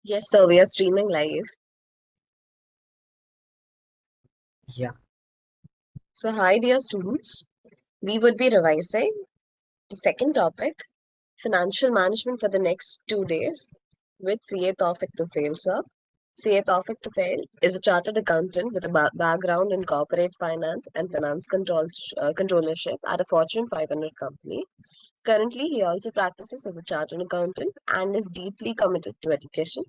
Yes, sir, we are streaming live. Yeah. So, hi, dear students. We would be revising the second topic, financial management, for the next 2 days with CA Thofik Tufel, sir. CA Thofik Tufel is a chartered accountant with a background in corporate finance and finance controllership at a Fortune 500 company. Currently, he also practices as a chartered accountant and is deeply committed to education.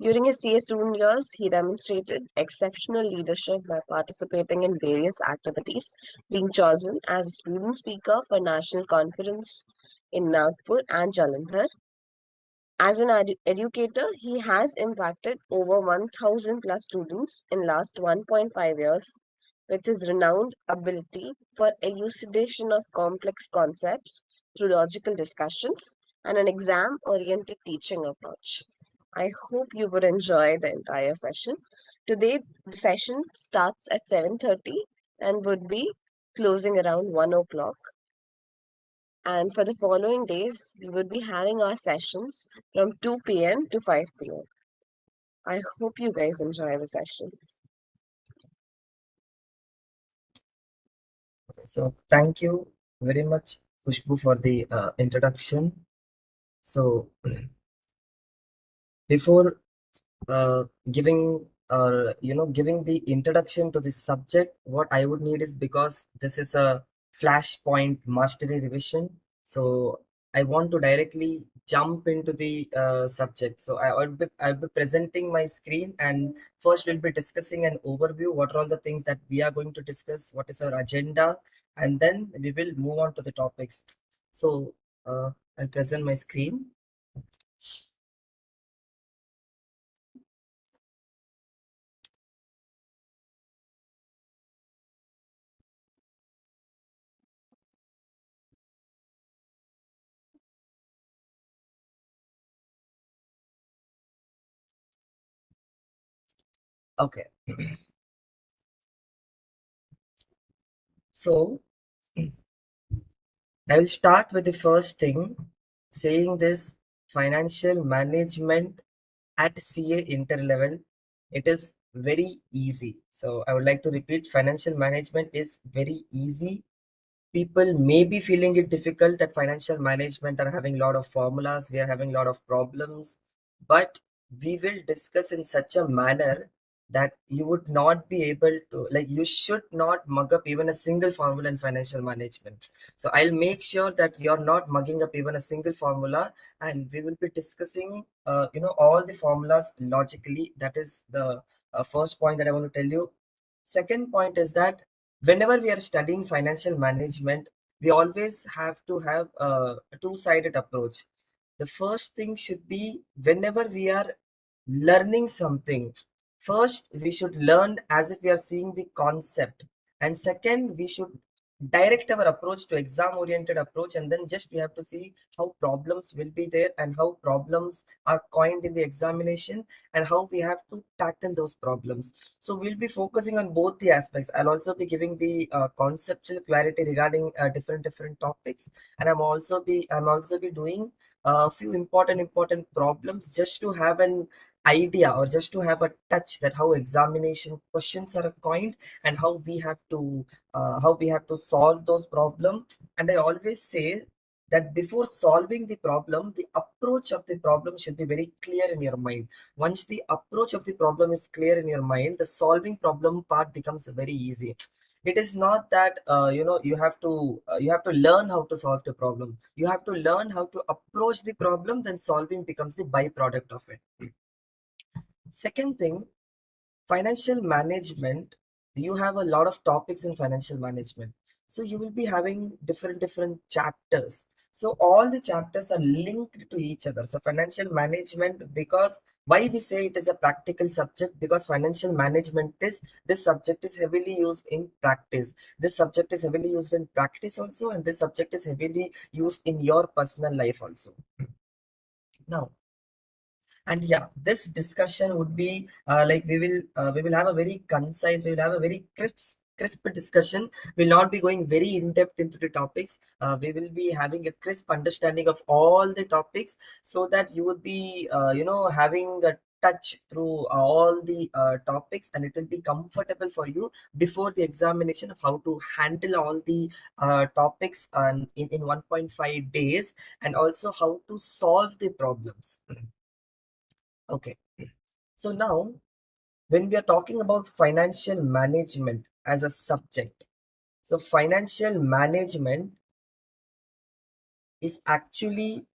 During his CA student years, he demonstrated exceptional leadership by participating in various activities, being chosen as a student speaker for national conference in Nagpur and Jalandhar. As an educator, he has impacted over 1,000 plus students in last 1.5 years with his renowned ability for elucidation of complex concepts through logical discussions and an exam-oriented teaching approach. I hope you would enjoy the entire session. Today, the session starts at 7:30 and would be closing around 1 o'clock. And for the following days, we would be having our sessions from 2 p.m. to 5 p.m. I hope you guys enjoy the sessions. So thank you very much, Khusbu, for the introduction. So before giving giving the introduction to this subject, what I would need is, because this is a Flashpoint mastery revision, so I want to directly jump into the subject. So I'll be presenting my screen, and first we'll be discussing an overview. What are all the things that we are going to discuss? What is our agenda? And then we will move on to the topics. So I'll present my screen. Okay. So I will start with the first thing, saying this: financial management at CA interlevel, it is very easy. So I would like to repeat, financial management is very easy. People may be feeling it difficult that financial management are having a lot of formulas, we are having a lot of problems, but we will discuss in such a manner that you would not be able to, like, you should not mug up even a single formula in financial management. So I'll make sure that you're not mugging up even a single formula, and we will be discussing all the formulas logically. That is the first point that I want to tell you. Second point is that whenever we are studying financial management, we always have to have a two-sided approach. The first thing should be, whenever we are learning something, first we should learn as if we are seeing the concept, and second we should direct our approach to exam oriented approach, and then just we have to see how problems will be there and how problems are coined in the examination and how we have to tackle those problems. So we'll be focusing on both the aspects. I'll also be giving the conceptual clarity regarding different topics, and I'm also be doing a few important problems just to have an idea, or just to have a touch that how examination questions are coined and how we have to solve those problems. And I always say that before solving the problem, the approach of the problem should be very clear in your mind. Once the approach of the problem is clear in your mind, the solving problem part becomes very easy. It is not that you have to learn how to solve the problem. You have to learn how to approach the problem, then solving becomes the byproduct of it. Second thing, financial management, you have a lot of topics in financial management, so you will be having different chapters. So all the chapters are linked to each other. So financial management, because why we say it is a practical subject, because financial management is, this subject is heavily used in practice. This subject is heavily used in practice also, and this subject is heavily used in your personal life also. Now, and yeah, this discussion would be like, we will have a very concise, we will have a very crisp discussion. We'll not be going very in depth into the topics. We will be having a crisp understanding of all the topics, so that you would be having a touch through all the topics, and it will be comfortable for you before the examination of how to handle all the topics in 1.5 days, and also how to solve the problems. Okay, so now when we are talking about financial management as a subject, so financial management is actually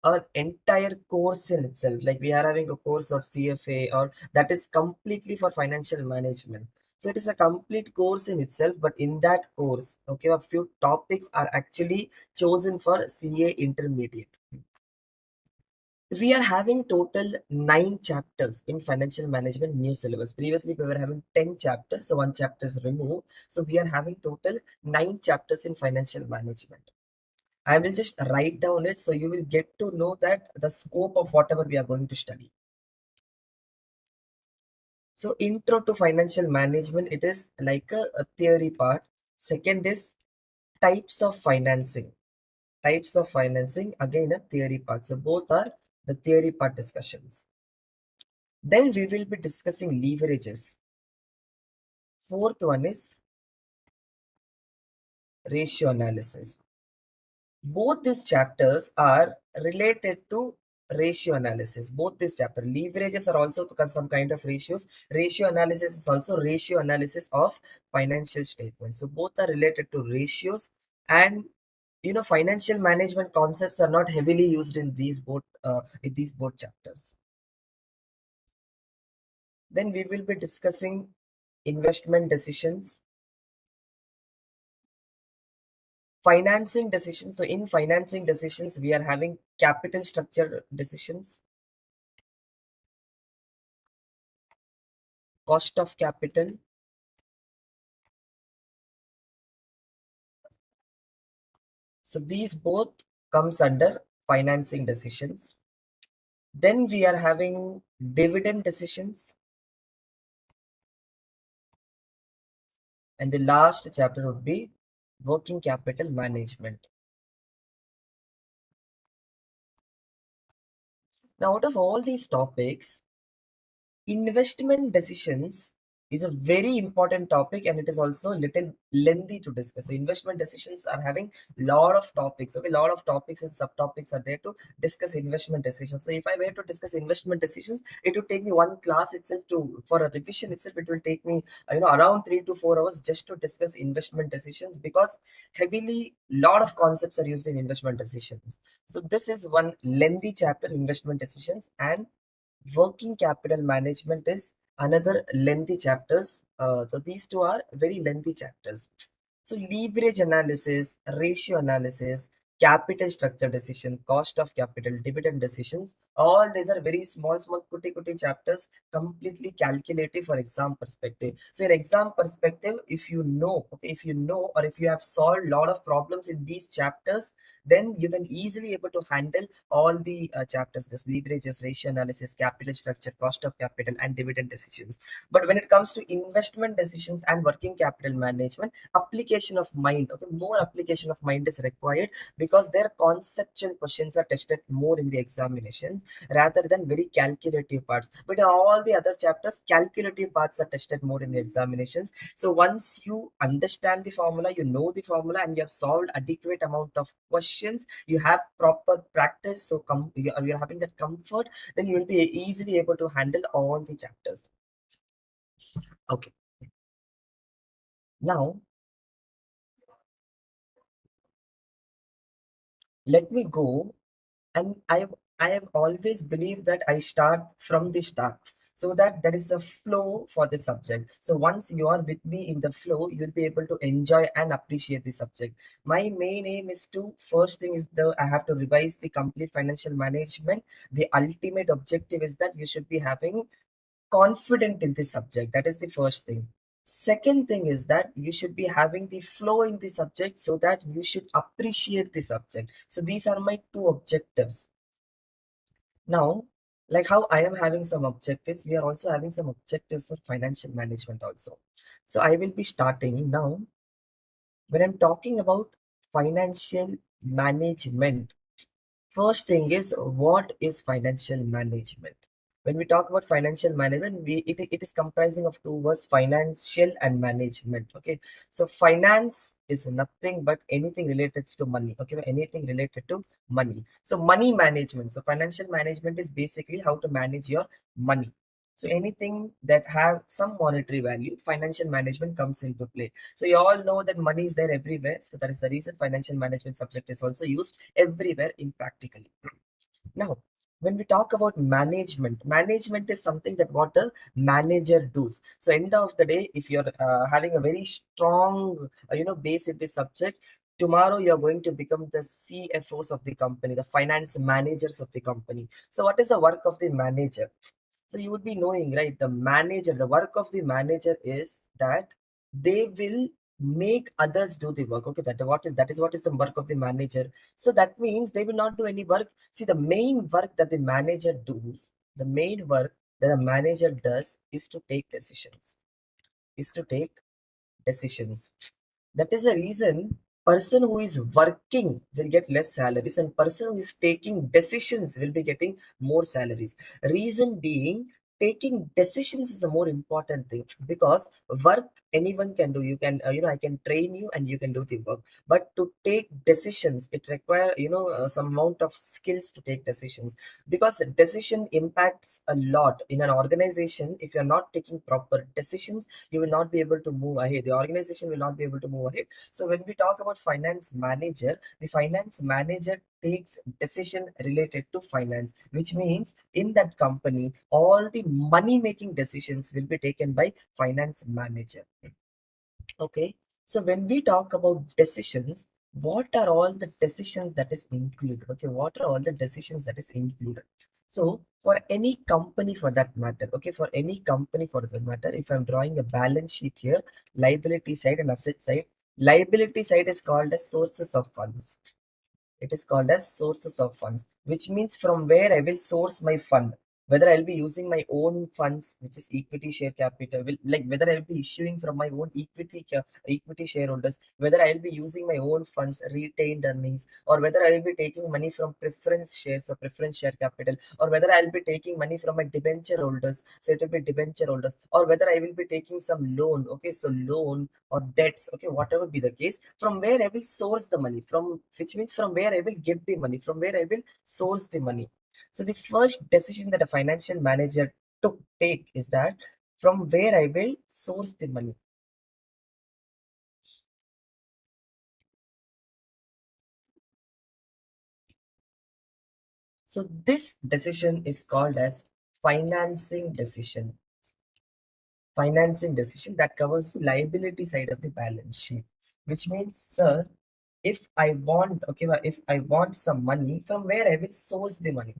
an entire course in itself. Like we are having a course of CFA, or that is completely for financial management. So it is a complete course in itself, but in that course, okay, a few topics are actually chosen for CA intermediate. We are having total 9 chapters in financial management new syllabus. Previously we were having 10 chapters, so one chapter is removed. So we are having total 9 chapters in financial management. I will just write down it so you will get to know that the scope of whatever we are going to study. So intro to financial management, it is like a theory part. Second is types of financing. Types of financing, again a theory part. So both are the theory part discussions. Then we will be discussing leverages. Fourth one is ratio analysis. Both these chapters are related to ratio analysis. Both these chapter leverages are also some kind of ratios. Ratio analysis is also ratio analysis of financial statements. So both are related to ratios, and financial management concepts are not heavily used in these both chapters. Then we will be discussing investment decisions, financing decisions. So in financing decisions, we are having capital structure decisions, cost of capital. So these both comes under financing decisions. Then we are having dividend decisions, and the last chapter would be working capital management. Now, out of all these topics, investment decisions is a very important topic, and it is also a little lengthy to discuss. So investment decisions are having lot of topics. Okay, lot of topics and subtopics are there to discuss investment decisions. So if I were to discuss investment decisions, it would take me one class itself. To for a revision itself, it will take me around 3 to 4 hours just to discuss investment decisions, because heavily lot of concepts are used in investment decisions. So this is one lengthy chapter, investment decisions, and working capital management is another lengthy chapters. So these two are very lengthy chapters. So leverage analysis, ratio analysis, capital structure decision, cost of capital, dividend decisions, all these are very small kuti chapters, completely calculative for exam perspective. So in exam perspective, if you know, okay, if you know, or if you have solved a lot of problems in these chapters, then you can easily able to handle all the chapters, this leverages, ratio analysis, capital structure, cost of capital, and dividend decisions. But when it comes to investment decisions and working capital management, application of mind, okay, more application of mind is required, because their conceptual questions are tested more in the examinations rather than very calculative parts. But in all the other chapters, calculative parts are tested more in the examinations. So once you understand the formula, you know the formula, and you have solved adequate amount of questions, you have proper practice, so you're having that comfort, then you will be easily able to handle all the chapters. Okay, now let me go. And I have always believed that I start from the start, so that there is a flow for the subject. So once you are with me in the flow, you'll be able to enjoy and appreciate the subject. My main aim is to, first thing is, I have to revise the complete financial management. The ultimate objective is that you should be having confident in the subject. That is the first thing. Second thing is that you should be having the flow in the subject, so that you should appreciate the subject. So these are my two objectives. Now, like how I am having some objectives, we are also having some objectives for financial management also. So I will be starting now. When I'm talking about financial management, first thing is, what is financial management? When we talk about financial management, it is comprising of two words, financial and management. Okay, so finance is nothing but anything related to money. Okay, anything related to money. So money management. So financial management is basically how to manage your money. So anything that have some monetary value, financial management comes into play. So you all know that money is there everywhere. So that is the reason financial management subject is also used everywhere in practically. Now, when we talk about management, management is something that what a manager does. So end of the day, if you're having a very strong, base in this subject, tomorrow you're going to become the CFOs of the company, the finance managers of the company. So what is the work of the manager? So you would be knowing, right? The manager, the work of the manager is that they will make others do the work. Okay, that is what is the work of the manager. So that means they will not do any work. See, the main work that the manager does, the main work that a manager does is to take decisions. Is to take decisions. That is the reason person who is working will get less salaries and person who is taking decisions will be getting more salaries. Reason being, taking decisions is a more important thing, because work anyone can do. You can, I can train you and you can do the work. But to take decisions, it require, some amount of skills to take decisions, because decision impacts a lot in an organization. If you're not taking proper decisions, you will not be able to move ahead. The organization will not be able to move ahead. So when we talk about finance manager, the finance manager takes decision related to finance, which means in that company, all the money making decisions will be taken by finance manager. Okay. So when we talk about decisions, what are all the decisions that is included? Okay, what are all the decisions that is included? So for any company for that matter, okay, for any company for that matter, if I'm drawing a balance sheet here, liability side and asset side, liability side is called as sources of funds. It is called as sources of funds, which means from where I will source my fund. Whether I'll be using my own funds, which is equity share capital, like whether I'll be issuing from my own equity shareholders, whether I'll be using my own funds, retained earnings, or whether I will be taking money from preference shares or preference share capital, or whether I'll be taking money from my debenture holders, so it will be debenture holders, or whether I will be taking some loan. Okay, so loan or debts, okay, whatever be the case, from where I will source the money from, which means from where I will get the money, from where I will source the money. So the first decision that a financial manager took take is that from where I will source the money. So this decision is called as financing decision. Financing decision that covers the liability side of the balance sheet, which means, sir, if I want, okay, if I want some money, from where I will source the money.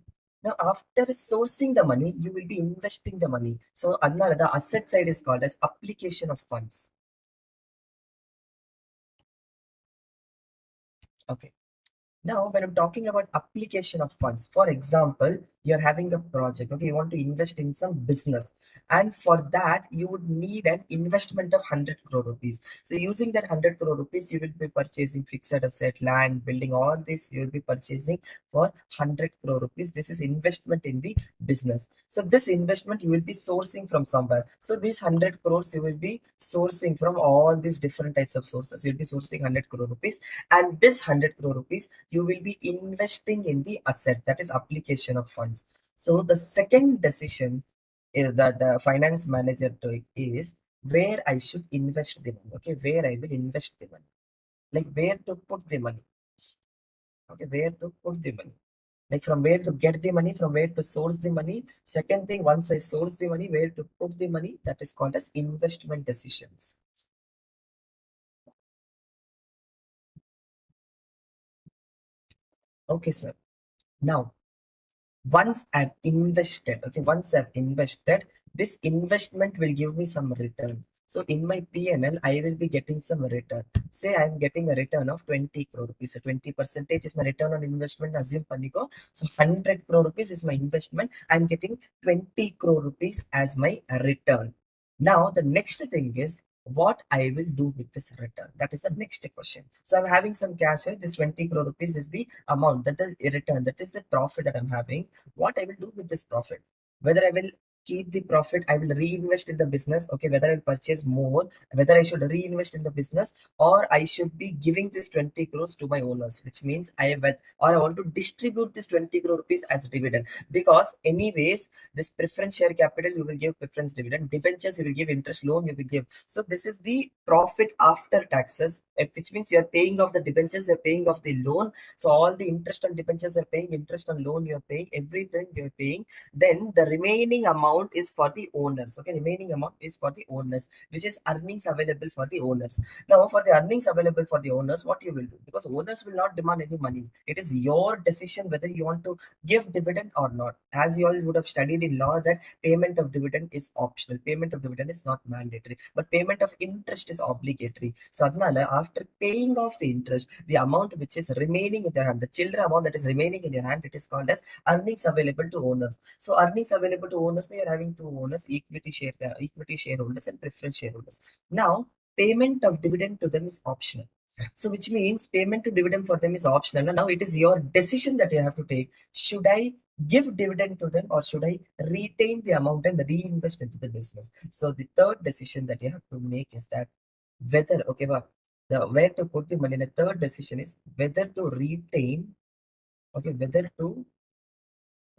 Now, after sourcing the money, you will be investing the money. So another, the asset side is called as application of funds. Okay. Now, when I'm talking about application of funds, for example, you're having a project, okay, you want to invest in some business, and for that, you would need an investment of 100 crore rupees. So, using that 100 crore rupees, you will be purchasing fixed asset, land, building, all this, you will be purchasing for 100 crore rupees. This is investment in the business. So, this investment you will be sourcing from somewhere. So, these 100 crores you will be sourcing from all these different types of sources. You'll be sourcing 100 crore rupees, and this 100 crore rupees you will be investing in the asset, that is application of funds. So the second decision is that the finance manager took is where I should invest the money. Okay, where I will invest the money, like where to put the money. Okay, where to put the money, like from where to get the money, from where to source the money. Second thing, once I source the money, where to put the money, that is called as investment decisions. Okay, sir. Now, once I've invested, this investment will give me some return. So in my PNL, I will be getting some return. Say I'm getting a return of 20 crore rupees. So 20% is my return on investment, assume Paniko. So 100 crore rupees is my investment. I'm getting 20 crore rupees as my return. Now, the next thing is what I will do with this return. That is the next question. So I'm having some cash here. This 20 crore rupees is the amount, that is a return, that is the profit that I'm having. What I will do with this profit? whether I will keep the profit, I will reinvest in the business. Okay, whether I'll purchase more, whether I should reinvest in the business, or I should be giving this 20 crores to my owners, which means or I want to distribute this 20 crore rupees as dividend. Because anyways, this preference share capital, you will give preference dividend, debentures you will give, interest loan you will give. So this is the profit after taxes, which means you are paying off the debentures, you are paying off the loan. So all the interest on debentures you are paying, interest on loan you are paying, everything you are paying. Then the remaining amount is for the owners. Okay, remaining amount is for the owners, which is earnings available for the owners. Now for the earnings available for the owners, what you will do, because owners will not demand any money, it is your decision whether you want to give dividend or not. As you all would have studied in law, that payment of dividend is optional, payment of dividend is not mandatory, but payment of interest is obligatory. So adnala, after paying off the interest, the amount which is remaining in your hand, the children amount that is remaining in your hand, it is called as earnings available to owners. So earnings available to owners, they are having two owners, equity shareholders and preference shareholders. Now payment of dividend to them is optional. So which means payment to dividend for them is optional. And now it is your decision that you have to take. Should I give dividend to them, or should I retain the amount and reinvest into the business? So the third decision that you have to make is that whether, okay, the where to put the money. The third decision is whether to retain, okay, whether to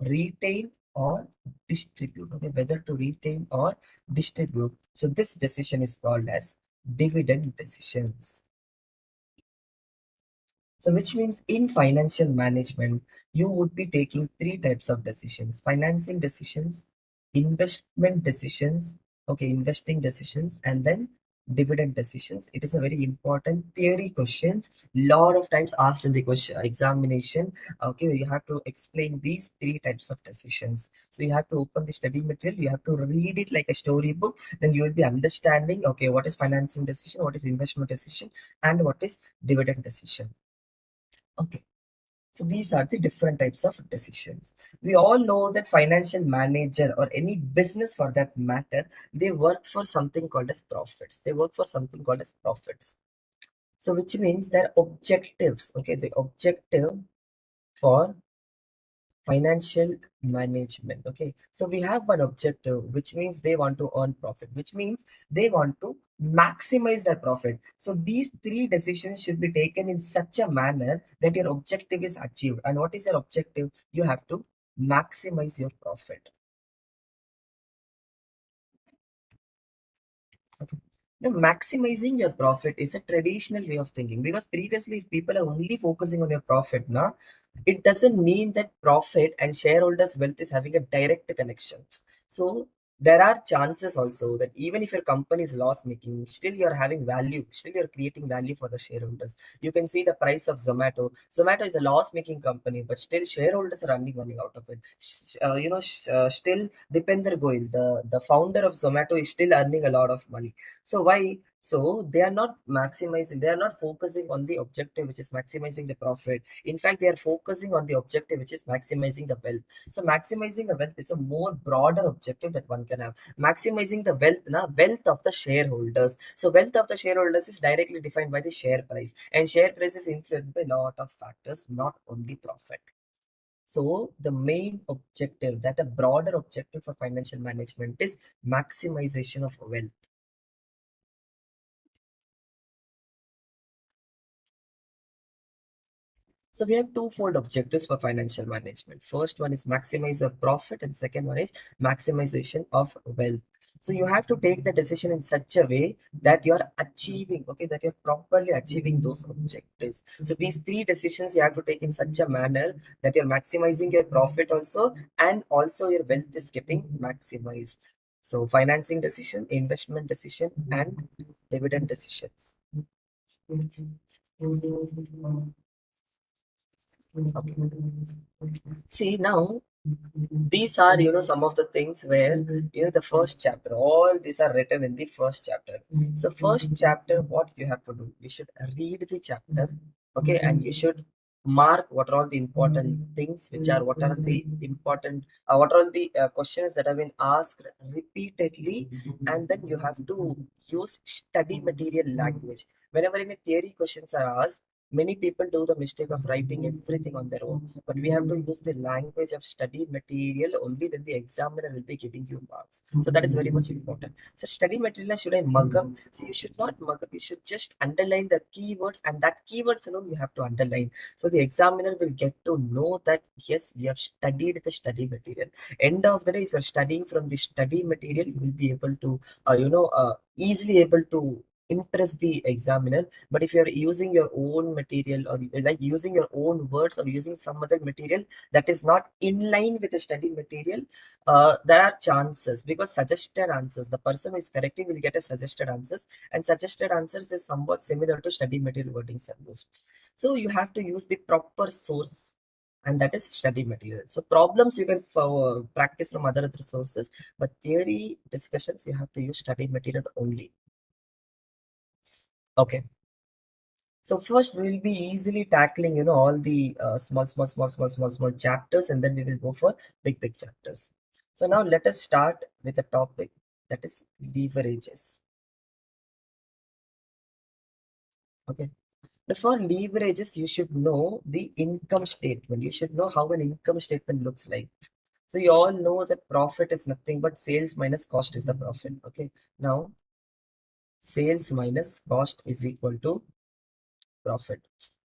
retain or distribute. Okay, whether to retain or distribute. So this decision is called as dividend decisions. So which means in financial management, you would be taking three types of decisions: financing decisions, investment decisions, okay, investing decisions, and then dividend decisions. It is a very important theory questions, lot of times asked in the question examination. Okay, you have to explain these three types of decisions. So you have to open the study material, you have to read it like a storybook, then you will be understanding, okay, what is financing decision, what is investment decision, and what is dividend decision. Okay, so these are the different types of decisions. We all know that financial manager or any business for that matter, they work for something called as profits. They work for something called as profits. So which means their objectives, okay, the objective for financial management. Okay, so we have one objective, which means they want to earn profit, which means they want to maximize their profit. So these three decisions should be taken in such a manner that your objective is achieved. And what is your objective? You have to maximize your profit. Okay. Now, maximizing your profit is a traditional way of thinking, because previously, if people are only focusing on your profit, now it doesn't mean that profit and shareholders' wealth is having a direct connection. So there are chances also that even if your company is loss making, still you're having value, still you're creating value for the shareholders. You can see the price of Zomato. Zomato is a loss making company, but still shareholders are earning money out of it. Still Dipender Goyal, the founder of Zomato, is still earning a lot of money. So why? So they are not maximizing, they are not focusing on the objective, which is maximizing the profit. In fact, they are focusing on the objective, which is maximizing the wealth. So maximizing the wealth is a more broader objective that one can have. Maximizing the wealth, wealth of the shareholders. So wealth of the shareholders is directly defined by the share price, and share price is influenced by a lot of factors, not only profit. So the main objective, that a broader objective for financial management, is maximization of wealth. So we have twofold objectives for financial management. First one is maximize your profit, and second one is maximization of wealth. So you have to take the decision in such a way that you are achieving, okay, that you're properly achieving those objectives. So these three decisions you have to take in such a manner that you're maximizing your profit also, and also your wealth is getting maximized. So financing decision, investment decision, and dividend decisions. Okay. See now, these are some of the things where the first chapter, all these are written in the first chapter. So first chapter, what you have to do, you should read the chapter, okay, and you should mark what are all the important things, which are what are the important what are all the questions that have been asked repeatedly. And then you have to use study material language. Whenever any theory questions are asked, Many people do the mistake of writing everything on their own, but we have to use the language of study material only, then the examiner will be giving you marks. So that is very much important. So study material, should I mug up? See, you should not mug up. You should just underline the keywords, and that keywords alone you have to underline. So the examiner will get to know that yes, you have studied the study material. End of the day, if you're studying from the study material, you will be able to, easily able to impress the examiner. But if you're using your own material, or like using your own words, or using some other material that is not in line with the study material, there are chances, because suggested answers, the person who is correcting will get a suggested answers, and suggested answers is somewhat similar to study material wordings are used. So you have to use the proper source, and that is study material. So problems you can practice from other sources, but theory discussions you have to use study material only. Okay. So first we will be easily tackling, all the small chapters, and then we will go for big chapters. So now let us start with the topic, that is leverages. Okay. Now for leverages, you should know the income statement. You should know how an income statement looks like. So you all know that profit is nothing but sales minus cost is the profit. Okay. Now sales minus cost is equal to profit.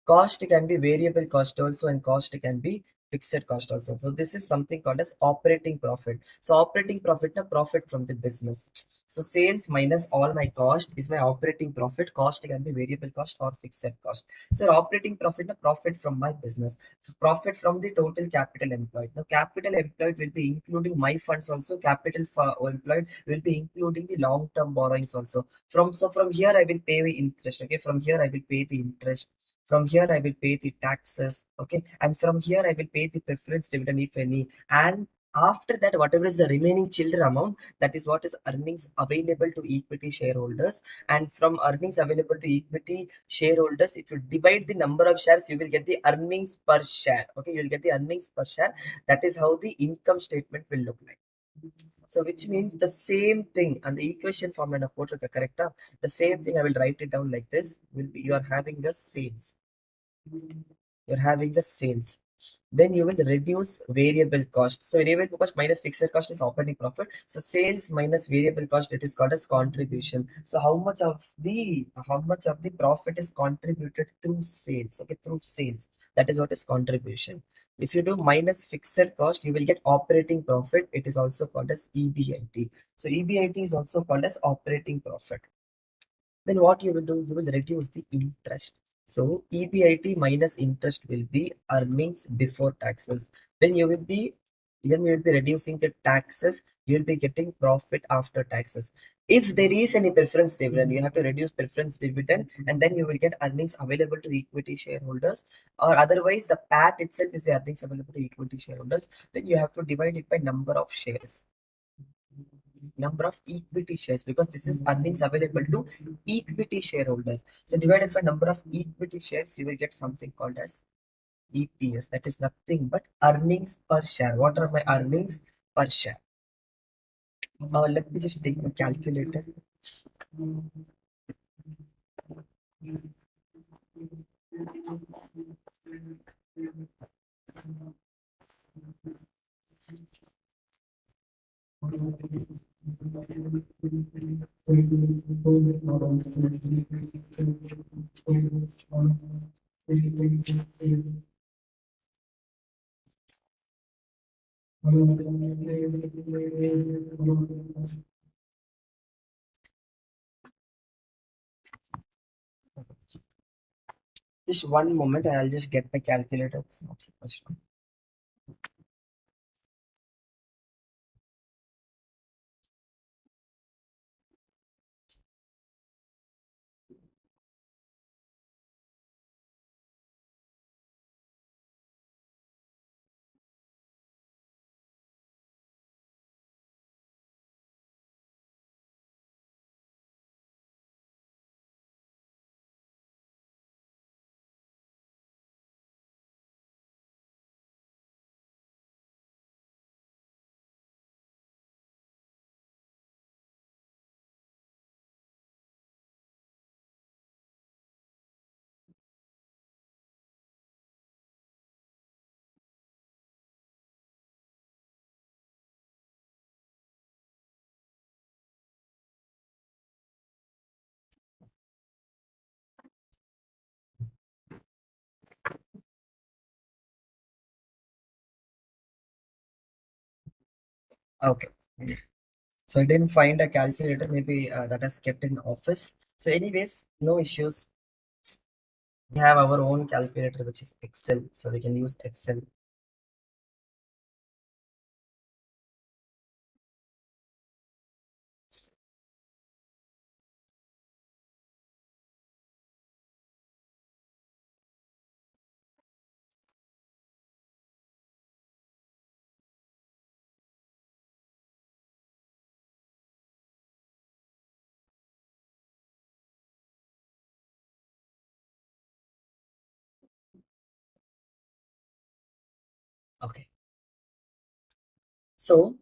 Cost can be variable cost also, and cost can be fixed cost also. So this is something called as operating profit. So operating profit, na profit from the business. So sales minus all my cost is my operating profit. Cost can be variable cost or fixed cost. So operating profit, na profit from my business. So profit from the total capital employed. Now capital employed will be including my funds also. Capital employed will be including the long-term borrowings also. From here I will pay the interest. Okay, from here I will pay the interest. From here I will pay the taxes. Okay, and from here I will pay the preference dividend if any. And after that, whatever is the remaining children amount, that is what is earnings available to equity shareholders. And from earnings available to equity shareholders, if you divide the number of shares, you will get the earnings per share. Okay, you will get the earnings per share. That is how the income statement will look like. So which means the same thing, and the equation formula correct? The same thing I will write it down like this. Will be, you are having a sales. You're having the sales. Then you will reduce variable cost. So variable cost minus fixed cost is operating profit. So sales minus variable cost, it is called as contribution. So how much of the profit is contributed through sales? Okay, through sales. That is what is contribution. If you do minus fixed cost, you will get operating profit. It is also called as EBIT. So EBIT is also called as operating profit. Then what you will do, you will reduce the interest. So EBIT minus interest will be earnings before taxes. Then you will be reducing the taxes. You will be getting profit after taxes. If there is any preference dividend, you have to reduce preference dividend, and then you will get earnings available to equity shareholders. Or otherwise, the PAT itself is the earnings available to equity shareholders. Then you have to divide it by number of shares, number of equity shares, because this is earnings available to equity shareholders. So divided by number of equity shares, you will get something called as EPS. That is nothing but earnings per share. What are my earnings per share? Let me just take my calculator. Just one moment, I'll just get my calculator. It's not much. Okay. So I didn't find a calculator. Maybe that is kept in office. So anyways, no issues. We have our own calculator, which is Excel. So we can use Excel. Okay. So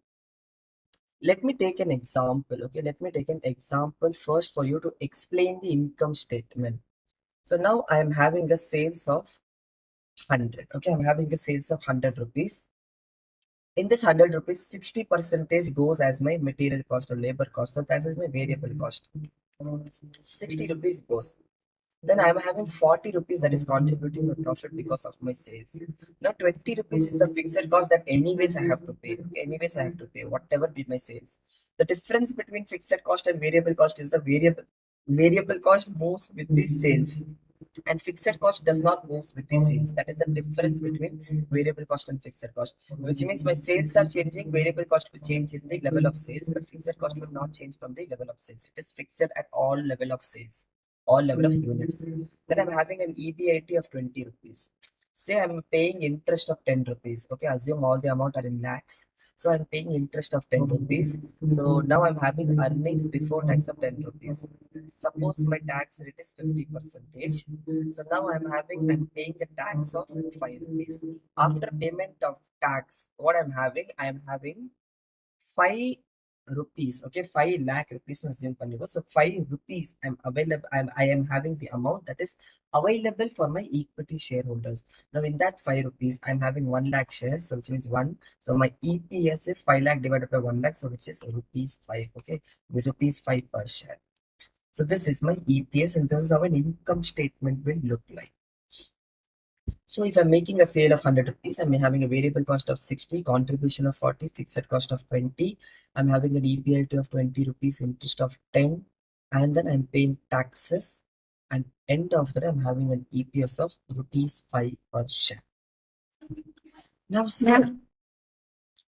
let me take an example. Okay. Let me take an example first for you to explain the income statement. So now I am having a sales of 100. Okay. I'm having a sales of 100 rupees. In this 100 rupees, 60 percentage goes as my material cost or labor cost. So that is my variable cost. 60 rupees goes. Then I am having 40 rupees that is contributing my profit because of my sales. Now 20 rupees is the fixed cost that anyways I have to pay. Okay, anyways I have to pay whatever be my sales. The difference between fixed cost and variable cost is the variable cost moves with the sales and fixed cost does not move with the sales. That is the difference between variable cost and fixed cost, which means my sales are changing, variable cost will change in the level of sales, but fixed cost will not change from the level of sales. It is fixed at all level of sales, all level of units. Then I'm having an EBIT of 20 rupees. Say I'm paying interest of 10 rupees. Okay, assume all the amount are in lakhs. So I'm paying interest of 10 rupees. So now I'm having earnings before tax of 10 rupees. Suppose my tax rate is 50 percentage. So now I'm paying a tax of 5 rupees. After payment of tax, what I am having 5 rupees. Okay, 5 lakh rupees assume pannigo. So 5 rupees I am having the amount that is available for my equity shareholders. Now in that 5 rupees I'm having 1 lakh shares, so which means 1. So my EPS is 5 lakh divided by 1 lakh, so which is rupees 5. Okay, with rupees 5 per share. So this is my EPS and this is how an income statement will look like. So if I'm making a sale of 100 rupees, I'm having a variable cost of 60, contribution of 40, fixed cost of 20. I'm having an EBIT of 20 rupees, interest of 10, and then I'm paying taxes. And end of the day, I'm having an EPS of rupees 5 per share. Now, sir,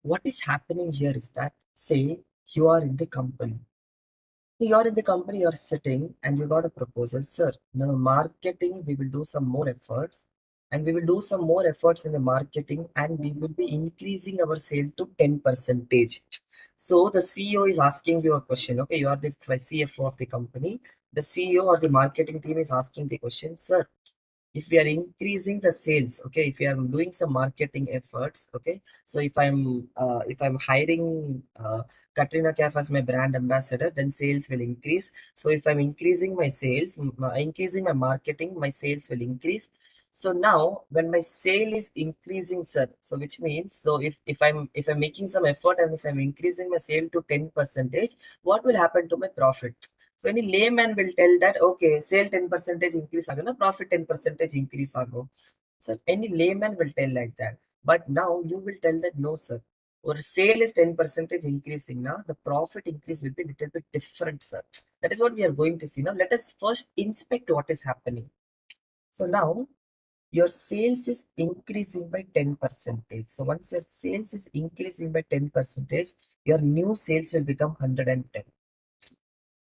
what is happening here is that, say, you are in the company. You're in the company, you're sitting, and you got a proposal, sir. Now, marketing, we will do some more efforts, and we will do some more efforts in the marketing, and we will be increasing our sale to 10 percentage. So the CEO is asking you a question. Okay, you are the CFO of the company. The CEO or the marketing team is asking the question, sir, if we are increasing the sales, okay, if we are doing some marketing efforts, okay, so if I'm hiring Katrina Kaif as my brand ambassador, then sales will increase. So if I'm increasing my sales, increasing my marketing, my sales will increase. So now when my sale is increasing, sir, so which means, so if I'm making some effort and if I'm increasing my sale to 10 percentage, what will happen to my profit? So any layman will tell that, okay, sale 10 percentage increase ago, profit 10 percentage increase ago. So any layman will tell like that. But now you will tell that no, sir. Or sale is 10 percentage increasing now, the profit increase will be a little bit different, sir. That is what we are going to see. Now let us first inspect what is happening. So now your sales is increasing by 10 percentage. So once your sales is increasing by 10 percentage, your new sales will become 110.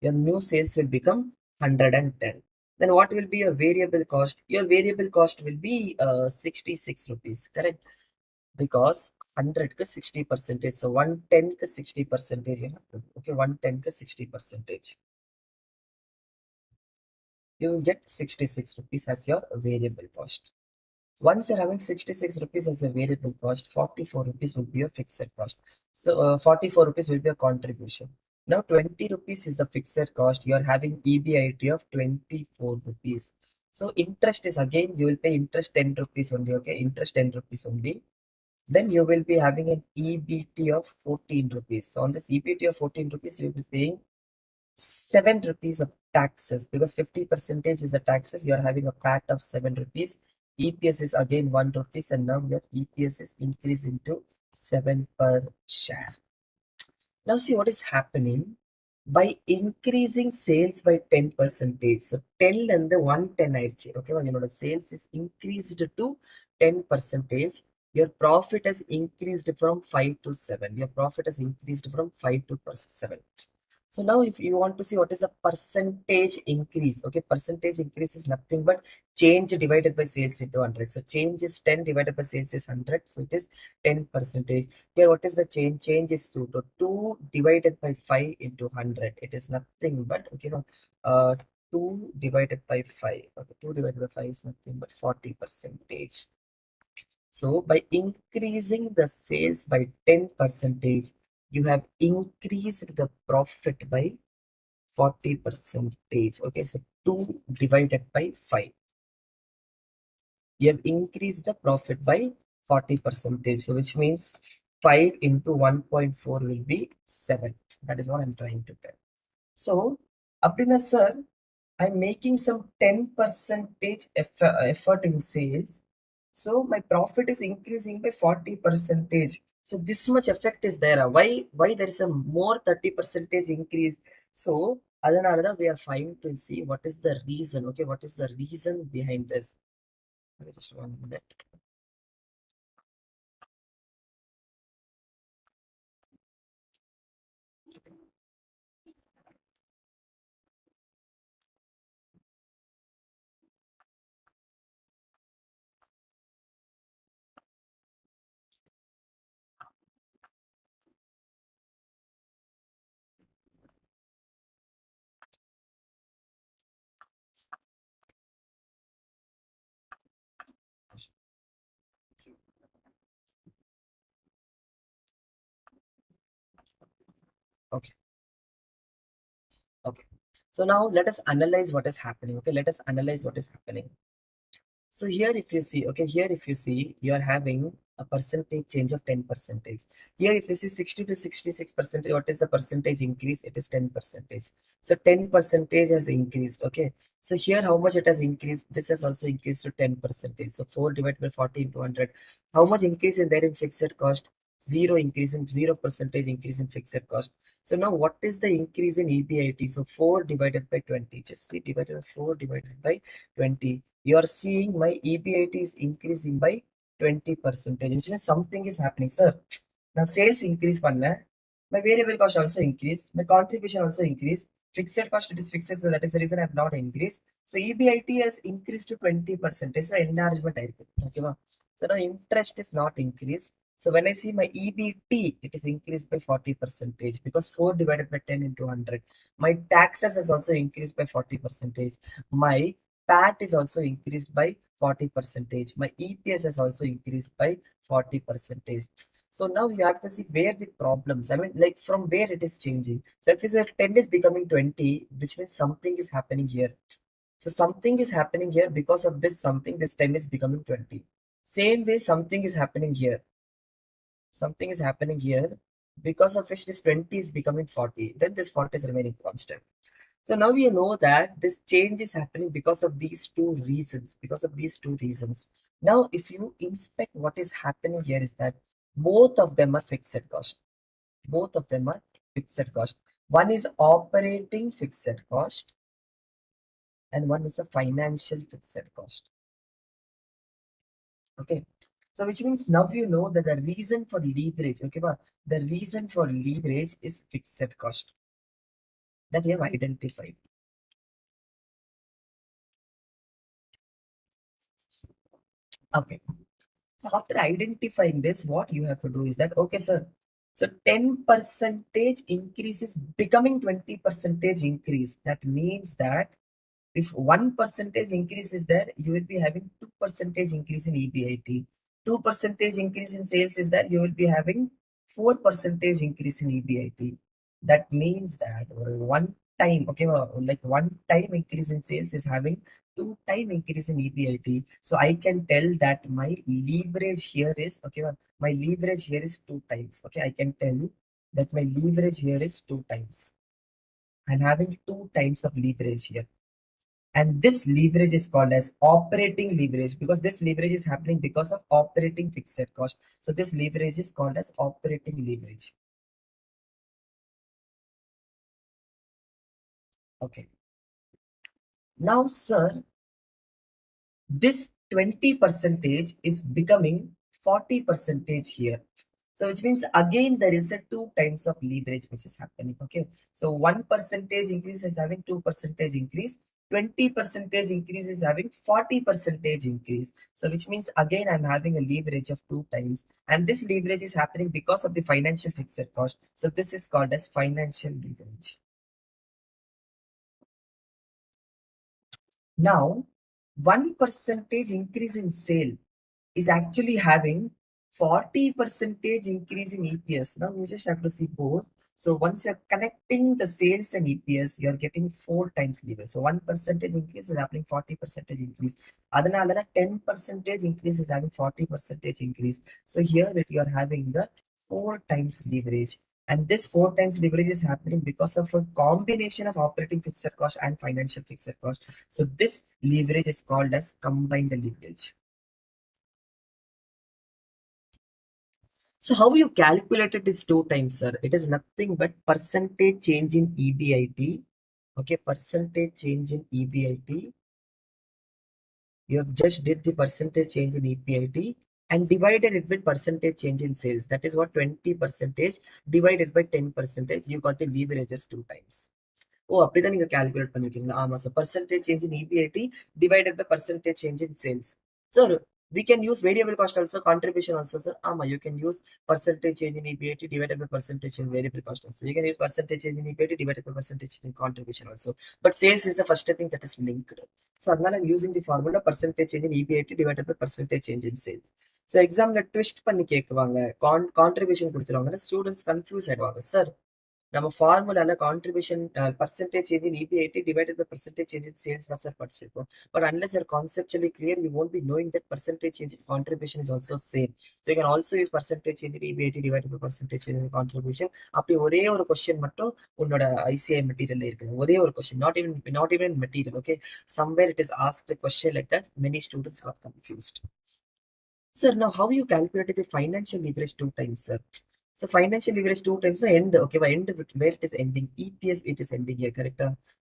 Your new sales will become 110. Then what will be your variable cost? Your variable cost will be 66 rupees, correct? Because 100 ka 60 percentage, so 110 ka 60 percentage you have to do. Okay, 110 ka 60 percentage, you will get 66 rupees as your variable cost. Once you're having 66 rupees as a variable cost, 44 rupees will be your fixed cost. So 44 rupees will be a contribution. Now 20 rupees is the fixed cost. You are having EBIT of 24 rupees. So interest is, again, you will pay interest 10 rupees only. Okay, interest 10 rupees only. Then you will be having an EBT of 14 rupees. So on this EBT of 14 rupees, you will be paying 7 rupees of taxes, because 50 percentage is the taxes. You are having a PAT of 7 rupees. EPS is again 1 rupees, and now your EPS is increasing to 7 per share. Now see what is happening by increasing sales by 10 percentage. So 10 and the 110 ஆயிடுச்சு. Okay, the sales is increased to 10 percentage. Your profit has increased from 5 to 7. Your profit has increased from 5 to 7. So now if you want to see what is the percentage increase, okay, percentage increase is nothing but change divided by sales into 100. So change is 10 divided by sales is 100. So it is 10 percentage. Here, what is the change? Change is 2. So 2 divided by 5 into 100. It is nothing but, okay, no, 2 divided by 5. Okay, 2 divided by 5 is nothing but 40 percentage. So by increasing the sales by 10 percentage, you have increased the profit by 40 percentage. Okay, so 2 divided by 5. You have increased the profit by 40 percentage. So which means 5 into 1.4 will be 7. That is what I'm trying to tell. So, Abdina sir, I'm making some 10 percentage effort in sales. So my profit is increasing by 40 percentage. So this much effect is there. Why there is a more 30 percentage increase? So Adanada, we are trying to see what is the reason. Okay, what is the reason behind this? Okay, just 1 minute. Okay, okay. So now let us analyze what is happening. Okay, let us analyze what is happening. So here if you see, okay, here if you see, you are having a percentage change of 10 percentage. Here if you see 60 to 66 percentage, what is the percentage increase? It is 10 percentage. So 10 percentage has increased. Okay. So here how much it has increased? This has also increased to 10 percentage. So 4 divided by 40 into 100. How much increase in there in fixed cost? Zero increase in 0 percentage increase in fixed cost. So now what is the increase in EBIT? So 4 divided by 20. Just see divided by 4 divided by 20. You are seeing my EBIT is increasing by 20 percentage, which means something is happening, sir. Now sales increase panna, my variable cost also increased, my contribution also increased, fixed cost it is fixed, so that is the reason I have not increased. So EBIT has increased to 20 percentage, so enlargement okay, so now interest is not increased. So when I see my EBT, it is increased by 40 percentage because 4 divided by 10 into 100. My taxes has also increased by 40 percentage. My PAT is also increased by 40 percentage. My EPS has also increased by 40 percentage. So now you have to see where the problems, I mean, like from where it is changing. So if you say 10 is becoming 20, which means something is happening here. So something is happening here because of this something, this 10 is becoming 20. Same way, something is happening here. Something is happening here because of which this 20 is becoming 40. Then this 40 is remaining constant. So now you know that this change is happening because of these two reasons. Because of these two reasons. Now, if you inspect what is happening here is that both of them are fixed cost. Both of them are fixed cost. One is operating fixed cost and one is a financial fixed cost. Okay. So which means now you know that the reason for leverage, okay, the reason for leverage is fixed cost that you have identified. Okay. So after identifying this, what you have to do is that, okay, sir, so 10 percentage increase is becoming 20 percentage increase. That means that if 1 percentage increase is there, you will be having 2 percentage increase in EBIT. 2 percentage increase in sales is there, you will be having 4 percentage increase in EBIT. That means that one time, okay, like one time increase in sales is having 2 time increase in EBIT. So I can tell that my leverage here is, okay, my leverage here is 2 times. Okay, I can tell that my leverage here is 2 times. I'm having 2 times of leverage here. And this leverage is called as operating leverage because this leverage is happening because of operating fixed cost. So this leverage is called as operating leverage. Okay. Now, sir, this 20 percentage is becoming 40 percentage here. So which means again there is a 2 times of leverage which is happening. Okay. So 1 percentage increase is having 2 percentage increase. 20 percentage increase is having 40 percentage increase. So which means again I'm having a leverage of 2 times, and this leverage is happening because of the financial fixed cost. So this is called as financial leverage. Now, 1 percentage increase in sale is actually having 40 percentage increase in EPS. Now you just have to see both. So once you're connecting the sales and EPS, you're getting 4 times leverage. So 1 percentage increase is happening 40 percentage increase. Adhanala 10 percentage increase is having 40 percentage increase. So here you're having the 4 times leverage. And this 4 times leverage is happening because of a combination of operating fixed cost and financial fixed cost. So this leverage is called as combined leverage. So how you calculated it's 2 times, sir? It is nothing but percentage change in EBIT. Okay, percentage change in EBIT. You have just did the percentage change in EBIT and divided it with percentage change in sales. That is what 20 percentage divided by 10 percentage. You got the leverages 2 times. ஓ அப்படிதான் நீங்க calculate பண்ணிருக்கீங்க. ஆமா sir, percentage change in EBIT divided by percentage change in sales. Sir, we can use variable cost also, contribution also, sir. You can use percentage change in EBIT divided by percentage in variable cost also. You can use percentage change in EBIT divided by percentage change in contribution also. But sales is the first thing that is linked. So அதனால I'm using the formula percentage change in EBIT divided by percentage change in sales. So examல twist பண்ணி கேக்குவாங்க, contribution கொடுத்துருவாங்க, students confuse ஆயிடுவாங்க. Sir, நம்ம ஃபார்முலால contribution percentage change in EBIT divided by percentage change in sales தான் sir படிச்சிருக்கோம். But unless you're conceptually clear, you won't be knowing that percentage change in contribution is also same. So you can also use percentage change in EBIT divided by percentage change in contribution. அப்படி ஒரே ஒரு question மட்டும் உன்னோட ICAI மெட்டீரியல்ல இருக்குது. ஒரே ஒரு question, not even material. Okay, somewhere it is asked a question like that. Many students got confused. Sir, now how you calculated the financial leverage 2 times, sir? So financial leverage 2 times the end. Okay, by end where it is ending, EPS it is ending here, correct?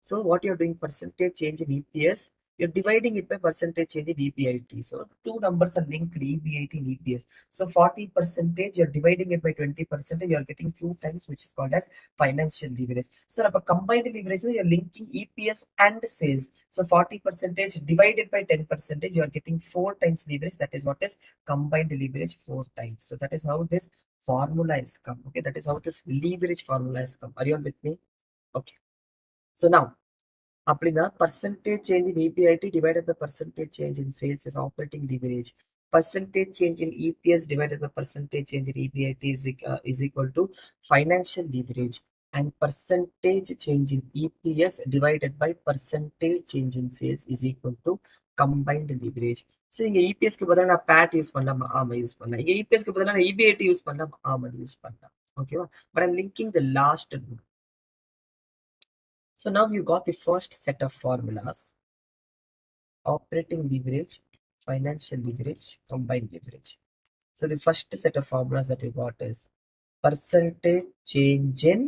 So what you're doing, percentage change in EPS, you're dividing it by percentage change in EBIT. So two numbers are linked, EBIT and EPS. So 40 percentage, you're dividing it by 20 percentage, you're getting 2 times, which is called as financial leverage. So a combined leverage, you're linking EPS and sales. So 40 percentage divided by 10 percentage, you're getting 4 times leverage. That is what is combined leverage 4 times. So that is how this formula is come. Okay, that is how this leverage formula is come. Are you all with me? Okay. So now, அப்படின்னா percentage change in EBIT divided by percentage change in sales is operating leverage. Percentage change in EPS divided by percentage change in EBIT is equal to financial leverage. And percentage change in EPS divided by percentage change in sales is equal to combined leverage. So இங்க EPS க்கு பதிலா நான் PAT use பண்ணலாமா? ஆமா use பண்ணலாம். இங்க EPS க்கு பதிலா நான் EBIT யூஸ் பண்ணலாமா? ஆமா யூஸ் பண்ணலாம். ஓகேவா? But I'm linking the last one. So now you got the first set of formulas: operating leverage, financial leverage, combined leverage. So the first set of formulas that we got is percentage change in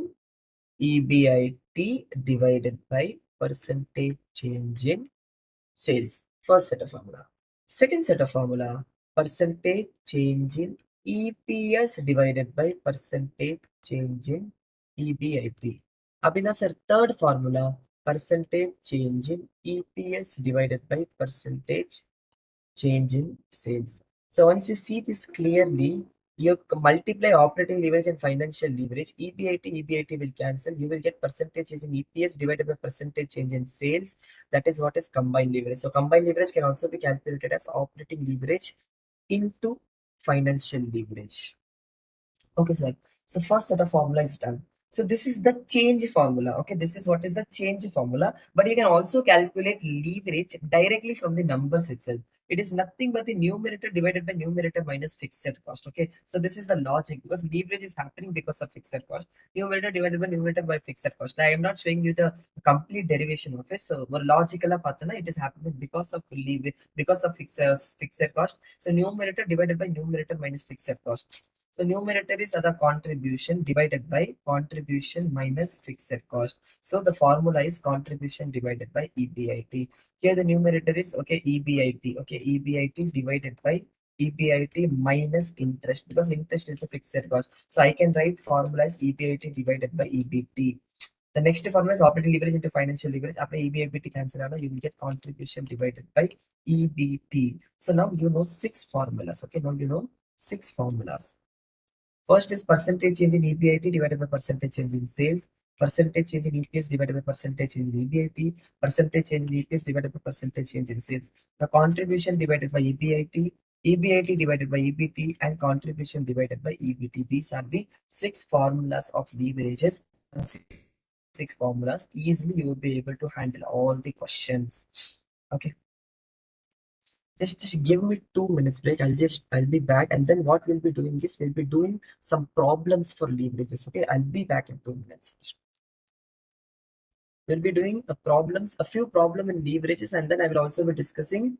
EBIT divided by percentage change in sales. First set of formula. Second set of formula, percentage change in EPS divided by percentage change in EBIT. அப்படின்னா sir third formula, percentage change in EPS divided by percentage change in sales. So once you see this clearly, you multiply operating leverage and financial leverage. EBIT will cancel. You will get percentage change in EPS divided by percentage change in sales. That is what is combined leverage. So combined leverage can also be calculated as operating leverage into financial leverage. Okay, sir. So first set of formula is done. So this is the change formula. Okay, this is what is the change formula. But you can also calculate leverage directly from the numbers itself. It is nothing but the numerator divided by numerator minus fixed cost. Okay, so this is the logic, because leverage is happening because of fixed cost. Numerator divided by numerator by fixed cost. I am not showing you the complete derivation of it. So logical it is happening because of leverage, because of fixed cost. So numerator divided by numerator minus fixed cost. So numeratories are the contribution divided by contribution minus fixed cost. So the formula is contribution divided by EBIT. Here the numerator is okay EBIT. Okay, EBIT divided by EBIT minus interest, because interest is the fixed cost. So I can write formula as EBIT divided by EBT. The next formula is operating leverage into financial leverage. After EBIT cancel out, you will get contribution divided by EBT. So now you know six formulas. Okay, now you know six formulas. First is percentage change in EBIT divided by percentage change in sales, percentage change in EPS divided by percentage change in EBIT, percentage change in EPS divided by percentage change in sales. The contribution divided by EBIT, EBIT divided by EBT, and contribution divided by EBT. These are the six formulas of leverages. And six formulas, easily you will be able to handle all the questions. Okay. Just give me 2 minutes break. I'll be back, and then what we'll be doing is we'll be doing some problems for leverages. Okay, I'll be back in 2 minutes. We'll be doing a few problem in leverages, and then I will also be discussing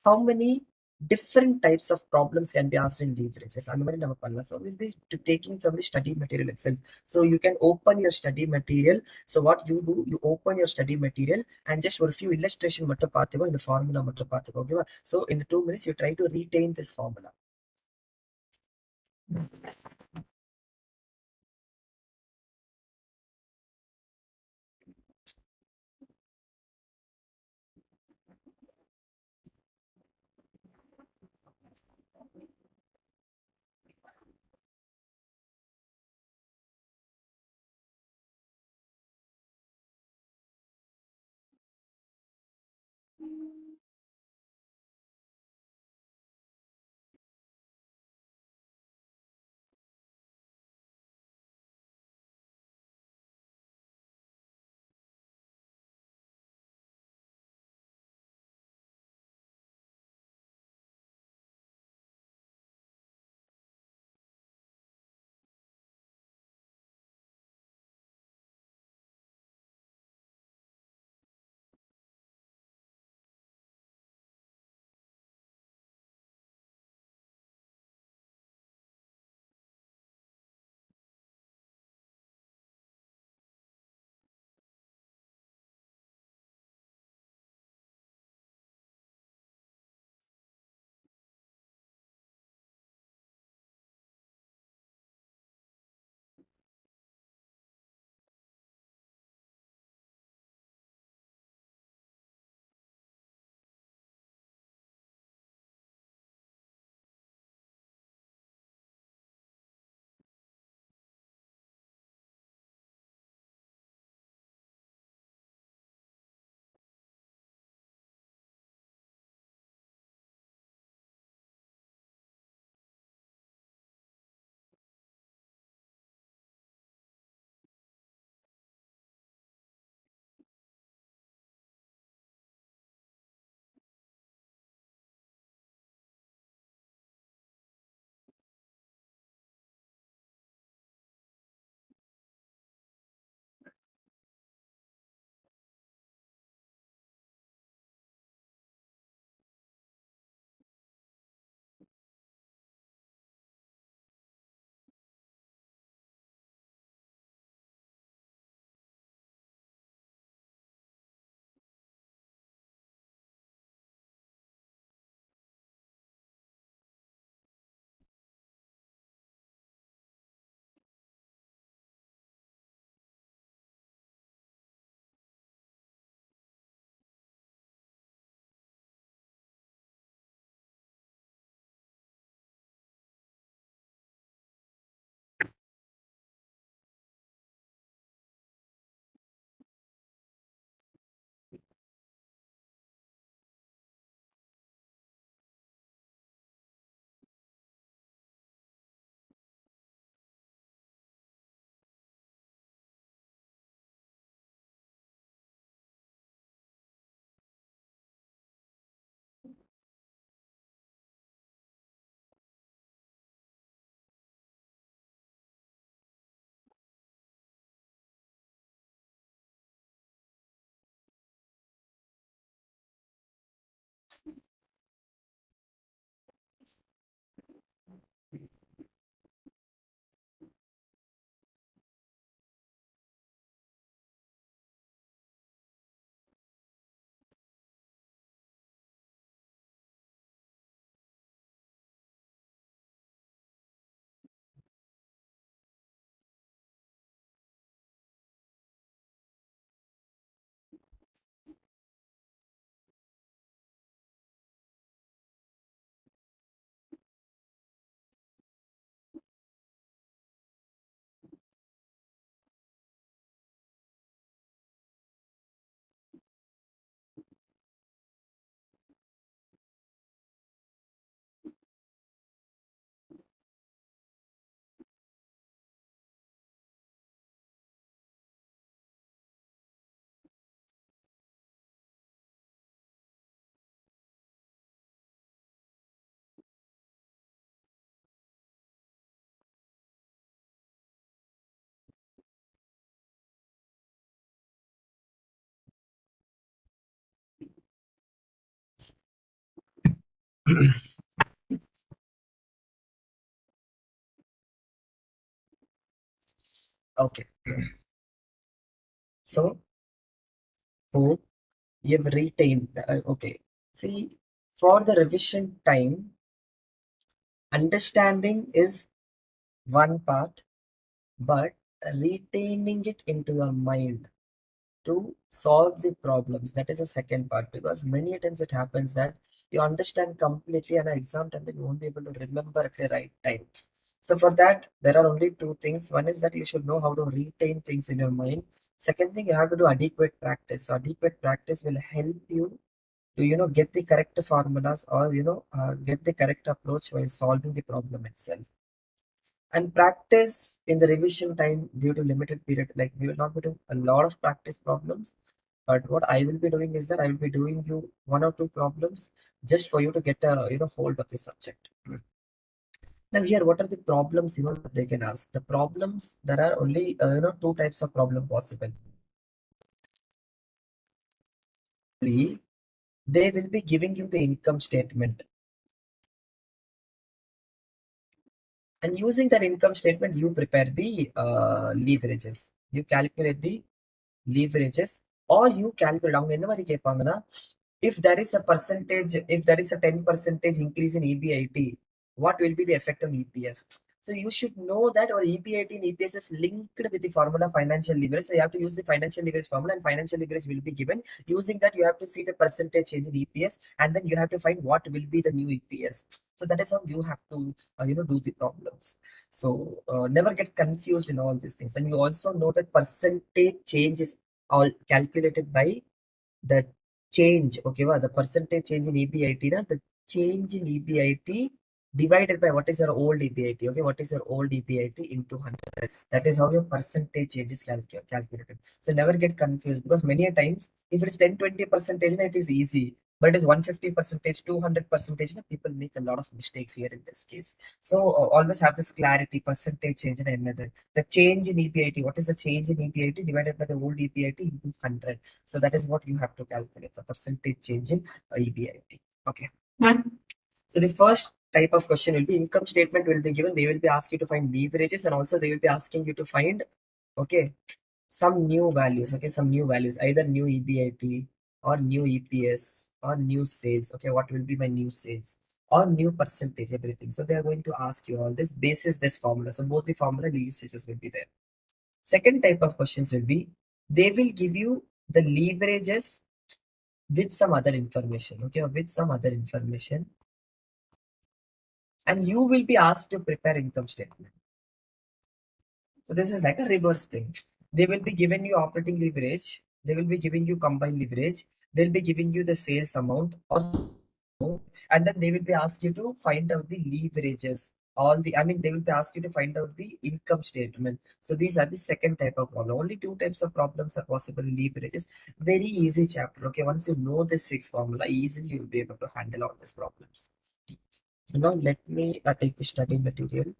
how many different types of problems can be asked in leverages. And so we'll be taking from the study material itself. So you can open your study material. So what you do, you open your study material and just for a few illustration mattum paathuko, in the formula mattum paathuko. Okay, so in the 2 minutes you try to retain this formula. Okay. So hope you've retained. Okay. See, for the revision time, understanding is one part, but retaining it into your mind to solve the problems, that is the second part, because many times it happens that you understand completely and at exam time you won't be able to remember at the right time. So for that there are only two things. One is that you should know how to retain things in your mind. Second thing, you have to do adequate practice. So adequate practice will help you to get the correct formulas, or get the correct approach while solving the problem itself. And practice in the revision time, due to limited period, like we will not be doing a lot of practice problems, but what I will be doing is that I will be doing you one or two problems just for you to get a hold of the subject. Now here, what are the problems that they can ask? The problems, there are only two types of problem possible. They will be giving you the income statement, and using that income statement you prepare the leverages, you calculate the leverages, or you calculate அவங்க என்ன மாதிரி கேட்பாங்கன்னா, if there is a percentage, if there is a 10% increase in EBIT, what will be the effect on EPS? So you should know that our EBIT and EPS is linked with the formula financial leverage. So you have to use the financial leverage formula, and financial leverage will be given. Using that, you have to see the percentage change in EPS, and then you have to find what will be the new EPS. So that is how you have to do the problems. So never get confused in all these things. And you also know that percentage change is all calculated by the change. Okay, wow, the percentage change in EBIT, na, the change in EBIT divided by what is your old EBIT. Okay, what is your old EBIT into 100. That is how your percentage change is calculated. So never get confused, because many a times if it is 10 20 percentage, it is easy, but it is 150 percentage, 200 percentage, people make a lot of mistakes here in this case. So always have this clarity, percentage change in another, the change in EBIT, what is the change in EBIT divided by the old EBIT into 100. So that is what you have to calculate, the percentage change in EBIT. Okay. So the first type of question will be income statement will be given. They will be asking you to find leverages, and also they will be asking you to find, okay, some new values. Okay, some new values, either new EBIT or new EPS or new sales. Okay, what will be my new sales or new percentage, everything. So they are going to ask you all this basis this formula. So both the formula, the usages will be there. Second type of questions will be, they will give you the leverages with some other information, okay, or with some other information, and you will be asked to prepare income statement. So this is like a reverse thing. They will be giving you operating leverage, they will be giving you combined leverage, they'll be giving you the sales amount or amount, and then they will be asked you to find out the leverages. All the, I mean, they will be asked you to find out the income statement. So these are the second type of problem. Only two types of problems are possible in leverages. Very easy chapter. Okay, once you know this six formula, easily you'll be able to handle all these problems. So now let me take the study material.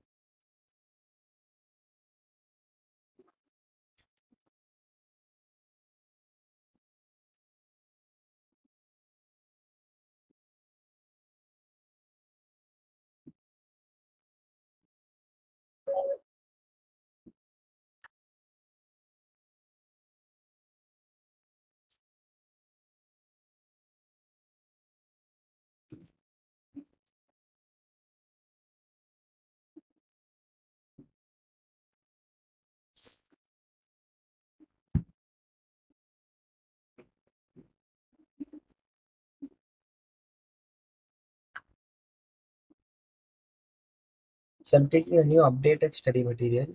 So I'm taking a new updated study material.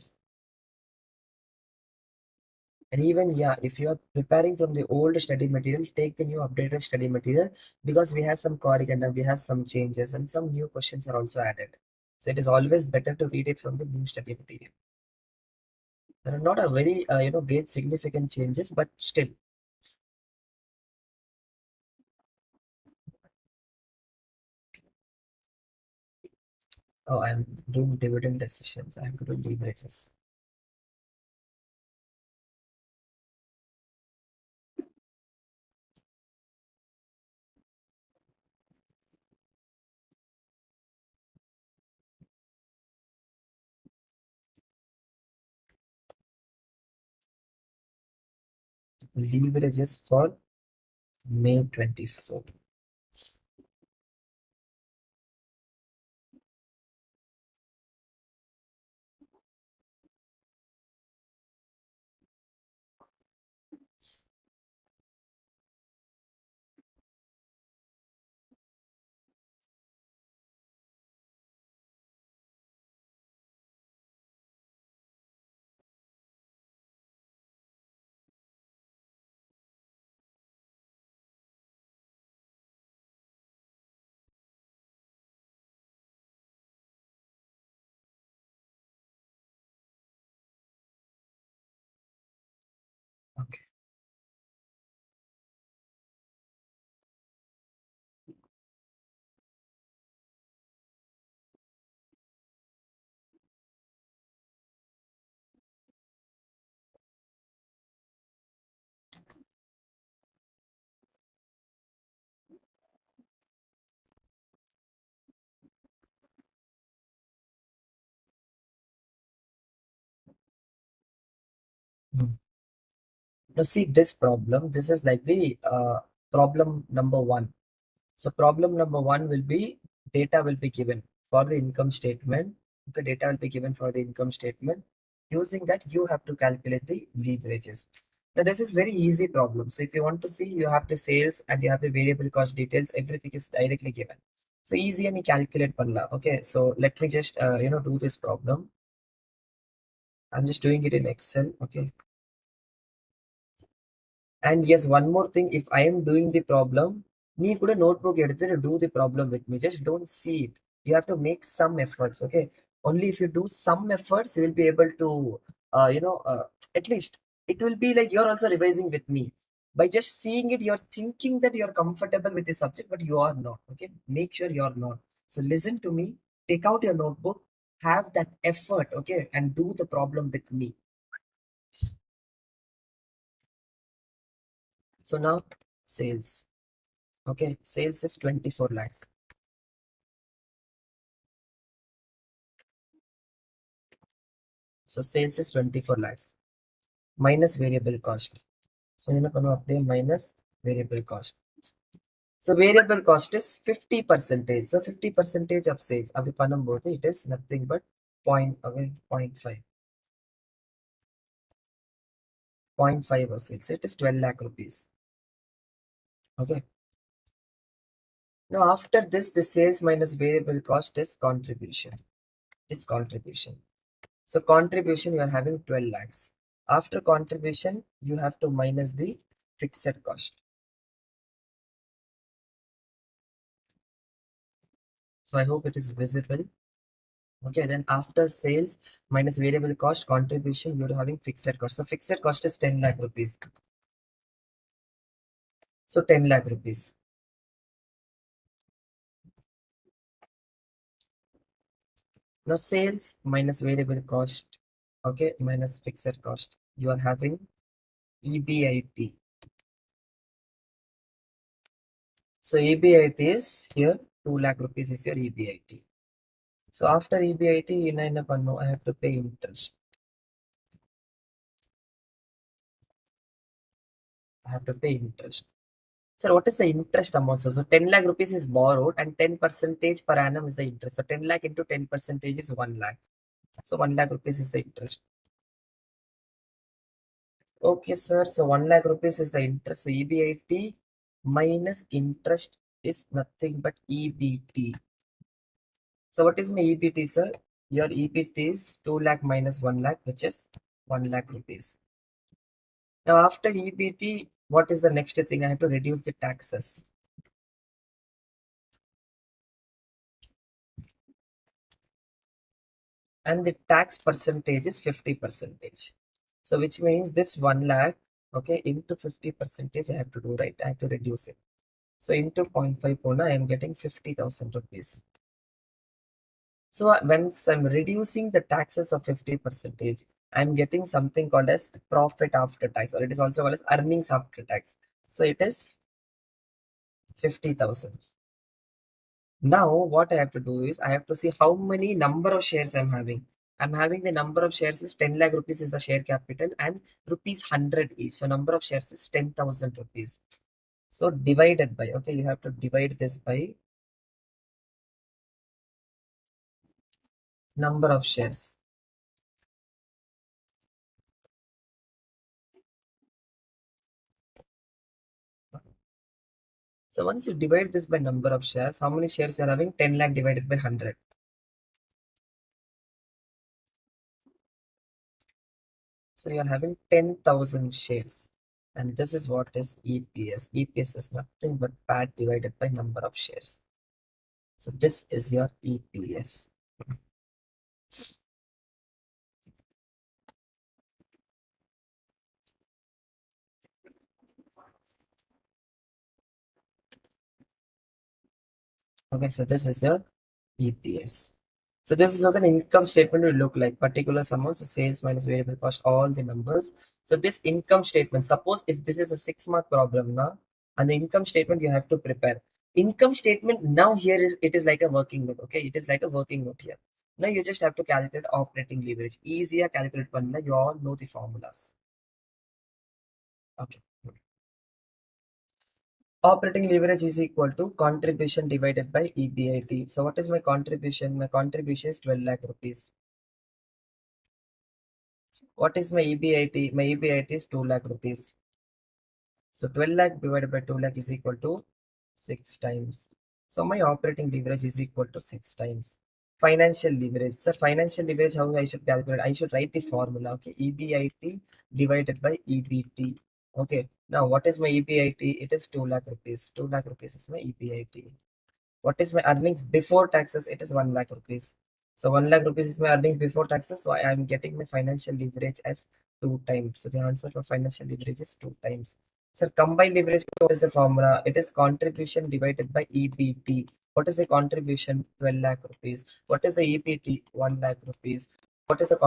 And even, yeah, if you are preparing from the old study material, take the new updated study material, because we have some corrigenda, we have some changes, and some new questions are also added. So it is always better to read it from the new study material. There are not a very great significant changes, but still. Oh, I'm doing dividend decisions. I'm doing leverages. leverages for May 24. Okay. Hmm. Now see this problem. This is like the problem number one. So problem number one will be data will be given for the income statement. Okay, data will be given for the income statement. Using that, you have to calculate the leverages. Now this is very easy problem. So if you want to see, you have the sales and you have the variable cost details. Everything is directly given. So easy and calculate panna. Okay, so let me just do this problem. I'm just doing it in Excel. Okay. And yes, one more thing, if I am doing the problem, nee kuda notebook eduthu do the problem with me. Just don't see it. You have to make some efforts, okay? Only if you do some efforts, you will be able to, at least it will be like you're also revising with me. By just seeing it, you're thinking that you're comfortable with the subject, but you are not, okay? Make sure you're not. So listen to me, take out your notebook, have that effort, okay? And do the problem with me. So now, sales. Okay, sales is 24 lakhs. So sales is 24 lakhs minus variable cost. So you know apply minus variable cost. So variable cost is 50 percentage. So 50 percentage of sales. Abhi panam bote it is nothing but point away 0.5. 0.5 of sales. So it is 12 lakh rupees. Okay. Now after this, the sales minus variable cost is contribution. Is contribution. So contribution you are having 12 lakhs. After contribution, you have to minus the fixed cost. So I hope it is visible. Okay, then after sales minus variable cost contribution, you're having fixed cost. So fixed cost is 10 lakh rupees. So 10 lakh rupees. Now sales minus variable cost, okay, minus fixed cost. You are having EBIT. So EBIT is here 2 lakh rupees is your EBIT. So after EBIT, I have to pay interest. I have to pay interest. Sir, what is the interest amount? So 10 lakh rupees is borrowed and 10 percentage per annum is the interest. So 10 lakh into 10 percentage is 1 lakh. So 1 lakh rupees is the interest. Okay, sir. So 1 lakh rupees is the interest. So EBIT minus interest is nothing but EBT. So what is my EBT, sir? Your EBT is 2 lakh minus 1 lakh, which is 1 lakh rupees. Now after EBT, what is the next thing? I have to reduce the taxes. And the tax percentage is 50 percentage. So which means this 1 lakh, okay, into 50 percentage I have to do, right? I have to reduce it. So into 0.5 pona, I am getting 50,000 rupees. So once I'm reducing the taxes of 50 percentage, I'm getting something called as profit after tax, or it is also called as earnings after tax. So it is 50,000. Now what I have to do is I have to see how many number of shares I'm having. I'm having the number of shares is 10 lakh rupees is the share capital and rupees 100 is. So number of shares is 10,000 rupees. So divided by, okay, you have to divide this by number of shares. So once you divide this by number of shares, how many shares you are having? 10 lakh divided by 100. So you are having 10,000 shares. And this is what is EPS. EPS is nothing but PAT divided by number of shares. So this is your EPS. Okay, so this is your EPS. So this is what an income statement will look like. Particular amounts, so sales minus variable cost, all the numbers. So this income statement, suppose if this is a 6-mark problem now, and the income statement you have to prepare. Income statement now here is, it is like a working note. Okay, it is like a working note here. Now you just have to calculate operating leverage. Easier calculate panna. You all know the formulas. Okay. Operating leverage is equal to contribution divided by EBIT. So what is my contribution? My contribution is 12 lakh rupees. What is my EBIT? My EBIT is 2 lakh rupees. So 12 lakh divided by 2 lakh is equal to 6 times. So my operating leverage is equal to 6 times. Financial leverage. Sir, financial leverage, how I should calculate? I should write the formula. Okay, EBIT divided by EBT. Okay, now what is my EBIT? It is 2 lakh rupees. 2 lakh rupees is my EBIT. What is my earnings before taxes? It is 1 lakh rupees. So 1 lakh rupees is my earnings before taxes. So I am getting my financial leverage as 2 times. So the answer for financial leverage is 2 times. So combined leverage, what is the formula? It is contribution divided by EBT. What is the contribution? 12 lakh rupees. What is the EBT? 1 lakh rupees. What is the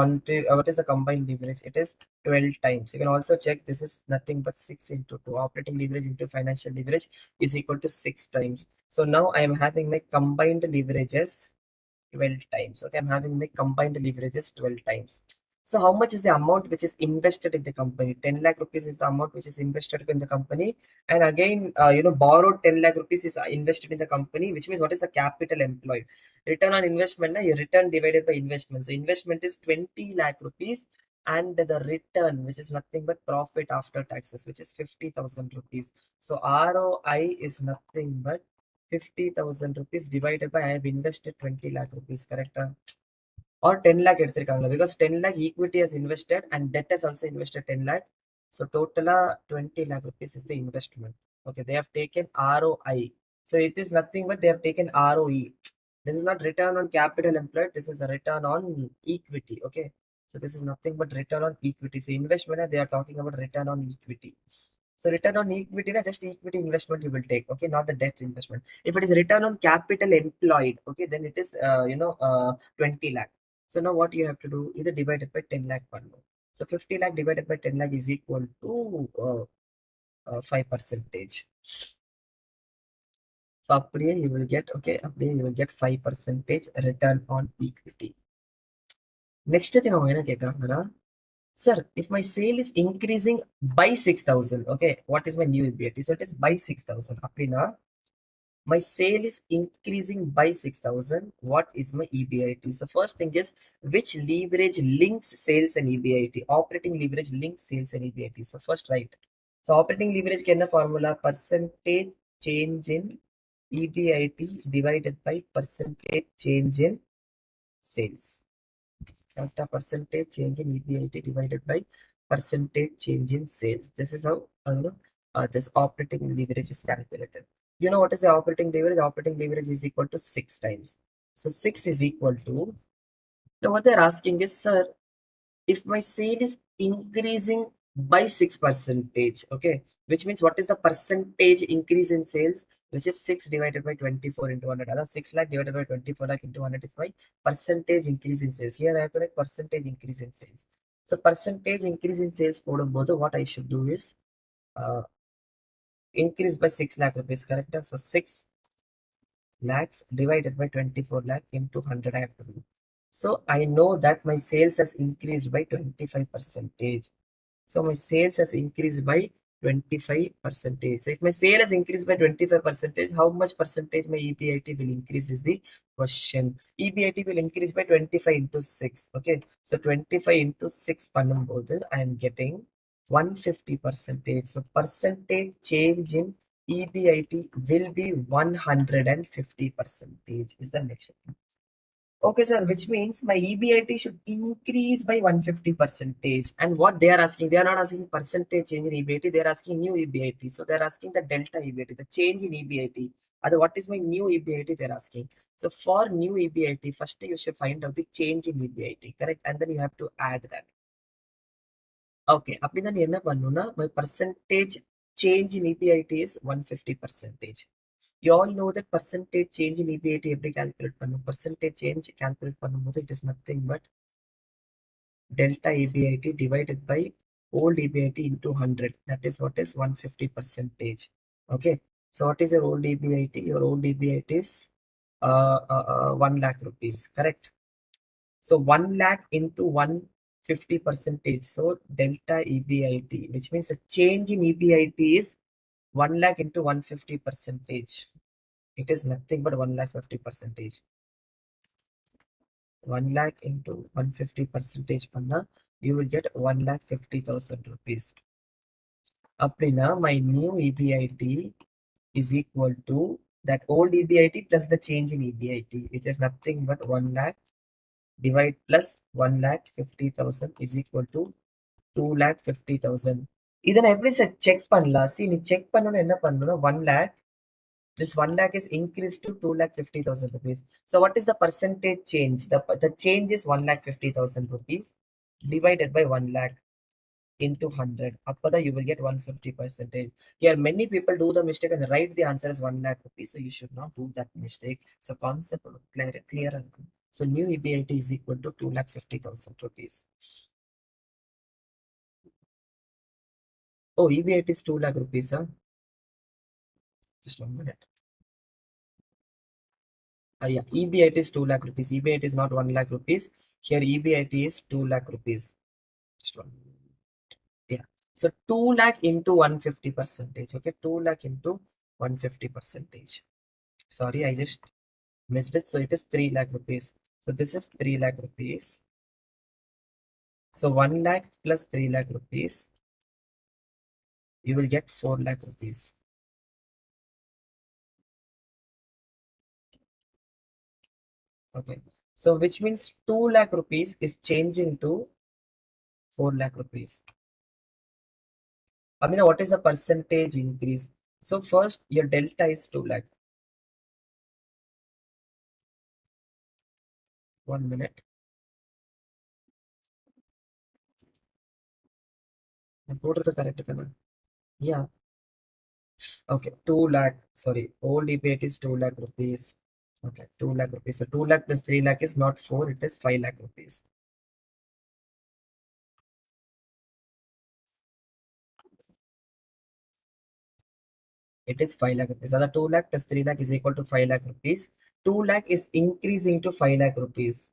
combined leverage? It is 12 times. You can also check, this is nothing but 6 into 2. Operating leverage into financial leverage is equal to 6 times. So now I am having my combined leverages 12 times. Okay, I'm having my combined leverages 12 times. So how much is the amount which is invested in the company? 10 lakh rupees is the amount which is invested in the company. And again, borrowed 10 lakh rupees is invested in the company, which means what is the capital employed? Return on investment, return divided by investment. So investment is 20 lakh rupees and the return, which is nothing but profit after taxes, which is 50,000 rupees. So ROI is nothing but 50,000 rupees divided by I have invested 20 lakh rupees, correct? Or 10 lakh எடுத்திருக்காங்க because 10 lakh equity has invested and debt has also invested 10 lakh. So total 20 lakh rupees is the investment. Okay, they have taken ROI. So it is nothing but they have taken ROE. This is not return on capital employed. This is a return on equity. Okay, so this is nothing but return on equity. So investment, they are talking about return on equity. So return on equity, just equity investment you will take, okay, not the debt investment. If it is return on capital employed, okay, then it is 20 lakh. So now what you have to do, either divide it by 10 lakh per month. So 50 lakh divided by 10 lakh is equal to 5%. So அப்படியே you will get, okay, அப்படியே you will get 5% return on equity. Next thing அவங்க என்ன கேக்குறாங்கன்னா, sir, if my sale is increasing by 6,000, okay, what is my new EBIT? So it is by 6,000. அப்படின்னா my sale is increasing by 6,000. What is my EBIT? So first thing is, which leverage links sales and EBIT? Operating leverage links sales and EBIT. So first write. So operating leverage can a formula, percentage change in EBIT divided by percentage change in sales. Delta percentage change in EBIT divided by percentage change in sales. This is how this operating leverage is calculated. You know what is the operating leverage? Operating leverage is equal to 6 times. So 6 is equal to, now what they're asking is, sir, if my sale is increasing by 6%, okay, which means what is the percentage increase in sales, which is 6 divided by 24 into 100. That's 6 lakh divided by 24 lakh into 100 is my percentage increase in sales. Here I have to write percentage increase in sales. So percentage increase in sales, what I should do is increase by 6 lakh rupees, correct? So 6 lakhs divided by 24 lakh into 100 I have to do. So I know that my sales has increased by 25%. So my sales has increased by 25%. So if my sale has increased by 25%, how much percentage my EBIT will increase is the question. EBIT will increase by 25 into 6. Okay. So 25 into 6 பண்ணும்போது I am getting 150%. So percentage change in EBIT will be 150% is the next. Okay, sir, which means my EBIT should increase by 150%. And what they are asking, they are not asking percentage change in EBIT, they are asking new EBIT. So they are asking the delta EBIT, the change in EBIT. What is my new EBIT they are asking. So for new EBIT, first you should find out the change in EBIT, correct? And then you have to add that. Okay, அப்படின்னா நீ என்ன பண்ணணும்னா my percentage change in EBIT is 150%. You all know that percentage change in EBIT எப்படி calculate பண்ணும்? Percentage change calculate பண்ணும்போது it is nothing but delta EBIT divided by old EBIT into 100. That is what is 150%. Okay, so what is your old EBIT? Your old EBIT is 1 lakh rupees, correct? So 1 lakh into 150%. So delta EBIT, which means the change in EBIT is 1 lakh into 150%. It is nothing but 1 lakh 50%. 1 lakh into 150% panna, you will get 1,50,000 rupees. Appadina, my new EBIT is equal to that old EBIT plus the change in EBIT, which is nothing but 1 lakh divide plus 1,50,000 is equal to 2,50,000. இதை நான் எப்படி sir check பண்ணலாம்? See, நீ check பண்ணணும் என்ன பண்ணணும்? 1 lakh, this 1 lakh is increased to 2,50,000 rupees. So what is the percentage change? The change is 1,50,000 rupees divided by 1 lakh into 100. After you will get 150%. Here many people do the mistake and write the answer as 1 lakh rupees. So you should not do that mistake. So concept clearer. So new EBIT is equal to 2,50,000 rupees. Oh, EBIT is 2 lakh rupees, huh? Just 1 minute. Yeah, EBIT is 2 lakh rupees. EBIT is not 1 lakh rupees. Here EBIT is 2 lakh rupees. Just 1 minute. Yeah. So 2 lakh into 150%. Okay, 2 lakh into 150%. Sorry, I just missed it. So it is 3 lakh rupees. So this is 3 lakh rupees. So 1 lakh plus 3 lakh rupees, you will get 4 lakh rupees. Okay, so which means 2 lakh rupees is changing to 4 lakh rupees. I mean, what is the percentage increase? So first your delta is 2 lakh. 1 minute. I put the correct color. Yeah. Okay, 2 lakh. Sorry, old EBIT is 2 lakh rupees. Okay, 2 lakh rupees. So 2 lakh plus 3 lakh is not 4, it is 5 lakh rupees. It is 5 lakh rupees. So the 2 lakh plus 3 lakh is equal to 5 lakh rupees. 2 lakh is increasing to 5 lakh rupees.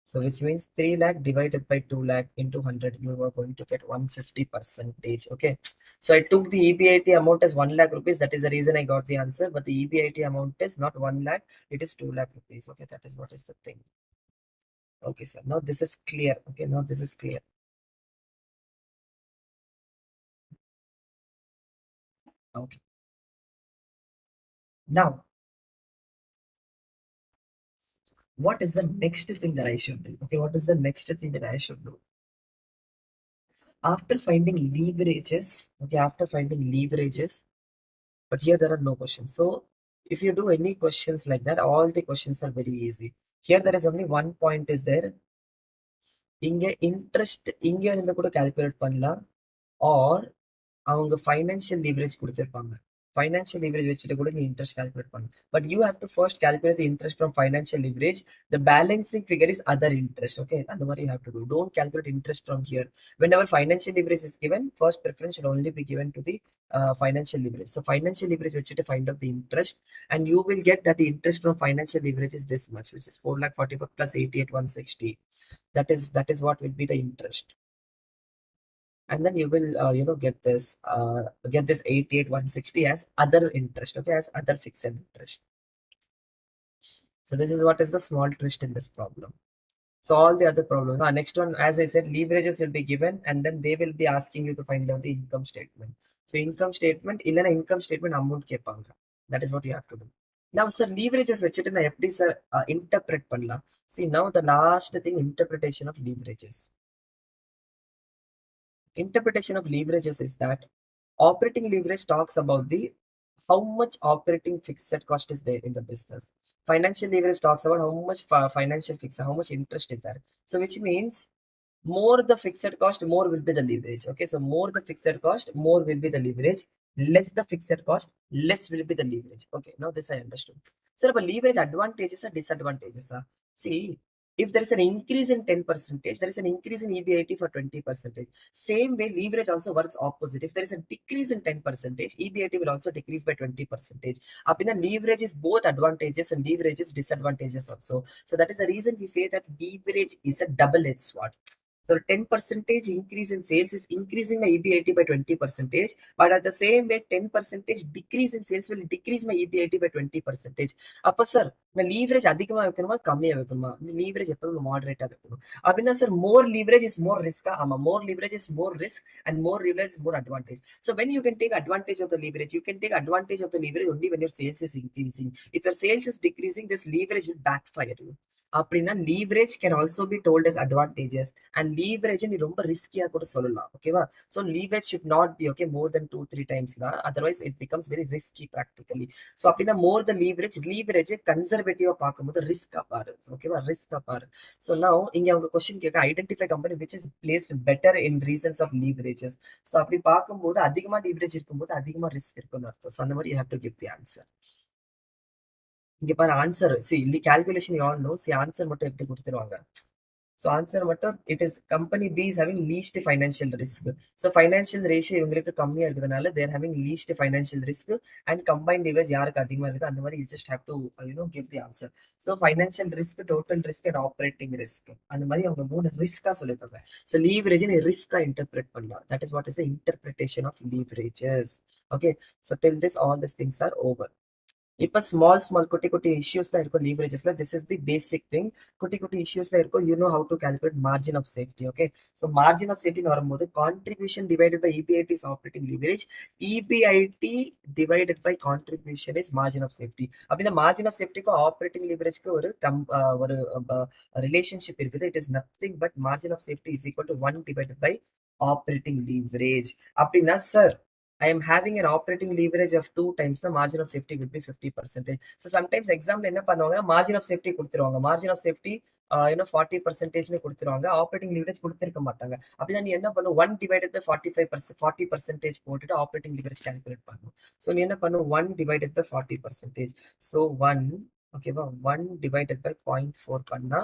So which means 3 lakh divided by 2 lakh into 100, you are going to get 150%. Okay. So I took the EBIT amount as 1 lakh rupees. That is the reason I got the answer. But the EBIT amount is not 1 lakh. It is 2 lakh rupees. Okay. That is what is the thing. Okay, sir. Now this is clear. Okay. Now this is clear. Okay. Now, what is the next thing that I should do? Okay. What is the next thing that I should do? After finding leverages, okay, after finding leverages, but here there are no questions. So if you do any questions like that, all the questions are very easy. Here there is only one point is there. இங்க interest இங்க இருந்து கூட calculate பண்ணலாம், or அவங்க financial leverage கொடுத்திருப்பாங்க. financial leverage வச்சுட்டு கூட நீ interest calculate பண்ணலாம். But you have to first calculate the interest from financial leverage. The balancing figure is other interest. Okay, and what you have to do, don't calculate interest from here. Whenever financial leverage is given, first preference should only be given to the financial leverage. So financial leverage வச்சுட்டு find out the interest, and you will get that the interest from financial leverage is this much, which is 4,44 plus 88,160. That is what will be the interest. And then you will get this 88,160 as other interest, okay, as other fixed interest. So this is what is the small twist in this problem. So all the other problems, next one, as I said, leverages will be given, and then they will be asking you to find out the income statement. So income statement, in an income statement amount kepanga. That is what you have to do. Now sir, leverages வச்சுட்டு நான் எப்படி sir interpret பண்ணலாம்? See, now the last thing, interpretation of leverages. Interpretation of leverages is that operating leverage talks about the how much operating fixed cost is there in the business. Financial leverage talks about how much financial fixed, how much interest is there. So which means more the fixed cost, more will be the leverage. Okay, so more the fixed cost, more will be the leverage. Less the fixed cost, less will be the leverage. Okay, now this I understood. So but leverage advantages or disadvantages? See, if there is an increase in 10%, there is an increase in EBIT for 20%. Same way, leverage also works opposite. If there is a decrease in 10%, EBIT will also decrease by 20%. Up in the leverage is both advantages and leverage is disadvantages also. So that is the reason we say that leverage is a double-edged sword. So 10% increase in sales is increasing my EBIT by 20%, but at the same way, 10% decrease in sales will decrease my EBIT by 20%. அப்ப sir நான் leverage அதிகமா வைக்கணுமா கம்மியா வைக்கணுமா? Leverage எப்பவும் மாடரேட்டா வைக்கணும். அப்படின்னா sir more leverage is more ரிஸ்கா? ஆமா, more leverage is more risk and more leverage is more advantage. So when you can take advantage of the leverage, you can take advantage of the leverage only when your sales is increasing. If your sales is decreasing, this leverage will backfire you. அப்படின்னா leverage can also be told as advantages, and leverage நீ ரொம்ப ரிஸ்கியா கூட சொல்லலாம். ஓகேவா? So leverage should not be okay more than 2-3 times, otherwise it becomes very risky practically. So அப்படின்னா more the leverage கன்சர்வேட்டிவா பார்க்கும்போது ரிஸ்கா பாரு. ஓகேவா? ரிஸ்கா பாரு. So now இங்க அவங்க கொஸ்டின் கேட்க identify company which is placed better in reasons of leverages. So அப்படி பார்க்கும்போது அதிகமா leverage இருக்கும்போது அதிகமா ரிஸ்க் இருக்குன்னு அர்த்தம். So அந்த மாதிரி you have to give the answer. இங்க பாரு ஆன்சர். see இந்த calculation you all know. see answer மட்டும் எப்படி கொடுத்துருவாங்க. So answer மட்டும் it is company B is having least financial risk. So financial ratio இவங்களுக்கு கம்மியா இருக்கிறதுனால they are having least financial risk and combined leverage யாருக்கு அதிகமா இருக்குது அந்த மாதிரி you just have to give the answer. So financial risk, total risk and operating risk, அந்த மாதிரி அவங்க மூணு ரிஸ்கா சொல்லிருப்பாங்க. So leverage நீ ரிஸ்கா இன்டர்பிரேட் பண்ணலாம். That is what is the interpretation of leverages. Okay, so till this all these things are over. இப்போ small குட்டி குட்டி இஷ்யூஸ்ல இருக்கும் லீவரேஜஸ்ல. This is the basic thing. குட்டி குட்டி இஷ்யூஸ்ல இருக்கும் you know how to calculate margin of safety. Okay, so margin of சேஃப்டின்னு வரும்போது contribution divided by EBIT is operating leverage, EBIT divided by contribution is margin of safety. அப்படின்னா margin of சேஃப்டிக்கும் operating லீவரேஜ்க்கு ஒரு ரிலேஷன்ஷிப் இருக்குது. It is nothing but margin of safety is equal to 1 divided by operating leverage. அப்படின்னா sir I am having an operating leverage of 2 times, the margin of safety will be 50%. So sometimes example என்ன பண்ணுவாங்க, margin of safety கொடுத்துருவாங்க. margin of safety 40% கொடுத்துருவாங்க, operating leverage கொடுத்துருக்க மாட்டாங்க. அப்படின்னா நீ என்ன பண்ணும், 1 divided by 45%, 40% போட்டுட்டு ஆப்ரேட்டிங் லீவரேஜ் கால்குலேட் பண்ணும். ஸோ நீ என்ன பண்ணும், 1 divided by 40%. ஸோ 1 ஓகேவா, 1 divided by 0.4 பண்ணா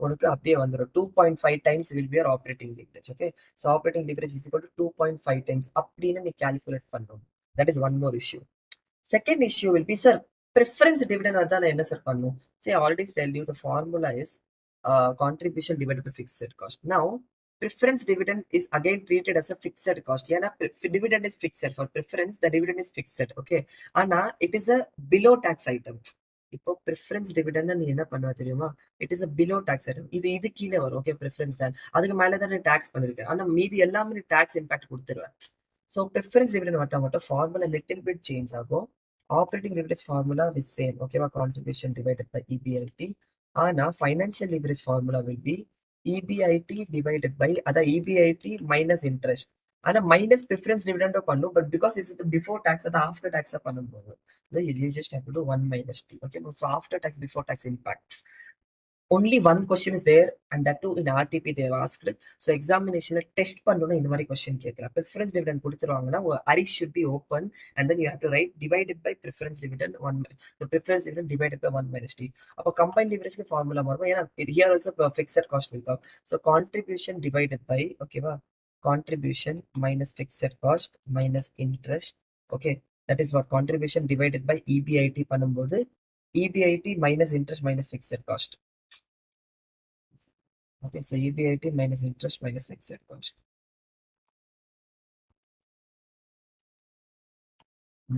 உனக்கு அப்படியே வந்துடும். 2.5 times will be your operating leverage. Okay, so operating leverage is equal to 2.5 times அப்படின்னு நீ calculate பண்ணணும். That is one more issue. Second issue will be, sir, preference dividend வந்தா நான் என்ன சார் பண்ணும்? See, I already tell you the formula is contribution divided by fixed cost. Now preference dividend is again treated as a fixed cost. ஏன்னா dividend is fixed. For preference the dividend is fixed. Okay, ஆனா it is a below tax item. இப்போ preference dividend நீ என்ன பண்ணுவ தெரியுமா, it is a below tax item. இது கீழே வரும். ஓகே, ப்ரிஃபரன்ஸ் டேன் அதுக்கு மேலே தான் நீ டாக்ஸ் பண்ணிருக்கேன், ஆனால் மீதி எல்லாமே நீ டாக்ஸ் இம்பாக்ட் கொடுத்துருவேன். ஸோ ப்ரிஃபரன்ஸ் டிவிடெண்ட் மட்டும் ஃபார்முலா லிட்டில் பிட் சேஞ்ச் ஆகும். Operating leverage formula is same. ஓகேவா, கான்ட்ரிபியூஷன் டிவைடட் பை இபிஐடி. ஆனால் financial leverage formula will be EBIT divided by, அதான் இபிஐடி மைனஸ் இன்ட்ரெஸ்ட். ஆனா மைனஸ் ப்ரிஃபரன்ஸ் டிவிடெண்டோ பண்ணும், but because is before tax, அது after டாக்ஸா பண்ணும்போது you just have to do 1 minus t. Okay, so after tax before tax impact. only one question is there, and that too in RTP they have asked. So examination test பண்ணனும் இந்த மாதிரி question கேட்கலாம். Preference dividend கொடுத்துருவாங்கன்னா array should be open, and then you have to write divided by preference dividend one, the preference dividend divided by 1 minus t. அப்போ combined leverage formula மாறும். ஏன்னா here also fixed cost will come. So contribution divided by, okay வா, contribution minus fixed cost minus interest. Okay, that is what contribution divided by EBIT பண்ணும்போது EBIT minus interest minus fixed cost. Okay, so EBIT minus interest minus fixed cost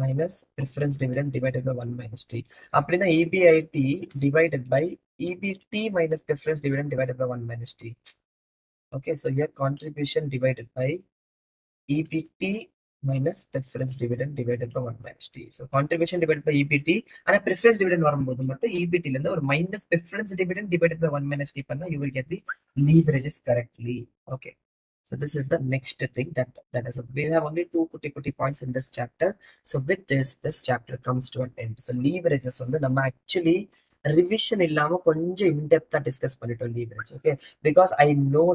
minus preference dividend divided by 1 minus t. அப்படின்னா EBIT divided by EBT minus preference dividend divided by 1 minus t. Okay, so here contribution divided by EBT minus preference dividend divided by 1 minus t. So contribution divided by EBT, and preference dividend வரும்போது மட்டும் EBT ல இருந்து ஒரு minus preference dividend divided by 1 minus t பண்ணா you will get the leverages correctly. Okay. So this is the next thing that is, we have only two kuti points in this chapter. So with this chapter comes to an end. So leverages வந்து நம்ம actually revision இல்லாம கொஞ்சம் in-depth discuss பண்ணிட்டோம் leverage. Okay, because I know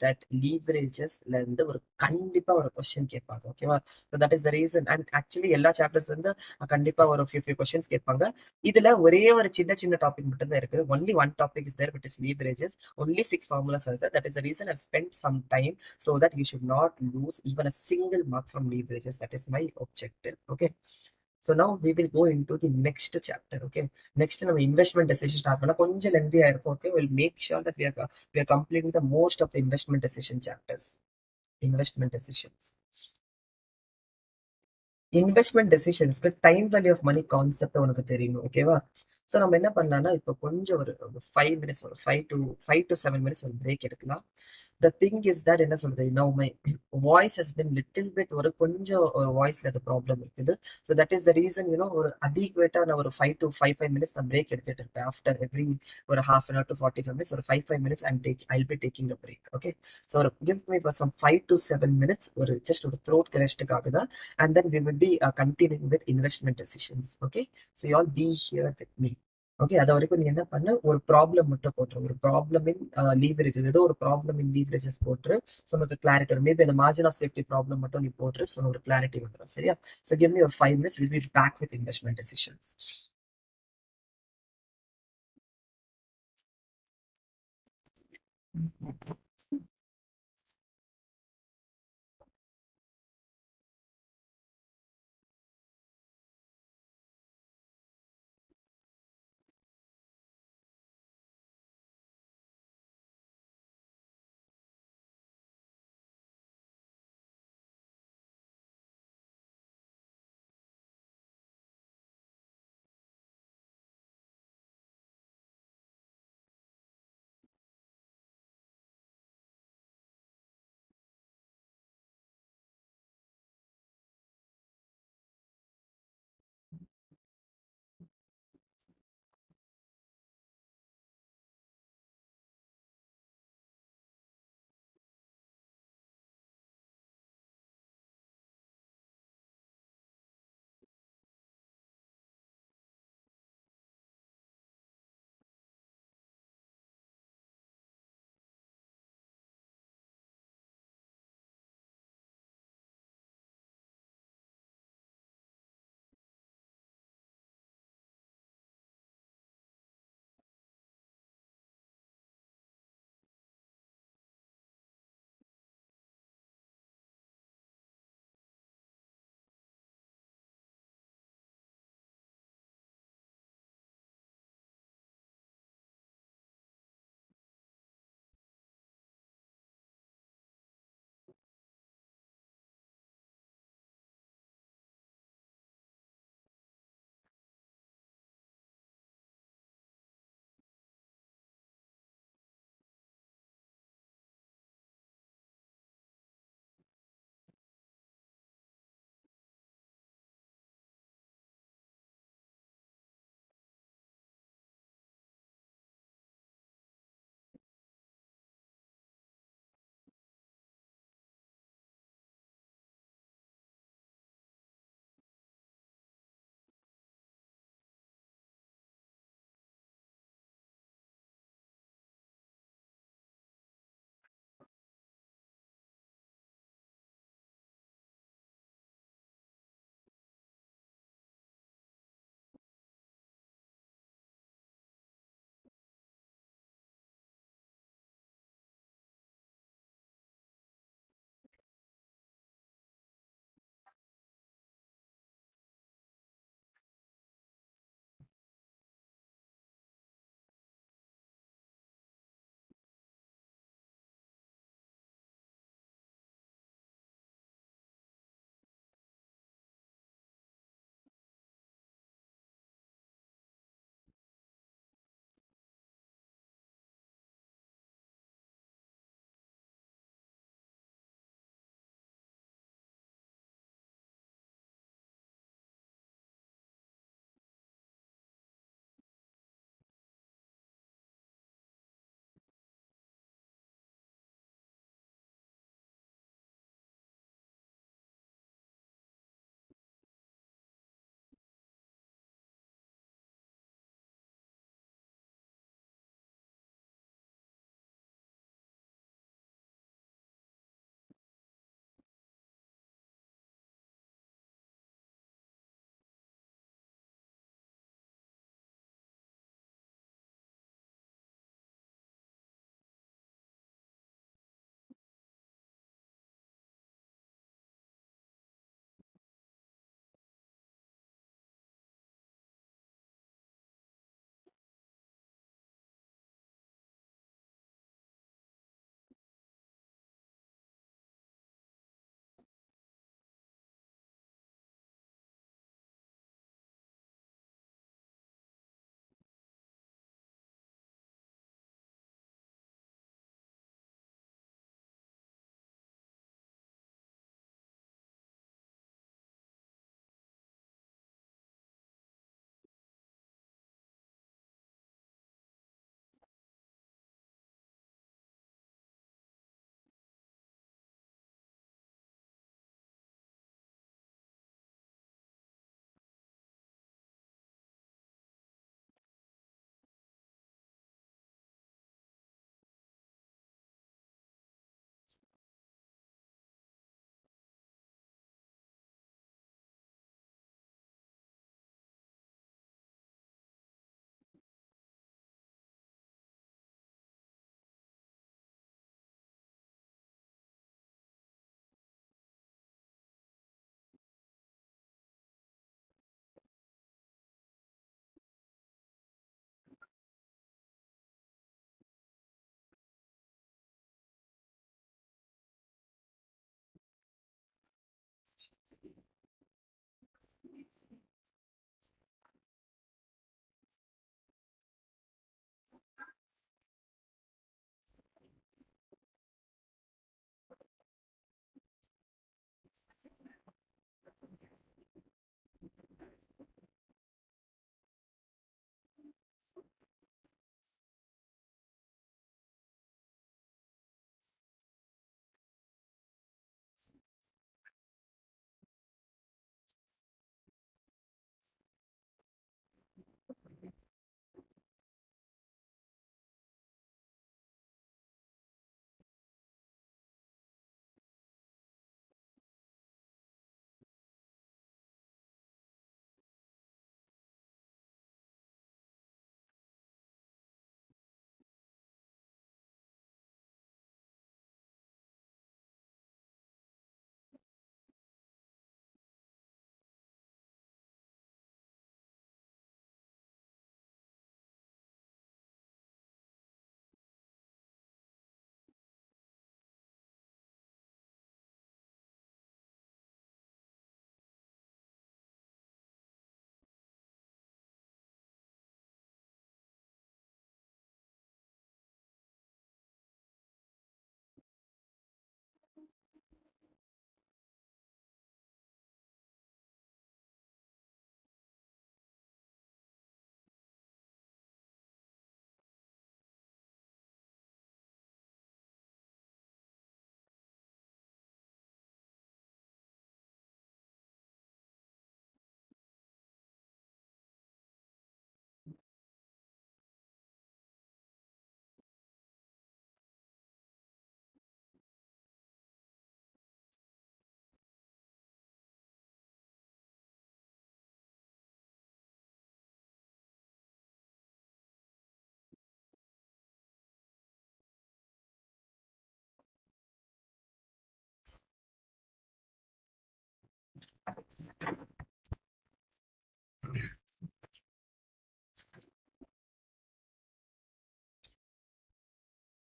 that leverages ல இருந்து ஒரு கண்டிப்பா ஒரு question கேட்பாங்க. ஓகேவா, so that is the reason. And actually எல்லா chapters வந்து கண்டிப்பா ஒரு few questions கேட்பாங்க. இதுல ஒரே ஒரு சின்ன டாபிக் மட்டும் தான் இருக்குது. only one topic is there, which is leverages. Only 6 formulas are there. That is the reason I've spent some time, so that you should not lose even a single mark from leverages. That is my objective. Okay, so now we will go into the next chapter. Okay, next நம்ம investment decision start பண்ணா கொஞ்சம் lengthy ஆயிருக்கும். Okay, we'll make sure that we are completing the most of the investment decision chapters. Investment decisions, investment டெசிஷன்ஸ்க்கு time value of money concept உனக்கு தெரியணும். ஓகேவா, so நம்ம என்ன பண்ணலாம்னா இப்போ கொஞ்சம் ஒரு 5 minutes, ஒரு 5 to 7 minutes ஒரு பிரேக் எடுக்கலாம். த திங் இஸ் தட் என்ன சொல்றது, now my voice has been little bit ஒரு கொஞ்சம் ஒரு வாய்ஸ்ல அது ப்ராப்ளம் இருக்குது. So that is the reason, ஒரு அதிகவேட்டா நான் ஒரு 5 to 5 minutes நான் பிரேக் எடுத்துட்டு இருப்பேன். ஆஃப்டர் எவ்ரி ஒரு half an hour to 45 minutes, ஒரு 5 minutes I'll be taking a break. Okay, so give me for some 5 to 7 minutes ஒரு ஜஸ்ட் ஒரு த்ரோட் ரெஸ்ட்டுக்காக தான், and then we will be continuing with investment decisions. Okay, so you all be here with me. Okay, அது வரைக்கும் நீ என்ன பண்ண, ஒரு problem மட்டும் போட்டுரு, ஒரு ப்ராப்ளம் இன் லீவரேஜஸ், ஏதோ ஒரு ப்ராப்ளம் இன் லீவரேஜஸ் போட்டுரு. ஸோ உனக்கு கிளாரிட்டி வரும். மேபி அந்த மார்ஜின் ஆஃப் சேஃப்டி ப்ராப்ளம் மட்டும் நீ போட்டுரு. ஸோ ஒரு கிளாரிட்டி வந்துடும். சரியா, ஸோ கிவ் மீ ஒரு 5 minutes, will be back with investment decisions.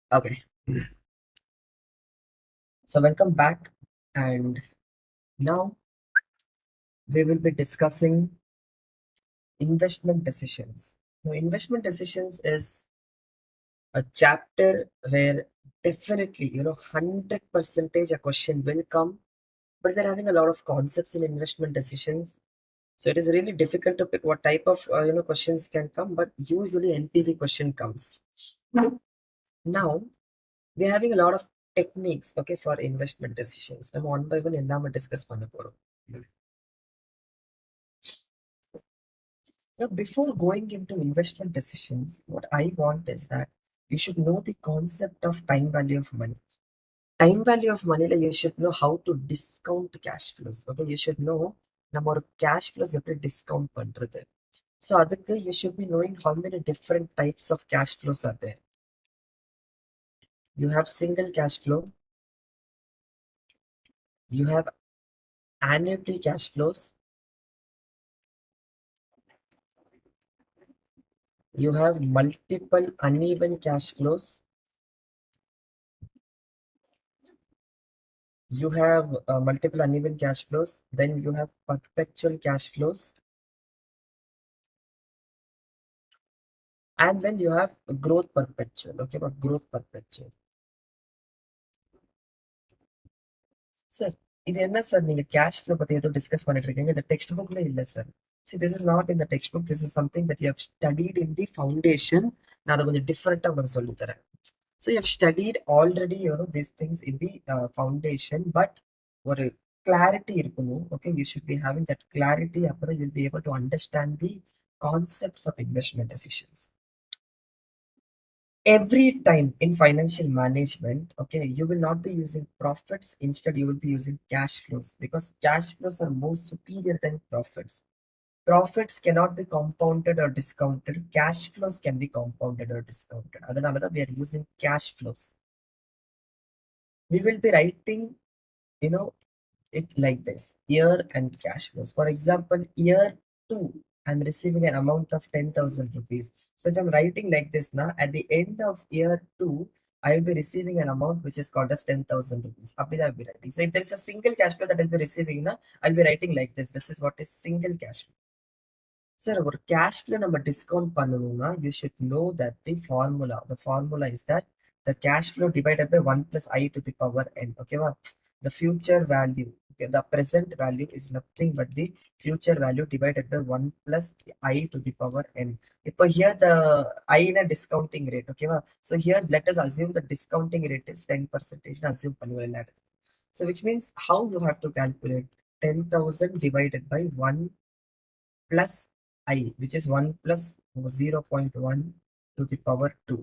Okay, so welcome back, and now we will be discussing investment decisions. Now, investment decisions is a chapter where definitely, 100 percentage a question will come, but we're having a lot of concepts in investment decisions. So it is really difficult to pick what type of questions can come, but usually NPV question comes. Now we're having a lot of techniques, okay, for investment decisions. நம்ம one by one எல்லாமே discuss பண்ண போறோம். Now, before going into investment decisions, what I want is that you should know the concept of time value of money. Time value of money, like you should know how to discount cash flows. Okay, you should know நம்ம ஒரு cash flows எப்படி discount பண்றது. So அதுக்கு you should be knowing how many different types of cash flows are there. You have single cash flow, you have annuity cash flows, you have multiple uneven cash flows, you have multiple uneven cash flows, then you have perpetual cash flows, and then you have growth perpetual. Okay, but growth perpetual. Sir, இது என்ன sir நீங்க cash flow பத்தி ஏதோ discuss பண்ணிட்டு இருக்கீங்க, இந்த text புக்ல இல்ல sir. See, this is not in the textbook. This is something that you have studied in the foundation. நான் அதை கொஞ்சம் டிஃப்ரெண்டா உங்களுக்கு சொல்லி தரேன். So you have studied already, these things in the foundation, but ஒரு clarity இருக்கணும். Okay, you should be having that clarity. அப்பதான் you'll be able to understand the concepts of investment decisions. Every time in financial management, okay, you will not be using profits. Instead, you will be using cash flows, because cash flows are more superior than profits. Profits cannot be compounded or discounted. Cash flows can be compounded or discounted. Adhanala we are using cash flows. We will be writing, you know, it like this: year and cash flows. For example, year 2, I'm receiving an amount of 10,000 rupees. So if I'm writing like this now, at the end of year 2, I will be receiving an amount which is called as 10,000 rupees. Abhi I'll be writing. So if there is a single cash flow that I'll be receiving now, I'll be writing like this. This is what is single cash flow. Sir, ஒரு cash flow நம்ம discount பண்ணணும்னா, you should know that the formula. The formula is that the cash flow divided by 1 plus I to the power n. Okay, wow? The future value. Okay, the present value is nothing but the future value divided by 1 plus I to the power n. இப்போ here the I in a discounting rate. Okay, wow? So here let us assume the discounting rate is 10%. Assume பண்ணுவோம். So which means how you have to calculate 10,000 divided by 1 plus I, which is 1 plus 0.1 to the power 2.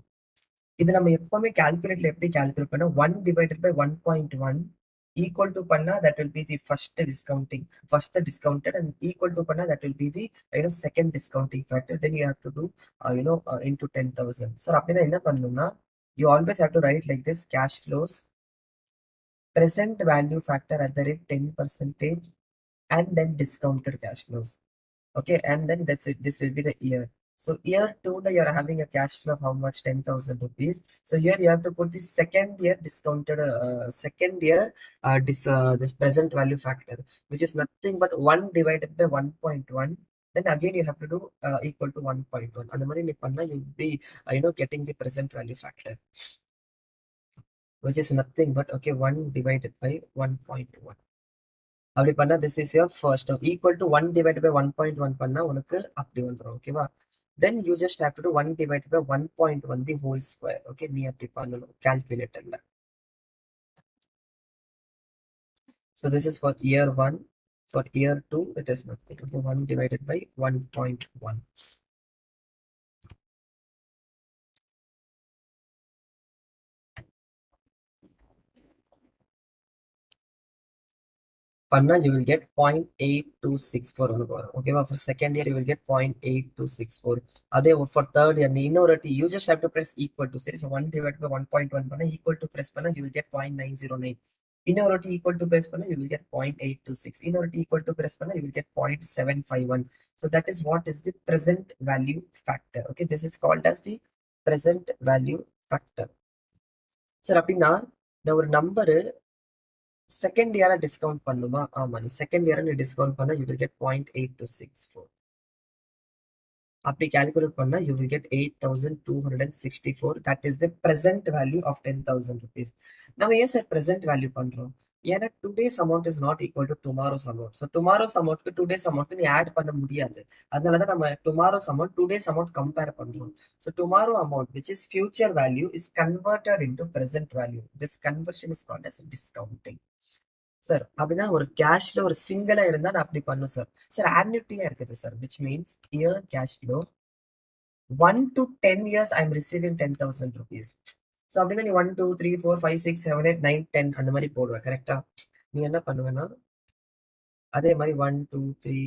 இது நம்ம எப்பவுமே calculateல எப்படி calculate பண்ணா 1 divided by 1.1 equal to பண்ணா that will be the first discounted, and equal to பண்ணா that will be the second discounting factor. Then you have to do into 10,000. So அப்படின்னா என்ன பண்ணணும்னா, you always have to write like this: cash flows present value factor at the rate 10%, and then discounted cash flows. Okay, and then that's it. This will be the year. So year 2, you're having a cash flow of how much? 10,000 rupees. So here you have to put the second year discounted, second year this present value factor, which is nothing but 1 divided by 1.1. Then again you have to do equal to 1.1. And the money you'll be getting the present value factor, which is nothing but, okay, 1 divided by 1.1. அப்படி பண்ணா this is your first term. Equal to 1 divided by 1.1 பண்ணா உனக்கு அப்படி வந்துரும். ஓகேவா? Then you just have to do 1 divided by 1.1 the whole square. Okay, நீ அப்படி பண்ணணும் calculatorல. So this is for year 1. For year 2, it is nothing. Okay, 1 divided by 1.1. panna, you will get 0.8264 ஒன்னு வரும். ஓகேவா? For second year, you will get 0.8264. அதே for third year, you just have to press equal to. So 1 divided by 1.1 panna, equal to press panna, you will get 0.909. இன்னொரு equal to press panna, you will get 0.826. இன்னொரு equal to press panna, you will get 0.751. So that is what is the present value factor. Okay, this is called as the present value factor. Sir அப்படின்னா நான் ஒரு number second இயரா discount பண்ணுமா? ஆமா, நீ second இயரா நீ டிஸ்கவுண்ட் பண்ணா யூ வில் கெட் 0.8264. அப்படி கால்குலேட் பண்ணா you will get 8,264. That is the present value of 10,000 rupees. நம்ம ஏன் சார் பிரசன்ட் வேல்யூ பண்றோம்? ஏன்னா today's amount is not equal to tomorrow's amount. So tomorrow's அமௌண்ட்க்கு டுடேஸ் அமௌண்ட் நீ ஆட் பண்ண முடியாது. அதனால தான் நம்ம tomorrow's amount today's amount compare பண்றோம். So tomorrow amount which is future value is converted into present value. This conversion is called as discounting. Sir அப்படின்னா ஒரு கேஷ்ல ஒரு சிங்கிளா இருந்தா நான் அப்படி பண்ணும் சார். சார் ஆன்யூட்டியா இருக்குது sir, which means year cash flow 1 to 10 years I'm receiving 10,000 rupees. So அப்படின்னா நீ 1 2 3 4 5 6 7 8 9 10 அந்த மாதிரி போடுவேன். கரெக்டா? நீ என்ன பண்ணுவேன்னா அதே மாதிரி 1 2 3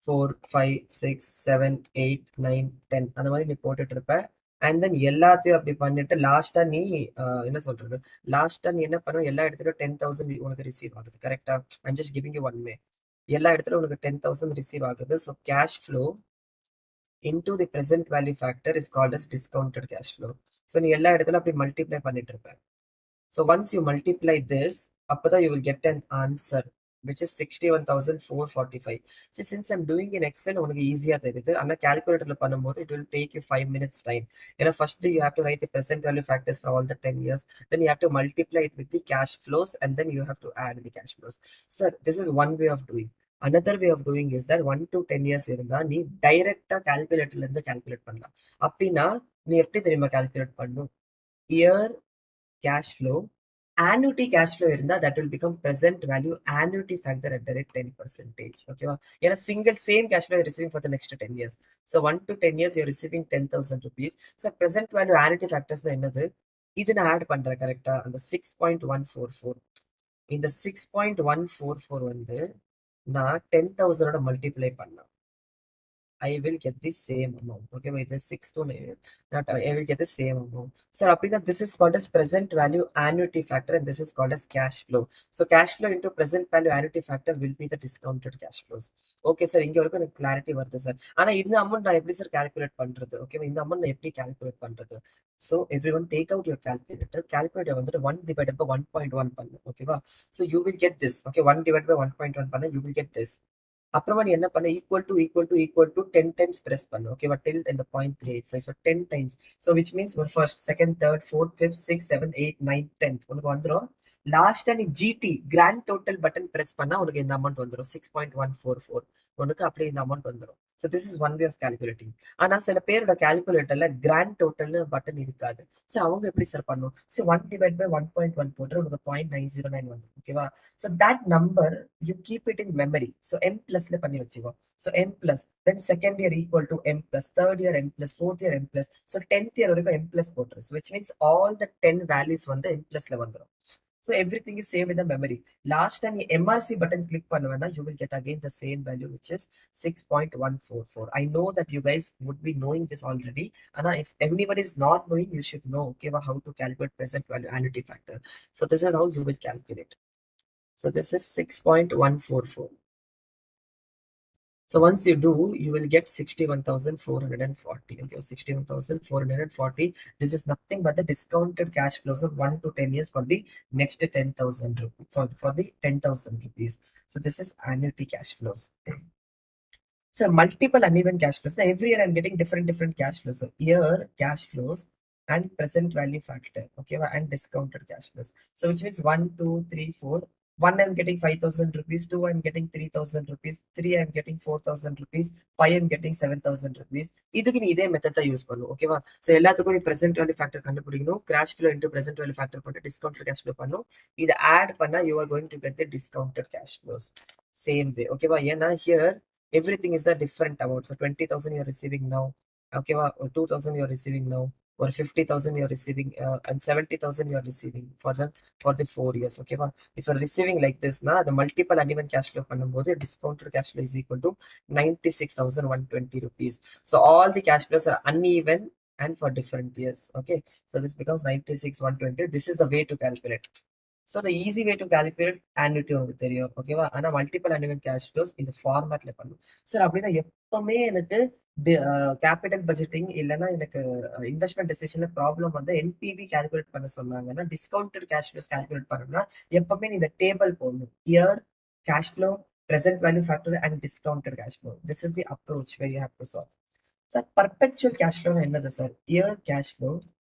4 5 6 7 8 9 10 அந்த மாதிரி நீ போட்டுட்டு இருப்ப. அண்ட் தென் எல்லாத்தையும் அப்படி பண்ணிட்டு லாஸ்டா நீ என்ன சொல்றது, லாஸ்டா நீ என்ன பண்ணுவ, எல்லா இடத்துலயும் 10,000 உனக்கு ரிசீவ் ஆகுது. கரெக்டா? I'm just giving you one way. எல்லா இடத்துல உனக்கு 10,000 ரிசீவ் ஆகுது. So cash flow into the present value factor is called as discounted cash flow. So நீ எல்லா இடத்துல அப்படி மல்டிப்ளை பண்ணிட்டு இருப்ப. So once you multiply this, அப்பதான் you will get an answer which is 61,445. So since I'm doing in Excel, உனக்கு ஈஸியா தெரியுது. ஆனா கால்குலேட்டர்ல பண்ணும்போது it will take you 5 minutes time. ஏன்னா first you have to write the present value factors for all the 10 years. Then you have to multiply it with the cash flows and then you have to add the cash flows. Sir, this is one way of doing. Another way of doing is that 1 to 10 years இருந்தா நீ டைரக்டா கால்குலேட்டர்ல இருந்து calculate பண்ணலாம். அப்படின்னா நீ எப்படி தெரியுமா calculate பண்ணும்? Year cash flow, annuity cash flow இருந்தா that will become present value annuity factor at the rate 10%. ஓகேவா? ஏன்னா single same cash flow you're receiving for the next 10 years. So 1 to 10 years you're receiving 10,000 rupees. So present value annuity factors என்னது? இது நான் add பண்றேன். கரெக்டா? அந்த 6.144. இந்த 6.144 வந்து நான் 10,000 மல்டிப்ளை பண்ணேன். I will get the same amount. Okay, wait, the 6 to 9, not I will get the same amount. So Apina, this is called as present value annuity factor and this is called as cash flow. So cash flow into present value annuity factor will be the discounted cash flows. Okay sir, இங்க வரைக்கும் எனக்கு clarity வருது sir. ஆனா இந்த amount நான் எப்படி sir calculate பண்றது? Okay, இந்த அமௌண்ட் நான் எப்படி calculate பண்றது? So everyone take out your calculator. Calculator வந்துட்டு 1 divided by 1.1 பண்ணு. ஓகேவா? So you will get this. Okay, 1 divided by 1.1 பண்ண you will get this. அப்புறமா நீ என்ன பண்ண, ஈக்குவல் டு 10 டைம்ஸ் பிரஸ் பண்ணு. ஓகேவா? டில் இந்த 0.385. So 10 times. So which means ஒரு first second third fourth fifth six seven eight nine tenth உனக்கு வந்துடும். லாஸ்டா நீ GT grand total button press பண்ணா உனக்கு இந்த அமௌண்ட் வந்துடும் 6.144. உனக்கு அப்படியே இந்த அமௌண்ட் வந்துடும். So this is one way of calculating. ஆனா சில பேரோட கால்குலேட்டர்ல கிராண்ட் டோட்டல்னு பட்டன் இருக்காது. ஸோ அவங்க எப்படி சார் பண்ணும்? ஸோ 1 டிவைட் பை 1.1 போட்டு உனக்கு 0.909 வந்துடும். ஓகேவா? So that number you keep it in memory. So M பிளஸ்ல பண்ணி வச்சுக்கோ. So M plus then second year equal to M plus, third year M plus, fourth year M plus. So 10th year வரைக்கும் M plus போட்டுரு. Which means all the 10 values வந்து M பிளஸ்ல வந்துடும். So everything is saved in the memory. Last time you MRC button click panna, you will get again the same value which is 6.144. I know that you guys would be knowing this already. And if anybody is not knowing, you should know okay how to calculate present value annuity factor. So this is how you will calculate. So this is 6.144. So once you do, you will get 61,440. Okay, 61,440. This is nothing but the discounted cash flows of 1 to 10 years for the next 10,000 rupees. For the 10,000 rupees. So this is annuity cash flows. So multiple uneven cash flows. Now every year I'm getting different cash flows. So year cash flows and present value factor. Okay, and discounted cash flows. So which means 1, 2, 3, 4. 1 I'm getting 5,000 rupees, 2 I'm getting 3,000 rupees, 3 I'm getting 4,000 rupees, 5 I'm getting 7,000 rupees. இதுக்கு நீ இதே method தான் use பண்ணும். ஓகேவா? So எல்லாத்துக்கும் நீ present value factor கண்டுபிடிக்கணும். cash flow into present value factor பண்ணி discounted cash flow பண்ணும். இதை ஆட் பண்ணா you are going to get the discounted cash flows. Same way. ஓகேவா? ஏன்னா here everything is a different amount. So 20,000 you're receiving now. Okay, 2,000 you're receiving now. or 50,000 you're receiving and 70,000 you're receiving for the 4 years. Okay, if you're receiving like this now, the multiple uneven cash flow பண்ணும்போது discounted cash flow is equal to 96,120 rupees. So all the cash flows are uneven and for different years. Okay, so this becomes 96,120. This is the way to calculate. So the easy way to calculate annuity உங்களுக்கு தெரியும். ஓகேவா, ஆனா multiple annual cash flows இந்த ஃபார்மேட்ல பண்ணும் sir. அப்படிதான் எப்பவுமே எனக்கு capital budgeting இல்லைன்னா எனக்கு இன்வெஸ்ட்மெண்ட் டெசிஷன்ல ப்ராப்ளம் வந்து என்பிவி கால்குலேட் பண்ண சொன்னாங்கன்னா, டிஸ்கவுண்டட் கேஷ் ஃப்ளோஸ் கால்குலேட் பண்ணணும்னா எப்பவுமே நீ இந்த டேபிள் போடணும். Year cash flow, present value factor, and discounted cash flow. This is the approach where you have to solve. So perpetual cash flow என்னது sir? Year cash flow.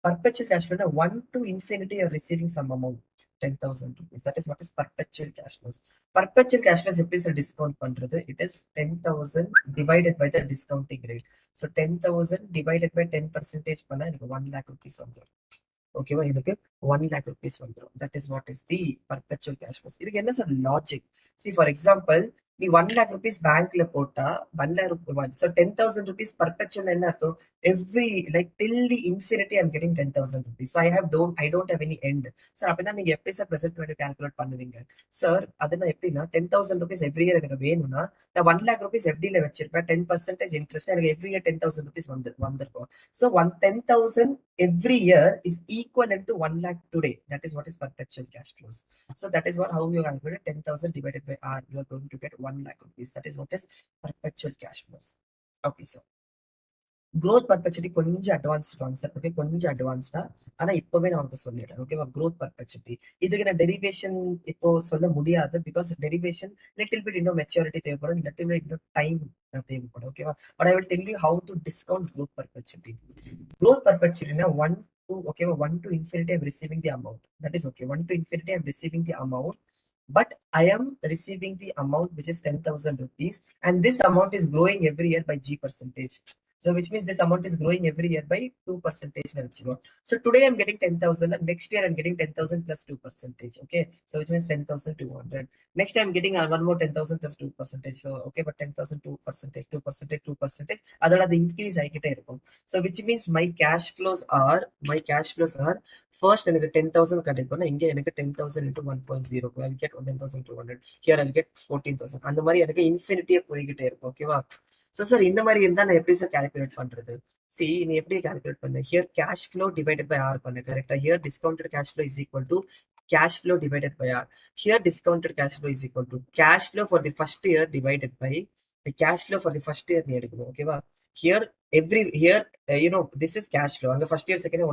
Perpetual cash flow 1 to infinity you're receiving some amount, 10,000 rupees. That is what is perpetual cash flows. Perpetual cash flows எப்படி sir discount பண்றது? It is 10,000 divided by the discounting rate. So 10,000 divided by 10% பண்ணா எனக்கு 1 lakh rupees வந்துடும். ஓகேவா, எனக்கு 1 lakh rupees வந்துடும். That is what is the perpetual cash flows. இதுக்கு என்ன sir logic? See for example, நீ 1 lakh rupees பேங்க்ல போட்டா 1 lakh rupees, so 10,000 rupees perpetual என்ன அர்த்தம்? Every like till the infinity I'm getting 10,000 rupees. So I don't have any end. Sir அப்படின்னா நீங்க எப்படி சார் ப்ரெசென்ட் வேல்யூ கால்குலேட் பண்ணுவீங்க? Sir அது நான் எப்படின்னா 10,000 rupees எவ்ரி இயர் எனக்கு வேணும்னா நான் 1 lakh rupees எஃப்டில வச்சிருப்பேன். 10% இன்ட்ரெஸ்ட் எனக்கு எவ்ரி இயர் 10,000 rupees வந்திருக்கும். So 10,000 every year is equivalent to 1 lakh today. That is what is perpetual cash flows. So that is what how you calculate 10,000 divided by R. You are going to get 1 lakh rupees. That is what is perpetual cash flows. Okay, so growth perpetuity கொஞ்சம் advanced concept. Okay, கொஞ்சம் அட்வான்ஸ்டா, ஆனா இப்பவே நான் உங்களுக்கு சொல்லிடுறேன். ஓகேவா, growth perpetuity இதுக்கு நான் டெரிவேஷன் இப்போ சொல்ல முடியாது. பிகாஸ் டெரிவேஷன் லிட்டில் பிட் இன்னும் மெச்சூரிட்டி தேவைப்படும், லிட்டில் பிட் இன்னும் டைம் தேவைப்படும். ஓகேவா, but I will tell you how to discount growth perpetuity. Growth perpetuity na 1 to, okay, 1 to infinity I'm receiving the amount. That is okay. 1 to infinity I'm receiving the amount, but I am receiving the amount which is 10,000 rupees, and this amount is growing every year by G percentage. So which means this amount is growing every year by 2%. So today I'm getting 10,000, and next year I'm getting 10,000 plus 2%. Okay, so which means 10,200. Next I'm getting one more 10,000 plus 2%. So okay, but 10,000 2%, 2%. Other the increase I get. So which means my cash flows are first எனக்கு 10,000 கிடைக்கும்னா இங்க எனக்கு 10,000 into 1.0 I'll get 10,200. Here I'll get 14,000. அந்த மாதிரி எனக்கு இன்ஃபினிட்டியே போய்கிட்டே இருக்கும். ஓகேவா, ஸோ சார் இந்த மாதிரி இருந்தா நான் எப்படி சார் கால்குலேட் பண்றது? சி, நீ எப்படி கால்குலேட் பண்ண? Here cash flow divided by R பண்ண, கரெக்டா? Here discounted cash flow is equal to cash flow divided by R. Here discounted cash flow is equal to cash flow for the first year divided by the cash flow for the first year. Okay, here this is cash flow. And the first year, second year,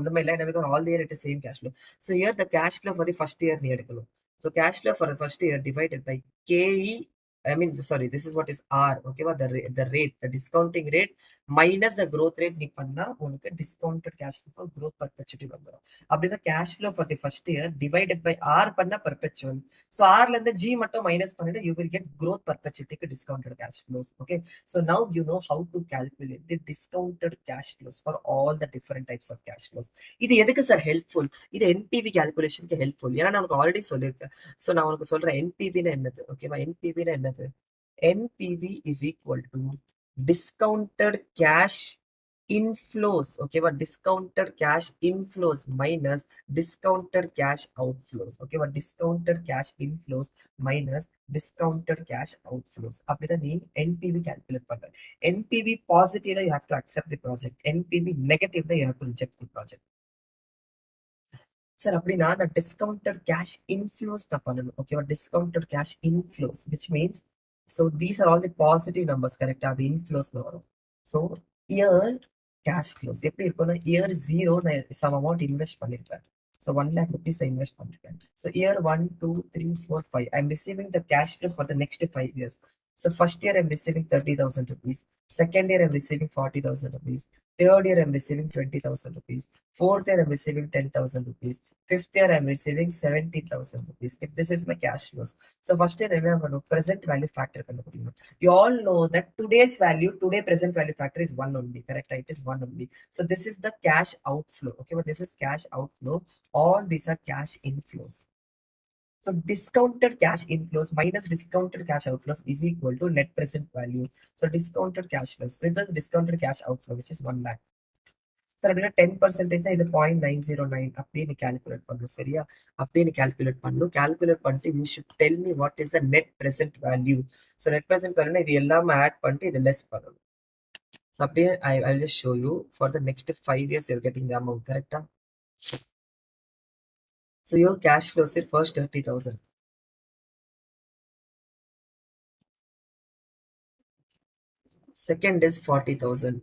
all the year it is same cash flow. So here the cash flow for the first year. So cash flow for the first year divided by KE. This is what is R. Okay, the rate, the discounting rate minus the growth rate. நீ பண்ணா உனக்கு discounted cash flow for growth perpetuity வந்துரும். அப்படிதான் cash flow for the first year divided by R பண்ணா perpetual. So R ல இருந்து G மட்டும் minus பண்ணிட்டு you will get growth perpetuity க்கு discounted cash flows. Okay, so now you know how to calculate the discounted cash flows for all the different types of cash flows. இது எதுக்கு sir helpful? இது NPV கால்குலேஷனுக்கு helpful. ஏன்னா நான் உனக்கு already சொல்லியிருக்கேன். So நான் உனக்கு சொல்றேன் என்பிவின்னு என்னது. ஓகேவா, என்பிவின்னு என்னது? NPV is equal to discounted cash inflows. Okay, but discounted cash inflows minus discounted cash outflows. Okay, but discounted cash inflows minus discounted cash outflows. அப்படிதான் நீ NPV calculate பண்ற. NPV positive you have to accept the project. NPV negative you have to reject the project. Sir அப்படின்னா நான் discounted cash inflows தான் பண்ணணும். ஓகேவா, discounted cash inflows which means so these are all the positive numbers. கரெக்டா, அது inflows தான் வரும். So year cash flows எப்படி இருக்கும்னா, இயர் 0 நான் சம் அமௌண்ட் இன்வெஸ்ட் பண்ணிருப்பேன். So 1 lakh rupees I invest பண்ணிருக்கேன். So year 1, 2, 3, 4, 5 I'm receiving the cash flows for the next 5 years. So first year I'm receiving 30,000 rupees. Second year I'm receiving 40,000 rupees. Third year I'm receiving 20,000 rupees. Fourth year I'm receiving 10,000 rupees. Fifth year I'm receiving 70,000 rupees. If this is my cash flows. So first year remember present value factor. You all know that today present value factor is 1 only. Correct? It is 1 only. So this is the cash outflow. Okay, but this is cash outflow. All these are cash inflows. So discounted cash inflows minus discounted cash outflows is equal to net present value. So discounted cash flows. This is the discounted cash outflow, which is 1 lakh. Sir அப்படின்னா 10% தான் இது 0.909 அப்படியே நீ calculate பண்ணணும் சரியா? அப்படியே நீ calculate பண்ணணும். கால்குலேட் பண்ணிட்டு you should tell me what is the net present value. So net present வேல்யூனா இது எல்லாமே ஆட் பண்ணிட்டு இது லெஸ் பண்ணணும். ஸோ அப்படியே I will just show you for the next 5 years you're getting the amount, கரெக்டா? So your cash flows is first 30,000. Second is 40,000.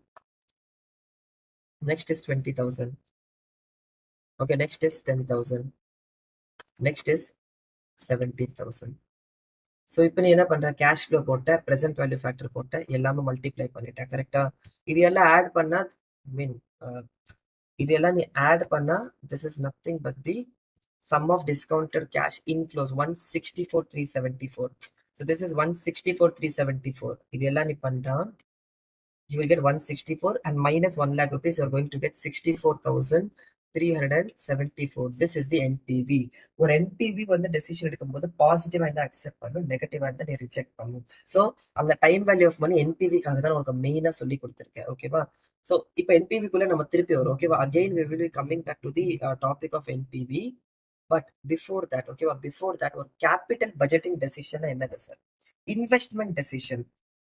Next is 20,000. Okay, next is 10,000. Next is 17,000. So இப்போ நீ என்ன பண்ற, cash flow போட்ட, present value factor போட்ட, எல்லாமே multiply பண்ணிட்டேன் கரெக்டா? இது எல்லாம் ஆட் பண்ணா மீன் இது எல்லாம் நீ ஆட் பண்ணா this is nothing but the sum of discounted cash inflows 164,374. So this is 164,374. இது எல்லாம் நீ பண்ணா you will get 164 and minus 1 lakh rupees you are going to get 64,374. This is the NPV. ஒரு NPV வந்து decision எடுக்கும்போது பாசிட்டிவா இருந்தா accept பண்ணும், நெகட்டிவா இருந்தா நீ ரிஜெக்ட் பண்ணும். ஸோ அந்த டைம் வேல்யூ ஆஃப் மணி என்பிவிக்காக தான் உனக்கு மெயினா சொல்லி கொடுத்துருக்கேன் ஓகேவா? ஸோ இப்போ என்பிவிக்குள்ள நம்ம திருப்பி வரும் ஓகேவா? Again we will be coming back to the topic of NPV. But before that ஓகேவா, பிஃபோர் தட் ஒரு கேபிட்டல் பட்ஜெட்டிங் டெசிஷன் என்னது சார்? Investment decision.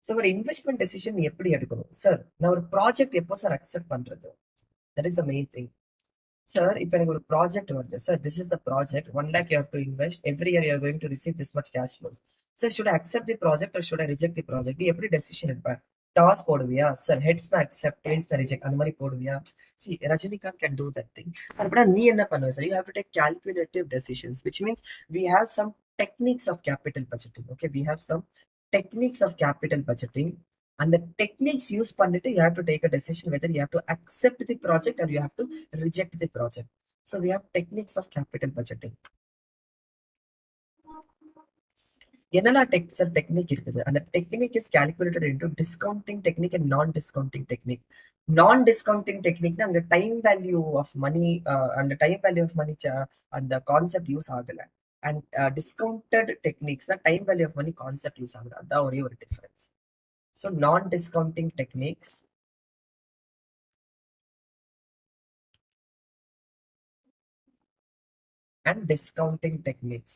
ஸோ ஒரு இன்வெஸ்ட்மெண்ட் டெசிஷன் எப்படி எடுக்கணும் சார்? நான் ஒரு ப்ராஜெக்ட் எப்போ சார் அக்செப்ட் பண்றது? That is the main thing. Sir இப்போ எனக்கு ஒரு ப்ராஜெக்ட் வருது sir, this is the project 1 lakh you have to invest every year you are going to receive this much cash flows. Sir should I accept the project or should I reject the project? நீ எப்படி decision எடுப்பேன்? Toss போடுவியா sir? Heads தான் accept, tails தான் reject, அந்த மாதிரி போடுவியா? See Rajinikanth can do that thing. அப்படின்னா நீ என்ன பண்ணுவ sir? You have to take calculative decisions which means we have some techniques of capital budgeting. Okay, we have some techniques of capital budgeting. And the techniques use பண்ணிட்டு you have to take a decision whether you have to accept the project or you have to reject the project. So we have techniques of capital budgeting. என்னெல்லாம் technique இருக்குது? அந்த technique is calculated into discounting technique and நான் discounting technique. நான் discounting டெக்னிக்னா அங்க time value of money, அந்த time value of money அந்த concept use ஆகல. And discounted techniques தான் time value of money concept use ஆகுது. அதான் ஒரே ஒரு டிஃபரன்ஸ். ஸோ நான் discounting techniques and discounting techniques.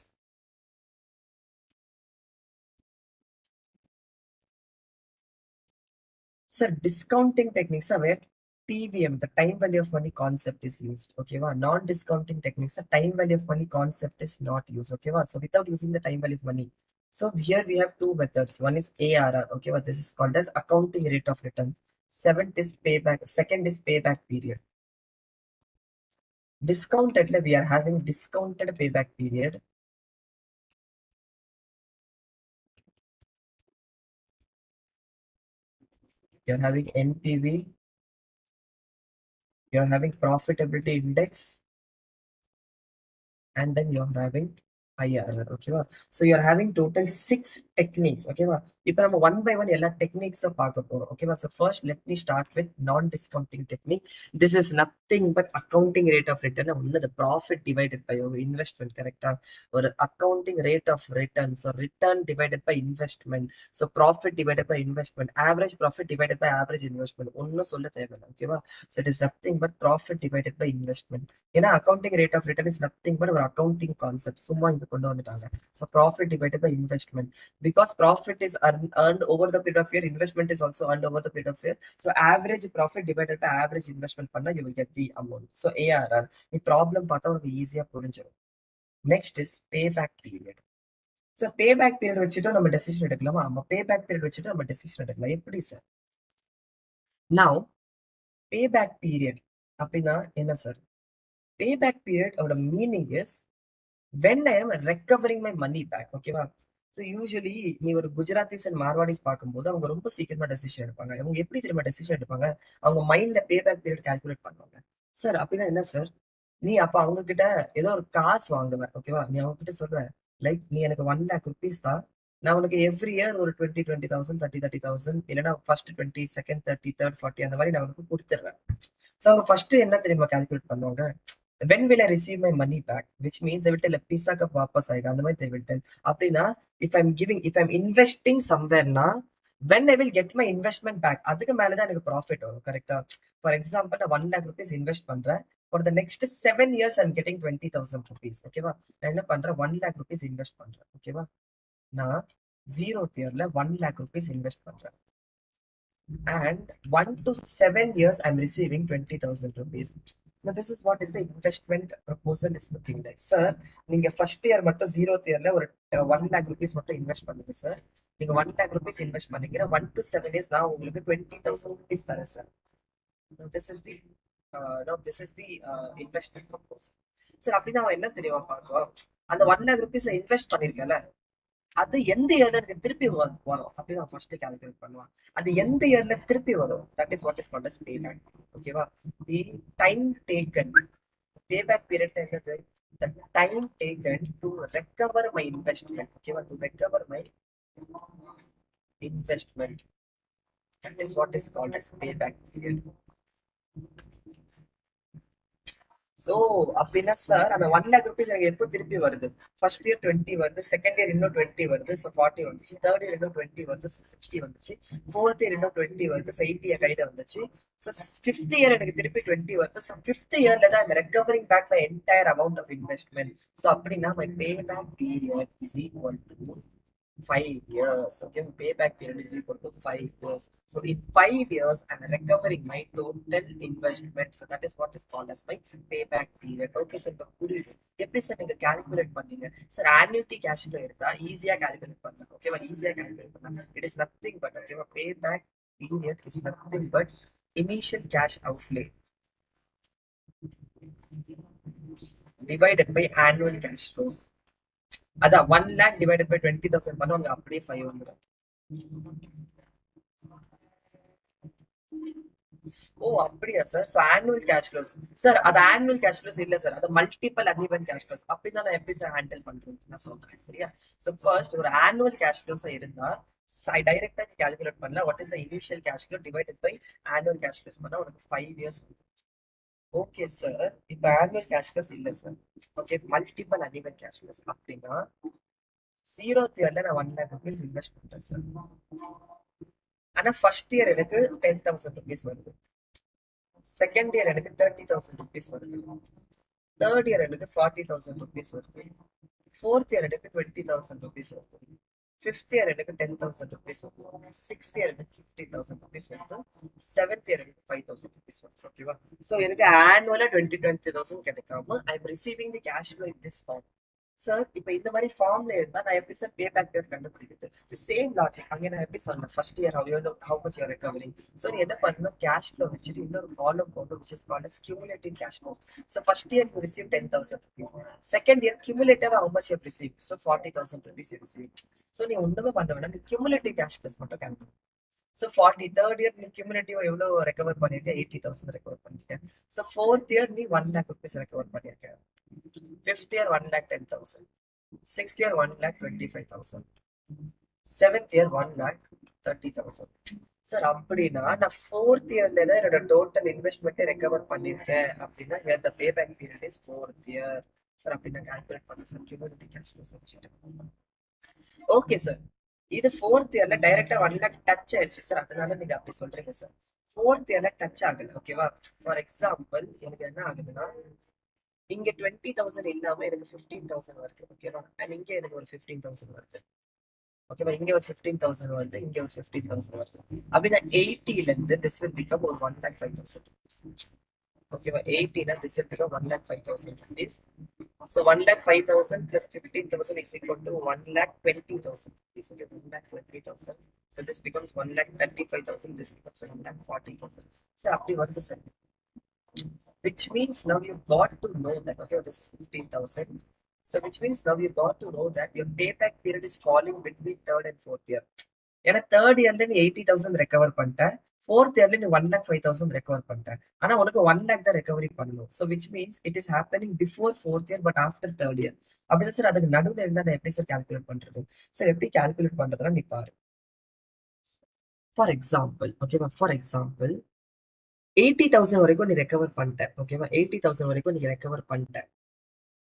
Sir, discounting techniques are where TVM, the time value of money concept is used. Okay, non-discounting techniques, the time value of money concept is not used. Okay, so without using the time value of money. So here we have two methods. One is ARR. Okay, this is called as accounting rate of return. Seventh is payback. Second is payback period. Discounted, we are having discounted payback period. You're having NPV. You're having profitability index. And then you're having IRR. Okay, so you're having total 6 techniques. Okay, இப்போ நம்ம one by one எல்லா techniques பார்க்க போறோம். Okay, so first let me start with non-discounting technique. This is nothing but accounting rate of return. The profit divided by your investment, correct? Or accounting rate of return, so return divided by investment. So profit divided by investment, average profit divided by average investment. ஒன்னும் சொல்ல தேவையில்லை. Okay, so it is nothing but profit divided by investment. ஏன்னா accounting rate of return is nothing but ஒரு accounting concept. சும்மா இங்க கொண்டு வந்துட்டாங்க. So profit divided by investment. Because profit is earned over the period of year, investment is also earned over the period of year. So average profit divided by average investment பண்ணா you will get the amount. So ARR. இந்த problem பார்த்தா உங்களுக்கு ஈஸியா புரிஞ்சிடும். Next is payback period. So payback period வச்சுட்டு நம்ம decision எடுக்கலாமா? ஆமா, payback period வச்சுட்டு நம்ம டெசிஷன் எடுக்கலாம். எப்படி சார்? Now payback period அப்படின்னா என்ன sir? Payback period or the meaning is when I am recovering my money back. Okay, so usually நீ ஒரு குஜராத்திஸ் அண்ட் மார்வாடிஸ் பார்க்கும்போது அவங்க ரொம்ப சீக்கிரமா டெசிஷன் எடுப்பாங்க. அவங்க எப்படி தெரியுமா டெசிஷன் எடுப்பாங்க? அவங்க மைண்ட்ல பேபேக் பீரியட் கால்குலேட் பண்ணுவாங்க. சார் அப்படின்னா என்ன சார்? நீ அப்ப அவங்க கிட்ட ஏதோ ஒரு காசு வாங்குவேன். ஓகேவா? நீ அவங்க கிட்ட சொல்லுவ லைக் நீ எனக்கு 1 lakh rupees தான், நான் உனக்கு எவ்ரி இயர் ஒரு 20,000 30,000 இல்லைன்னா ஃபர்ஸ்ட் 20 செகண்ட் 30 தேர்ட் 40 அந்த மாதிரி நான் உனக்கு கொடுத்துட்றேன். ஸோ அவங்க ஃபர்ஸ்ட் என்ன தெரியுமா கால்குலேட் பண்ணுவாங்க? when will I receive my money back, which means they will tell pizza cup வாபஸ் ஆயிடும் அந்த மாதிரி they will tell. அப்படின்னா if I'm investing somewhere na when I will get my investment back, அதுக்கு மேல தான் எனக்கு ப்ராஃபிட் வரும். கரெக்டா? ஃபார் எக்ஸாம்பிள் நான் 1 lakh rupees இன்வெஸ்ட் பண்றேன். For the next 7 years I'm getting 20,000 rupees. ஓகேவா? நான் என்ன பண்றேன், 1 lakh rupees இன்வெஸ்ட் பண்றேன். ஓகேவா? நான் 0th yearல 1 lakh rupees இன்வெஸ்ட் பண்றேன். And 1 to 7 years I'm receiving 20,000 rupees. Now this is what is the investment proposal is looking like. Sir, நீங்க first year மட்டும் 0th yearல ஒரு 1 lakh rupees மட்டும் இன்வெஸ்ட் பண்ணுங்க sir. நீங்க 1 lakh rupees இன்வெஸ்ட் பண்ணீங்கன்னா 1 to 7 years நான் உங்களுக்கு 20,000 rupees தரேன் sir. Now this is the investment proposal. Sir அப்படின்னா அவன் என்ன தெரியுமா பார்க்குவோம், அந்த 1 lakh rupees இன்வெஸ்ட் பண்ணிருக்கல, அது எந்த இயர்ல எனக்கு திருப்பி வரும் அப்படின்னு ஃபர்ஸ்ட் கால்குலேட் பண்ணுவான். அது எந்த இயர்ல திருப்பி வரும், that is what is called as payback. ஓகேவா? The time taken, payback period என்னது, the time taken to recover my investment. ஓகேவா? to recover my investment, that is what is called as payback period. So அப்படின்னா sir அந்த 1 lakh rupees எனக்கு எப்போ திருப்பி வருது, first year 20 வருது, செகண்ட் இயர் இன்னும் 20 வருது, ஸோ 40 வந்துச்சு, தேர்ட் இயர் இன்னும் 20 வருது, ஸோ 60 வந்துச்சு, ஃபோர்த் இயர் இன்னும் 20 வருது, ஸோ 80 கையில வந்துச்சு, ஸோ ஃபிஃப்த் இயர் எனக்கு திருப்பி 20 வருது, ஸோ ஃபிஃப்த் இயர்ல தான் I'm recovering back my entire amount of investment. So அப்படின்னா my pay back period is equal to 5 years. Okay, payback period is equal to 5 years. So in 5 years, I'm recovering my total investment. So that is what is called as my payback period. Okay, sir, புரியுது. எப்படி sir நீங்க calculate பண்ணீங்க? Sir annuity cash flow இருந்தா ஈஸியா calculate பண்ணலாம். ஓகேவா? ஈஸியா calculate பண்ணலாம். It is nothing but, ஓகேவா, payback period is nothing but initial cash outlay divided by annual cash flows. அதான் 1 lakh divided by 20,000 பண்ண உங்களுக்கு அப்படியே 5 வந்துடும். ஓ அப்படியா sir? So annual cash flows sir, அது ஆனுவல் கேஷ் ஃப்ளோஸ் இல்லை சார், அது மல்டிபிள் அன்இவன் கேஷ் ஃப்ளோஸ். அப்படின்னா நான் எப்படி சார் ஹேண்டில் பண்றது நான் சொல்றேன், சரியா? ஸோ ஃபர்ஸ்ட் ஒரு ஆனுவல் கேஷ் ஃப்ளோஸா இருந்தா டைரக்டா நீ கால்குலேட் பண்ணல, what is the initial cash flow divided by annual cash flows பண்ணா உனக்கு 5 years. ஓகே சார், இப்போ ஆனுவல் கேஷ் ஃப்ளோஸ் இல்லை sir, okay, multiple uneven cash flows. அப்படின்னா 0th இயர்ல நான் 1 lakh rupees இன்வெஸ்ட் பண்றேன் சார். ஆனா ஃபர்ஸ்ட் இயர் எனக்கு 10,000 rupees வருது, செகண்ட் இயர் எனக்கு 30,000 rupees வருது, தேர்ட் இயர் எனக்கு 40,000 rupees வருது, ஃபோர்த் இயர் எனக்கு 20,000 rupees வருது, ஃபிஃப்த் இயர் எனக்கு 10,000 rupees வருது, சிக்ஸ்த் இயர் எனக்கு 15,000 rupees வருது, செவன்த் இயர் எனக்கு 5,000 rupees வருது. ஓகேவா? ஸோ எனக்கு ஆனுவலா 20,000 கிடைக்காம I am receiving the cash flow in this form. Sir இப்போ இந்த மாதிரி ஃபார்ம்ல இருந்தா நான் எப்படி சார் பே பேக் பீரியட் கண்டுபிடிக்கிறது? சேம் லாஜிக் அங்கே நான் எப்படி சொன்னேன், first year how much you're recovering. So நீ என்ன பண்ணணும், கேஷ் ஃப்ளோ வச்சுட்டு இன்னொரு காலம் போட்டு which is called as cumulative cash flows. So first year you receive 10,000 rupees, second year cumulative how much you have received, so 40,000 rupees you received. So நீ ஒன்றுமே பண்ண வேணாம், நீ cumulative cash flows மட்டும் calculate. So 40 third year நீ cumulative எவ்வளோ recover பண்ணியிருக்க, 80,000 recover பண்ணிருக்க. ஸோ ஃபோர்த் இயர் நீ 1 lakh rupees ரெக்கவர் பண்ணியிருக்க, fifth year 1 lakh 10,000, sixth year 1 lakh 25,000, seventh year 1 lakh 30,000. Sir அப்படின்னா நான் ஃபோர்த் இயர்ல தான் என்னோட டோட்டல் இன்வெஸ்ட்மெண்ட்டை ரெக்கவர் பண்ணிருக்கேன் அப்படின்னா here the pay back period is fourth year. Sir அப்படி நான் கால்குலேட் பண்ணேன் சார், cumulative cash flows வச்சுட்டு. ஓகே சார், இது ஃபோர்த் இயர்ல டைரக்டா 1 lakh டச் ஆயிடுச்சு சார், அதனால நீங்க அப்படி சொல்றீங்க சார். ஃபோர்த் இயர்ல டச் ஆகல, ஓகேவா? ஃபார் எக்ஸாம்பிள் எனக்கு என்ன ஆகுதுன்னா, இங்க 20,000 இல்லாம எனக்கு 15,000 வருது, ஓகேவா? அண்ட் இங்க எனக்கு ஒரு 15,000 வருது, ஓகேவா? இங்க ஒரு 15,000 வருது, இங்க ஒரு 15,000 வருது. அப்படின்னா 80ல இருந்து this will become ஒரு 1,05,000 rupees. ஓகேவா? 80னா this will become 1,05,000 rupees. So 1,05,000 plus 15,000 is equal to 1,20,000 rupees. Okay, 1,20,000. So this becomes 1,35,000. This becomes 1,40,000. So அப்படி வருது sir. Which means now you got to know that, okay, this is 15,000. So which means now you got to know that your payback period is falling between third and fourth year. ஏன்னா third இயர்ல நீ 80,000 recover பண்ணிட்ட, fourth இயர்ல நீ 1,05,000 recover பண்ணிட்ட. ஆனா உனக்கு 1 lakh தான் ரெக்கவரி பண்ணணும். So which means it is happening before fourth year but after third year. அப்படின்னா சார் அதுக்கு நடுவில் இருந்தா நான் எப்படி சார் கால்குலேட் பண்றது? சார் எப்படி கால்குலேட் பண்றதுன்னா நீ பாரு. ஃபார் எக்ஸாம்பிள், ஓகேவா, ஃபார் எக்ஸாம்பிள் 80,000 வரைக்கும் நீ ரெக்கவர் பண்ணிட்ட, ஓகேவா? 80,000 வரைக்கும் நீ ரெக்கவர் பண்ணிட்ட.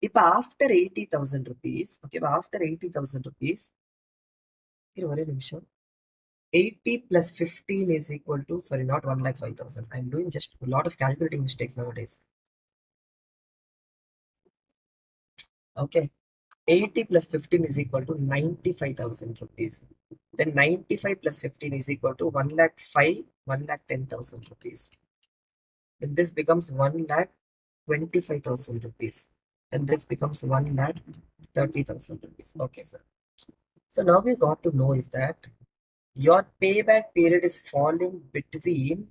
இப்போ ஆஃப்டர் 80,000 rupees, ஓகேவா, ஆஃப்டர் 80,000 rupees, இது ஒரே நிமிஷம். 80 plus 15 is equal to, sorry, not 1,05,000. I'm doing just a lot of calculating mistakes nowadays. Okay. 80 plus 15 is equal to 95,000 rupees. Then 95 plus 15 is equal to 1 lakh 5, 1 lakh 10,000 rupees. Then this becomes 1 lakh 25,000 rupees. Then this becomes 1 lakh 30,000 rupees. Okay, sir. So now we got to know is that your payback period is falling between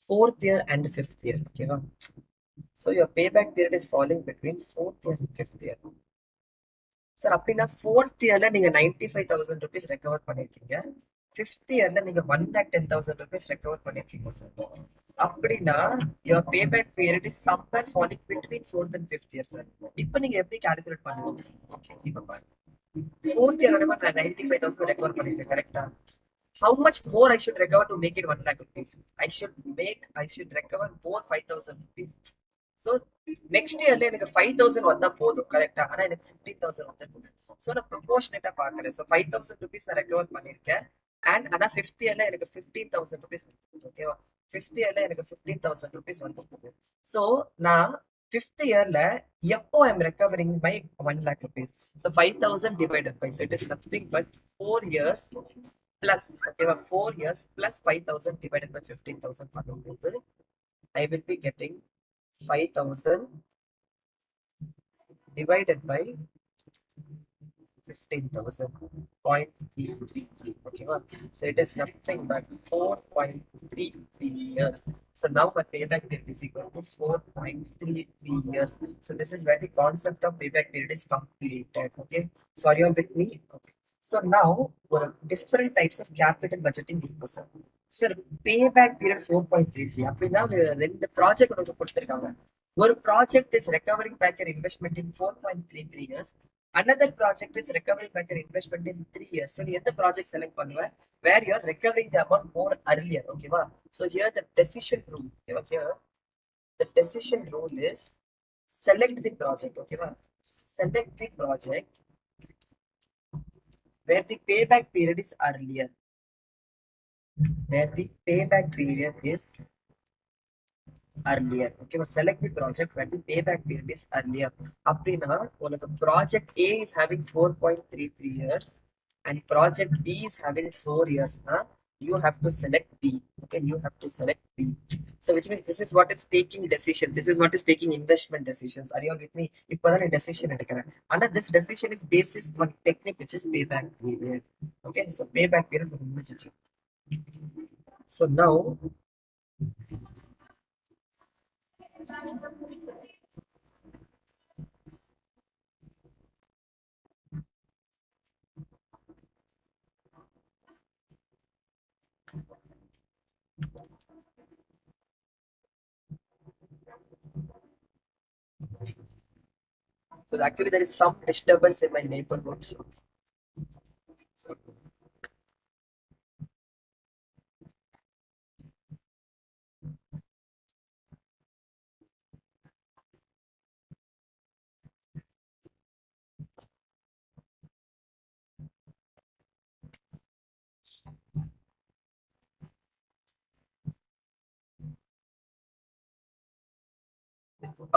fourth year and fifth year. Okay, wow. So your payback period is falling between fourth year and fifth year. Sir அப்படின்னா fourth இயர்ல நீங்க 95,000 rupees recover பண்ணிருக்கீங்க. Fifth இயர்ல நீங்க 1,10,000 rupees recover பண்ணிருக்கீங்க sir. அப்படின்னா your பேபேக் period is somewhere falling between fourth and fifth year sir. இப்போ நீங்க எப்படி கால்குலேட் பண்ணுவீங்க சார்? ஓகே, இப்போ பாருங்க. ஃபோர்த் இயர் நான் 95,000 ரெக்கவர் பண்ணிருக்கேன், கரெக்டா? How much more I should recover to make it 1 lakh rupees? I should recover more 5,000 rupees. So next year எனக்கு 5,000 வந்தா போதும், கரெக்டா? ஆனா எனக்கு 15,000 வந்திருக்குது. ஸோ நான் ப்ரொபோர்ஷனேட்டா பாக்குறேன். ஸோ 5,000 ருபீஸ் நான் ரெக்கவர் பண்ணிருக்கேன். அண்ட் ஆனா ஃபிஃப்த் இயர்ல எனக்கு 15,000 ருபீஸ், ஓகேவா? ஃபிஃப்த் இயர்ல எனக்கு 15,000 ருபீஸ் வந்திருக்குது. ஸோ நான் ஃபிஃப்த் இயர்ல எப்போ I am recovering my 1 lakh rupees? So 5,000 divided by, so it is nothing but 4 years plus, okay, 4 years plus 5,000 divided by 15,000 பண்ணும்போது I will be getting 5,000 divided by 15,000, 0.333. Okay, so it is nothing but 4.33 years. So now my payback period is equal to 4.33 years. So this is where the concept of payback period is completed. Okay, so are you all with me? Okay. So now ஒரு different types of capital budgeting இருக்கு சார். Sir payback period 4.33 அப்படின்னா ரெண்டு project உங்களுக்கு கொடுத்துருக்காங்க. ஒரு project is recovering back your investment in 4.33 years. Another project is recovering back your investment in 3 years. So, you the project select பண்ணுவ where you are recovering the amount more earlier. Okay, va? So here the decision rule. Okay, here the decision rule is select the project. Okay, va? Select the project where the payback period is earlier. Where the payback period is earlier. Okay, select the project where the payback period is earlier. அப்படின்னா உனக்கு project A is having 4.33 years and project B is having 4 years. You have to select B. Okay, you have to select B. So which means this is what is taking decision. This is what is taking investment decisions. Are you all with me? இப்போதான் decision எடுக்கிறேன். And this decision is basis on technique which is payback period. Okay, so payback period முடிஞ்சிச்சு. So now so actually there is some disturbance in my neighborhood. So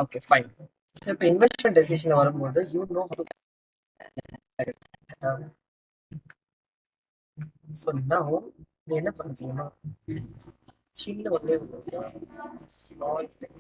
okay, fine. So இப்போ investment decision வரும்போது you know how to so now நீ என்ன பண்ணுறீங்கன்னா சின்ன ஒரே small thing.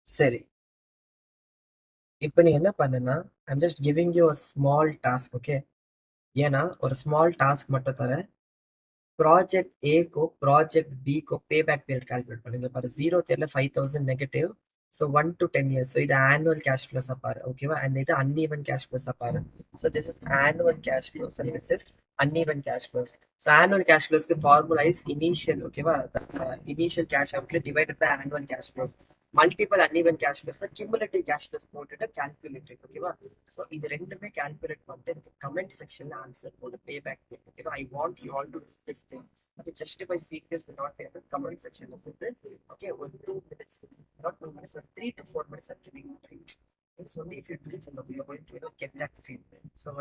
சரி, இப்போ நீ என்ன பண்ணுன்னா, I'm just giving you a small task. Okay, ஏன்னா ஒரு ஸ்மால் டாஸ்க் மட்டும் தரேன். ப்ராஜெக்ட் ஏக்கோ ப்ராஜெக்ட் பிக்கோ பேபேக் பீரியட் கால்குலேட் பண்ணுங்க. பாரு, ஜீரோ தெரியல, 5000 negative. So 1 to 10 years. So இது ஆனுவல் கேஷ் ஃப்ளோஸ் பாரு. ஓகேவா? அண்ட் இது அன்இவன் கேஷ் ஃப்ளோஸ் பாரு. So this is annual cash flows and this is uneven cash flows. So annual cash flows க்கு formula is initial. ஓகேவா? Initial cash outlay divided by annual cash flows. Multiple uneven cash flows cumulative cash flows போட்டுட்டு calculated. ஓகேவா? So இது ரெண்டுமே calculate பண்ணிட்டு எனக்கு comment செக்ஷன்ல answer போடு, பேபேக். ஓகேவா? I want you all to do this thing. Okay, justify seek this will not be able comment section of it. Okay, one 2 minutes, not 2 minutes, but 3 to 4 minutes are giving you time. Because only if you do it, you're going to get that feel. So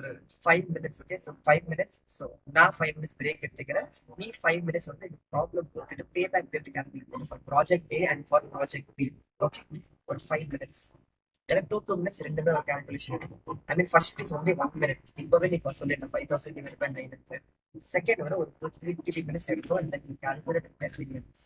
5 minutes, okay, so 5 minutes. So now 5 minutes break it together. Me 5 minutes on the problem to payback period calculate for project A and for project B. Okay, for 5 minutes. There are two minutes ரெண்டுமே ஒரு calculation எடுக்கும். I mean first is only 1 minute. இப்பவே நீ இப்போ சொல்லிட்ட 5000 divided by 900. Second வர ஒரு 3 minutes எடுக்கும் and then you calculate 10 minutes.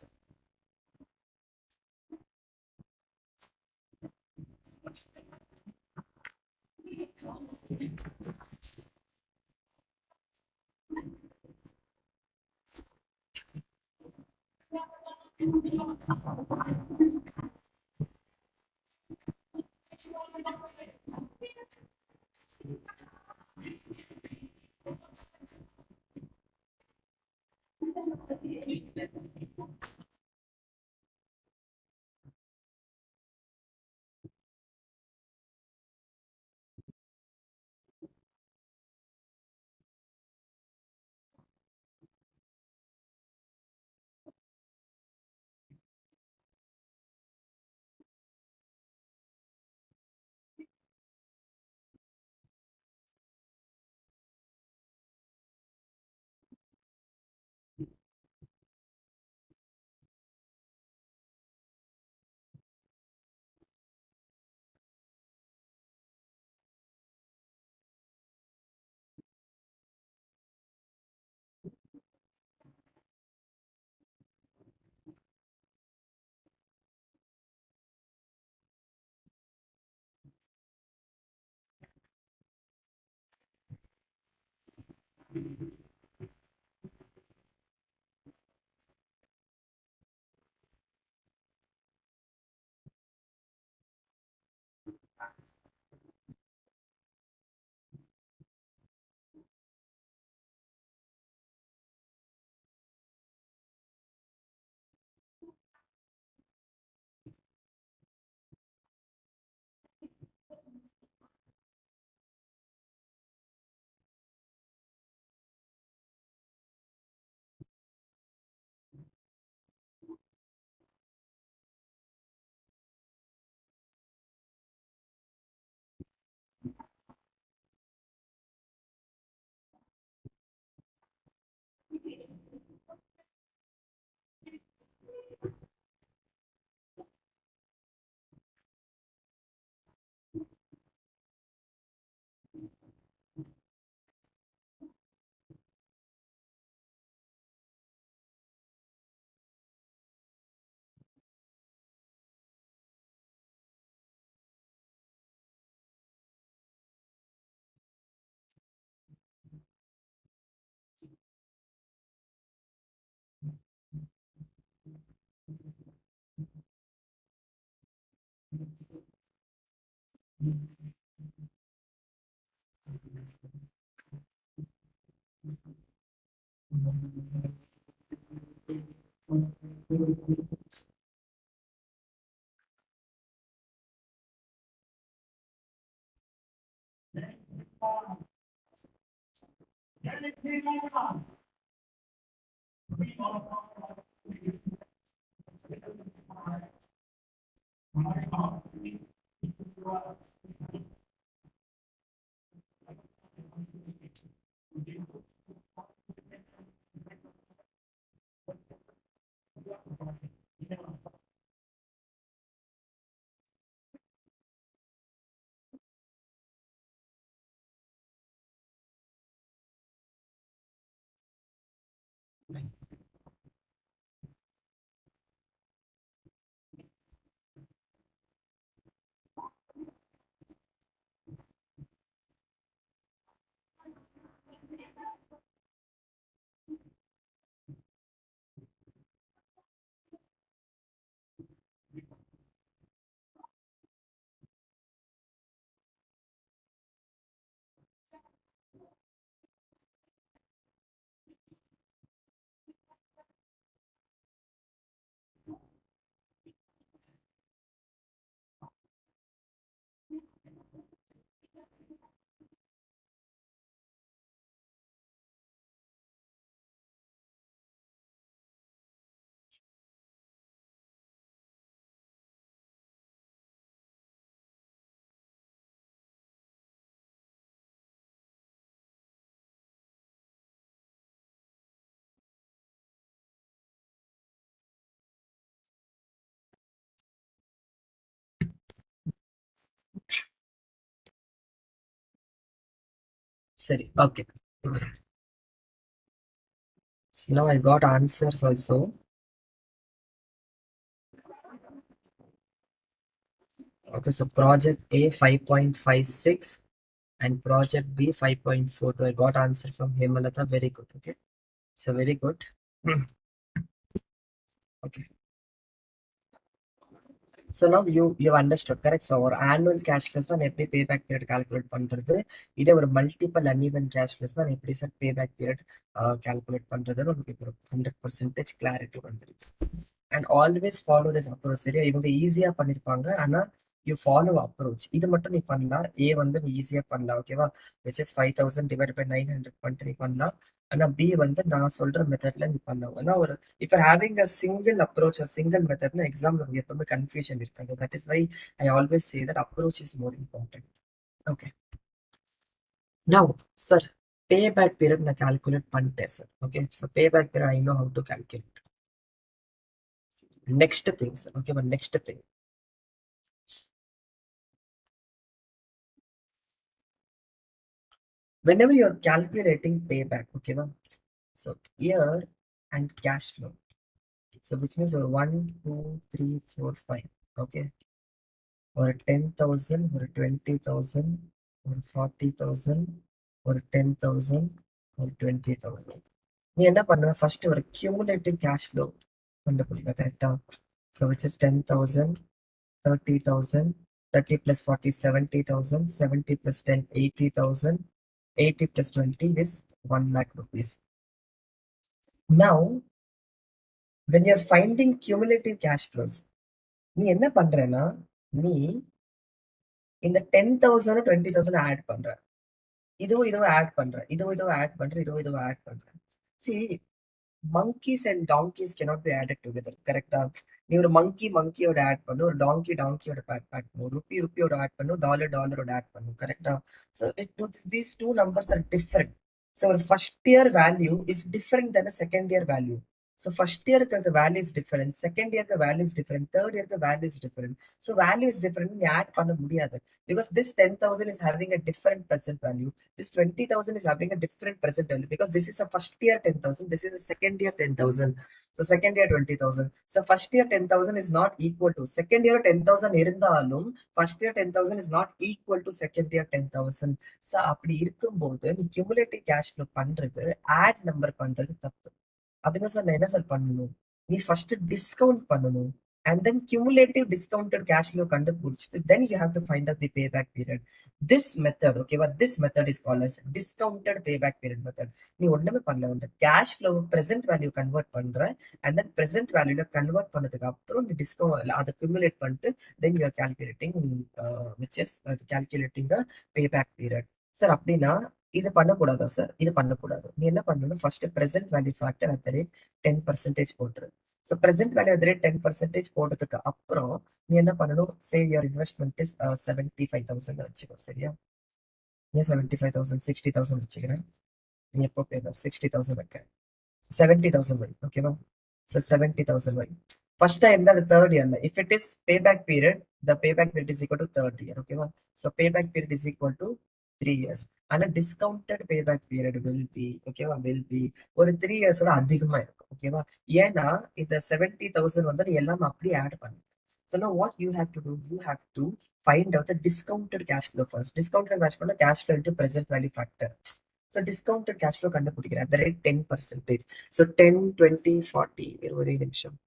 Sorry. Okay. So now I got answers also. Okay, so project A 5.56 and project B 5.42. I got answer from Hemalata. Very good. Okay. So very good. Okay. So now you've understood, correct? So our annual cash flows தான் எப்படி payback period calculate பண்றது, இதே ஒரு multiple uneven cash flows தான் எப்படி sir payback period calculate பண்றதுன்னு உங்களுக்கு இப்போ 100% clarity வந்துருச்சு. And always follow this approach. சரியா? இவங்க ஈஸியா பண்ணிருப்பாங்க, ஆனா you follow approach. இது மட்டும் நீ பண்ணலாம், A வந்து நீ ஈஸியா பண்ணலாம், ஓகேவா? which is 5000 divided by 900 பண்ணிட்டு நீ பண்ணலாம். ஆனா B வந்து நான் சொல்ற மெத்தட்ல நீ பண்ணலாம். ஆனா ஒரு if you're having a single approach or single method, na exam உங்களுக்கு எப்பவுமே confusion இருக்காது. That is why I always say that approach is more important. Okay. Now, sir, payback period na calculate பண்ணிட்டேன் sir. Okay. So payback period I know how to calculate. Next thing, sir. Okay, but next thing. Whenever you're calculating payback, okay, ma'am. So year and cash flow. So which means you're 1, 2, 3, 4, 5. Okay. Or 10,000, or 20,000, or 40,000, or 10,000, or 20,000. நீ என்ன பண்ணுவ, first ஒரு cumulative cash flow கண்டுபிடிப்ப, கரெக்டா? So which is 10,000, 30,000, 30 plus 40, 70,000, 70 plus 10, 80,000, 80 plus 20 is 1 lakh rupees. Now, when you're finding cumulative cash flows, நீ என்ன பண்றேன்னா, நீ இந்த 10,000 20,000 ஆட் பண்ற, இதுவும் ஆட் பண்ற, இதுவும் ஆட் பண்ற, இதுவும் ஆட் பண்ற. See, monkeys and donkeys cannot be added together, கரெக்டா? நீ ஒரு மங்கியோட ஆட் பண்ணு, ஒரு டாங்கியோட ஆட் பண்ணு, ஒரு ருப்பியோட ஆட் பண்ணு, டாலரோட ஆட் பண்ணு, கரெக்டா? So these two numbers are different. So our first year value is different than a second year value. So first year value is different, second year value is different, third year value is different. So value is different, நீ add பண்ண முடியாது, because this 10,000 is having a different present value, this 20,000 is having a different present value, because this is a first year 10,000, this is a second year 10,000. So second year 20,000. So first year 10,000 is not equal to second year 10,000 இருந்தாலும் first year 10,000 is not equal to second year 10,000. So அப்படி இருக்கும்போது நீ cumulative cash flow பண்றது add number பண்றது தப்பு. அப்படின்னா sir நான் என்ன சார் பண்ணணும், நீ ஃபர்ஸ்ட் டிஸ்கவுண்ட் பண்ணணும், and then cumulative discounted cash flow கண்டுபிடிச்சிட்டு then you have to find out the payback period. This method, okay, but this method is called as discounted payback period method. நீ ஒண்ணுமே பண்ணல, வந்து cash flow present value convert பண்ற, and then present value convert பண்ணதுக்கு அப்புறம் நீ discount அதை accumulate பண்ணிட்டு then you are calculating which is calculating the payback period. Sir அப்படின்னா இது பண்ணக்கூடாதா சார்? இது பண்ணக்கூடாது. நீ என்ன பண்ணணும், first present value factor at the rate 10% போட்டுரு. So present value at the rate 10% போட்டதுக்கு அப்புறம் நீ என்ன பண்ணணும், say your investment is 75,000 வச்சுக்கோ, சரியா? ஏன் 75,000, 60,000 வச்சுக்கிறேன். நீ எப்போ பேமெண்ட் 60,000 வைக்க, 70,000 வை, ஓகேவா? So 70,000 why. First time the third year. If it is payback period, the payback period is equal to third year, okay? So payback period is equal to 3 years. And a discounted payback period will be, okay, will be ஒரு 3 years ஓட அதிகமா இருக்கும், ஓகேவா? ஏன்னா இந்த 70,000 வந்து நீ எல்லாம் அப்படியே ஆட் பண்ணு. So now what you have to do, you have to find out the discounted cash flow first. Discounted cash flow, cash flow into present value factor. So discounted cash flow கண்டுபிடிக்கிறேன் at the rate 10%. So 10, 20, 40, ஒரு நிமிஷம்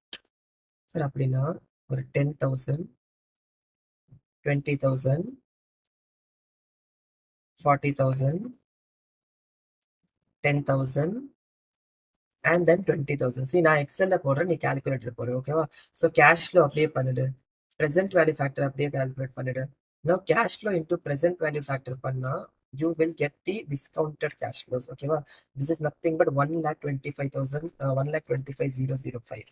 sir. அப்படின்னா ஒரு 10,000, 20,000, 40,000, 10,000, and then 20,000. See, நான் எக்ஸல்ல போடுறேன், நீ calculator போடு, ஓகேவா? ஸோ கேஷ் ஃப்ளோ அப்படியே பண்ணிடு, ப்ரெசென்ட் வேல்யூ ஃபேக்டர் அப்படியே கால்குலேட் பண்ணிடு. இன்னும் cash flow into present value factor பண்ணா you will get the discounted cash flows, okay? This is nothing but 1,25,000, 1,25,005.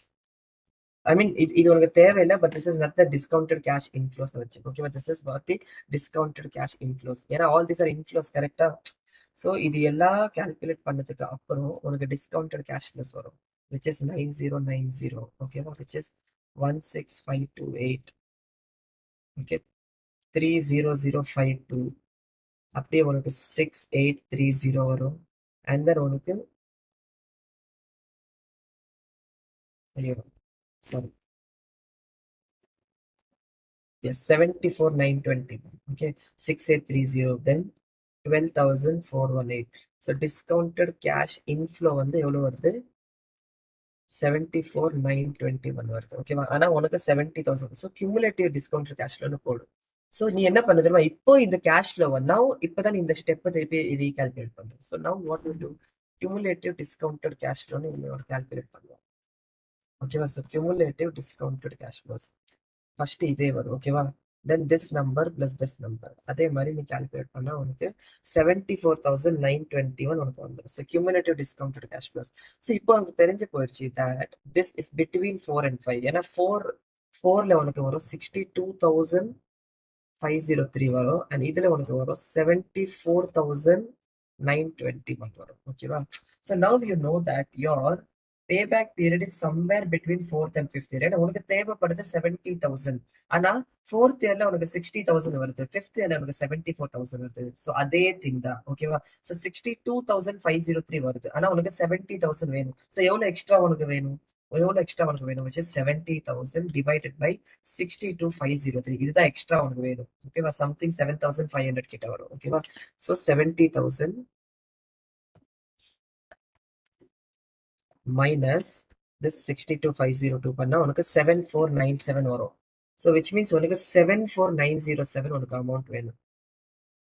I mean, இது உனக்கு தேவையில்லை, but this is not the discounted cash inflows வச்சு, okay? But this is what the discounted cash inflows. ஏன்னா all these are inflows, கரெக்டா? So இது எல்லாம் calculate பண்ணதுக்கு அப்புறம் உனக்கு டிஸ்கவுண்டட் கேஷ் ஃப்ளோஸ் வரும், which is 9090, ஓகேவா? which is 16528, okay, 30052, அப்படியே உனக்கு 6830 வரும். அண்ட் தென் உனக்கு ஐயோ சாரி எஸ் 74,920. ஓகே 6830 தென் 12,418. ஸோ டிஸ்கவுண்டட் கேஷ் இன்ஃப்ளோ வந்து எவ்வளோ வருது? 74,921 வருது. ஓகேவா? ஆனா உனக்கு 70,000. ஸோ கியூமுலேட்டிவ் டிஸ்கவுண்டட் கேஷ் ஃப்ளோன்னு போடும். ஸோ நீ என்ன பண்ண தெரியுமா? இப்போ இந்த கேஷ் ஃப்ளோ நவ் இப்போதான் நீ இந்த ஸ்டெப்பை திருப்பி ரீகால்குலேட் பண்ற. So now what will do? Cumulative discounted cash ஃப்ளோன்னு இன்னொரு கால்குலேட் பண்ணுவோம். ஓகேவா? So cumulative discounted cash flows first இதே வரும். ஓகேவா? Then this number plus this number அதே மாதிரி நீ கால்குலேட் பண்ணா உனக்கு 74,921 உனக்கு வந்துடும். So cumulative discounted cash flows. So இப்போ உனக்கு தெரிஞ்சு போயிடுச்சு that this is between 4 and 5. ஏன்னா ஃபோர்ல உனக்கு வரும் 62,503 வரும். அண்ட் இதுல உனக்கு வரும் 74,921 வரும். ஓகேவா? So now you know that your பேபேக் period is somewhere between 4th and 5th year. உனக்கு தேவைப்படுது 70,000. ஆனா 4th இயர்ல உனக்கு 60,000 வருது, 5th இயர்ல உனக்கு 74,000 வருது. ஸோ அதே திங் தான். ஓகேவா? ஸோ 62,503 வருது, ஆனா உனக்கு 70,000 வேணும். ஸோ எவ்வளவு எக்ஸ்ட்ரா உனக்கு வேணும்? எவ்வளவு எக்ஸ்ட்ரா உனக்கு வேணும்? which is 70,000 divided by 62,503. இதுதான் எக்ஸ்ட்ரா உனக்கு வேணும். ஓகேவா? சம்திங் 7,500 கிட்ட வரும். ஓகேவா? ஸோ 70,000 மைனஸ் this 62,502 பண்ணா உனக்கு 7497 வரும். ஸோ which means உனக்கு 74,907 உனக்கு அமௌண்ட் வேணும்.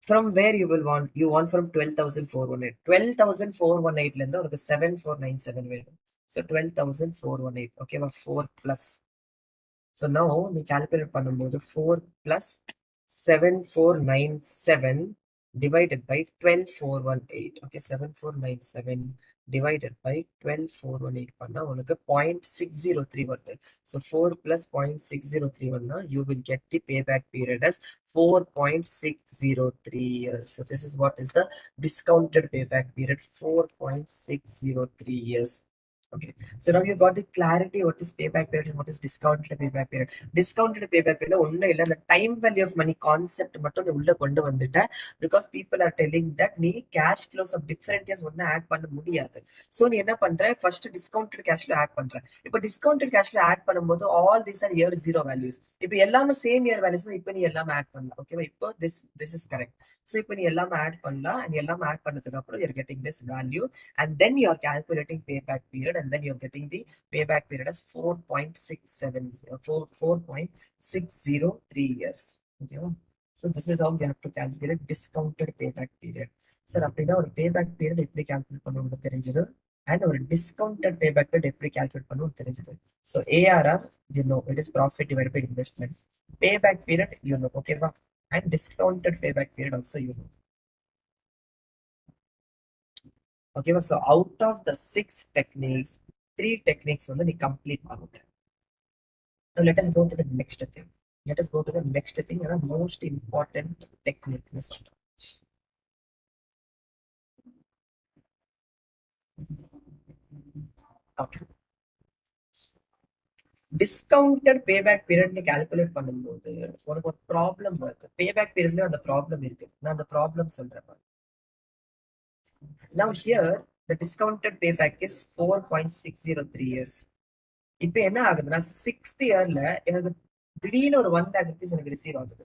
From where you will want? You want from 12,418. 12,418 ல இருந்து உனக்கு 7497 வேணும். ஸோ 12,418. ஓகேவா? 4 plus. So now நீ calculate பண்ணும்போது 4 plus 7497 divided by 12,418. Okay, 7497 divided by 12,418 பண்ணா உனக்கு 0.603 வருது. So 4 plus 0.603 வந்தா you will get the payback period as 4.603 years. So this is what is the discounted payback period, 4.603 years. Okay, so now you got the clarity what is payback period and what is discounted payback period. Discounted payback period ஒன்றும் இல்லை, அந்த time value of money concept மட்டும் நீ உள்ள கொண்டு வந்துட்ட. Because people are telling that நீ cash flows of different years ஒன்றும் ஆட் பண்ண முடியாது. ஸோ நீ என்ன பண்ற? First discounted cash flow add பண்ற. இப்போ டிஸ்கவுண்டட் கேஷ் ஃப்ளோ ஆட் பண்ணும்போது all these are year zero values. இப்போ எல்லாமே சேம் இயர் வேல்யூஸ் தான். இப்போ நீ எல்லாமே ஆட் பண்ணலாம். ஓகேவா? இப்போ திஸ் இஸ் கரெக்ட். ஸோ இப்போ நீ எல்லாமே ஆட் பண்ணலாம். அண்ட் எல்லாமே ஆட் பண்ணதுக்கு அப்புறம் your getting this value and then you are calculating payback period, and then you're getting the payback period as 4.603 years. Okay, so this is how you have to calculate discounted payback period. Sir, அப்படிதான் ஒரு payback period எப்படி calculate பண்ணணும்னு தெரிஞ்சது, and ஒரு discounted payback period எப்படி calculate பண்ணணும்னு தெரிஞ்சது. So ARR, you know, it is profit divided by investment. Payback period, you know, okay, and discounted payback period also you know. Okay, so out of the 6 techniques, 3 techniques வந்து நீ complete பண்ணிட்ட. Now let us go to the next thing. Let us go to the next thing, the most important technique. Okay. Discounted payback period நீ calculate பண்ணும்போது உனக்கு ஒரு problem வருது. payback periodல அந்த problem இருக்கு. நான் அந்த ப்ராப்ளம் சொல்றேன். Now here the discounted payback is 4.603 years. இப்போ என்ன ஆகுதுன்னா 6th இயர்ல எனக்கு திடீர்னு ஒரு 1 lakh rupees எனக்கு ரிசீவ் ஆகுது.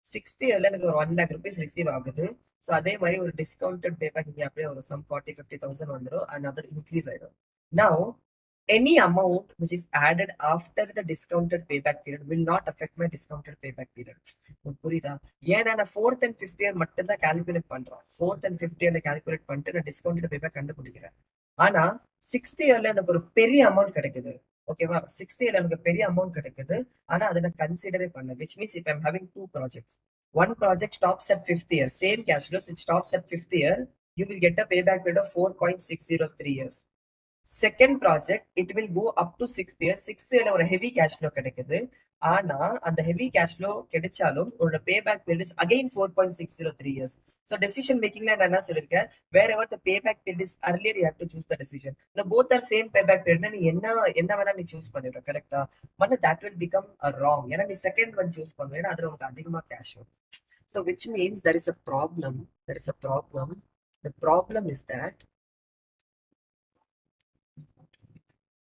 6th இயர்ல எனக்கு ஒரு 1 lakh rupees ரிசீவ் ஆகுது. ஸோ அதே மாதிரி ஒரு டிஸ்கவுண்டட் பேபேக் இங்கே அப்படியே ஒரு சம் 40,000-50,000 வந்துடும். அண்ட் அதர் இன்க்ரீஸ் ஆயிடும். Now any amount which is added after the discounted payback period will not affect my discounted payback period. புரியுதா? ஏன்னா நான் 4th and 5th இயர் மட்டும் தான் கால்குலேட் பண்றேன். 4th and 5th இயர்ல கால்குலேட் பண்ணிட்டு நான் டிஸ்கவுண்டட் பேபேக் கண்டுபிடிக்கிறேன். ஆனா 6th இயர்ல எனக்கு ஒரு பெரிய அமௌண்ட் கிடைக்குது. ஓகேவா? 6th இயர்ல எனக்கு பெரிய அமௌண்ட் கிடைக்குது. ஆனா அதை நான் கன்சிடரே பண்ணல. which means if I'm having 2 projects, one project stops at 5th year, same cash flows, it stops at 5th year, you will get a payback period of 4.603 years. Second project it will go up to 6th year. 6th இயர்ல ஒரு heavy cash flow கிடைக்குது. ஆனா அந்த heavy cash flow கிடைச்சாலும் உங்களோட payback period is again 4.603 years. So decision மேக்கிங்ல நான் என்ன சொல்லியிருக்கேன்? Wherever the payback period is earlier you have to choose the decision. இந்த போத் ஆர் சேம் பேபேக் பீரியட்னா நீ என்ன வேணா நீ சூஸ் பண்ணிடுற. கரெக்டா? But that will become wrong. ஏன்னா நீ செகண்ட் ஒன் சூஸ் பண்ணுவேன், அதுல உனக்கு அதிகமா கேஷ் வரும். So which means there is a problem. There is a problem. The problem is that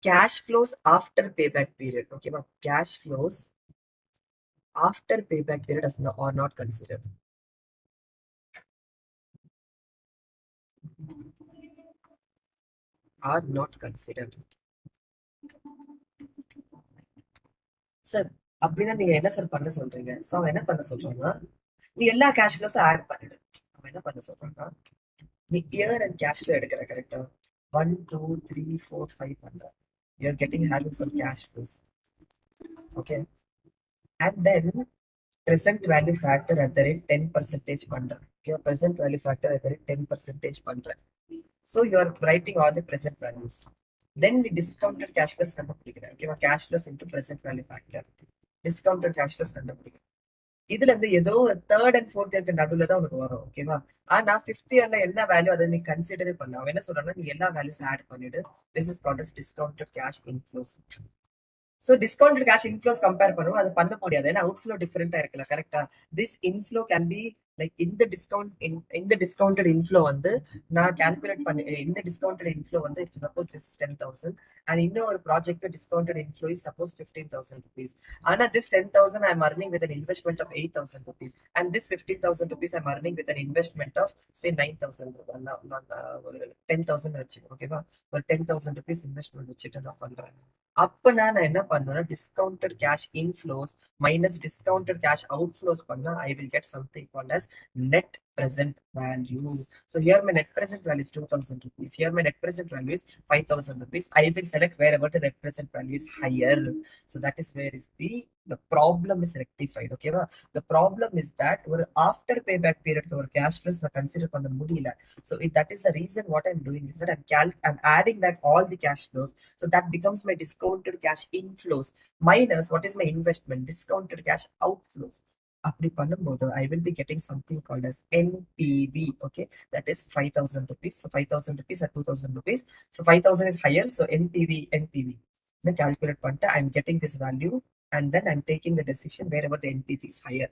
cash flows after payback period. Okay, but cash flows after payback period are not considered. Are not considered. Sir அப்படின்னா நீங்க என்ன sir பண்ண சொல்றீங்க? So அவன் என்ன பண்ண சொல்றான்னா, நீ எல்லா கேஷ் ஃப்ளோஸும் ஆட் பண்ணிடு. அவன் என்ன பண்ண சொல்றான்னா, நீ இயர் அண்ட் கேஷ் ஃப்ளோ எடுக்கிற கரெக்டா? 1, 2, 3, 4, 5 பண்ற. You are getting having some cash flows. Okay. And then present value factor at the rate 10% பண்ற. Okay, present value factor at the rate 10% பண்ற. So you are writing all the present values. Then the discounted cash flows கண்டுபிடிக்கிறேன். Okay, cash flows into present value factor. Discounted cash flows கண்டுபிடிக்கிறேன். இதுல இருந்து ஏதோ third and fourth இயர்க்கு நடுவில் தான் உனக்கு வரும். ஓகேவா? ஆனா ஃபிஃப்த் இயர்ல என்ன வேல்யூ அதை நீ கன்சிடரே பண்ண. அவன் என்ன சொல்றான்னா, நீ எல்லா வேல்யூஸ் ஆட் பண்ணிடு. This is called as discounted cash inflows. So discounted cash inflows compare பண்ணுவோம், அது பண்ண முடியாது. ஏன்னா அவுட்ஃப்ளோ டிஃபரெண்டா இருக்குல்ல, கரெக்டா? This inflow can be like இந்த டிஸ்கவுண்டட் இன்ஃப்ளோ வந்து நான் கால்குலேட் பண்ணி, இந்த டிஸ்கவுண்டட் இன்ஃப்ளோ வந்து சப்போஸ் திஸ் இஸ் 10,000 அண்ட் இன்னும் ஒரு project discounted inflow is suppose 15,000 rupees. ஆனா this 10,000 I am earning with an investment of 8,000 rupees and this 15,000 rupees I am earning with an investment of say 9,000 rupees. நான் ஒரு 10,000 வச்சுக்கோ. ஓகேவா? ஒரு 10,000 rupees investment வச்சுட்டு நான் பண்றேன். அப்ப நான் என்ன பண்ணுவேன்னா, discounted cash inflows minus discounted cash outflows பண்ணா I will get something called as net present value. So here my net present value is 2,000 rupees. Here my net present value is 5,000 rupees. I will select wherever the net present value is higher. So that is where is the problem is rectified. Okay, the problem is that ஒரு after payback period ஒரு cash flows நான் consider பண்ண முடியல. So that is the reason what I'm doing is that I'm adding back all the cash flows. So that becomes my discounted cash inflows minus what is my investment, discounted cash outflows. அப்படி பண்ணும்போது I will be getting something called as NPV. Okay, that is 5,000 rupees. So 5,000 rupees at 2,000 rupees. So 5,000 is higher. So NPV. Then calculate பண்ணிட்டு I'm getting this value and then I'm taking the decision wherever the NPV is higher.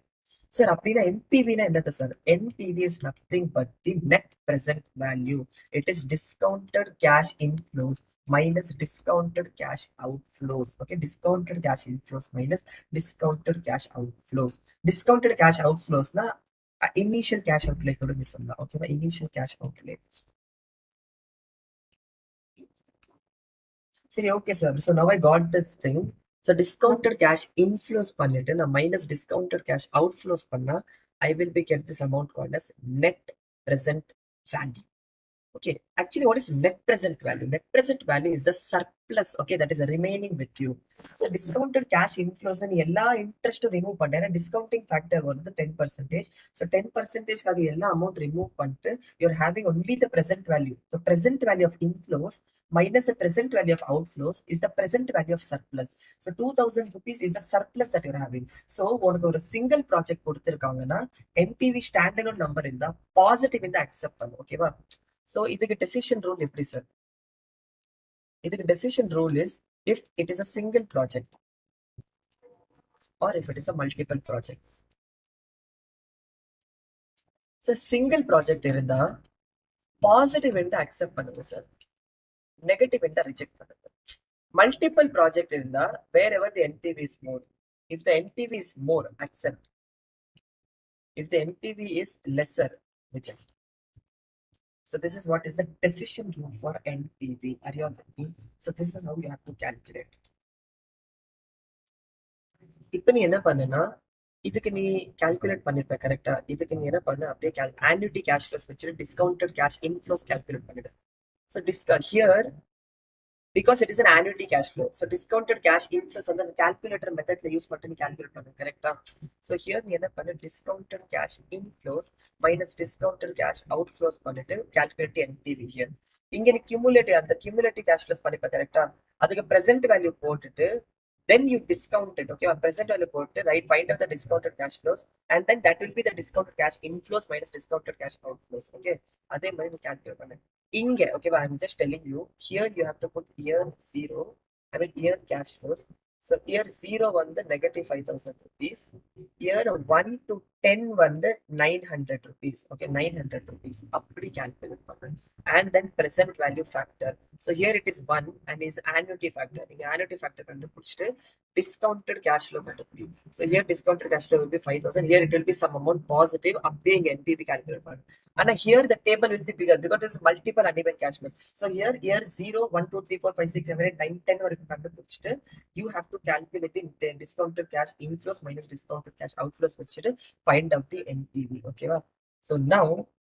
Sir, அப்படின்னா NPV னா என்னது sir? NPV is nothing but the net present value. It is discounted cash inflows minus discounted cash outflows. Okay, discounted cash inflows minus discounted cash outflows. Discounted cash outflows na initial cash outlay கூட நீ சொல்லலாம். ஓகேவா? initial cash outlay. சரி, okay sir. So now I got this thing. So discounted cash inflows பண்ணிட்டு நான் minus discounted cash outflows பண்ணா I will be get this amount called as net present value. Okay, actually what is net present value? Net present value is the surplus, okay, that is remaining with you. So discounted cash inflows and எல்லா இன்ட்ரெஸ்ட்டும் remove பண்ணேன். Discounting factor வந்து 10%. So 10%க்காக எல்லா amount remove பண்ணிட்டு you're having only the present value. The present value of inflows minus the present value of outflows is the present value of surplus. So 2,000 rupees is the surplus that you're having. So உனக்கு ஒரு single project கொடுத்துருக்காங்கன்னா NPV standard number இருந்தா positive இந்த accept பண்ணும். ஓகேவா? So இதுக்கு decision rule எப்படி sir? இதுக்கு decision rule is if it is a single project or if it is a multiple projects. So single project இருந்தா பாசிட்டிவ் என்று அக்செப்ட் பண்ணுங்க சார், நெகட்டிவ் என்று ரிஜெக்ட் பண்ணுங்க. மல்டிபிள் ப்ராஜெக்ட் இருந்தா wherever the NPV is more, if the NPV is more accept, if the NPV is lesser reject. So this is what is the decision rule for NPV. Are you all with me? So this is how you have to calculate. இப்போ நீ என்ன பண்ணுனா, இதுக்கு நீ calculate பண்ணிருப்ப கரெக்டா? இதுக்கு நீ என்ன பண்ண, அப்படியே annuity cash flows வச்சுட்டு discounted cash inflows calculate பண்ணிடு. So here because it is an annuity cash flow, so discounted cash inflows வந்து calculator மெத்தட்ல யூஸ் பண்ணி நீ கால்குலேட் பண்ணு கரெக்டா? So here நீ என்ன பண்ண, discounted cash inflows minus discounted cash outflows பண்ணிட்டு calculate NPV here. இங்க நீ அந்த cumulative cash flows பண்ணிப்ப கரெக்டா? அதுக்கு present value போட்டுட்டு then you discount it. Okay, present value போட்டு right, find out the discounted cash flows and then that will be the discounted cash inflows minus discounted cash outflows. Okay, அதே மாதிரி நீ calculate பண்ணு இங்க. ஓகேவா? I'm just telling you here you have to put year 0, I mean year cash flows. So year 0 வந்து negative 5,000 rupees. Year 1 to 10 வந்து 900 rupees. Okay, 900 rupees. அப்படி calculate பண்ணணும். And then present value factor. So here it is 1 and is annuity factor. நீங்க annuity factor கண்டுபிடிச்சிட்டு discounted cash flow கண்டுபிடிக்கும். So here discounted cash flow will be 5,000. Here it will be some amount positive. அப்படியே இங்க NPV calculate பண்ணணும். And here the table will be bigger because there's multiple uneven cash flows. So here year 0, 1, 2, 3, 4, 5, 6, 7, 8, 9, 10 வரைக்கும் கண்டுபிடிச்சிட்டு you have to calculate the discounted cash inflows minus discounted cash outflows வச்சுட்டு find out the NPV. Okay, so now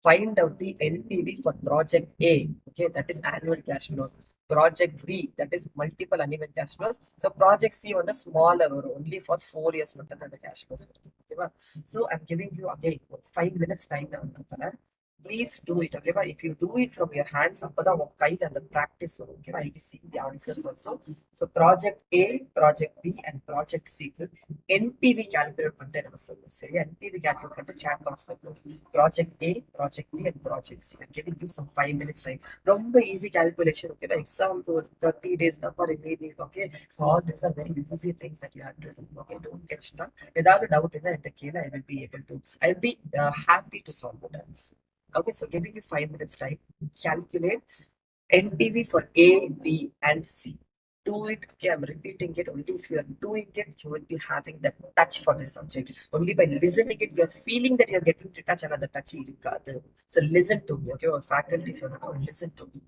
find out the NPV for project A. Okay, that is annual cash flows. Project B, that is multiple uneven cash flows. So project C on a smaller or only for 4 years மட்டும் தான் the cash flows. Okay, so I'm giving you again 5 minutes time now. Please do it. Okay, if you do it from your hands, அப்பதான் உங்க கையில அந்த practice வரும். Okay, I'll be seeing the answers also. So project A, project B and project C க்கு NPV calculate பண்ணிட்டு எனக்கு சொல்லுங்க. சரியா? NPV calculate பண்ணிட்டு chat boxல போடுங்க. Project A, project B and project C. I'm giving you some 5 minutes time. ரொம்ப easy calculation. Okay, exam to 30 days தான் for remaining. Okay, so all these are very easy things that you have to do. Okay, don't get stuck. ஏதாவது doubt இருந்தா என்கிட்ட கேளு. I will be happy to solve the doubts. Okay, so giving you 5 minutes time, calculate NPV for A, B, and C. Do it. Okay, I'm repeating it. Only if you are doing it, you will be having that touch for the subject. Only by listening it, you are feeling that you are getting to touch another touch. So listen to me. Okay, our faculties are not listen to me.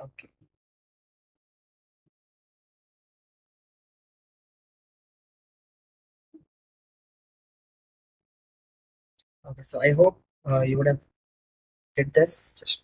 Okay. Okay. So I hope you would have did this. Just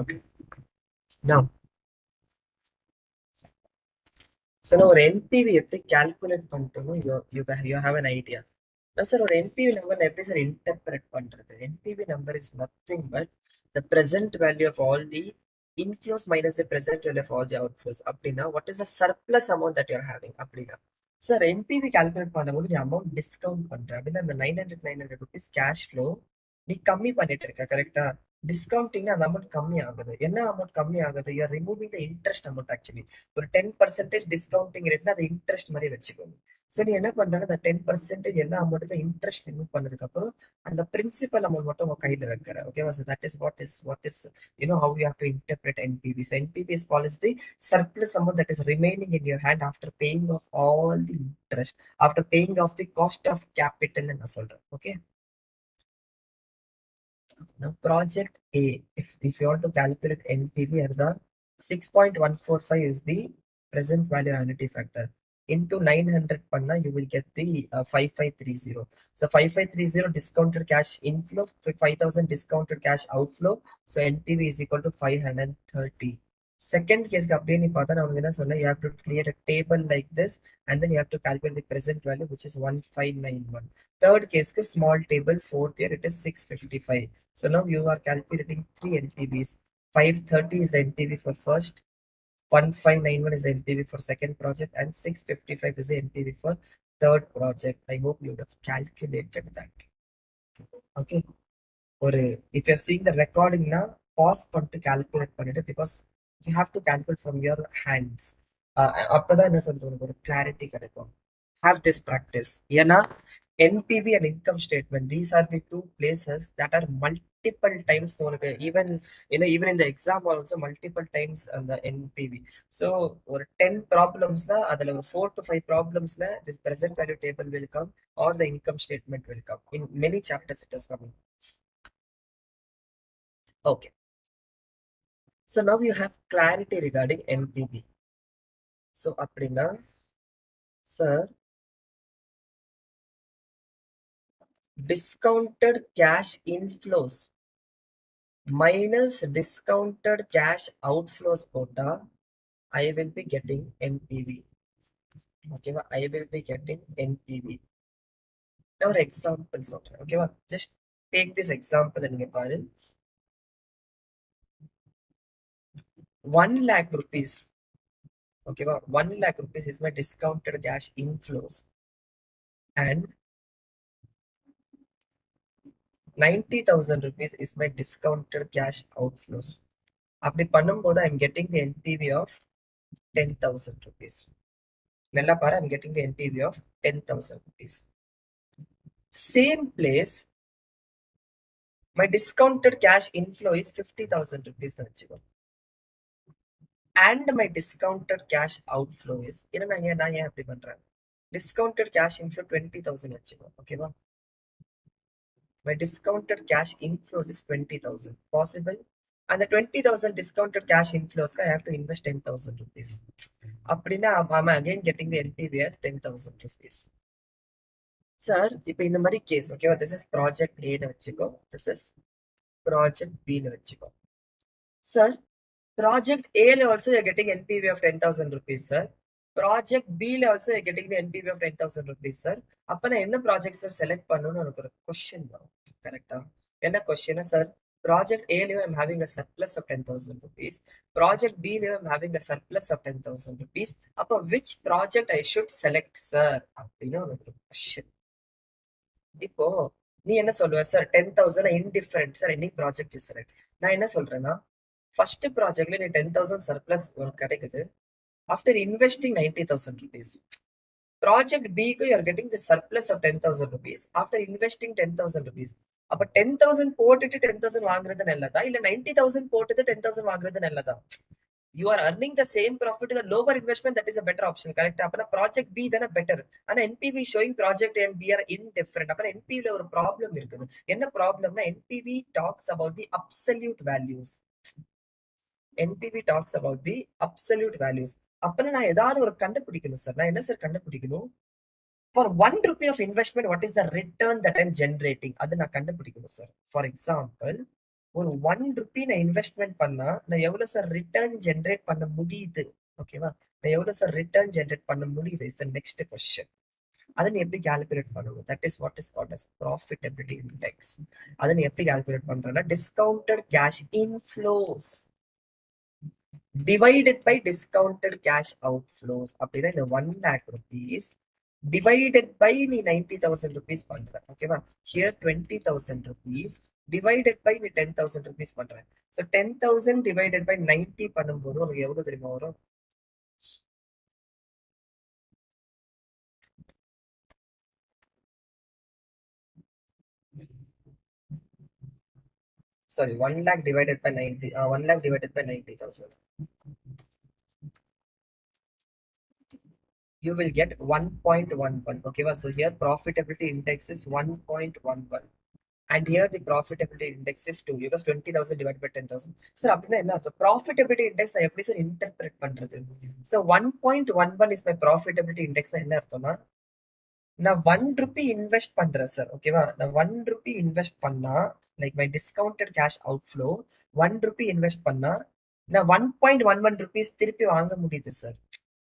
okay. Now, so now our NPV எப்படி calculate பண்ணிட்டோமோ you have an idea. Now, sir, ஒரு NPV number எப்படி sir interpret பண்றது? NPV number is nothing but the present value of all the inflows minus the present value of all the outflows. அப்படின்னா what is the surplus amount that you're having? அப்படின்னா sir NPV calculate பண்ணும்போது நீ amount discount பண்ற அப்படின்னா அந்த 900 rupees cash flow நீ கம்மி பண்ணிட்டு இருக்க கரெக்டா? டிஸ்கவுண்டிங் அந்த அமௌண்ட் கம்மி ஆகுது. என்ன அமௌண்ட் கம்மி ஆகுது? You are removing the interest amount actually. ஒரு 10% டிஸ்கவுண்டிங் ரேட்னா அது இன்ட்ரெஸ்ட் மாதிரி வச்சுக்கோங்க. ஸோ நீ என்ன பண்றேன்னா அந்த 10% எல்லா அமௌண்ட்டு இன்ட்ரெஸ்ட் ரிமூவ் பண்ணதுக்கு அப்புறம் அந்த பிரின்சிபல் அமௌண்ட் மட்டும் உங்க கையில வைக்கிற. ஓகேவா? So that is what is how you have to interpret NPV. So NPV is called as the surplus amount that is remaining in your hand after paying off all the interest, after paying off the cost of capital ன்னு நான் சொல்றேன். Okay. Now project A, if you want to calculate NPV as the 6.145 is the present value annuity factor. Into 900 panna, you will get the 5530. So 5530 discounted cash inflow, 5000 discounted cash outflow. So NPV is equal to 530. Second case, you have to create a table like this, and then you have to calculate the present value, which is 1591. Third case, small table. Fourth year, it is 655. So now you are calculating three NPVs. 530 is the NPV for first, 1591 is the NPV for second project, and 655 is the NPV for third project. I hope you would have calculated that. Okay. Or if you're seeing the recording now, pause பண்ணிட்டு calculate பண்ணிட்டு, because you have to calculate from your hands. அப்பதான் என்ன சொல்றது, உனக்கு ஒரு clarity கிடைக்கும். Have this practice. ஏன்னா NPV and income statement, these are the two places that are multiple times உனக்கு even in the exam also multiple times அந்த NPV. So ஒரு 10 problemsல அதுல ஒரு 4 to 5 problemsல this present value table will come or the income statement will come. In many chapters it is coming. Okay. So now you have clarity regarding NPV. So அப்படின்னா sir, discounted cash inflows minus discounted cash outflows போட்டா I will be getting NPV. Okay, I will be getting NPV. Now ஒரு example சொல்றேன். Okay, just take this example நீங்க பாரு. 1 lakh rupees. Okay, 1 lakh rupees is my discounted cash inflows, and 90,000 rupees is my discounted cash outflows. அப்படி பண்ணும்போது I'm getting the NPV of 10,000 rupees. நல்லா பாரு, I'm getting the NPV of 10,000 rupees. Same place, my discounted cash inflow is 50,000 rupees ன்னு வச்சுக்கோ. And my discounted cash outflow is, நான் ஏன் அப்படி பண்றேன், discounted cash inflow 20,000 வச்சுக்கோ. ஓகேவா? My discounted cash inflows is 20,000. Possible? And the 20,000 discounted cash inflows, I have to invest 10,000 rupees. அப்படின்னா I'm again getting the NPV at 10,000 rupees. Sir, இப்போ இந்த மாதிரி கேஸ், ஓகேவா? This is project A ன்னு வச்சுக்கோ. This is project B ன்னு வச்சுக்கோ. Sir, project A also you're getting NPV of 10,000 rupees, sir. Project B also you're getting the NPV of 10,000 rupees, sir. அப்ப நான் என்ன ப்ராஜெக்ட்ஸை செலக்ட் பண்ணணும்னு எனக்கு ஒரு கொஸ்டின் வரும். கரெக்டா? என்ன question? Sir, project A I'm having a surplus of 10,000 rupees. Project B I'm having a surplus of 10,000 rupees. அப்ப which project I should select, sir? அப்படின்னு ஒரு கொஸ்டின். இப்போ நீ என்ன சொல்லுவ? Sir 10,000 indifferent sir, any project you select. நான் என்ன சொல்றேன்னா, ஃபர்ஸ்ட் ப்ராஜெக்ட்ல நீ 10,000 சர்ப்ளஸ் உனக்கு கிடைக்குது ஆஃப்டர் இன்வெஸ்டிங் 90,000 rupees. ப்ராஜெக்ட் பிக்கு you are getting the surplus of 10,000 rupees after investing 10,000 rupees. அப்ப 10,000 போட்டுட்டு 10,000 வாங்குறது நல்லதா, இல்ல 90,000 போட்டுட்டு 10,000 வாங்குறது நல்லதா? You are earning the same profit with a lower investment, that is a better option. Correct? அப்பனா project B தான better. ஆனா NPV showing project A and B are indifferent. அப்பனா NPV ல ஒரு ப்ராப்ளம் இருக்குது. என்ன ப்ராப்ளம்னா, NPV talks about the absolute values. NPV talks about the absolute values. அப்பனா நான் ஏதாவது ஒரு கண்டுபிடிக்கணும் சார். நான் என்ன சார் கண்டுபிடிக்கணும்? For 1 rupee of investment, what is the return that I'm generating? அது நான் கண்டுபிடிக்கணும் சார். For example, ஒரு 1 rupee நான் இன்வெஸ்ட்மெண்ட் பண்ணா நான் எவ்வளவு சார் ரிட்டர்ன் ஜென்ரேட் பண்ண முடியுது? ஓகேவா? நான் எவ்வளவு சார் ரிட்டர்ன் ஜென்ரேட் பண்ண முடியுது இஸ் த நெக்ஸ்ட் கொஸ்டின். அதை நீ எப்படி கால்குலேட் பண்ணணும்? That is what is called as profitability index. அதை நீ எப்படி கால்குலேட் பண்றேன்னா, discounted cash inflows divided by discounted cash outflows. அப்படின்னா இந்த 1 lakh rupees divided by நீ 90,000 rupees பண்ற. ஓகேவா? Here 20,000 rupees divided by 10,000 rupees பண்றேன். So 10,000 divided by 90 பண்ணும்போது உங்களுக்கு எவ்வளவு தெரியுமா வரும்? Sorry, 1 lakh divided by 90. 1 lakh divided by 90,000. You will get 1.11. Okay, so here profitability index is 1.11. And here the profitability index is 2 because 20,000 divided by 10,000. Sir, அப்படின்னா என்ன அர்த்தம்? Profitability index நான் எப்படி சார் இன்டர்பிரேட் பண்றது? So 1.11 is my profitability index. என்ன அர்த்தம்னா நான் 1 rupee invest பண்றேன் சார். ஓகேவா? நான் 1 rupee இன்வெஸ்ட் பண்ணா like my discounted cash outflow 1 rupee invest பண்ணா நான் 1.11 rupees திருப்பி வாங்க முடியுது சார்.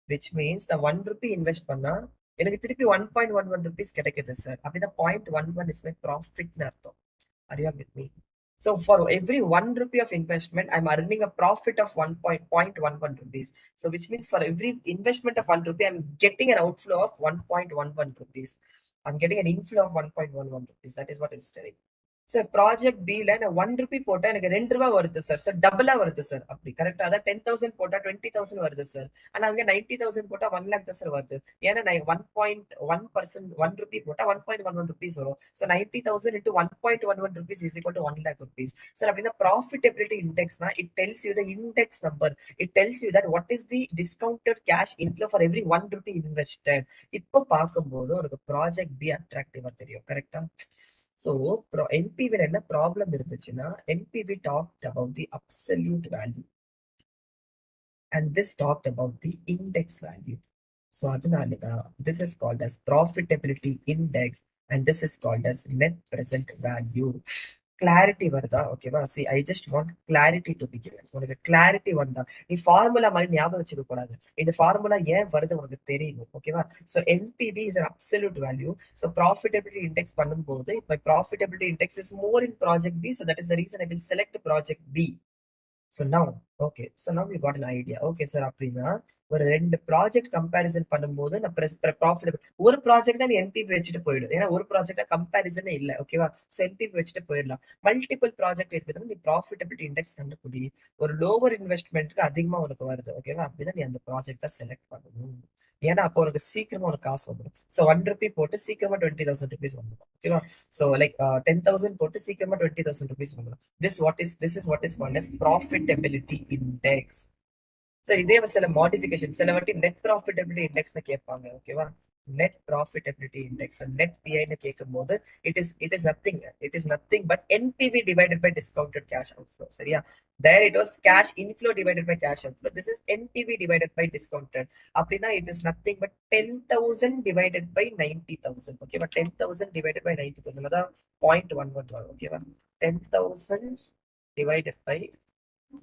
விச் மீன்ஸ் நான் 1 rupee இன்வெஸ்ட் பண்ணா எனக்கு திருப்பி 1.11 rupees கிடைக்குது சார். அப்படின்னா 0.11 இஸ் மை ப்ராஃபிட்னு அர்த்தம். Are you with me? So for every 1 rupee of investment, I'm earning a profit of 1.11 rupees. So which means for every investment of 1 rupee, I'm getting an outflow of 1.11 rupees. I'm getting an inflow of 1.11 rupees. That is what it's telling. Sir project பில நான் 1 rupee போட்டா எனக்கு 2 ரூபாய் வருது sir. Sir டபுளா வருது sir. அப்படி கரெக்டா? அதான் 10,000 போட்டா 20,000 வருது சார். ஆனா அங்க 90,000 போட்டா 1 lakh தான் சார் வருது. ஏன்னா நான் 1.1% 1 rupee போட்டா 1.11 rupees வரும். So 90,000 into 1.11 rupees is equal to 1 lakh rupees. Sir அப்படின்னா ப்ராஃபிட்டபிலிட்டி இண்டெக்ஸ்னா it tells you the index number. It tells you that what is the discounted cash inflow for every 1 rupee invested. இப்போ பார்க்கும்போது உனக்கு project B அட்ராக்டிவா தெரியும். கரெக்டா? So NPV என்ன problem இருந்துச்சுன்னா NPV talked about the absolute value and this talked about the index value. So அதனாலதான் this is called as profitability index and this is called as net present value. Clarity வருதா? ஓகேவா? C I just want clarity to be given. உனக்கு clarity வந்தா நீ formula மாதிரி ஞாபகம் வச்சுக்க கூடாது. இந்த ஃபார்முலா ஏன் வருது உனக்கு தெரியணும். ஓகேவா? So NPV is an absolute value. So profitability index பண்ணும்போது இப்போ profitability index is more in project B. So that is the reason I will select project B. So now, okay, so now you got an idea. Okay, sir, அப்படின்னா ஒரு 2 project comparison பண்ணும்போது நான் profitable ஒரு project தான் நீ NPP வச்சுட்டு போயிடும். ஏன்னா ஒரு ப்ராஜெக்டா கம்பேரிசனே இல்லை. ஓகேவா? ஸோ என்பிபி வச்சுட்டு போயிடலாம். மல்டிபிள் ப்ராஜெக்ட் இருக்குதுன்னா நீ ப்ராஃபிட்டபிலிட்டி இண்டெக்ஸ் கண்டுபிடி. ஒரு லோவர் இன்வெஸ்ட்மெண்ட்டுக்கு அதிகமா உனக்கு வருது. ஓகேவா? அப்படின்னா நீ அந்த ப்ராஜெக்ட் தான் செலக்ட் பண்ணணும். ஏன்னா அப்போ உனக்கு சீக்கிரமா உனக்கு காசு வந்துடும். ஸோ 1 rupee போட்டு சீக்கிரமா 20,000 rupees வந்துடும். ஓகேவா? ஸோ லைக் 10,000 போட்டு சீக்கிரமா 20,000 rupees வந்துடும். This is what is called as profitability index. Sir இதே சில மாடிஃபிகேஷன் சில வாட்டி நெட் ப்ராஃபிட்டபிலிட்டி இண்டெக்ஸ்னு கேட்பாங்க. ஓகேவா? நெட் ப்ராஃபிட்டபிலிட்டி இண்டெக்ஸ் நெட் பிஐன்னு கேட்கும் போது it is nothing but NPV divided by discounted cash outflow. சரியா? there it was cash inflow divided by cash outflow. This is NPV divided by discounted. அப்படின்னா it is nothing but 10,000 divided by 90,000. Okay, but 10,000 divided by 90,000 அதான் 0.11. ஓகேவா? 10,000 divided by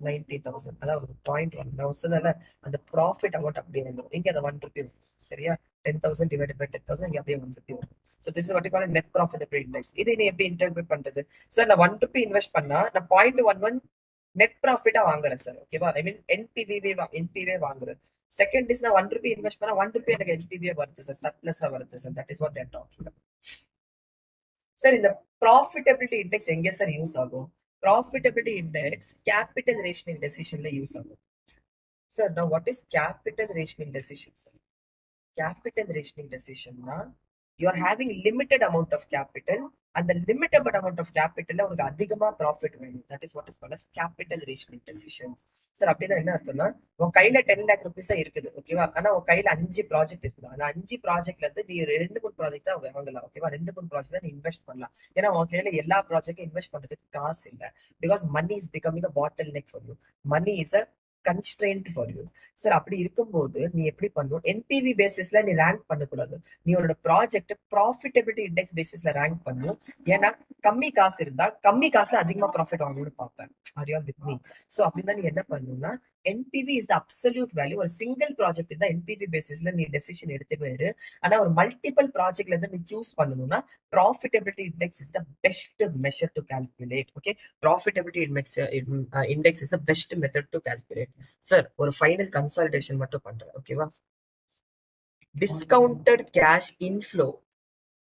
90,000 அதாவது 0.1. நான் சொன்னல அந்த profit amount அப்படியே வந்துடும். இங்க அந்த 1 rupee வரும். சரியா? 10,000 divided by 10,000 இங்க அப்படியே 1 rupee வரும். So this is what you call net profitability index. இது நீ எப்படி இன்டர்பிரேட் பண்றது? சார் நான் 1 rupee இன்வெஸ்ட் பண்ணா நான் 0.11 நெட் ப்ராஃபிட்டா வாங்குறேன் சார். ஓகேவா? ஐ மீன் என்பிவே வாங்குறேன். செகண்ட் இஸ் நான் 1 rupee இன்வெஸ்ட் பண்ணா 1 rupee எனக்கு என்பிவே வருது சார். சர்ப்ளஸா வருது sir. That is what they're talking. Sir இந்த ப்ராஃபிட்டபிலிட்டி இண்டெக்ஸ் எங்க சார் யூஸ் ஆகும்? ப்ராஃபிட்டபிலிட்டி இண்டெக்ஸ் கேபிட்டல் ரேஷனிங் டெசிஷன்ல யூஸ் ஆகும். Sir now what is capital rationing decision sir? capital rationing decision na you are having limited amount of capital and the limited amount of capital உனக்கு அதிகமா profit வேணும். that is what is called as capital rationing decisions. Sir அப்படின்னா என்ன அர்த்தம்னா உன் கையில 10 lakh rupees இருக்குது. ஓகேவா? ஆனா உன் கையில 5 ப்ராஜெக்ட் இருக்குது. அந்த 5 ப்ராஜெக்ட்ல இருந்து நீ 2-3 ப்ராஜெக்ட் தான் வாங்கலாம். ஓகேவா? 2-3 ப்ராஜெக்ட் தான் நீ இன்வெஸ்ட் பண்ணலாம். ஏன்னா உன் கையில எல்லா ப்ராஜெக்டும் இன்வெஸ்ட் பண்றதுக்கு காசு இல்லை. Because money is becoming a bottleneck for you. Money is a constraint for you. Sir அப்படி இருக்கும்போது நீ எப்படி பண்ணும்? என்பிவி பேசிஸ்ல நீ ரேங்க் பண்ணக்கூடாது. நீ உன்னோட ப்ராஜெக்ட் ப்ராஃபிட்டபிலிட்டி இண்டெக்ஸ் பேசிஸ்ல ரேங்க் பண்ணும். ஏன்னா கம்மி காசு இருந்தா கம்மி காசுல அதிகமா ப்ராஃபிட் வாங்கணும்னு பார்ப்பேன். R you with me? So அப்படின்னா நீ என்ன பண்ணணும்னா NPV is the absolute value. ஒரு சிங்கிள் ப்ராஜெக்ட் இருந்தா என்பிவி பேசிஸ்ல நீ டெசிஷன் எடுத்துட்டு, ஆனா ஒரு மல்டிபிள் ப்ராஜெக்ட்ல இருந்து நீ சூஸ் பண்ணணும்னா profitability index is the best measure to calculate. Okay, profitability index is the best method to calculate. Sir ஒரு ஃபைனல் கன்சல்டேஷன் மட்டும் பண்றேன். ஓகேவா? discounted cash inflow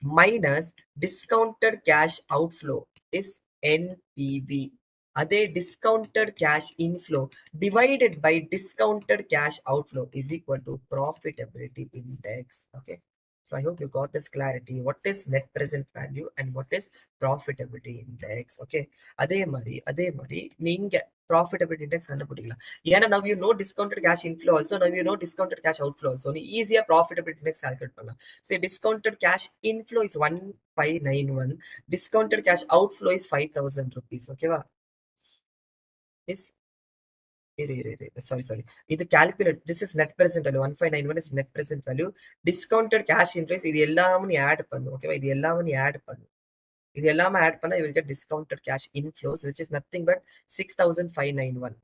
minus discounted cash outflow is NPV. அதே discounted cash inflow divided by discounted cash outflow is equal to profitability index. Okay. So I hope you got this clarity. What is net present value and what is profitability index? Okay. அதே மாதிரி நீங்க profitability index கண்டுபிடிக்கலாம். ஏன்னா now you know discounted cash inflow also, now you know discounted cash outflow also. நீ ஈஸியா profitability index calculate பண்ணலாம். Say discounted cash inflow is 1591, discounted cash outflow is 5000 rupees. Okay va? Is sorry. இது calculate, this is net present value. 1591 is net present value. Discounted cash inflow இது எல்லாமே நீ add பண்ணு. ஓகேவா? இது எல்லாமே நீ add பண்ணு. இது எல்லாமே add பண்ணா you will get discounted cash inflows, which is nothing but 6591.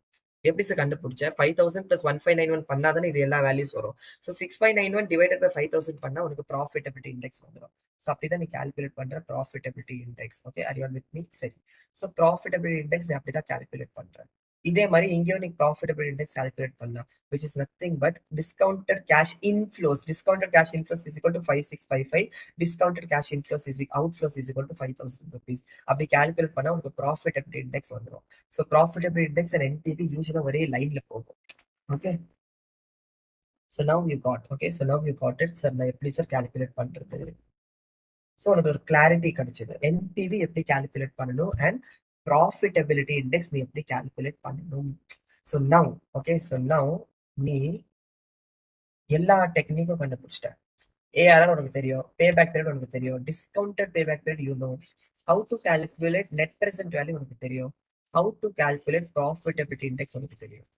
எப்படி சார் கண்டுபிடிச்ச? 5000 plus 1591 பண்ணாதானே இது எல்லா வேல்யூஸ் வரும். ஸோ 6591 டிவைடட் பை 5000 பண்ணா உனக்கு ப்ராஃபிட்டபிலிட்டி இண்டெக்ஸ் வந்துடும். ஸோ அப்படிதான் நீ கால்குலேட் பண்ற profitability index. Okay, are you all with me? சரி. ஸோ ப்ராஃபிட்டபிலிட்டி இண்டெக்ஸ் நீ அப்படிதான் கால்குலேட் பண்ற. இதே மாதிரி இங்கேயும் நீ ப்ராஃபிட்டபிலிட்டி இண்டெக்ஸ் கால்குலேட் பண்ணலாம், which is nothing but discounted cash inflows. Discounted cash inflows is equal to 5655. Discounted cash inflows is outflows is equal to 5000 rupees. அப்படி கால்குலேட் பண்ணா உங்களுக்கு ப்ராஃபிட்டபிலிட்டி இண்டெக்ஸ் வந்துடும். So profitability index and NPV யூஸ்வலாக ஒரே லைன்ல போகும். Okay, so now you got. Okay, so now you got it. Sir நான் எப்படி சார் கால்குலேட் பண்றது? ஸோ உனக்கு ஒரு கிளாரிட்டி கிடைச்சது. என்பிவி எப்படி கால்குலேட் பண்ணணும் அண்ட் ப்ராஃபிட்டபிலிட்டி இண்டெக்ஸ் நீ எப்படி கால்குலேட் பண்ணணும். So now okay, so now நீ எல்லா டெக்னிக்கும் கண்டுபிடிச்சிட்ட. ஏஆர்ஆர் உனக்கு தெரியும், பேபேக் பீரியட் உனக்கு தெரியும், discounted பேபேக் period you know, how to calculate net present value உனக்கு தெரியும், how to calculate profitability index உனக்கு தெரியும்.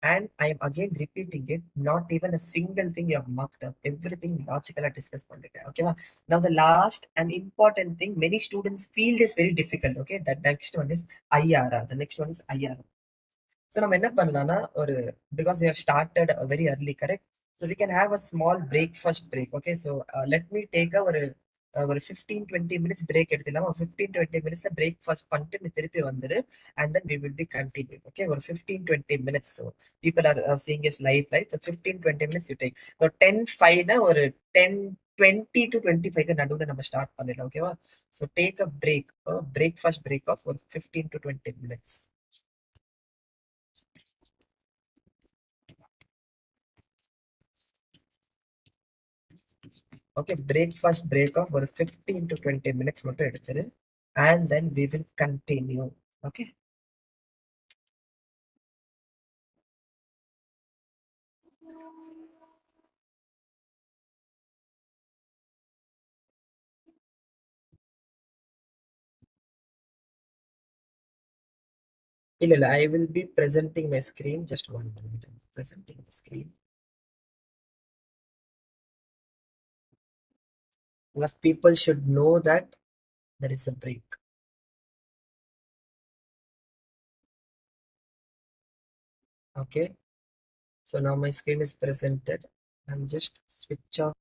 And I am again repeating it, not even a single thing you have marked up, everything logically discuss பண்ணிருக்கேன். Okay, now the last and important thing, many students feel this very difficult. Okay, that next one is IRR. The next one is IRR. So நம்ம என்ன பண்ணலாம்னா, ஒரு because we have started very early, correct? So we can have a small breakfast break. Okay, so let me take ஒரு 15-20 minutes break எடுத்துலாம். ஒரு 15-20 minutes breakfast பண்ணிட்டு நீ திருப்பி வந்துரு, and then we will be continuing. Okay, ஒரு 15-20 minutes. So people are seeing us live, right? So 15-20 minutes you take. So 10:05 னா ஒரு 10:20 to 25 நடுவுல நம்ம ஸ்டார்ட் பண்ணிடலாம். ஓகேவா? So take a break, breakfast break off ஒரு 15 to 20 minutes. Okay, breakfast break off ஒரு 15 to 20 minutes மட்டும் எடுத்துரு, and then we will continue. Okay, இல்ல I will be presenting my screen. Just 1 minute, I'm presenting the screen because people should know that there is a break. Okay, so now my screen is presented. I'm just switch off.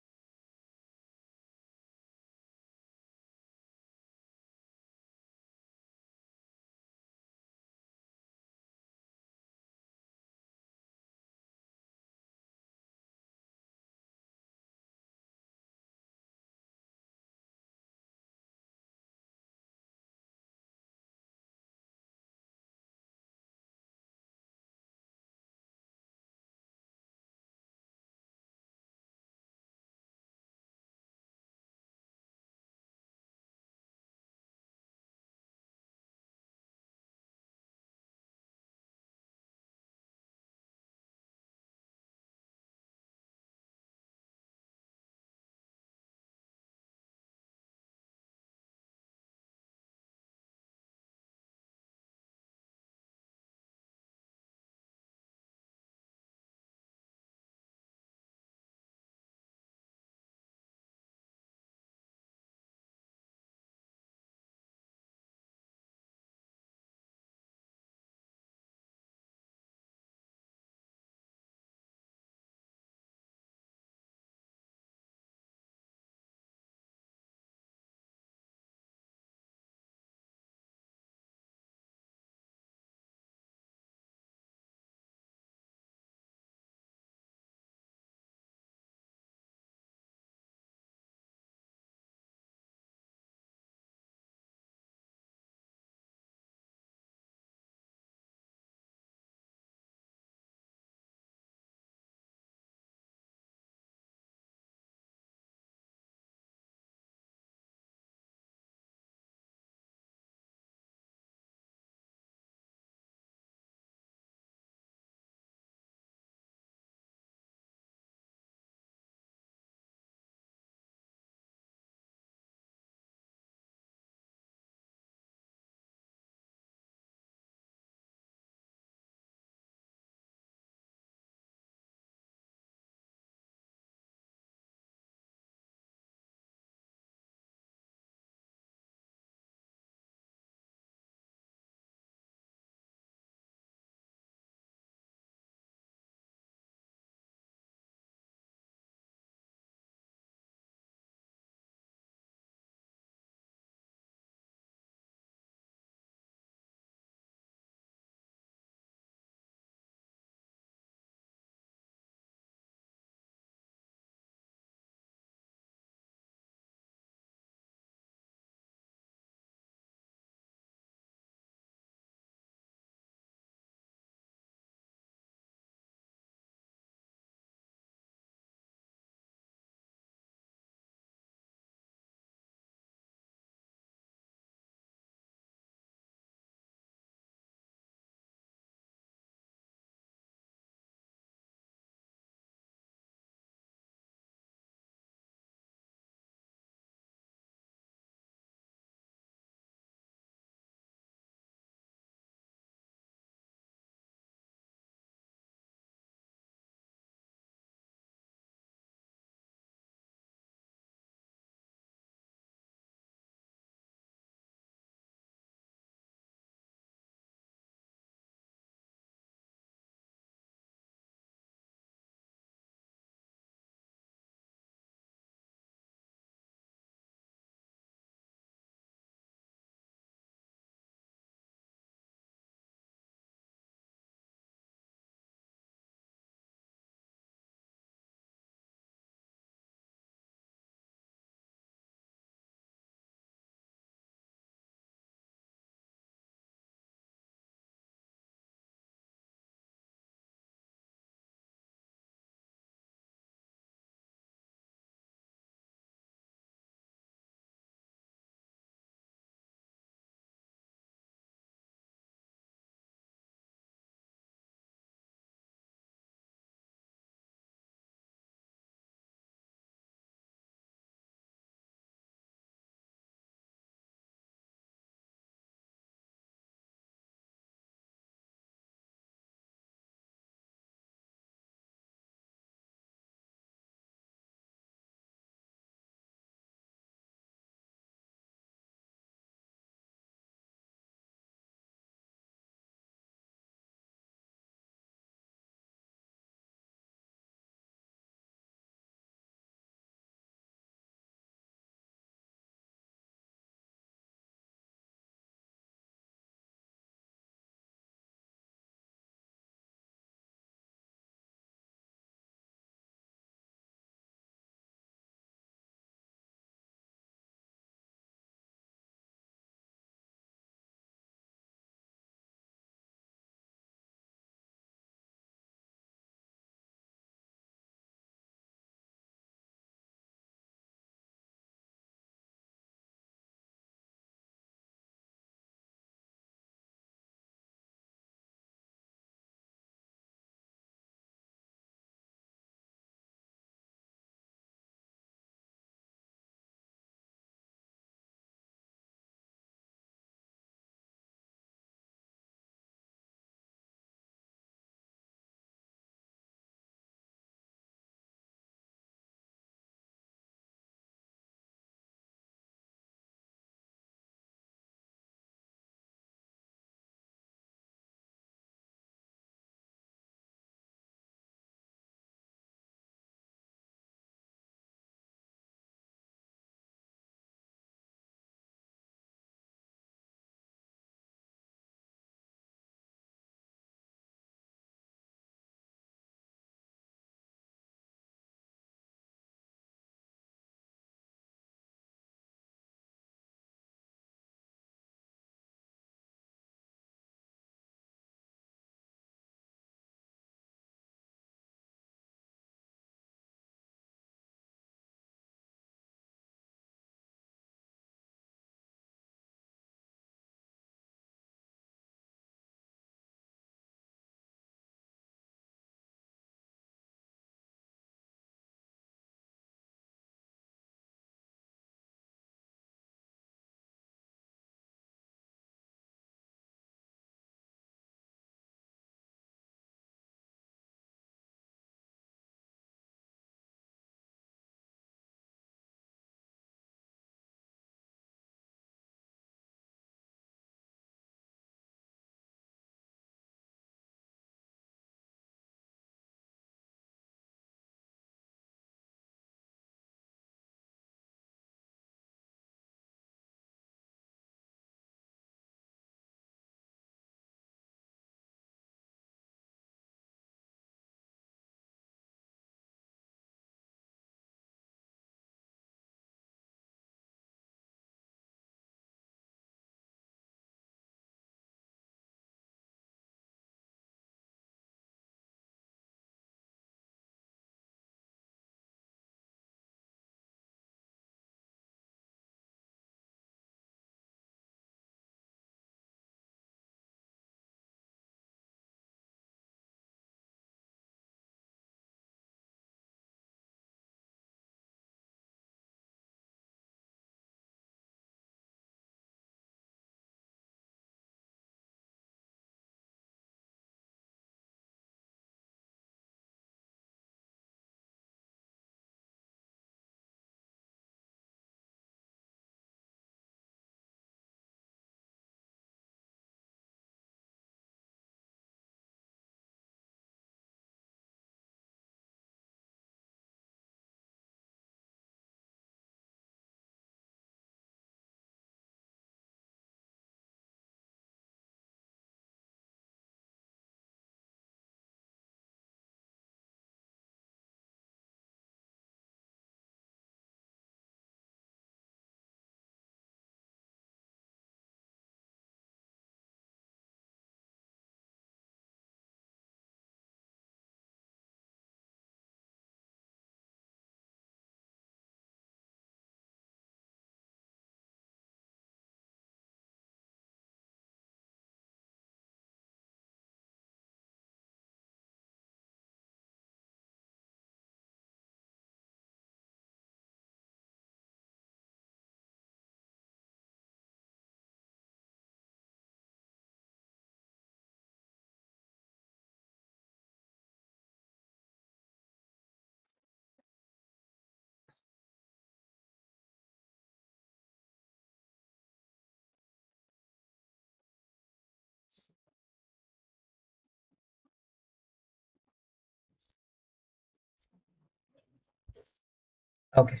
Okay.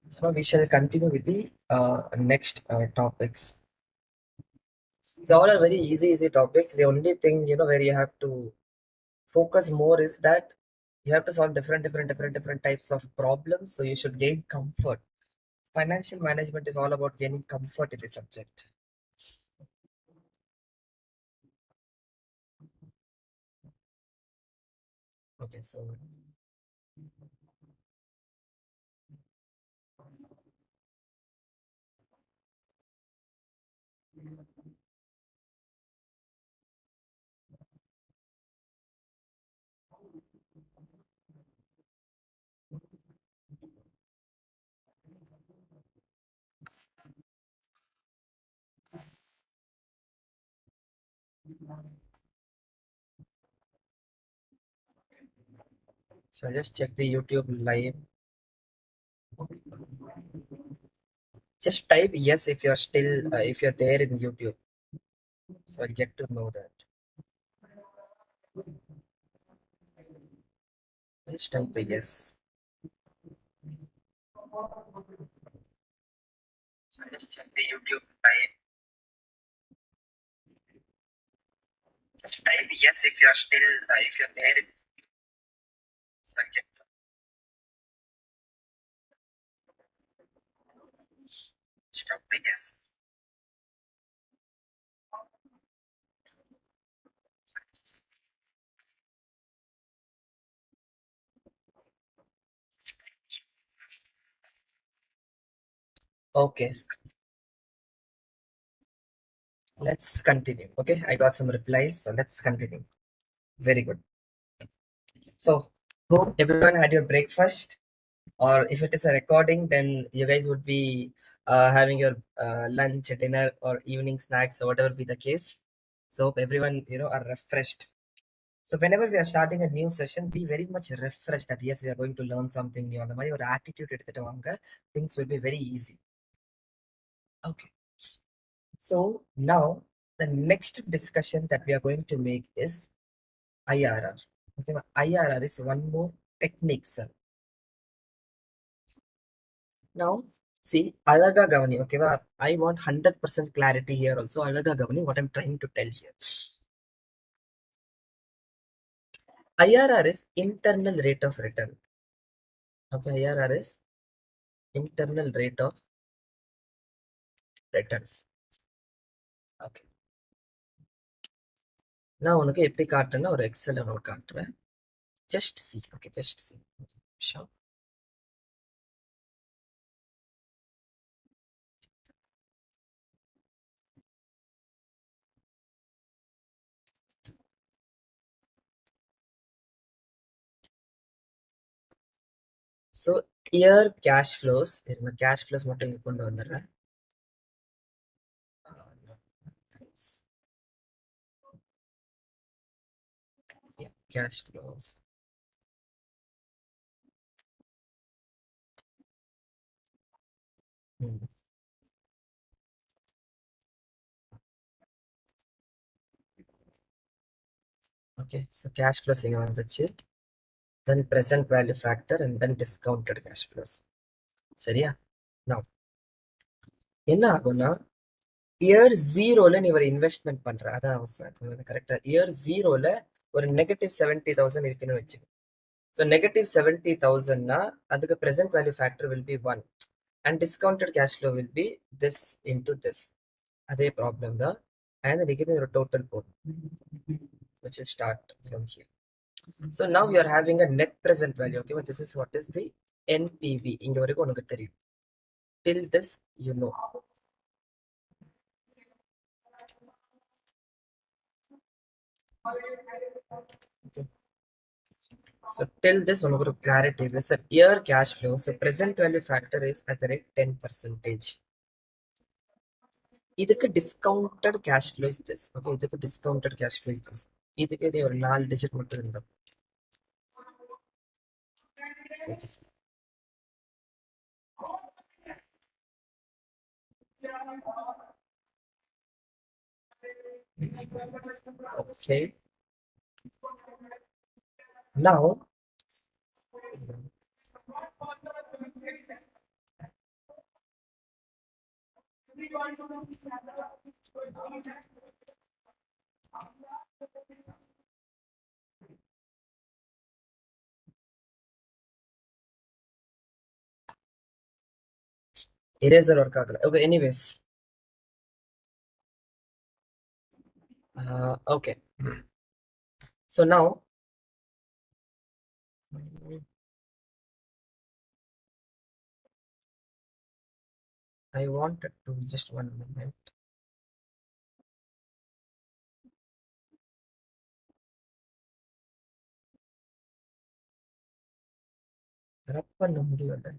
So now we shall continue with the next topics. They all are very easy topics. The only thing, where you have to focus more is that you have to solve different types of problems. So you should gain comfort. Financial management is all about gaining comfort in the subject. Okay, so I just check the YouTube live. Just type yes if you're still if you're there in YouTube. So I'll get to know that. Just type a yes. So I just check the YouTube live. Just type yes if you're still if you're there. So I'll get to just type a yes. Okay, let's continue. Okay, I got some replies, so let's continue. Very good. So hope everyone had your breakfast, or if it is a recording, then you guys would be having your lunch, dinner, or evening snacks, or whatever be the case. So hope everyone are refreshed. So whenever we are starting a new session, be very much refreshed that yes, we are going to learn something new. அந்த மாதிரி ஒரு attitude எடுத்துட்டு வாங்க. Things will be very easy. Okay. So now the next discussion that we are going to make is IRR. Okay, IRR is one more technique, sir. Now, see, Alaga Gavani, okay, I want 100% clarity here also. Alaga Gavani, what I'm trying to tell here. IRR is internal rate of return. Okay, IRR is internal rate of return. Okay. நான் உனக்கு எப்படி காட்டுறேன்னா ஒரு XL உனக்கு காட்டுறேன். Just see. Okay, just see. Sure. So here cash flows. Cash flows மட்டும் இங்க கொண்டு வந்துடுறேன். No, guys. Yeah, cash flows. Okay, so cash flows இங்க வந்துச்சு. Then present value factor and then discounted cash flows. சரியா? Now என்ன ஆகும்னா year ஜீரோல நீ ஒரு இன்வெஸ்ட்மெண்ட் பண்ற, அதான் அவசியம் கரெக்டா. இயர் ஜீரோல ஒரு -70,000 இருக்குன்னு வச்சுக்கோ. ஸோ -70,000னா அதுக்கு present value factor will be 1 and discounted cash flow will be this into this. அதே ப்ராப்ளம் தான். and இன்னைக்கு ஒரு டோட்டல் போடும் which will start from here. So now you are having a net present value. Okay, but this is what is the NPV. இங்க வரைக்கும் உனக்கு தெரியும். Till this you know. Okay. So till this உனக்கு ஒரு clarity is a year cash flow. So present value factor is at the rate 10%. இதுக்கு discounted cash flow is this. Okay, இதுக்கு discounted cash flow is this. இதுக்கு நீ ஒரு 4 digit மட்டும் இருந்தா. Okay, sir. Okay. Now Eraser work agala. Okay, anyways. Okay. So now I wanted to just 1 minute. Wrap பண்ண முடியல.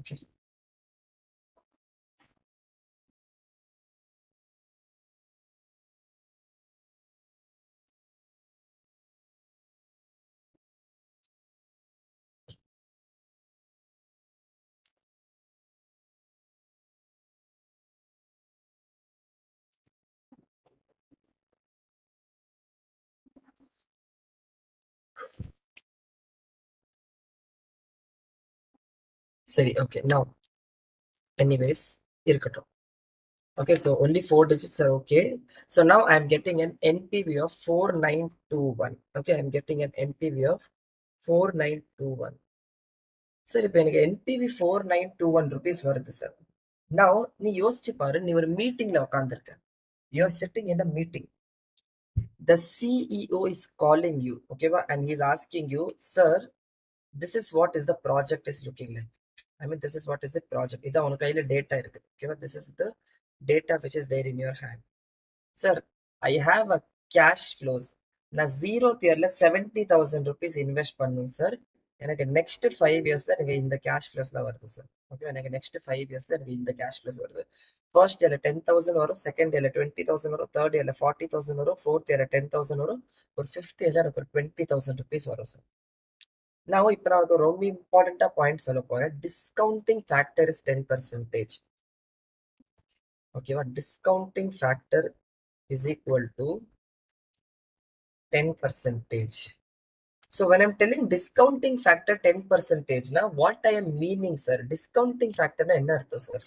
Okay. Sorry, okay. Now, anyways, இருக்கட்டும். Okay, so only 4 digits are okay. So now I'm getting an NPV of 4921. Okay, I'm getting an NPV of 4921. Sir, இப்போ எனக்கு NPV 4921 rupees வருது sir. Now, நீ யோசிச்சு பாரு, நீ ஒரு மீட்டிங்ல உட்காந்துருக்க. You're sitting in a meeting. The CEO is calling you, okay, and he's asking you, sir, this is what is the project is looking like. I mean, this is what is the project. இதான் உனக்கு கையில data இருக்கு. Okay, this is the data which is there in your hand. Sir, I have a cash flows. நான் zero தியர்ல 70,000 rupees invest பண்ணும் sir. எனக்கு next 5 இயர்ஸ்ல எனக்கு இந்த கேஷ் ஃப்ளோஸ்லாம் வருது சார். ஓகே, எனக்கு நெக்ஸ்ட் 5 இயர்ஸ்ல எனக்கு இந்த கேஷ் ஃப்ளோஸ் வருது. ஃபர்ஸ்ட் இயர்ல 10,000 வரும், செகண்ட் இயர்ல 20,000 வரும், தேர்ட் இயர்ல 40,000 வரும், ஃபோர்த் இயர்ல 10,000 வரும், ஒரு ஃபிஃப்த் இயர்ல எனக்கு ஒரு 20,000 rupees வரும் சார். நான் இப்போ நான் ஒரு ரொம்ப இம்பார்ட்டண்டா பாயிண்ட் சொல்ல போறேன். Discounting factor is 10%. ஓகேவா, discounting factor is equal to 10%. So when I'm telling discounting factor 10%, now what I am meaning, sir? Discounting factor na enna artham, sir?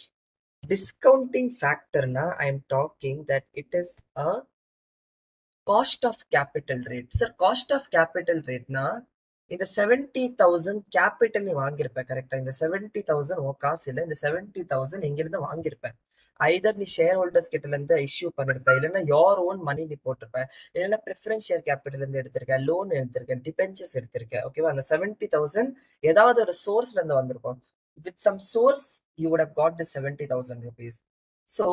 Discounting factor na I am talking that it is a cost of capital rate. Sir, cost of capital rate na இந்த 70,000 capital நீ வாங்கியிருப்ப கரெக்டா. இந்த 70,000 உன் காசு இல்லை, இந்த 70,000 எங்கிருந்து வாங்கியிருப்பேன். ஐதர் நீ ஷேர் ஹோல்டர்ஸ் கிட்ட இருந்து இஷ்யூ பண்ணிருப்ப, இல்லைன்னா யோர் ஓன் மணி நீ போட்டிருப்ப, இல்லைன்னா ப்ரிஃபரன்ஸ் ஷேர் கேபிட்டல் இருந்து எடுத்திருக்க, லோன் எடுத்திருக்க, டிபென்ச்சர்ஸ் எடுத்திருக்க. ஓகேவா, அந்த 70,000 ஏதாவது ஒரு சோர்ஸ்ல இருந்து வந்திருக்கும். With some source you would have got the 70,000 rupees. So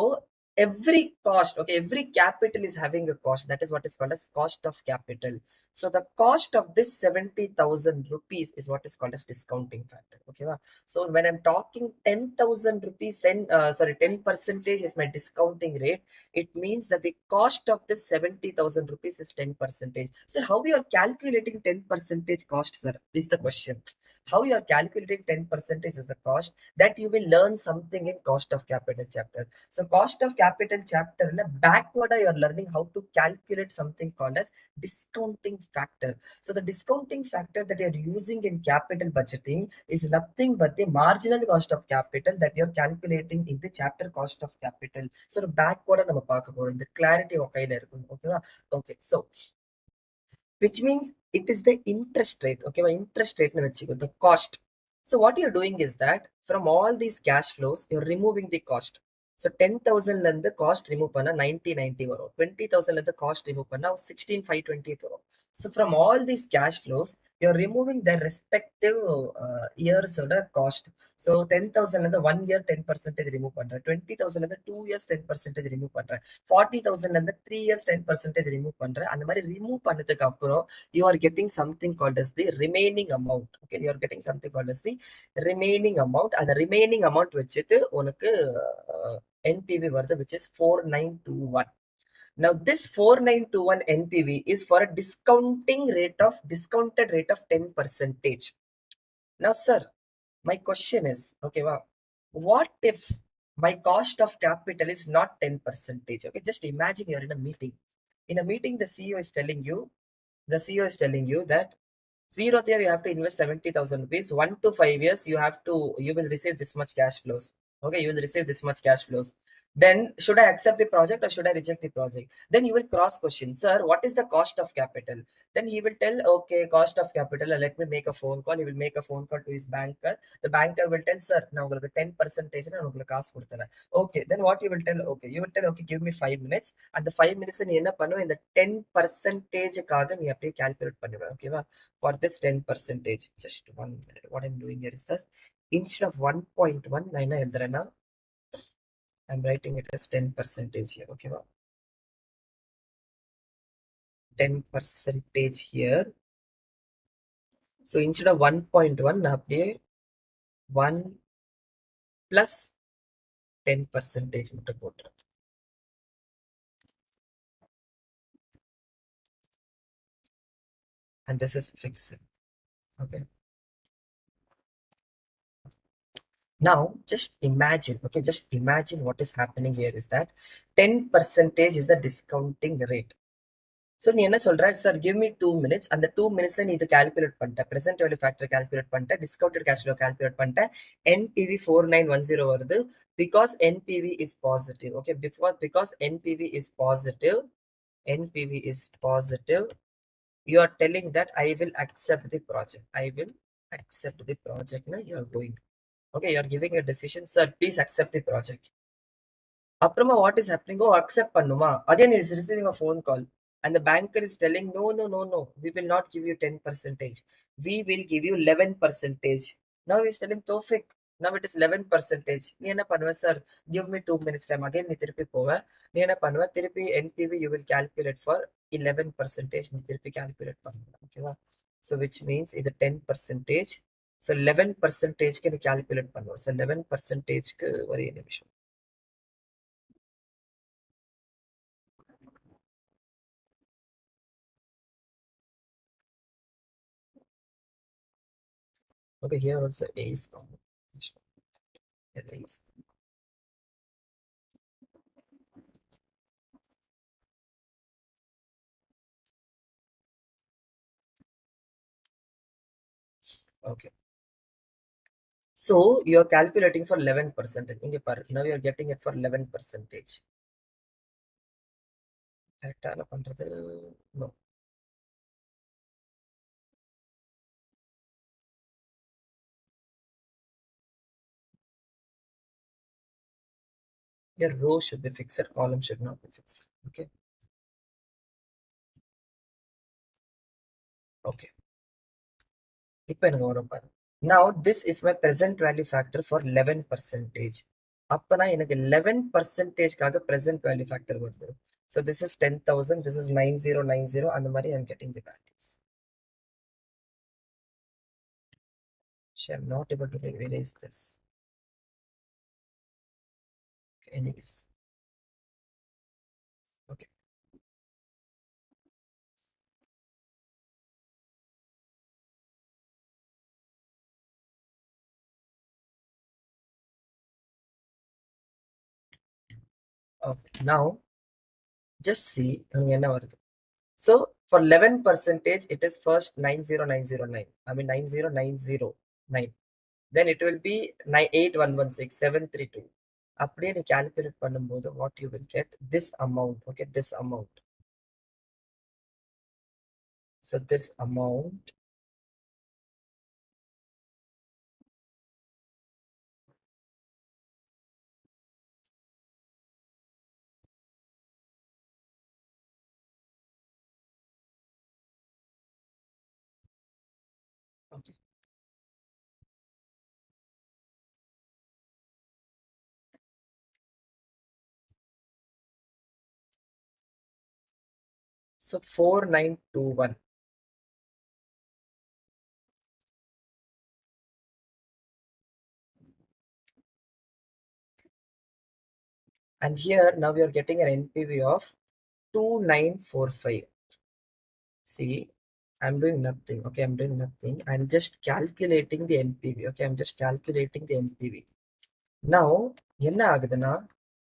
every cost, okay, every capital is having a cost. That is what is called as cost of capital. So the cost of this 70,000 rupees is what is called as discounting factor. Okay, so when I'm talking 10,000 rupees, 10% is my discounting rate. It means that the cost of this 70,000 rupees is 10%. So how you are calculating 10% cost, sir, is the question. How you are calculating 10% is the cost, that you will learn something in cost of capital chapter. So cost of capital chapter backward you are learning how to calculate something called as discounting factor. So the discounting factor that you are using in capital budgeting is nothing but the marginal cost of capital that you are calculating in the chapter cost of capital. So the backward நம்ம பார்க்க போறோம். இந்த clarity உங்க கையில இருக்கும். ஓகேவா? Okay, so which means it is the interest rate. Okay, interest rate the cost. So what you're doing is that from all these cash flows you're removing the cost. So 10,000 and the cost remove panna 9090 varo, 20,000 and the cost remove panna 16,528 varo. So from all these cash flows you're removing their respective years of the cost. So 10,000 and the 1 year 10% remove panna, 20,000 and the 2 years 10% remove panna, 40,000 and the 3 years 10% remove panna, and the mari remove பண்ணதுக்கு அப்புறம் you are getting something called as the remaining amount. Okay, you are getting something called as the remaining amount. And the remaining amount வச்சுட்டு உனக்கு NPV வருது, which is 4921. Now this 4921 NPV is for a discounted rate of 10%. Now sir, my question is, okay, wow, what if my cost of capital is not 10%? Okay, just imagine you're in a meeting. In a meeting, the CEO is telling you that Zero year, you have to invest 70,000 rupees. 1 to 5 years, you will receive this much cash flows. Okay, you will receive this much cash flows. Then should I accept the project or should I reject the project? Then you will cross question, sir, what is the cost of capital? Then he will tell, okay, cost of capital, let me make a phone call. He will make a phone call to his banker. The banker will tell, sir, now 10% okay, then what you will tell? Okay, you will tell, okay, give me 5 minutes. And the 5 minutes in the 10% calculate okay, for this 10%. Just 1 minute. What I'm doing here is this. Instead of 1.1, I'm writing it as 10% here. Okay, 10% here. So instead of 1.1, now 1 plus 10% and this is fixed. Okay. Now just imagine, okay, just imagine what is happening here is that 10% is the discounting rate. So நீ என்ன சொல்ற, sir give me 2 minutes, அந்த 2 minutesல நீ இது calculate பண்ணிட்ட, present value factor calculate பண்ணிட்ட, discounted cash flow calculate பண்ணிட்ட, NPV 4910 வருது, because NPV is positive. Okay, because NPV is positive, NPV is positive, you are telling that I will accept the project. I will accept the project. Now you are going. Okay, you are giving a decision, sir, please accept the project. Aprama, what is happening? Oh, accept Pannuma. Again, he is receiving a phone call. And the banker is telling, no, no, no, no. We will not give you 10%. We will give you 11%. Now he is telling Thofik, now it is 11%. Niena Panva, sir, give me 2 minutes time. Again, Nithirpi Pova. Niena Panva, Thirpi NPV, you will calculate for 11%. Nithirpi calculate Panva. Okay, so which means either 10%. So 11% can calculate Panva. So 11% very nimission. Okay, here also A is common. Here A is common. Okay. So you're calculating for 11%. Now you're getting it for 11%. No. Your row should be fixed, column should not be fixed. Okay. Okay. Now this is my present value factor for 11%. Appana எனக்கு 11% present value factor வருது. So this is 10,000, this is 9090, and the money I'm getting the values. I'm not able to realize this. Okay, anyways. Okay. Okay. Now just see. So for 11%, it is first 90909. I mean 90909. Then it will be 98116,732. அப்படியே நீ calculate பண்ணும்போது what you will get, this amount. Okay, this amount. So this amount. Okay. So 4921. And here now we are getting an NPV of 2945. See, I'm doing nothing. Okay, I'm doing nothing. I'm just calculating the NPV. Okay, I'm just calculating the NPV. Now, என்ன ஆகுதுன்னா,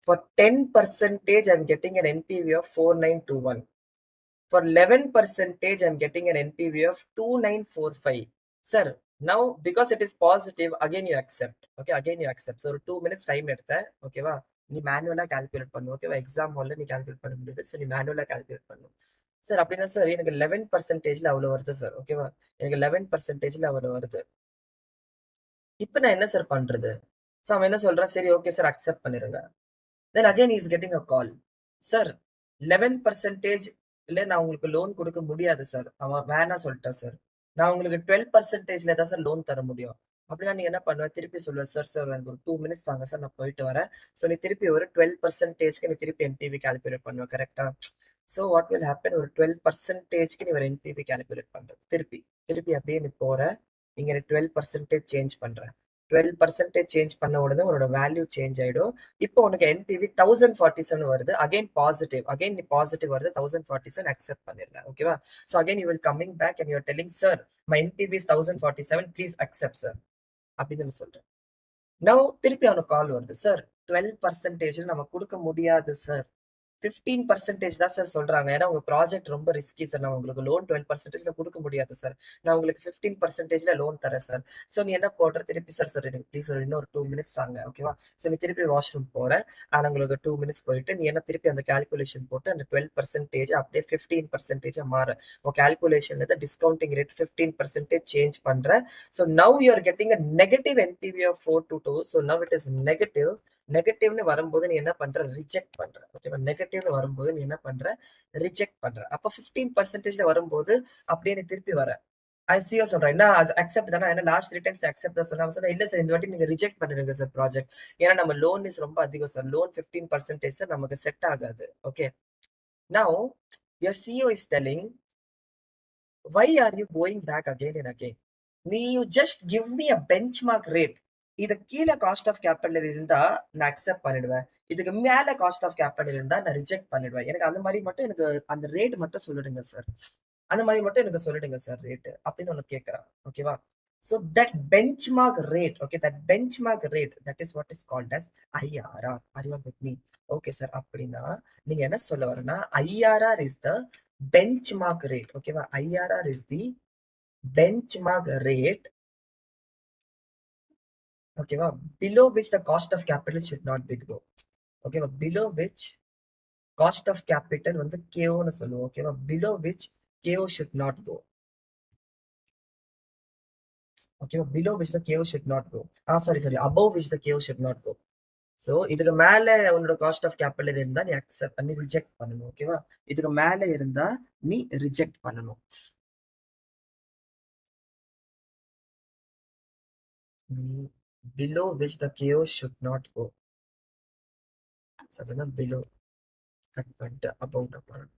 for 10%, I'm getting an NPV of 4921. For 11%, I'm getting an NPV of 2945. Sir, now because it is positive, again you accept. Okay, again you accept. So 2 minutes time எடுத்தேன். ஓகேவா? நீ மேனுவலா calculate பண்ணு. ஓகேவா? Exam ஹால்ல நீ calculate பண்ண முடியாது. So நீ மேனுவலா கால்குலேட் பண்ணு. சார் அப்படின்னா சார் எனக்கு 11%ல அவ்வளோ வருது சார். ஓகேவா? எனக்கு 11%ல அவ்வளோ வருது. இப்போ நான் என்ன சார் பண்றது? ஸோ அவன் என்ன சொல்றான்? சரி ஓகே சார் அக்செப்ட் பண்ணிருங்க. Then again he is getting a call. Sir 11% இல்ல நான் உங்களுக்கு லோன் கொடுக்க முடியாது சார். அவன் வேணா சொல்லிட்டான் சார். நான் உங்களுக்கு 12%ல தான் சார் லோன் தர முடியும். அப்படின்னா நீ என்ன பண்ணுவ? திருப்பி சொல்லுவ, சார் சார் எனக்கு ஒரு 2 மினிட்ஸ் தாங்க சார், நான் போயிட்டு வரேன். ஸோ நீ திருப்பி ஒரு 12%க்கு நீ திருப்பி என்பிவி கால்குலேட் பண்ணுவ, கரெக்டா? ஸோ வாட் வில் ஹேப்பன், ஒரு 12%க்கு நீ ஒரு என்பிவி கால்குலேட் பண்ற. திருப்பி திருப்பி அப்படியே நீ போற, இங்க 12% சேஞ்ச் பண்ற. 12% சேஞ்ச் பண்ண உடனே உன்னோட வேல்யூ சேஞ்ச் ஆயிடும். இப்போ உனக்கு என்பிவி 1047 வருது. அகைன் பாசிட்டிவ், அகைன் நீ பாசிட்டிவ் வருது. 1047 அக்செப்ட் பண்ணிடுறேன். ஓகேவா? So again you will coming back and you're telling sir my NPV is 1047, please accept sir அப்படின்னு சொல்றேன். நவ் திருப்பி அவனுக்கு கால் வருது, சார் 12% நம்ம கொடுக்க முடியாது சார், 15% தான் சார் சொல்றாங்க. ஏன்னா உங்க ப்ராஜெக்ட் ரொம்ப ரிஸ்கி சார். நான் உங்களுக்கு லோன் 12%ல கொடுக்க முடியாது சார். நான் உங்களுக்கு 15%ல லோன் தரேன் சார். ஸோ நீ என்ன போடுற? திருப்பி சார் சார் எனக்கு ப்ளீஸ் ஒரு இன்னொரு 2 மினிட்ஸ் தாங்க. ஓகேவா? ஸோ நீ திருப்பி வாஷ்ரூம் போற. ஆனால் உங்களுக்கு 2 மினிட்ஸ் போயிட்டு நீ என்ன திருப்பி அந்த கால்குலேஷன் போட்டு அந்த 12% அப்படியே 15% மாற உன் கால்குலேஷன்ல டிஸ்கவுண்டிங் ரேட் 15% சேஞ்ச் பண்ற. So now you are getting a negative NPV of 422. So now it is negative. நெகட்டிவ்னு வரும்போது நீ என்ன பண்ற? ரிஜெக்ட் பண்ற. ஓகேவா? நெகட்டிவ்னு வரும்போது நீ என்ன பண்ற? ரிஜெக்ட் பண்ற. அப்ப 15%ல வரும்போது அப்படியே நீ திருப்பி வர. ஐசியோ சொல்றேன், என்ன அக்செப்ட் தானே? ஏன்னா லாஸ்ட் 3 டைம்ஸ் அக்செப்ட் தான் சொன்னா. சொன்னா இல்ல சார் இந்த வாட்டி நீங்க ரிஜெக்ட் பண்ணிடுங்க சார் ப்ராஜெக்ட். ஏன்னா நம்ம லோன் இஸ் ரொம்ப அதிகம் சார். லோன் 15% சார் நமக்கு செட் ஆகாது. Okay, now your CO is telling, why are you going back again and again? You just give me a benchmark rate. இது கீழே காஸ்ட் ஆஃப் கேபிட்டல் இருந்தா நான் அக்செப்ட் பண்ணிடுவேன். இதுக்கு மேல காஸ்ட் ஆஃப் கேபிட்டல் இருந்தா நான் ரிஜெக்ட் பண்ணிடுவேன். எனக்கு அந்த மாதிரி மட்டும் எனக்கு அந்த ரேட் மட்டும் சொல்லிடுங்க சார். அந்த மாதிரி மட்டும் எனக்கு சொல்லிடுங்க சார் ரேட் அப்படின்னு ஒன்று கேட்கறான். ஓகேவா? So that benchmark rate, okay, that benchmark rate, that is what is called as IRR. Are you are with me? Okay sir. அப்படின்னா நீங்க என்ன சொல்ல வரனா, IRR is the benchmark rate. ஓகேவா? IRR is the benchmark rate. ஓகேவா? below which the cost of capital should not be go. ஓகேவா? below which cost of capital வந்து KO னு சொல்லுவோம். ஓகேவா? below which KO should not go. ஓகேவா? below which the KO should not go. sorry, above which the KO should not go. So இதுக்கு மேல உன்னோட cost of capital இருந்தா நீ அக்செப்ட் பண்ணி ரிஜெக்ட் பண்ணணும். ஓகேவா? இதுக்கு மேல இருந்தா நீ ரிஜெக்ட் பண்ணணும். below which the KO should not go. So அப்படின்னா below கட் பண்ணிட்டு அபவுட் அப்புறம்.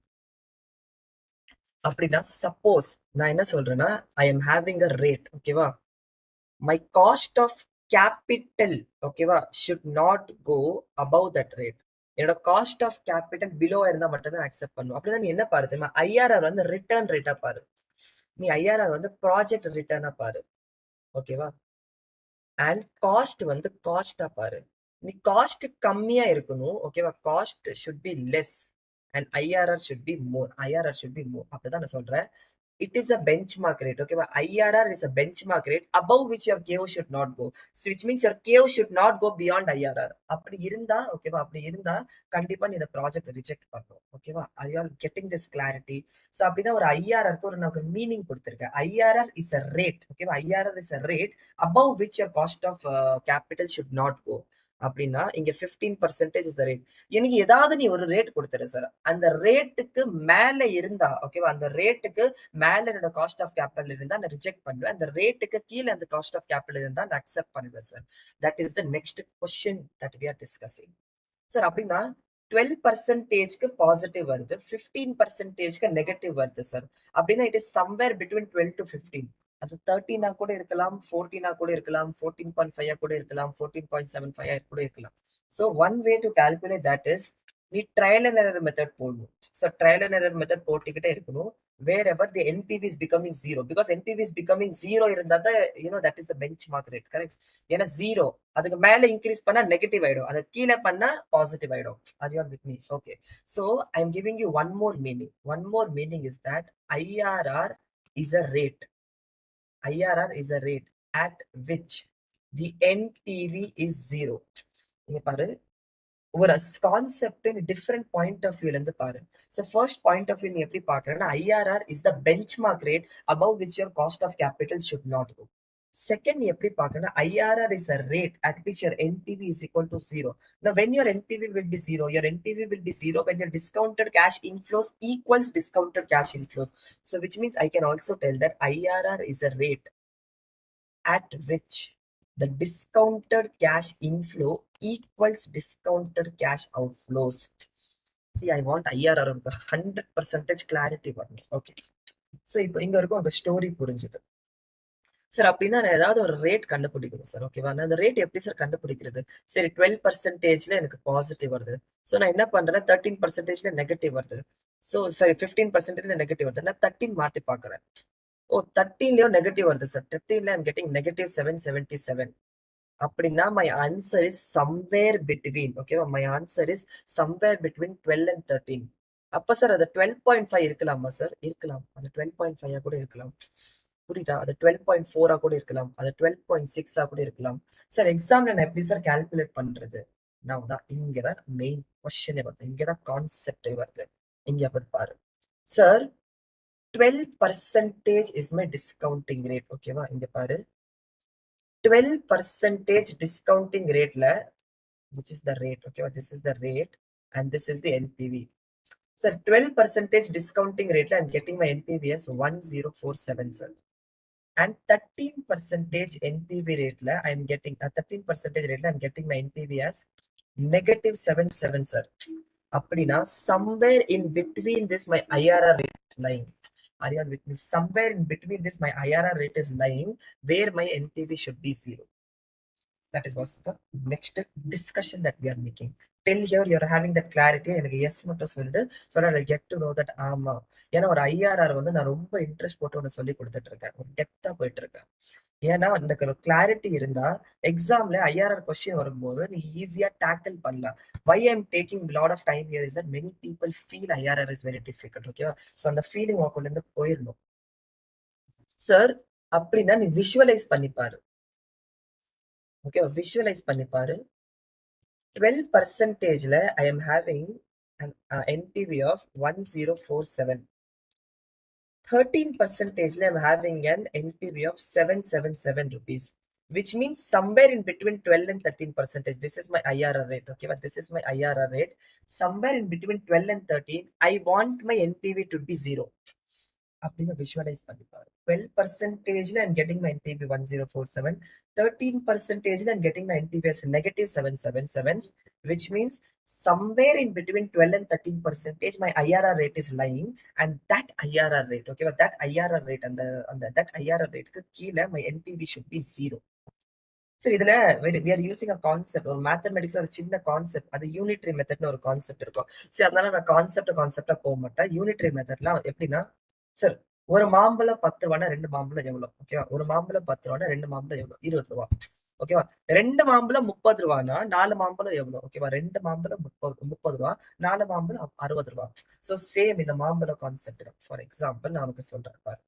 அப்படின்னா சப்போஸ் நான் என்ன சொல்றேன்னா, I am having a rate. ஓகேவா? மை காஸ்ட் ஆஃப் கேபிட்டல், ஓகேவா, should not go above that rate. என்னோட காஸ்ட் ஆஃப் கேபிட்டல் பிலோ இருந்தா மட்டும்தான் அக்செப்ட் பண்ணுவோம். அப்படின்னா நீ என்ன பாரு தெரியுமா? ஐஆர்ஆர் வந்து ரிட்டர்ன் ரேட்டா பாரு. நீ ஐஆர்ஆர் வந்து ப்ராஜெக்ட் ரிட்டர்னா பாரு. ஓகேவா? அண்ட் காஸ்ட் வந்து காஸ்டா பாரு. நீ காஸ்ட் கம்மியா இருக்கணும். ஓகேவா? Cost should be less and IRR should be more. IRR should be more. அப்படிதான் நான் சொல்றேன். It is a benchmark rate. Okay, IRR is a benchmark rate above which your KO should not go. So which means your KO should not go beyond IRR. அப்படி இருந்தா, ஓகேவா, அப்படி இருந்தா கண்டிப்பா நீ இந்த ப்ராஜெக்ட் ரிஜெக்ட் பண்ணும். ஓகேவா? are you all getting this clarity? So அப்படிதான் ஒரு ஐஆர்ஆருக்கு ஒரு நமக்கு மீனிங் கொடுத்துருக்கேன். IRR is a rate. ஓகேவா? IRR is a rate above which your cost of capital should not go. அப்படின்னா இங்க 15% இஸ் ரேட். எனக்கு ஏதாவது நீ ஒரு ரேட் கொடுத்துரு சார். அந்த ரேட்டுக்கு மேல இருந்தா, ஓகேவா, அந்த ரேட்டுக்கு மேல என்னோட காஸ்ட் ஆஃப் கேபிட்டல் இருந்தா நான் ரிஜெக்ட் பண்ணுவேன். அந்த ரேட்டுக்கு கீழே அந்த காஸ்ட் ஆஃப் கேபிட்டல் இருந்தா நான் அக்செப்ட் பண்ணுவேன் sir. That is the next question that we are discussing sir. அப்படின்னா 12%க்கு பாசிட்டிவ் வருது, 15%க்கு நெகட்டிவ் வருது சார். அப்படின்னா it is somewhere between 12 to 15. அது 13 கூட இருக்கலாம், 14 கூட இருக்கலாம், 14.5 கூட இருக்கலாம், 14.75 கூட இருக்கலாம். So one way to calculate that is நீ ட்ரையல் அண்ட் எரர் மெத்தட் போடணும். So trial and error method போட்டுக்கிட்டே இருக்கணும். Wherever the NPV is becoming zero, because NPV is becoming zero இருந்தால் தான் that is the benchmark rate, correct? ஏன்னா zero அதுக்கு மேல increase பண்ணா நெகட்டிவ் ஆயிடும், அது கீழே பண்ணா பாசிட்டிவ் ஆயிடும். R you are with me? Okay. So I am giving you one more meaning is that IRR is a rate. IRR is a rate at which the NPV is zero. இங்க பாரு, ஒரு concept different point of வியூல இருந்து பாரு. So first point of view நீ எப்படி பாக்குறேன்னா, IRR is the benchmark rate above which your cost of capital should not go. Second நீ எப்படி பாக்குறேன்னா, IRR is a rate at which your NPV is equal to zero. Now when your NPV will be zero, your NPV will be zero when your discounted cash inflows equals discounted cash inflows. So which means I can also tell that IRR is a rate at which the discounted cash inflow equals discounted cash outflows. See, I want IRR 100% clarity வரணும். Okay. So இப்போ இங்க இருக்கும் உங்க story புரிஞ்சுது sir. அப்படின்னா நான் ஏதாவது ஒரு ரேட் கண்டுபிடிக்கணும் சார். ஓகேவா? நான் அந்த ரேட் எப்படி சார் கண்டுபிடிக்கிறது? சரி, 12%ல எனக்கு பாசிட்டிவ் வருது. ஸோ நான் என்ன பண்றேன், 13%ல நெகட்டிவ் வருது. ஸோ சரி, 15%ல நெகட்டிவ் வருது. நான் 13 மாத்தி பாக்குறேன். ஓ, 13லயும் நெகட்டிவ் வருது சார். 13ல ஐம் கெட்டிங் நெகட்டிவ் 777. அப்படின்னா my answer is somewhere between. ஓகேவா? My answer is somewhere between 12 and 13. அப்ப சார் அது 12.5 இருக்கலாமா சார்? இருக்கலாம். அது 12.5 கூட இருக்கலாம். புரியுதா? அது 12.4 கூட இருக்கலாம். அது 12.6 கூட இருக்கலாம். சார் எக்ஸாம்ல நான் எப்படி சார் கால்குலேட் பண்றது? நான் தான் இங்கதான் மெயின் கொஸ்டினே வருது, இங்கதான் கான்செப்டே வருது. இங்க அப்படி பாரு sir, 12% is my discounting rate. ஓகேவா? இங்க பாரு, 12% discounting rateல, which is the rate. ஓகேவா? this is the rate and this is the NPV. sir, 12% discounting rate I'm getting my NPV as 1047 sir, and 13% NPV rate I'm getting 13% rate I'm getting my NPV as -77 sir. அப்படின்னா somewhere in between this my IRR rate is lying. Are you with me? Somewhere in between this my IRR rate is lying where my NPV should be zero. That is what's the next discussion that we are making. Till here you are having that clarity. எனக்கு S மட்டும் சொல்லிட்டு, so that I get to know that ஆமா. ஏன்னா ஒரு IRR வந்து நான் ரொம்ப interest போட்டு ஒன்று சொல்லி கொடுத்துட்டு இருக்கேன், ஒரு டெப்தா போயிட்டு இருக்கேன். ஏன்னா அந்த கிளாரிட்டி இருந்தா எக்ஸாம்ல ஐஆர்ஆர் கொஸ்டின் வரும்போது நீ ஈஸியா டேக்கிள் பண்ணலாம். Why I am taking lot of time here is that many people feel IRR is very difficult. ஓகேவா? ஸோ அந்த ஃபீலிங் உங்களுக்குள்ள இருந்து போயிடணும் சார். அப்படின்னா நீ விஷுவலைஸ் பண்ணிப்பாரு. ஓகே, விஷுவலைஸ் பண்ணிப்பாரு. 12%ல I am having an NPV of 1047. 13%ல I'm having an NPV of 777 rupees, which means somewhere in between 12 and 13%. This is my IRR rate. Okay, but this is my IRR rate. Somewhere in between 12 and 13, I want my NPV to be zero. அப்படின்னு visualise பண்ணிப்பாரு. 12%ல I'm getting my NPV 1047. 13%ல I'm getting my NPV as -777, which means somewhere in between 12 and 13% my IRR rate is lying, and that IRR rate, okay, that IRR rate and that IRR rate க்கு கீழே my NPV should be zero. சரி, இதுல we are using a concept, ஒரு மேத்தமெட்டிக்ஸ்ல ஒரு சின்ன concept, அது unitary மெத்தட்னு ஒரு concept இருக்கும். சரி, அதனால நான் கான்செப்டா போக மாட்டேன். யூனிட்ரி மெத்தட்லாம் எப்படின்னா, சார் ஒரு மாம்பழம் 10 ரூபானா 2 மாம்பழம் எவ்வளவு? ஓகேவா? ஒரு மாம்பழம் 10 ரூபானா 2 மாம்பழம் எவ்வளவு? 20 ரூபா. ஓகேவா? 2 மாம்பழம் 30 ரூபானா 4 மாம்பழம் எவ்வளவு? ஓகேவா? 2 மாம்பழம் 30 ரூபா, 4 மாம்பழம் 60 ரூபா. ஸோ சேம் இந்த மாம்பழம் கான்செப்ட். ஃபார் எக்ஸாம்பிள் நான் உனக்கு சொல்றேன் பாரு.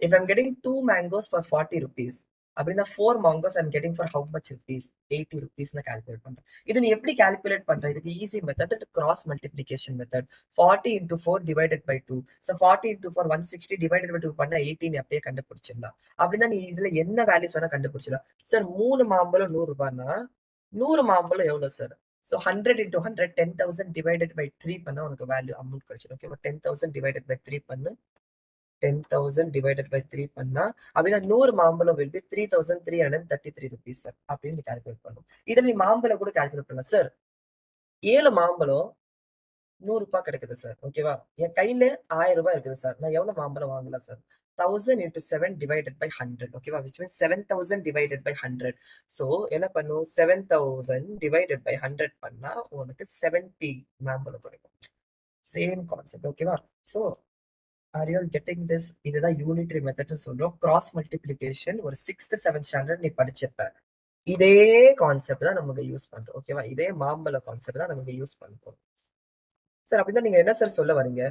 If I'm getting 2 mangoes for 40 rupees, அப்படின்னா 4 mangoes I'm getting for how much rupees? 80 rupees நான் கால்குலேட் பண்றேன். இது நீ எப்படி கால்குலேட் பண்ற? இதுக்கு easy method, cross multiplication method. 40 into 4 divided by 2. So 40 into 4 160 divided by 2 பண்ணா 18 அப்படியே கண்டுபிடிச்சிடலாம். அப்படின்னா நீ இதுல என்ன வேல்யூஸ் வேணா கண்டுபிடிச்சிடலாம். சார் 3 மாம்பழம் 100 ரூபாய்னா 100 மாம்பழம் எவ்வளவு sir? So 100 into 100, 10,000 divided by 3 பண்ணா உனக்கு வேல்யூ அமௌண்ட் கிடைச்சிடும். ஓகே, 10,000 divided by 3 பண்ணு. 10,000 divided by 3 பண்ணா அப்படின்னா 100 மாம்பழம் will be 3,333 rupees சார் அப்படின்னு நீ கால்குலேட் பண்ணும். இதை நீ மாம்பழம் கூட கால்குலேட் பண்ணலாம். சார் 7 மாம்பழம் ரூபாய் கிடைக்குது சார். ஓகேவா? என் கையில 1000 ரூபாய் இருக்குது சார். நான் எவ்வளவு மாம்பழம் வாங்கலாம் சார்? 1000 into 7 divided by 100. ஓகேவா? which means 7000 divided by 100. so என்ன பண்ணும்? 7000 divided by 100 பண்ணா உனக்கு 70 மாம்பழம் கிடைக்கும். Same concept. ஓகேவா? so are you all getting this? இதுதான் யூனிட்டரி மெத்தட் சொல்றோம். கிராஸ் மல்டிப்ளிகேஷன் ஒரு 6th 7th ஸ்டாண்டர்ட் நீ படிச்சிருப்ப. இதே கான்செப்ட் தான் நமக்கு யூஸ் பண்றோம். ஓகேவா? இதே மாம்பழ கான்செப்ட் தான் நமக்கு யூஸ் பண்றோம். சார் அப்படின்னா நீங்க என்ன சார் சொல்ல வரீங்க?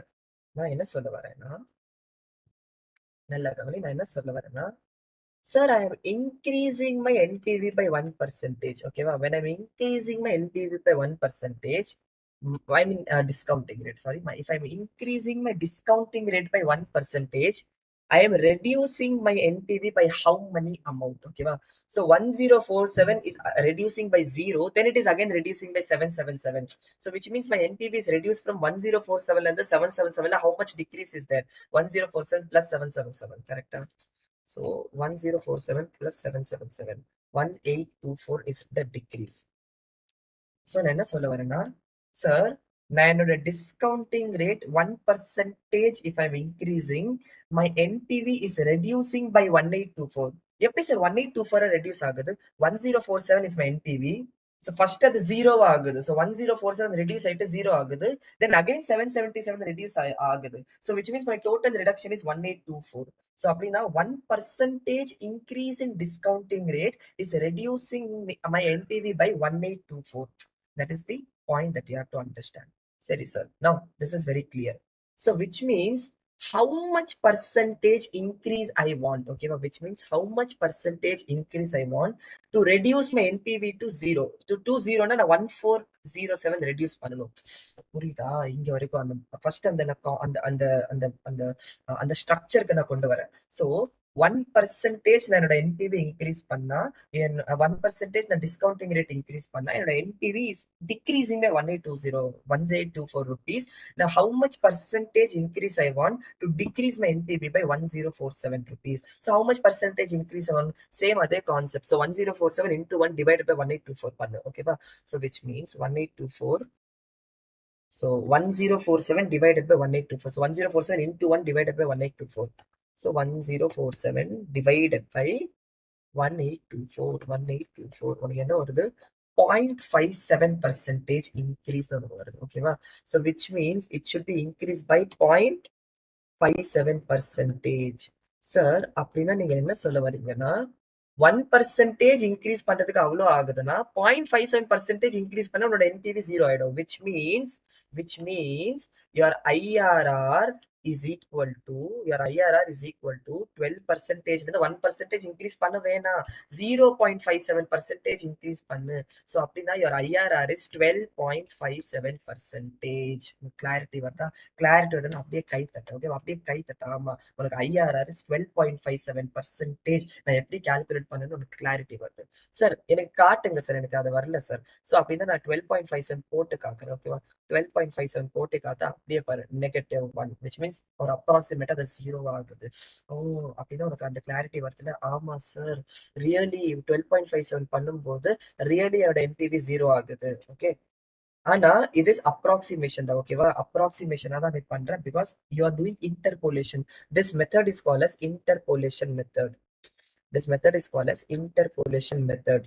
நான் என்ன சொல்ல வரேன்னா, நல்ல கவனி, நான் என்ன சொல்ல வரேன்னா, sir, I am increasing my NPV by 1%. Okay, when I'm increasing my NPV by 1%, I mean discounting rate. Sorry, if I'm increasing my discounting rate by 1%, I am reducing my NPV by how many amount? Okay, so 1047 is reducing by 0, then it is again reducing by 777. So which means my NPV is reduced from 1047 and the 777. How much decrease is there? 1047 plus 777, correct? So 1047 plus 777, 1824 is the decrease. So நான் என்ன சொல்ல வரேன்னா, sir நான் என்னோட discounting rate 1% if I'm increasing, my NPV is reducing by 1824. எப்படி sir 1824 reduce ஆகுது? 1047 is my NPV. So first அது 0 ஆகுது. So 1047 reduce ஆயிட்டு 0 ஆகுது. Then again 777 reduce ஆகுது. So which means my total reduction is 1824. So அப்படின்னா 1% increase in discounting rate is reducing my NPV by 1824. That is the point that you have to understand. Sorry, sir. Now, this is very clear. So, which means how much percentage increase I want. Okay, which means how much percentage increase I want to reduce my NPV to 0. To 0 na 1407 reduce பண்ணனும். புரியுதா? இங்க வரைக்கும் அந்த first அந்த அந்த அந்த அந்த அந்த அந்த ஸ்ட்ரக்சருக்கு நான் கொண்டு வரேன். So 1% நான் என்னோட NPV இன்க்ரீஸ் பண்ணா, 1% நான் டிஸ்கவுண்டிங் ரேட் இன்க்ரீஸ் பண்ணா, என்னோட NPV is decreasing by 1824 rupees. Now how much percentage increase I want to decrease my NPV by 1047 rupees? So how much percentage increase I want? Same other concept. So 1047 into 1 divided by 1824 பண்ணு. Okay ba? So which means 1824. So 1047 divided by 1824. So 1047 into 1 divided by 1824. So 1047 divided by 1824. 1824. உனக்கு என்ன வருது? 0.57% increase தான் வருது. ஓகேவா? So which means it should be increased by 0.57%. Sir அப்படின்னா நீங்க என்ன சொல்ல வரீங்கன்னா, 1% இன்க்ரீஸ் பண்றதுக்கு அவ்வளோ ஆகுதுன்னா 0.57% இன்க்ரீஸ் பண்ண உன்னோட என்பிவி 0 ஆயிடும். which means your IRR is equal to 12% இருந்து 1% இன்க்ரீஸ் பண்ண வேணாம், 0.57% இன்க்ரீஸ் பண்ணு. ஸோ அப்படின்னா your IRR is 12.57%. கிளாரிட்டி வருதா? கிளாரிட்டி வருதுன்னு அப்படியே கை தட்ட. ஓகே, அப்படியே கை தட்ட. ஆமா, உனக்கு IRR is 12.57%. நான் எப்படி கால்குலேட் பண்ணணும்னு உனக்கு கிளாரிட்டி வருது. சார் எனக்கு காட்டுங்க சார், எனக்கு அது வரல சார். ஸோ அப்படின்னா நான் 12.57 போட்டு காக்குறேன். ஓகேவா? 12.57 போட்டு காத்தா அப்படியே பாரு, -1, which means ஒரு அப்ராக்சிமேட்டா அது 0 ஆகுது. ஓ, அப்படிதான் உனக்கு அந்த கிளாரிட்டி வருதுல. ஆமா சார், ரியலி 12.57 பண்ணும்போது ரியலி என்னோட NPV 0 ஆகுது. ஓகே, ஆனா இது இஸ் அப்ராக்சிமேஷன் தான். ஓகேவா? அப்ராக்சிமேஷனா தான் இது பண்றேன், because you are doing interpolation. This method is called as interpolation method. This method is called as interpolation method.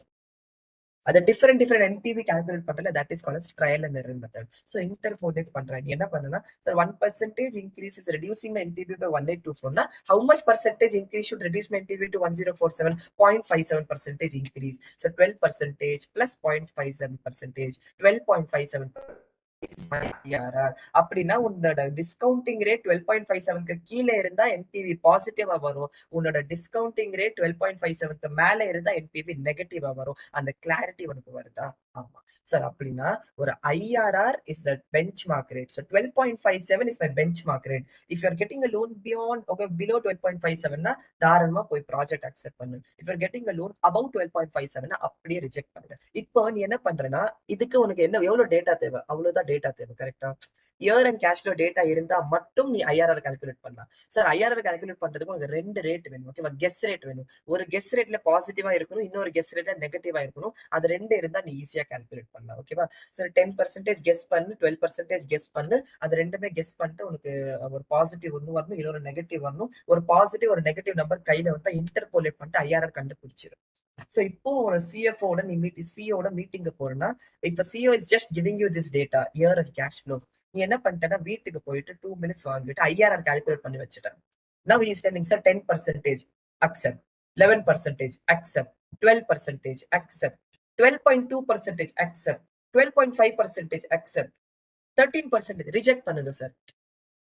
அது டிஃபரெண்ட் NPV கால்குலேட் பண்றல, that is called as trial and error method. So interpolate பண்றாங்க. என்ன பண்ணனா, so 1% increase is reducing my NPV by 1824 na, how much percentage increase should reduce my NPV to 1047? 0.57% increase. So 12% plus 0.57%, 12.57 அப்படின்னா உன்னோட discounting rate 12.57க்கு கீழே இருந்தா NPV பாசிட்டிவா வரும். உன்னோட டிஸ்கவுண்டிங் ரேட் 12.57க்கு மேல இருந்தா என்பிவி நெகட்டிவா வரும். அந்த கிளாரிட்டி உனக்கு வருதா? ஆமா சார். அப்படின்னா ஒரு IRR is the benchmark rate. So 12.57 is my benchmark rate. If you are getting a loan beyond, okay, below 12.57 னா தாராளமா போய் ப்ராஜெக்ட் அக்செப்ட் பண்ணு. If you are getting a loan above 12.57 னா அப்படியே ரிஜெக்ட் பண்ணு. இப்போ நீ என்ன பண்றனா, இதுக்கு உனக்கு என்ன எவ்வளவு டேட்டா தேவை? அவ்வளவுதான் டேட்டா தேவை. கரெக்டா? Year and cash flow data இருந்தா மட்டும் நீ ஐஆர்ஆர் கால்குலேட் பண்ணலாம். சார் ஐஆர்ஆர் கால்குலேட் பண்றதுக்கு உங்களுக்கு 2 ரேட் வேணும். ஓகேவா? கெஸ் ரேட் வேணும். ஒரு கெஸ் ரேட்ல பாசிட்டிவா இருக்கணும், இன்னொரு கெஸ் ரேட்ல நெகட்டிவா இருக்கணும். அது 2 இருந்தா நீ ஈஸியா கால்குலேட் பண்ணலாம். ஓகேவா? சார் 10% கெஸ் பண்ணு, 12% கெஸ் பண்ணு. அது ரெண்டுமே கெஸ் பண்ணிட்டு உனக்கு ஒரு பாசிட்டிவ் ஒன்று வரணும், இன்னொரு நெகட்டிவ் வரணும். ஒரு பாசிட்டிவ் ஒரு நெகட்டிவ் நம்பர் கையில வந்து இன்டர்போலேட் பண்ணிட்டு ஐஆர்ஆர் கண்டுபிடிச்சிடும். சோ இப்போ ஒரு சிஎஃப்ஓட நீ சிஓட மீட்டிங் போறேன்னா, இப்ப CO is just giving you this data year and cash flows. நீ என்ன பண்ணிட்டேன்னா வீட்டுக்கு போயிட்டு 2 மினிட்ஸ் வாங்கிட்டு ஐஆர்ஆர் கால்குலேட் பண்ணி வச்சுட்டேன். Now he is telling sir 10% accept, 11% accept, 12% accept, 12.2% accept, 12.5% accept, 13% reject பண்ணுங்க சார்,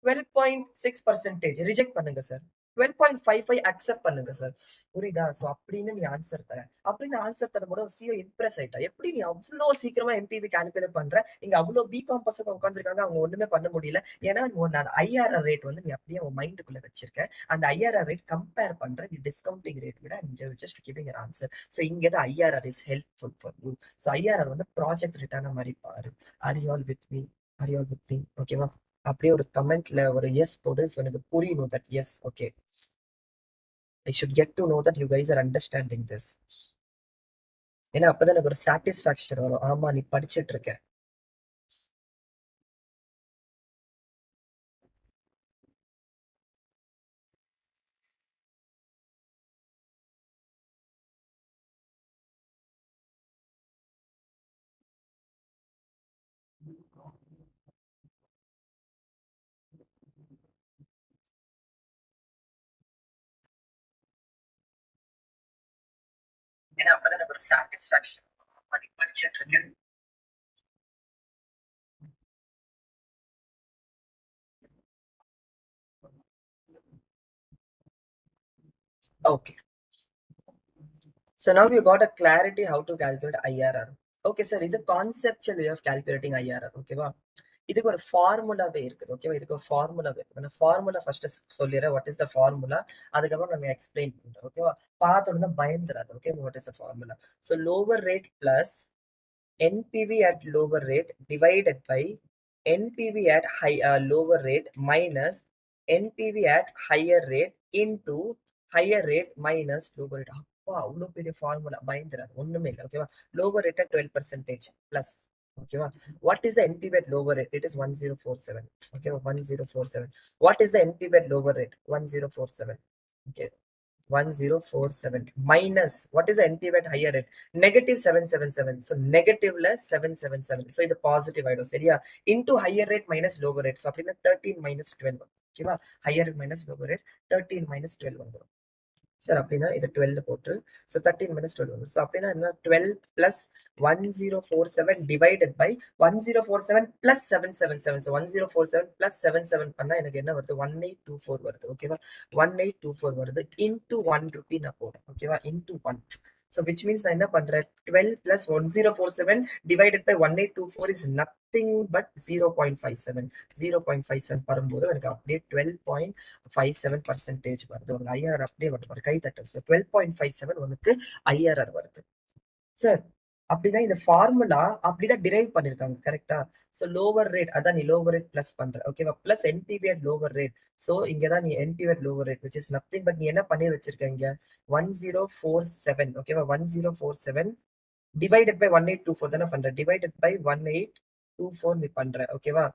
12.6% ரிஜெக்ட் பண்ணுங்க சார், 12.55 அக்செப்ட் பண்ணுங்க சார். புரியுதா? சோ அப்படின்னு நீ ஆன்சர் தர, அப்படின்னு ஆன்சர் தரும்போது சிஓ இம்ப்ரெஸ் ஆயிட்டா. எப்படி நீ அவ்வளோ சீக்கிரமா எம்பிவி கால்குலேட் பண்ற? இங்க அவ்வளோ பிகாம் பசங்க உட்காந்துருக்காங்க, அவங்க ஒண்ணுமே பண்ண முடியல. ஏன்னா நான் ஐஆர்ஆர் ரேட் வந்து நீ அப்படியே உன் மைண்டுக்குள்ள வச்சிருக்க. அந்த ஐஆர்ஆர் ரேட் கம்பேர் பண்ற நீ டிஸ்கவுண்டிங் ரேட் விட just giving an answer. So இங்க தான் IRR is helpful for you. So IRR வந்து ப்ராஜெக்ட் ரிட்டர்ன் மாதிரி பாரு. Are you all with me? Are you all with me? ஓகேவா? அப்படியே ஒரு கமெண்ட்ல ஒரு எஸ் போடு. ஸோ எனக்கு புரியணும் that S okay, I should get to know that you guys are understanding this. ஏன்னா அப்பதான் எனக்கு ஒரு சாட்டிஸ்ஃபேக்ஷன் வரும். ஆமா நீ படிச்சுட்டு இருக்க. ஏன்னா அப்பதான் எனக்கு ஒரு சாட்டிஸ்ஃபேக்ஷன். ஆமா நீ படிச்சுட்டு இருக்க. Okay. So now you got a clarity how to calculate IRR. Okay sir, இது conceptual way of calculating IRR. ஓகேவா? இதுக்கு ஒரு ஃபார்முலாவே இருக்குது. ஓகேவா? இதுக்கு ஒரு ஃபார்முலாவே இருக்கு. நான் ஃபார்முலா ஃபர்ஸ்ட் சொல்லிடுறேன். What is the formula? அதுக்கப்புறம் நான் எக்ஸ்பிளைன் பண்றேன். ஓகேவா? பார்த்த உடனே பயந்துராது. Okay, what is the formula? So lower rate plus NPV at lower rate divided by NPV at lower rate minus NPV at higher rate into higher rate minus lower rate. அப்பா அவ்வளோ பெரிய formula, பயந்துராது, ஒண்ணுமே இல்லை. ஓகேவா? Lower rate 12% plus. ஓகேவா? What is the NPV at lower rate? It is 1047. ஓகேவா? 1047. What is the NPV at lower rate? 1047. Okay, 1047 minus what is the NPV at higher rate? Negative 777. So negative less 777. So இது positive ஆயிடும். சரியா? Into higher rate minus lower rate. So அப்படின்னா 13 minus 12. ஓகேவா? higher rate minus lower rate 13 minus 12 வந்துடும். Sir அப்படின்னா இது 12 போட்டு, so 13 minus 12 வரும். ஸோ அப்படின்னா என்ன? 12 plus 1047 divided by 1047 plus 777. So 1047 plus 77 பண்ணா எனக்கு என்ன வருது? 1824 வருது. ஓகேவா? 1824 வருது. இன்டூ 1 ரூபி நான் போடுறேன். ஓகேவா? இன்டூ 1. So which means நான் என்ன பண்றேன்? 12 plus 1047 divided by 1824 is nothing but 0.57. 0.57 வரும்போது எனக்கு அப்படியே 12.57% வருது. ஒரு ஐஆர்ஆர் அப்படியே வருது. கை தட்டு. 12.57 உனக்கு ஐஆர்ஆர் வருது. சார் அப்படின்னா இந்த ஃபார்முலா அப்படிதான் டிரைவ் பண்ணிருக்காங்க. கரெக்டா? சோ லோவர் ரேட், அதான் நீ லோவர் ரேட் பிளஸ் பண்ற. ஓகேவா? Plus NPV at lower rate. So இங்கதான் நீ NPV at lower rate which is nothing but நீ என்ன பண்ணி வச்சிருக்க இங்க? 1047. ஓகேவா? 1047 divided by 1824 தானே பண்ற. divided by 1824 நீ பண்ற. ஓகேவா?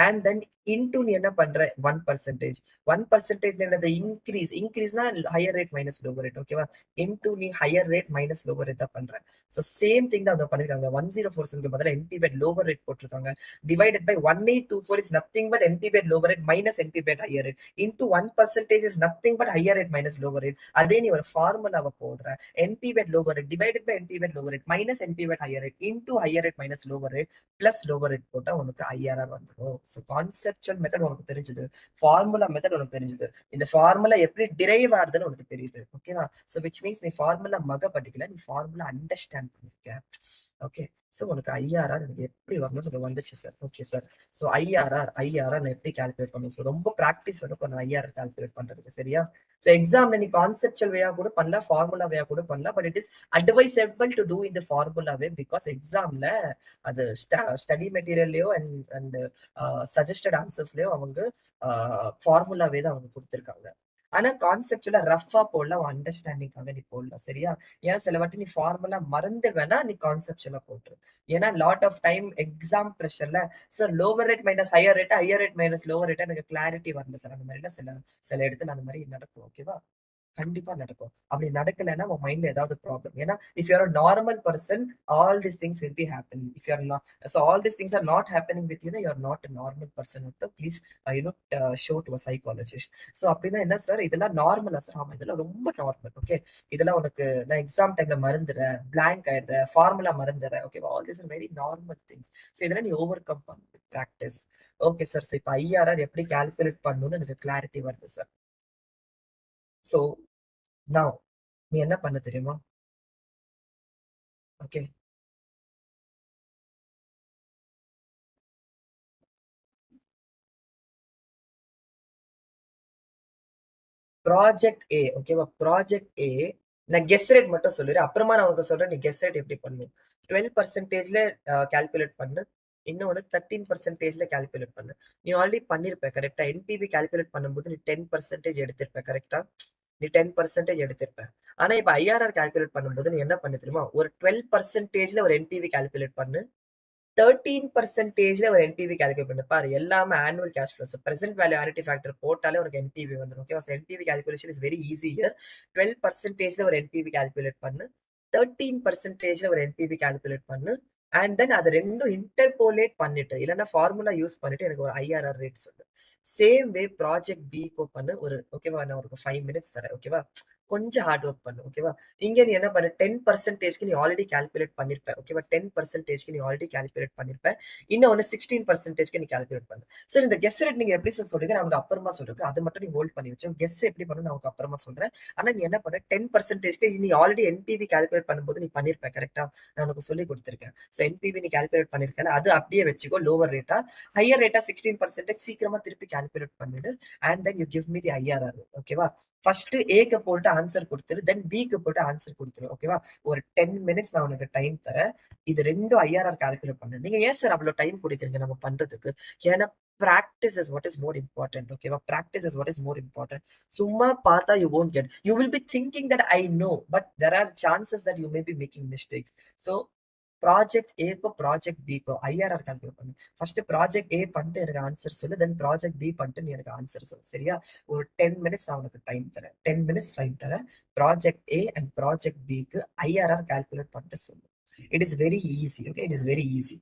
and then into நீ என்ன பண்ற? 1%. 1% என்னது? இன்க்ரீஸ். இன்க்ரீஸ்னா higher rate minus lower rate. ஓகேவா? into நீ higher rate minus lower rate தான் பண்ற. ஸோ சேம் திங் தான் அவங்க பண்ணிருக்காங்க. 1047க்கு பதிலா NPV at lower rate போட்டிருக்காங்க. divided by 1824 is nothing but NPV at lower rate minus NPV at higher rate into 1% is nothing but higher rate minus lower rate. அதே நீ ஒரு ஃபார்முலாவை போடுற. NPV at lower rate divided by NPV at lower rate minus NPV at higher rate into higher rate minus lower rate plus lower rate போட்டா உனக்கு IRR வந்துடும். So conceptual method உனக்கு தெரிஞ்சது, ஃபார்முலா மெத்தட் உனக்கு தெரிஞ்சது, இந்த ஃபார்முலா எப்படி drive ஆகுதுன்னு உனக்கு தெரியுது. ஓகேவா? ஸோ விச் மீன்ஸ் நீ ஃபார்முலா மக படிக்கல, நீ ஃபார்முலா அண்டர்ஸ்டாண்ட் பண்ணிருக்க. ஓகே. ஸோ உனக்கு ஐஆர்ஆர் எனக்கு எப்படி வரணும்னு எனக்கு வந்துச்சு sir. Okay sir. So IRR நான் எப்படி கால்குலேட் பண்ணுவேன்? ஸோ ரொம்ப ப்ராக்டிஸ் வேணும் கொஞ்சம் ஐஆர்ஆர் கால்குலேட் பண்றதுக்கு. சரியா? ஸோ எக்ஸாம்ல நீ கான்செப்சுவல் வேயா கூட பண்ணலாம், ஃபார்முலா வேயா கூட பண்ணலாம். But it is advisable to do இந்த ஃபார்முலா வே பிகாஸ் எக்ஸாம்ல அது ஸ்டடி மெட்டீரியல்லையோ அண்ட் சஜஸ்டட் ஆன்சர்ஸ்லயோ அவங்க ஃபார்முலாவே தான் அவங்க கொடுத்துருக்காங்க. ஆனா கான்செப்ட்ல ரஃபா போடலாம், அண்டர்ஸ்டாண்டிங்காக நீ போடலாம். சரியா? ஏன்னா சில வாட்டி நீ ஃபார்முலா மறந்து வேணா நீ கான்செப்ட்ல போட்டுரு. ஏன்னா லாட் ஆஃப் டைம் எக்ஸாம் ப்ரெஷர்ல sir lower rate minus higher rate minus lower rate எனக்கு கிளாரிட்டி வரல சார். அந்த மாதிரி சில சில இடத்துல அந்த மாதிரி நடக்கும். ஓகேவா? கண்டிப்பா நடக்கும். அப்படி நடக்கலைன்னா உன் மைண்ட்ல ஏதாவது ப்ராப்ளம். ஏன்னா if you are normal person all this things will be happening. If you are not so all this things are not happening with you are not normal person. Please you know show to a psychologist. So அப்படின்னா என்ன sir இதெல்லாம் நார்மலா sir? ஆமா இதெல்லாம் ரொம்ப normal. Okay. இதெல்லாம் உனக்கு நான் எக்ஸாம் டைம்ல மறந்துடுறேன், பிளாங்க் ஆயிடுறேன், ஃபார்முலா மறந்துடுறேன். ஓகேவா? All this are very normal things. So இதெல்லாம் நீ ஓவர் கம் பண்ணு with practice. Okay sir. So இப்போ ஐஆர்ஆர் எப்படி கால்குலேட் பண்ணணும்னு எனக்கு கிளாரிட்டி வருது சார். ஸோ நவ் நீ என்ன பண்ண தெரியுமா? ஓகே. ப்ராஜெக்ட் ஏ. ஓகேவா? ப்ராஜெக்ட் ஏ நான் கெஸ் ரேட் மட்டும் சொல்லிடுறேன். அப்புறமா நான் உனக்கு சொல்றேன் நீ கெஸ் ரேட் எப்படி பண்ணணும். 12%ல கால்குலேட் பண்ணு. இன்னொன்னு 13%ல கால்குலேட் பண்ணு. நீ ஆல்ரெடி பண்ணிருப்ப கரெக்டா? என்பிவி கால்குலேட் பண்ணும்போது நீ 10% எடுத்திருப்ப கரெக்டா? நீ 10% எடுத்திருப்ப. ஆனா இப்ப ஐஆர்ஆர் கால்குலேட் பண்ணும்போது நீ என்ன பண்ணு தெரியுமா? ஒரு 12%ல ஒரு என்பிவி கால்குலேட் பண்ணு. 13%ல ஒரு என்பிவி கால்குலேட் பண்ணு. பாரு எல்லாமே annual cash flows. Present value annuity factor போட்டாலே உனக்கு என்பிவி வந்துடும். ஓகேவா? NPV calculation is very easy here. 12%ல ஒரு என்பிவி கால்குலேட் பண்ணு. 13%ல ஒரு என்பிவி கால்குலேட் பண்ணு. அண்ட் தென் அது ரெண்டும் இன்டர்போலேட் பண்ணிட்டு இல்லைன்னா ஃபார்முலா யூஸ் பண்ணிட்டு எனக்கு ஒரு ஐஆர்ஆர் ரேட் சொல்லு. சேம் வே ப்ராஜெக்ட் பிக்கு பண்ணு. ஒரு ஓகேவா? நான் உனக்கு 5 மினிட்ஸ் தரேன். ஓகேவா? கொஞ்சம் ஹார்ட் ஒர்க் பண்ணு. ஓகேவா? இங்க நீ என்ன பண்ணு 10%க்கு நீ ஆல்ரெடி கால்குலேட் பண்ணிருப்ப. ஓகேவா? 10%க்கு நீ ஆல்ரெடி கால்குலேட் பண்ணிருப்ப. இன்னொன்னு 16%க்கு நீ கால்குலேட் பண்ணு. சார் இந்த கெஸ் ரேட் நீங்க எப்படி சார் சொல்றீங்க? நான் உனக்கு அப்புறமா சொல்றேன். அது மட்டும் நீ ஹோல்ட் பண்ணி வச்சு கெஸ் எப்படி பண்ணணும் நான் உனக்கு அப்புறமா சொல்றேன். ஆனா நீ என்ன பண்ண 10%க்கு நீ ஆல்ரெடி என்பிவி கால்குலேட் பண்ணும்போது நீ பண்ணிருப்ப கரெக்டா? நான் உனக்கு சொல்லி கொடுத்திருக்கேன். ஸோ என்பிவி நீ கால்குலேட் பண்ணிருக்கல அது அப்படியே வச்சுக்கோ லோவர் ரேட்டா. ஹையர் ரேட்டா 16% சீக்கிரமா திருப்பி கால்குலேட் பண்ணிடு. And then you give me the IRR. ஓகேவா? ஃபர்ஸ்ட் ஏக்கு போட்டு ஆன்சர் கொடுத்துரு. தென் பிக்கு போட்டு ஆன்சர் கொடுத்துரு. ஓகேவா? ஒரு 10 மினிட்ஸ் நான் உனக்கு டைம் தரேன். இது ரெண்டும் ஐஆர்ஆர் கால்குலேட் பண்ணு. நீங்க ஏன் சார் அவ்வளவு டைம் கொடுக்குறீங்க நம்ம பண்றதுக்கு? ஏன்னா practice is what is more important. ஓகேவா? practice is what is more important. சும்மா பார்த்தா you won't get. You will be thinking that I know, but there are chances that you may be making mistakes. So project ஏக்கோ project பிக்கோ IRR calculate பண்ணு. First project A பண்ணிட்டு எனக்கு answer சொல்லு. தென் project B பண்ணிட்டு நீ எனக்கு answer சொல்லு. சரியா? ஒரு 10 மினிட்ஸ் நான் உனக்கு டைம் தரேன். 10 மினிட்ஸ் டைம் தரேன். ப்ராஜெக்ட் ஏ அண்ட் ப்ராஜெக்ட் பிக்கு ஐஆர்ஆர் கால்குலேட் பண்ணிட்டு சொல்லு. It is very easy. Okay. It is very easy.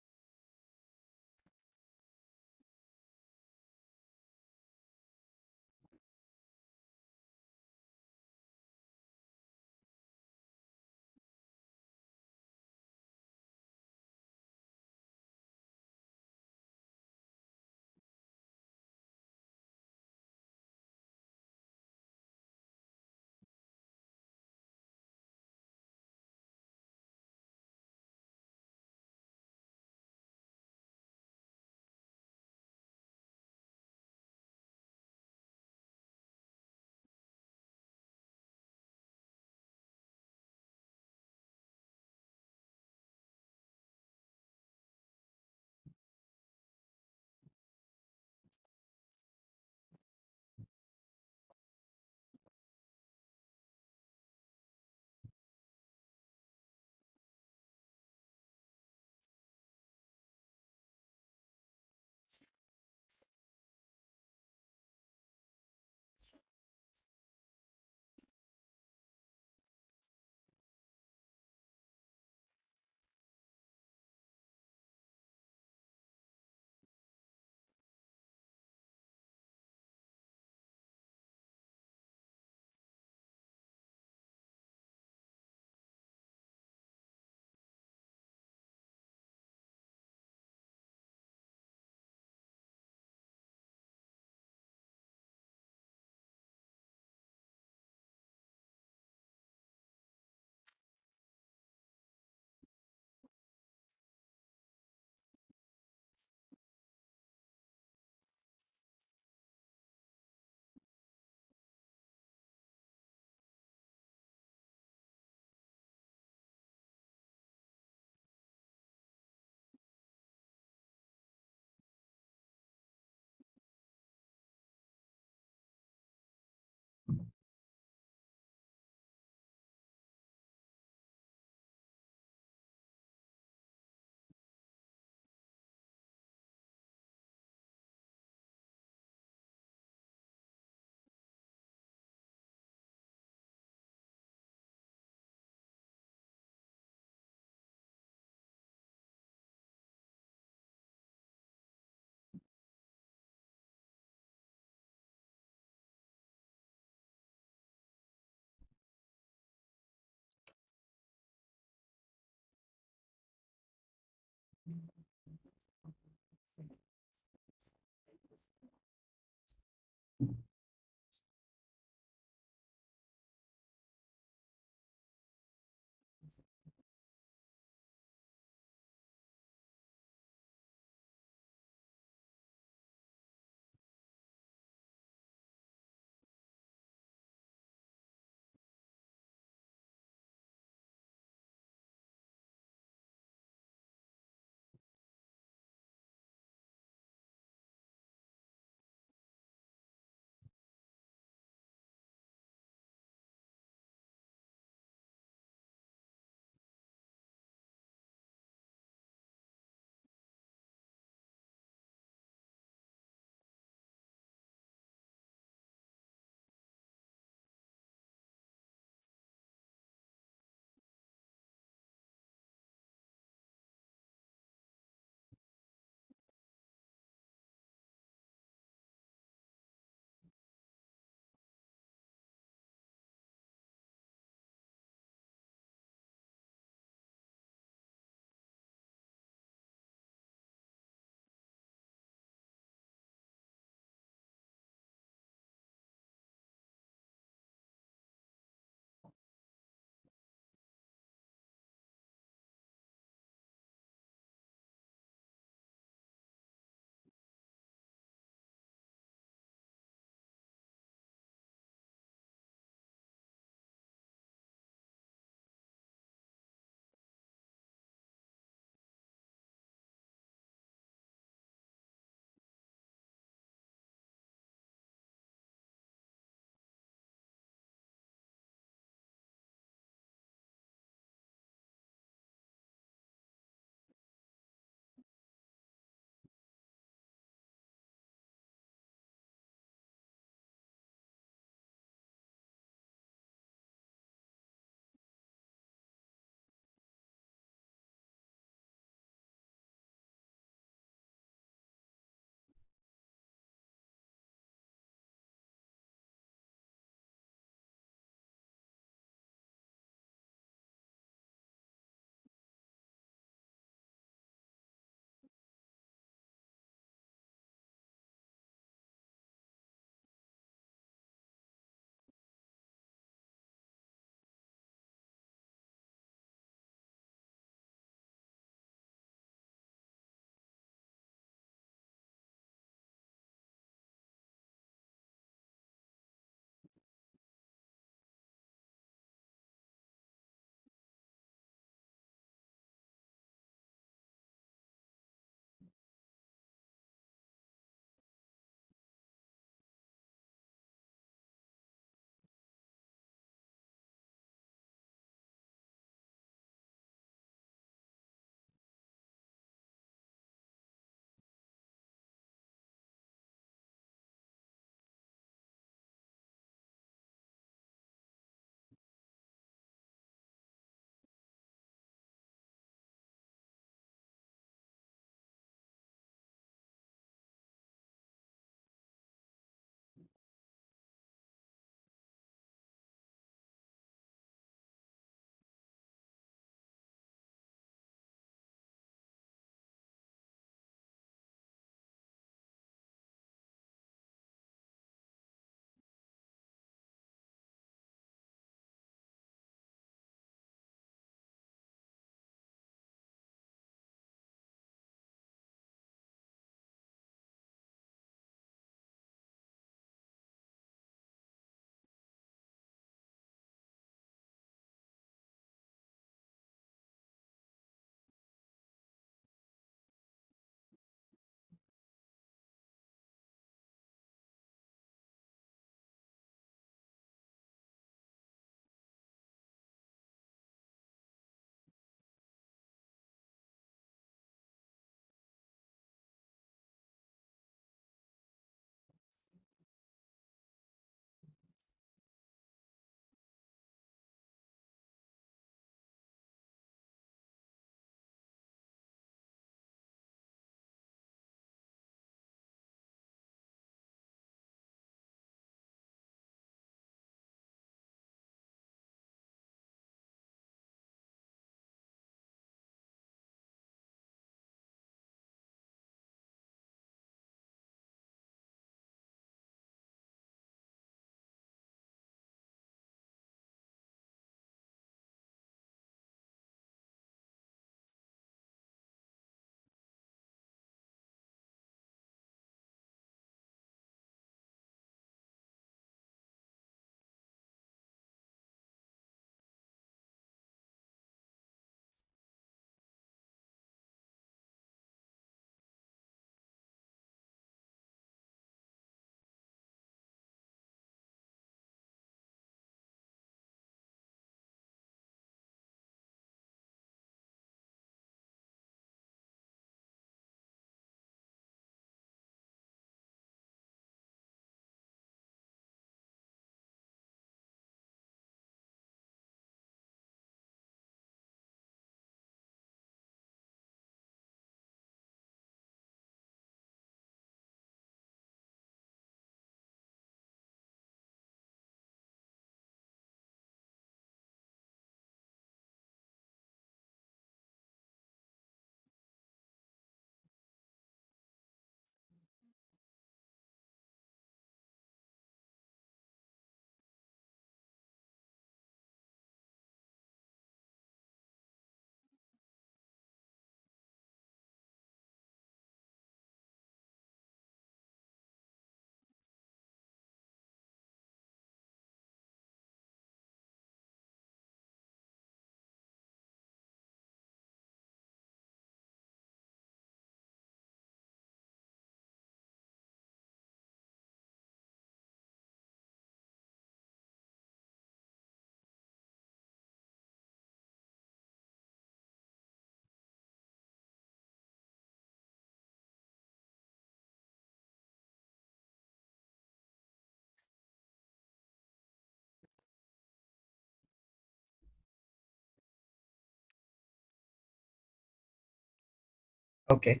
Okay,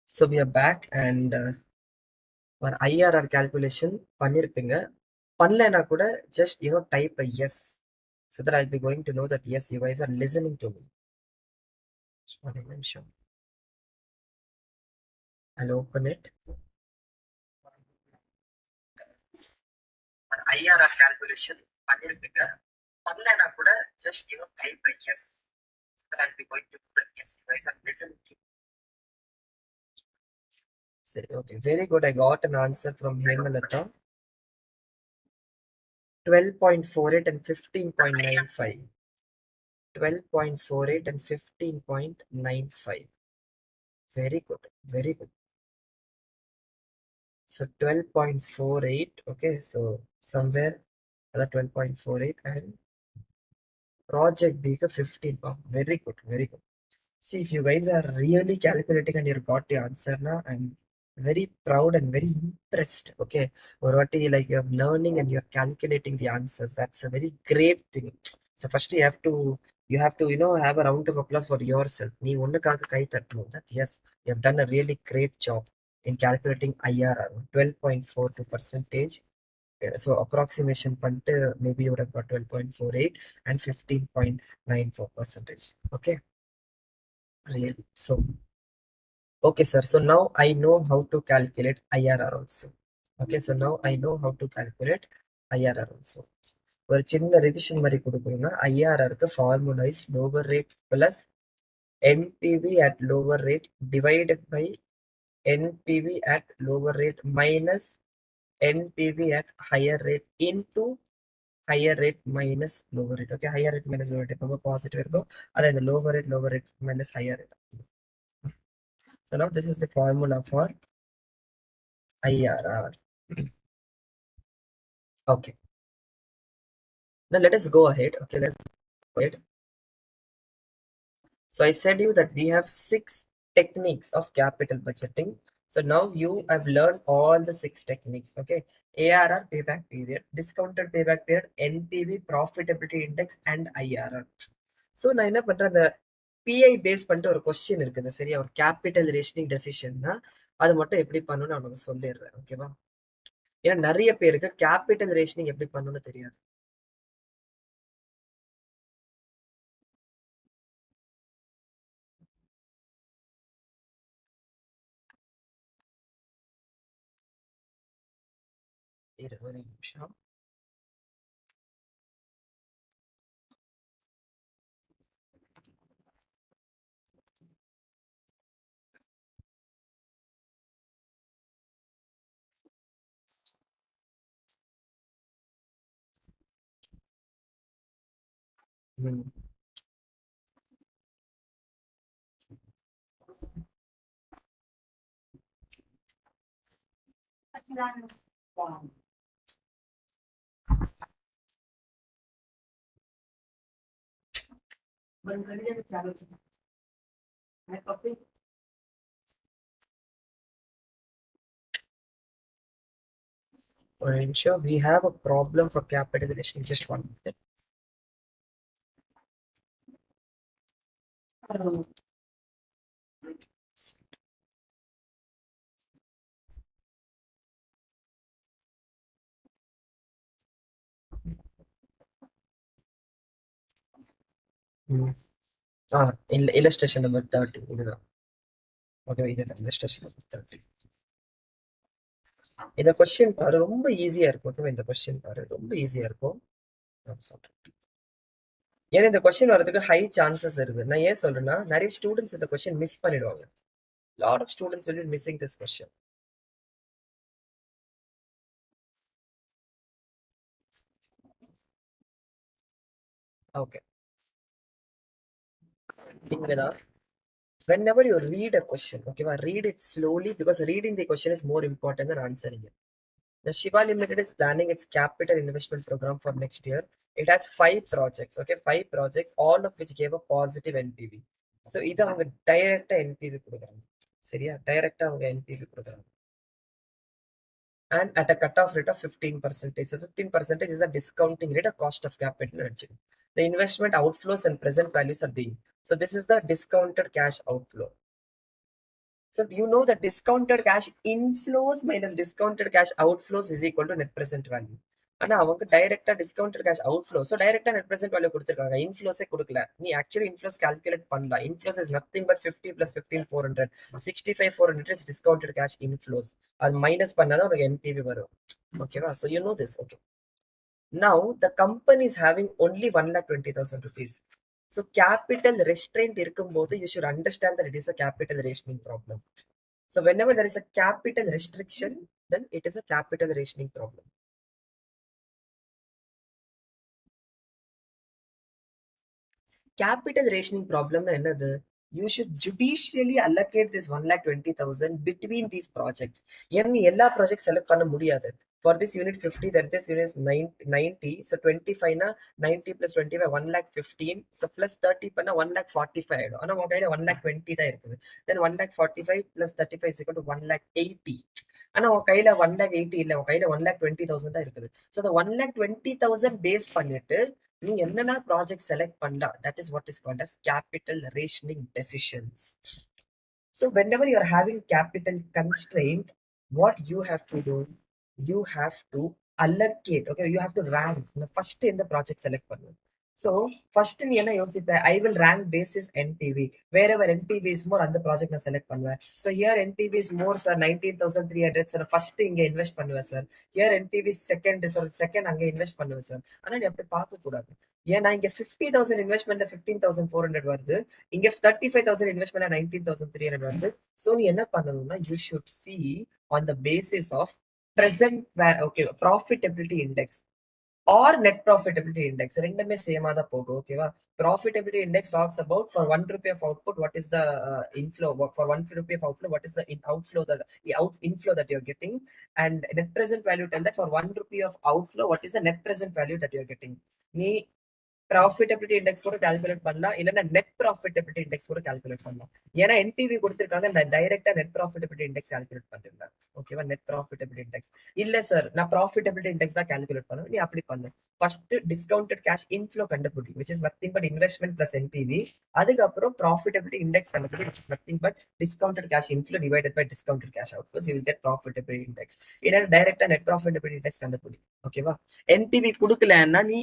so we are back and our IRR calculation பண்ணிருப்பீங்க. பண்ணலைன்னா கூட just type a yes so that I'll be going to know that yes, you guys are listening to me. ஒரு நிமிஷம். I'll open it. IRR calculation பண்ணிருப்பீங்க. பண்ணலைன்னா கூட just type a yes so that I'll be going to know that yes, you guys are listening to me. சரி, okay, very good. I got an answer from Hemalata. 12.48 and 15.95. 12.48 and 15.95. Very good, very good. So 12.48, okay, so somewhere around 12.48 and project B ka 15. Oh, very good, very good. See, if you guys are really calculating and you got the answer now, I'm very proud and very impressed. Okay, or what like you're learning and you're calculating the answers. That's a very great thing. So first you have to have a round of applause for yourself. Nee onnukaga kai tattnu that yes, you have done a really great job in calculating IRR 12.42 percentage. So approximation பண்ணிட்டு maybe you would have got 12.48 and 15.94 percentage. Okay, really. So okay, sir. So now I know how to calculate IRR also. Okay, so now I know how to calculate IRR also. ஒரு சின்ன revision மாதிரி கொடுக்கணும்னா ஐஆர்ஆருக்கு formula is lower rate plus NPV at lower rate divided by NPV at lower rate minus NPV at higher rate into higher rate minus lower rate. Okay, higher rate minus lower rate ரொம்ப positive இருக்கும். அதான் இந்த lower rate minus higher rate. So now this is the formula for IRR. Okay, now let us go ahead. Okay, let's go ahead. So I said you that we have 6 techniques of capital budgeting. So now you have learned all the 6 techniques. Okay, ARR payback period, discounted payback period, NPV profitability index and IRR. So நான் என்ன பண்றேன், அந்த பிஐ base பண்ணிட்டு ஒரு question இருக்குது சரியா, ஒரு capital rationing டெசிஷன்னா அது மட்டும் எப்படி பண்ணணும்னு நான் உனக்கு சொல்லிடுறேன். ஓகேவா, ஏன்னா நிறைய பேருக்கு கேபிட்டல் ரேஷனிங் எப்படி பண்ணணும்னு தெரியாது. ஒரு நிமிஷம். ஒரு நிமிஷம், we have a problem for capital rationing. Just 1 minute. illustration number 30 இதுதான். ஓகே, இதுதான் illustration number 30. இந்த கொஸ்டின் பாரு, ரொம்ப ஈஸியா இருக்கும். ஓகேவா, இந்த கொஸ்டின் பாரு ரொம்ப ஈஸியா இருக்கும். நான் சொல்றேன், ஏன்னா இந்த கொஸ்டின் வரதுக்கு ஹை சான்சஸ் இருக்கு. நான் ஏன் சொல்றேன்னா, நிறைய ஸ்டூடெண்ட்ஸ் இந்த கொஸ்டின் மிஸ் பண்ணிடுவாங்க. Lot of students will be missing this question. ஓகே, இங்கதான் whenever you read a question, okay, read it slowly because reading the question is more important than answering it. The Shiva Limited is planning its capital investment program for next year. It has 5 projects, okay, 5 projects, all of which gave a positive NPV. So இது அவங்க டைரக்டா NPV கொடுக்குறாங்க சரியா, டைரக்டா அவங்க NPV கொடுக்குறாங்க. And at a cutoff rate of 15%. So 15% is the discounting rate of cost of capital. The investment outflows and present values are being So this is the discounted cash outflow. So you know the discounted cash inflows minus discounted cash outflows is equal to net present value. ஆனா அவங்க டைரக்டா discounted cash outflow, so டைரக்டா net present value கொடுத்துருக்காங்க, இன்ஃப்ளோஸே கொடுக்கல. நீ actually inflows calculate பண்ணலாம். Inflows is nothing but 50 + 15 400, 65 400 is discounted cash inflows. அது minus பண்ணாதான் உனக்கு என்பிவி வரும். ஓகேவா? So you know this. Okay, now the company is having only 1,20,000 rupees. So capital restraint இருக்கும்போது you should understand that it is a capital rationing problem. So whenever there is a capital restriction, then it is a capital rationing problem. Capital rationing problem na என்னது? You should judicially allocate this 1,20,000 between these projects. ஏன்னா எல்லா project select பண்ண முடியாது. For this unit 50, that this unit is 90, so 25 na 90 plus 25 1,15, so plus 30 பண்ணா 1,45 ஆயிடும். ஆனா உங்க கையில 1,20 தான் இருக்குது. Then 1,45 plus 35 is equal to 1,80. ஆனா உன் கையில 1,80 இல்ல, உன் கையில 1,20,000 தான் இருக்குது. So the 1,20,000 பேஸ் பண்ணிட்டு நீ என்னென்ன ப்ராஜெக்ட் செலக்ட் பண்ணலாம், that is what is called as capital rationing decisions. So whenever you are having capital constraint, what you have to do, you have to allocate. Okay, you have to rank. First in the project select பண்ணு. So first நீ என்ன யோசிப்ப, I will rank basis NPV. Wherever NPV is more, அந்த project நான் select பண்ணுவேன். So here NPV is more sir, 19,300 sir, first இங்க invest பண்ணுவேன் sir. Here NPV is second sir, second அங்க invest பண்ணுவேன் சார். ஆனா நீ அப்படி பார்க்க கூடாது. ஏன்னா இங்க 50,000 இன்வெஸ்ட்மெண்ட்ல 15,400 வருது, இங்க 35,000 இன்வெஸ்ட்மெண்ட்ல 19,300 வருது. சோ நீ என்ன பண்ணணும்னா, you should see on the basis of present okay profitability index or net profitability index. ரெண்டுமே சேமா தான் போகும். ஓகேவா? Profitability index talks about for 1 rupee of output what is the inflow, for 1 rupee of outflow what is the outflow, that inflow that you're getting, and net present value tell that for 1 rupee of outflow what is the net present value that you're getting. நீ profitability index கூட calculate பண்ணலாம், இல்லைன்னா net profitability index கூட calculate பண்ணலாம். ஏன்னா NPV கொடுத்துருக்காங்க, நான் டைரக்டா நெட் ப்ராஃபிட்டபிலிட்டி இண்டெக்ஸ் கால்குலேட் பண்ணிருந்தேன். ஓகேவா? நெட் ப்ராஃபிட்டபிலிட்டி இண்டெக்ஸ் இல்ல சார், நான் ப்ராஃபிட்டபிலிட்டி இண்டெக்ஸ் தான் கால்குலேட் பண்ணுவேன், நீ அப்படி பண்ணு. ஃபர்ஸ்ட் டிஸ்கவுண்டட் கேஷ் இன்ஃப்ளோ கண்டுபிடி, which is nothing but investment plus NPV. அதுக்கப்புறம் ப்ராஃபிட்டபிலிட்டி இண்டெக்ஸ் கண்டுபிடி, which is nothing but discounted cash inflow divided by discounted cash outflows. You will get profitability index. இல்லைன்னா டைரக்டா net profitability index கண்டுபிடி. ஓகேவா? NPV கொடுக்கலன்னா நீ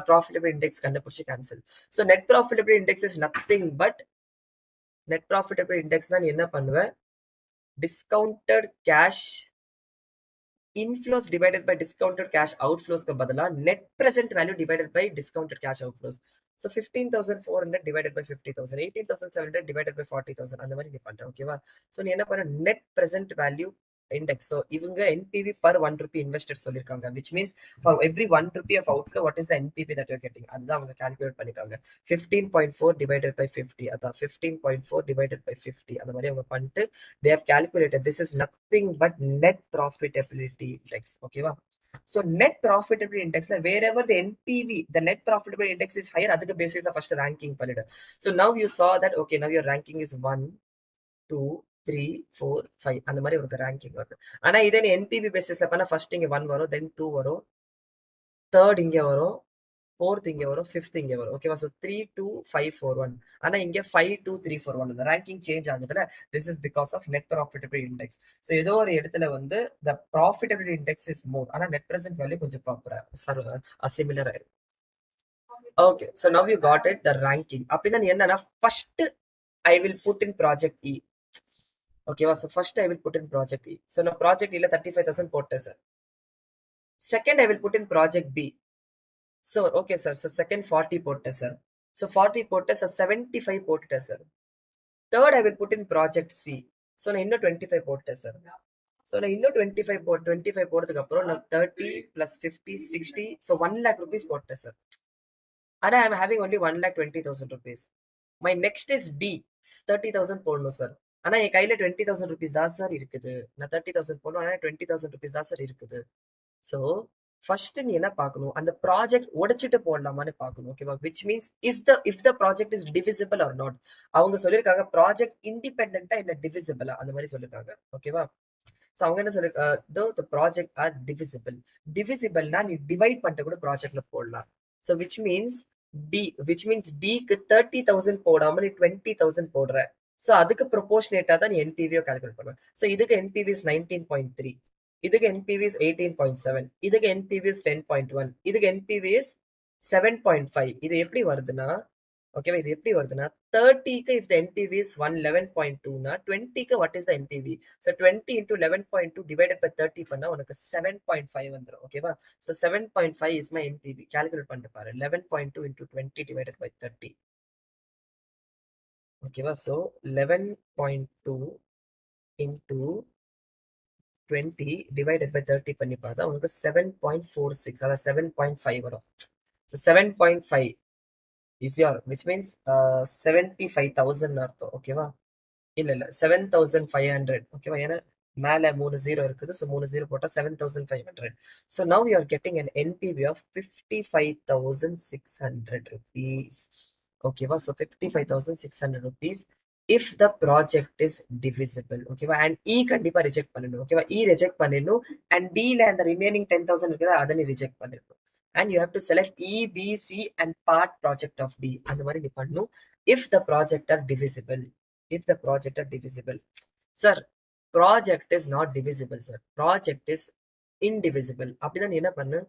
profitability index கண்டுபிடிச்சு cancel. So net profitability index is nothing but, net profitability index தான் நீ என்ன பண்ணுவ, discounted cash inflows divided by discounted cash outflows க்கு பதிலா net present value divided by discounted cash outflows. So 15,400 divided by 50,000, 18,700 divided by 40,000, அந்த மாதிரி நீ பண்ற. ஓகேவா? ஸோ நீ என்ன பண்ண, net present value index. So இவங்க NPV per 1 rupee invested சொல்லிருக்காங்க, which means for every 1 rupee of outflow what is the NPV that you're getting, அதுதான் அவங்க calculate பண்ணிருக்காங்க. 15.4 divided by 50, அதான் 15.4 divided by 50, அந்த மாதிரி அவங்க பண்ணிட்டு they have calculated this is nothing but net profitability index. ஓகேவா? So net profitability index, wherever the NPV, the net profitability index is higher, அதுக்கு basis first ranking பண்ணிடு. So now you saw that okay, now your ranking is 1 2 3 4 5, அந்த மாதிரி ஒரு ranking வருது. ஆனா இதே நீ என்பிவி பேசிஸ்ல பண்ணா ஃபர்ஸ்ட் இங்க 1 வரும், தென் 2 வரும், தேர்ட் இங்க வரும், ஃபோர்த் இங்க வரும், ஃபிஃப்த் இங்க வரும். ஓகேவா? ஸோ 3 2 5 4 1. ஆனா இங்க 5 2 3 4 1 இந்த ரேங்கிங் சேஞ்ச் ஆகுதுல, this is because of net profitability index. So ஏதோ ஒரு இடத்துல வந்து the profitability index is more, ஆனா நெட் பிரசன்ட் வேல்யூ கொஞ்சம் ப்ராப்பரா சிமிலர் ஆயிரும். Okay, so now you got it the ranking. அப்படின்னா என்னன்னா, first I will put in project E. ஓகேவா? So first I will put in project E. So நான் project இல 35,000 போட்டேன் sir. Second I will put in project B. So okay sir, so second 40 போட்டேன் sir. So 40 போட்டேன் sir, 75 போட்டுட்டேன் sir. Third I will put in project C. So நான் இன்னும் 25 போட்டேன் sir. So நான் இன்னும் 25 போட்டதுக்கு அப்புறம் நான் 30 + 50 60, ஸோ 1 lakh rupees போட்டேன் சார். ஆனா I am having only 1,20,000 rupees. My next is D. 30,000 போடணும் சார். ஆனா என் கையில 20,000 rupees தான் சார் இருக்குது. நான் 30,000 போடணும், ஆனா 20,000 rupees தான் சார் இருக்குது. ஸோ ஃபர்ஸ்ட் நீ என்ன பார்க்கணும், அந்த ப்ராஜெக்ட் உடைச்சிட்டு போடலாமான்னு பார்க்கணும். ஓகேவா? Which means if the project is divisible or not. அவங்க சொல்லியிருக்காங்க ப்ராஜெக்ட் இண்டிபெண்டா இல்ல டிவிசிபிளா, அந்த மாதிரி சொல்லியிருக்காங்க. ஓகேவா? ஸோ அவங்க என்ன சொல்லிருக்காங்க, த ப்ராஜெக்ட் ஆர் டிவிசிபிள். டிவிசிபிள்னா நீ டிவைட் பண்ணிட்டு கூட ப்ராஜெக்ட்ல போடலாம். So which means D, which means D க்கு 30,000 போடாம நீ 20,000 போடுற. So அதுக்கு ப்ரொபோர்ஷனேட்டா தான் நீ NPV கால்குலேட் பண்ணுவ. So இதுக்கு NPV is 19.3, இதுக்கு NPV is 18.7, இதுக்கு NPV is 10.1, இதுக்கு NPV is 7.5. இது எப்படி வருதுன்னா, ஓகேவா, இது எப்படி வருதுன்னா 30க்கு if the NPV is 111.2 னா 20க்கு what is the NPV? So 20 into 11.2 divided by 30 பண்ணா உனக்கு 7.5 வந்துரும். ஓகேவா, so 7.5 is my NPV. Calculate பண்ணிட்டு பாரு, 11.2 into 20 divided by 30. ஓகேவா, so 11.2 into 20 divided by 30 பண்ணி பார்த்தா உனக்கு 7.46, அதாவது 7.5 வரும். So 7.5 is your, which means 75,000 அர்த்தம். ஓகேவா, இல்ல 7,500. ஓகேவா, ஏன்னா மேல 3 0 இருக்குது. ஸோ 3 0 போட்டா 7,500. So now you are getting an NPV of 55,600 rupees. ஓகேவா, so 55,600 rupees if the project is divisible. ஓகேவா, and E கண்டிப்பா ரிஜெக்ட் பண்ணணும். ஓகேவா, E ரிஜெக்ட் பண்ணிடணும், and D ல அந்த ரிமைனிங் 10,000 இருக்குதா அதை நீ ரிஜெக்ட் பண்ணிடணும். And you have to select E, B, C and part project of D. அந்த மாதிரி நீ பண்ணணும் if the project are divisible. If the project are divisible. Sir, project is not divisible, sir. Project is indivisible. அப்படிதான் நீ என்ன பண்ணு,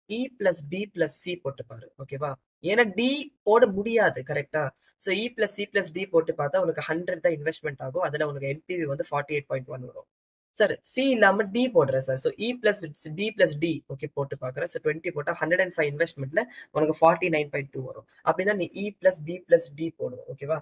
E plus B plus C போட்டு பாரு. ஓகேவா, ஏன்னா D போட முடியாது. கரெக்டா, so E plus C plus D போட்டு பார்த்தா உனக்கு 100 தான் இன்வெஸ்ட்மெண்ட் ஆகும். அதுல உனக்கு NPV வந்து 48.1 வரும். சார் சி இல்லாம டி போடுறேன் sir. So E plus D plus D okay போட்டு பார்க்குறேன். ஸோ 20 போட்டால் 105 இன்வெஸ்ட்மெண்ட்ல உனக்கு 49.2 வரும். அப்படின்னா நீ E plus B plus D போடுவோம். ஓகேவா,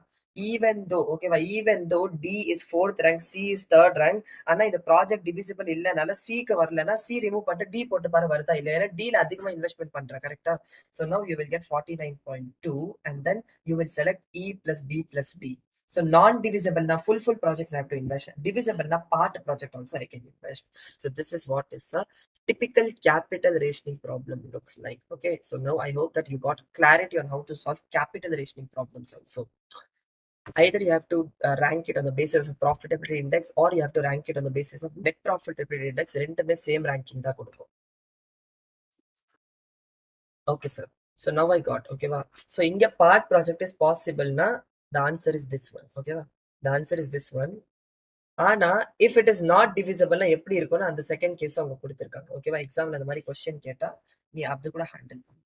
ஈவன் தோ, ஓகேவா, even though D is 4th rank, C is 3rd rank, ஆனா இந்த ப்ராஜெக்ட் டிவிசிபிள் இல்லைனால சிக்கு வரலன்னா சி ரிமூவ் பண்ணிட்டு டி போட்டு பாரு வருதா இல்லை, ஏன்னா டீல அதிகமா இன்வெஸ்ட்மெண்ட் பண்ற. கரெக்டா, so now you will get 49.2 and then you will select E plus B plus D. So non-divisible na full projects I have to invest. Divisible na part project also I can invest. So this is what is a typical capital rationing problem looks like. Okay, so now I hope that you got clarity on how to solve capital rationing problems also. Either you have to rank it on the basis of profitability index, or you have to rank it on the basis of net profitability index. ரெண்டுமே same ranking தான் கொடுக்கும். Okay, sir. So now I got, okay, so inga part project is possible na, the answer is this one. Okay, the answer is this one. ஆனா if it is not divisible னா எப்படி இருக்கும்னா அந்த second case அவங்க கொடுத்திருக்காங்க. ஓகேவா, எக்ஸாம்ல அந்த மாதிரி கொஸ்டின் கேட்டா நீ அப்படி கூட ஹேண்டில் பண்ணு.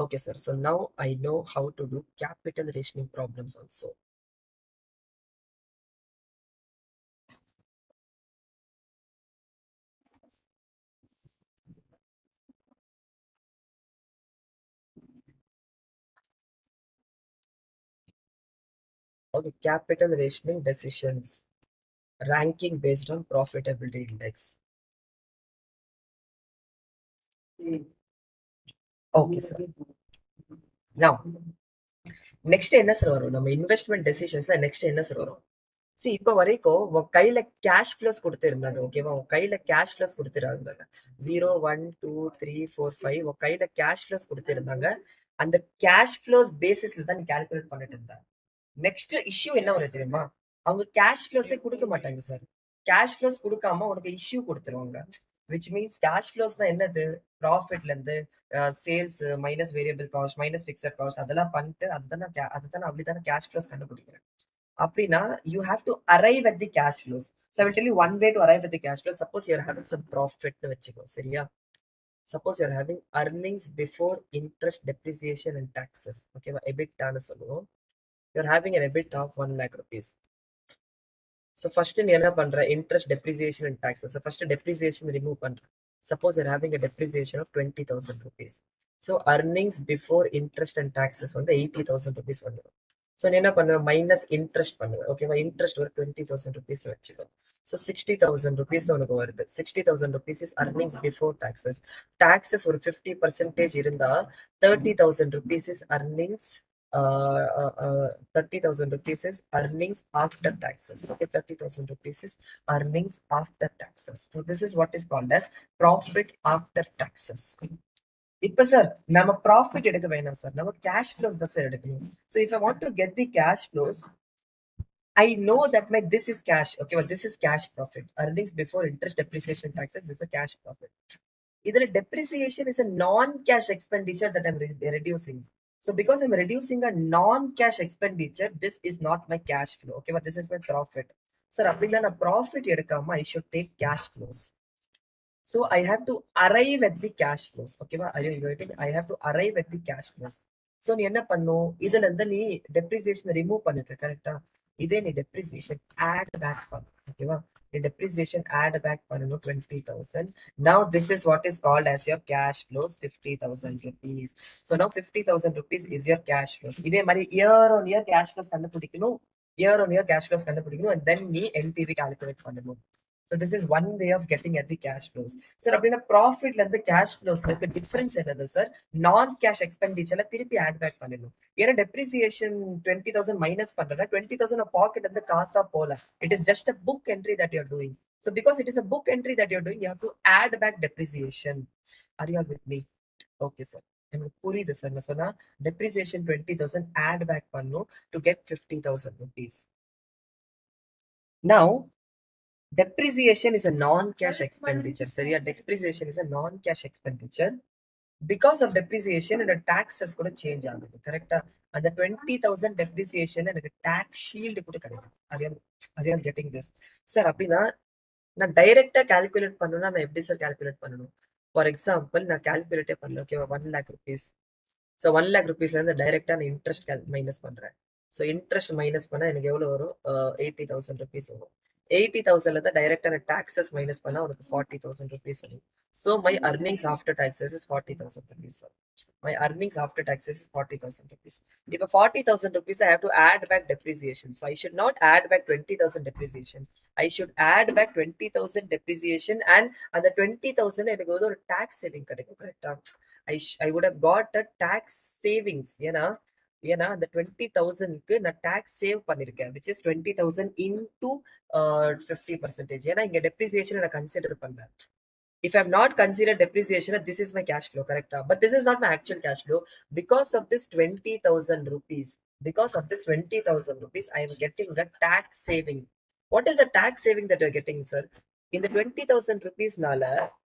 Okay sir, so now I know how to do capital rationing problems also. Okay, capital rationing decisions, ranking based on profitability index. Okay, sir. Now, next என்ன சார் வரும், நம்ம இன்வெஸ்ட்மெண்ட் டெசிஷன்ஸ்ல நெக்ஸ்ட் என்ன sir வரும்? C இப்போ வரைக்கும் உன் கையில cash flows கொடுத்துருந்தாங்க. ஓகேவா, உன் கையில கேஷ் ஃப்ளோஸ் கொடுத்துருந்தாங்க 0 1 2 3 4 5. உன் கையில கேஷ் ஃப்ளோஸ் கொடுத்துருந்தாங்க. அந்த கேஷ் ஃப்ளோஸ் பேசிஸ்ல தான் நீ கால்குலேட் பண்ணிட்டு இருந்த. நெக்ஸ்ட் இஷ்யூ என்ன வரும் தெரியுமா, அவங்க கேஷ் ஃப்ளோஸே கொடுக்க மாட்டாங்க சார். கேஷ் ஃப்ளோஸ் கொடுக்காம உனக்கு இஷ்யூ கொடுத்துருவாங்க. விச் மீன்ஸ் கேஷ் ஃப்ளோஸ்னா என்னது, ப்ராஃபிட்ல இருந்து sales minus variable cost minus fixed cost அதெல்லாம் பண்ணிட்டு அதுதானே அப்படித்தானே கேஷ் ஃப்ளோஸ் கண்டுபிடிக்கிறேன். அப்படின்னா you have to arrive at the cash flows. So I will tell you one way to arrive at the cash flows. Suppose you are having some profit னு வச்சுக்கோ, சரியா? Suppose you are having earnings before interest, depreciation and taxes. ஓகேவா, EBITDA சொல்லுவோம். You are having an EBITDA of 1 lakh rupees. So first நீ என்ன பண்ற, interest, depreciation and taxes. So first depreciation remove பண்ற. Suppose you are having a depreciation of 20,000 rupees. So earnings before interest and taxes வந்து 80,000 rupees வந்துடும். So நீ என்ன பண்ணுவேன், minus interest பண்ணுவேன். ஓகேவா, இன்ட்ரெஸ்ட் ஒரு 20,000 rupees வச்சுக்கோ. ஸோ 60,000 rupees உனக்கு வருது. 60,000 rupees is earnings before taxes. Taxes ஒரு 50% இருந்தா 30,000 rupees is earnings. 30,000 rupees is earnings after taxes. Okay, 30,000 rupees is earnings after taxes. So this is what is called as profit after taxes. இப்ப sir நம்ம profit எடுக்க வேணாம் sir, நம்ம cash flows தான் sir எடுக்கணும். So if I want to get the cash flows, I know that my this is cash. ஓகேவா, this is cash profit. earnings before interest, depreciation, taxes is a cash profit. இதுல depreciation is a non cash expenditure that I'm reducing. So because I'm reducing a non-cash expenditure, this is not my cash flow. Okay, but this is my profit. So அப்படின்னா நான் profit எடுக்காம I should take cash flows. So I have to arrive at the cash flows. Okay, are you getting? I have to arrive at the cash flows. So நீ என்ன பண்ணும் இதுல இருந்து நீ depreciation remove பண்ணிட்டு கரெக்டா இதே நீ depreciation add back பண்ணு ஓகேவா நீ depreciation add back பண்ணணும் 20,000. Now this is what is called as your cash flows 50,000 rupees. So now 50,000 rupees is your cash flows. இதே மாதிரி year on year cash flows கண்டுபிடிக்கணும் year on year cash flows கண்டுபிடிக்கணும் and then நீ NPV calculate பண்ணணும். So this is one way of getting at the cash flows. Sir, அப்படின்னா ப்ராஃபிட்ல இருந்து cash ஃப்ளோஸ்ல இருக்க difference என்னது சார் நான் கேஷ் எக்ஸ்பெண்டிச்சர்ல திருப்பி ஆட் பேக் பண்ணணும் ஏன்னா டெப்ரிசியேஷன் 20,000 மைனஸ் பண்றேன்னா 20,000 பாக்கெட் இருந்து காசா போல it is just a book entry that you're doing so because it is a book entry that you're doing you have to add back depreciation are you with me okay sir எனக்கு புரியுது sir நான் சொன்னா depreciation 20,000 add back பண்ணும் to get 50,000 rupees. Now depreciation is a non-cash expenditure. So yeah, depreciation is a non-cash expenditure. Because of depreciation, and the taxes could change. Correct? And the 20,000 depreciation and the tax shield could correct. Are you getting this? Sir, apina na direct calculate panuna na FD sir calculate panunu. For example, na calculate pannu okay 1 lakh rupees. So 1 lakh rupees and the direct and interest minus பண்றேன். So interest minus பண்ணா எனக்கு எவ்வளவு வரும் 80,000 rupees வரும் 80,000ல தான் direct and taxes minus பண்ணா உனக்கு 40,000 rupees வரும். So my earnings after taxes is 40,000 rupees. My earnings after taxes is 40,000 rupees. If 40,000 rupees, I have to add back depreciation. So I should not add back 20,000 depreciation. I should add back 20,000 depreciation and the 20,000 எனக்கு வந்து ஒரு tax saving கிடைக்கும் கரெக்டா I would have got a tax savings ஏன்னா அந்த 20,000க்கு நான் tax save பண்ணிருக்கேன் which is 20,000 into 50%. ஏன்னா இங்க depreciation நான் consider பண்ணல. If I have not considered depreciation, this is my cash flow, correct? But this is not my actual cash flow. Because of this 20,000 rupees, because of this 20,000 rupees, I am getting the tax saving. What is the tax saving that you're getting, sir? In the 20,000 rupees நால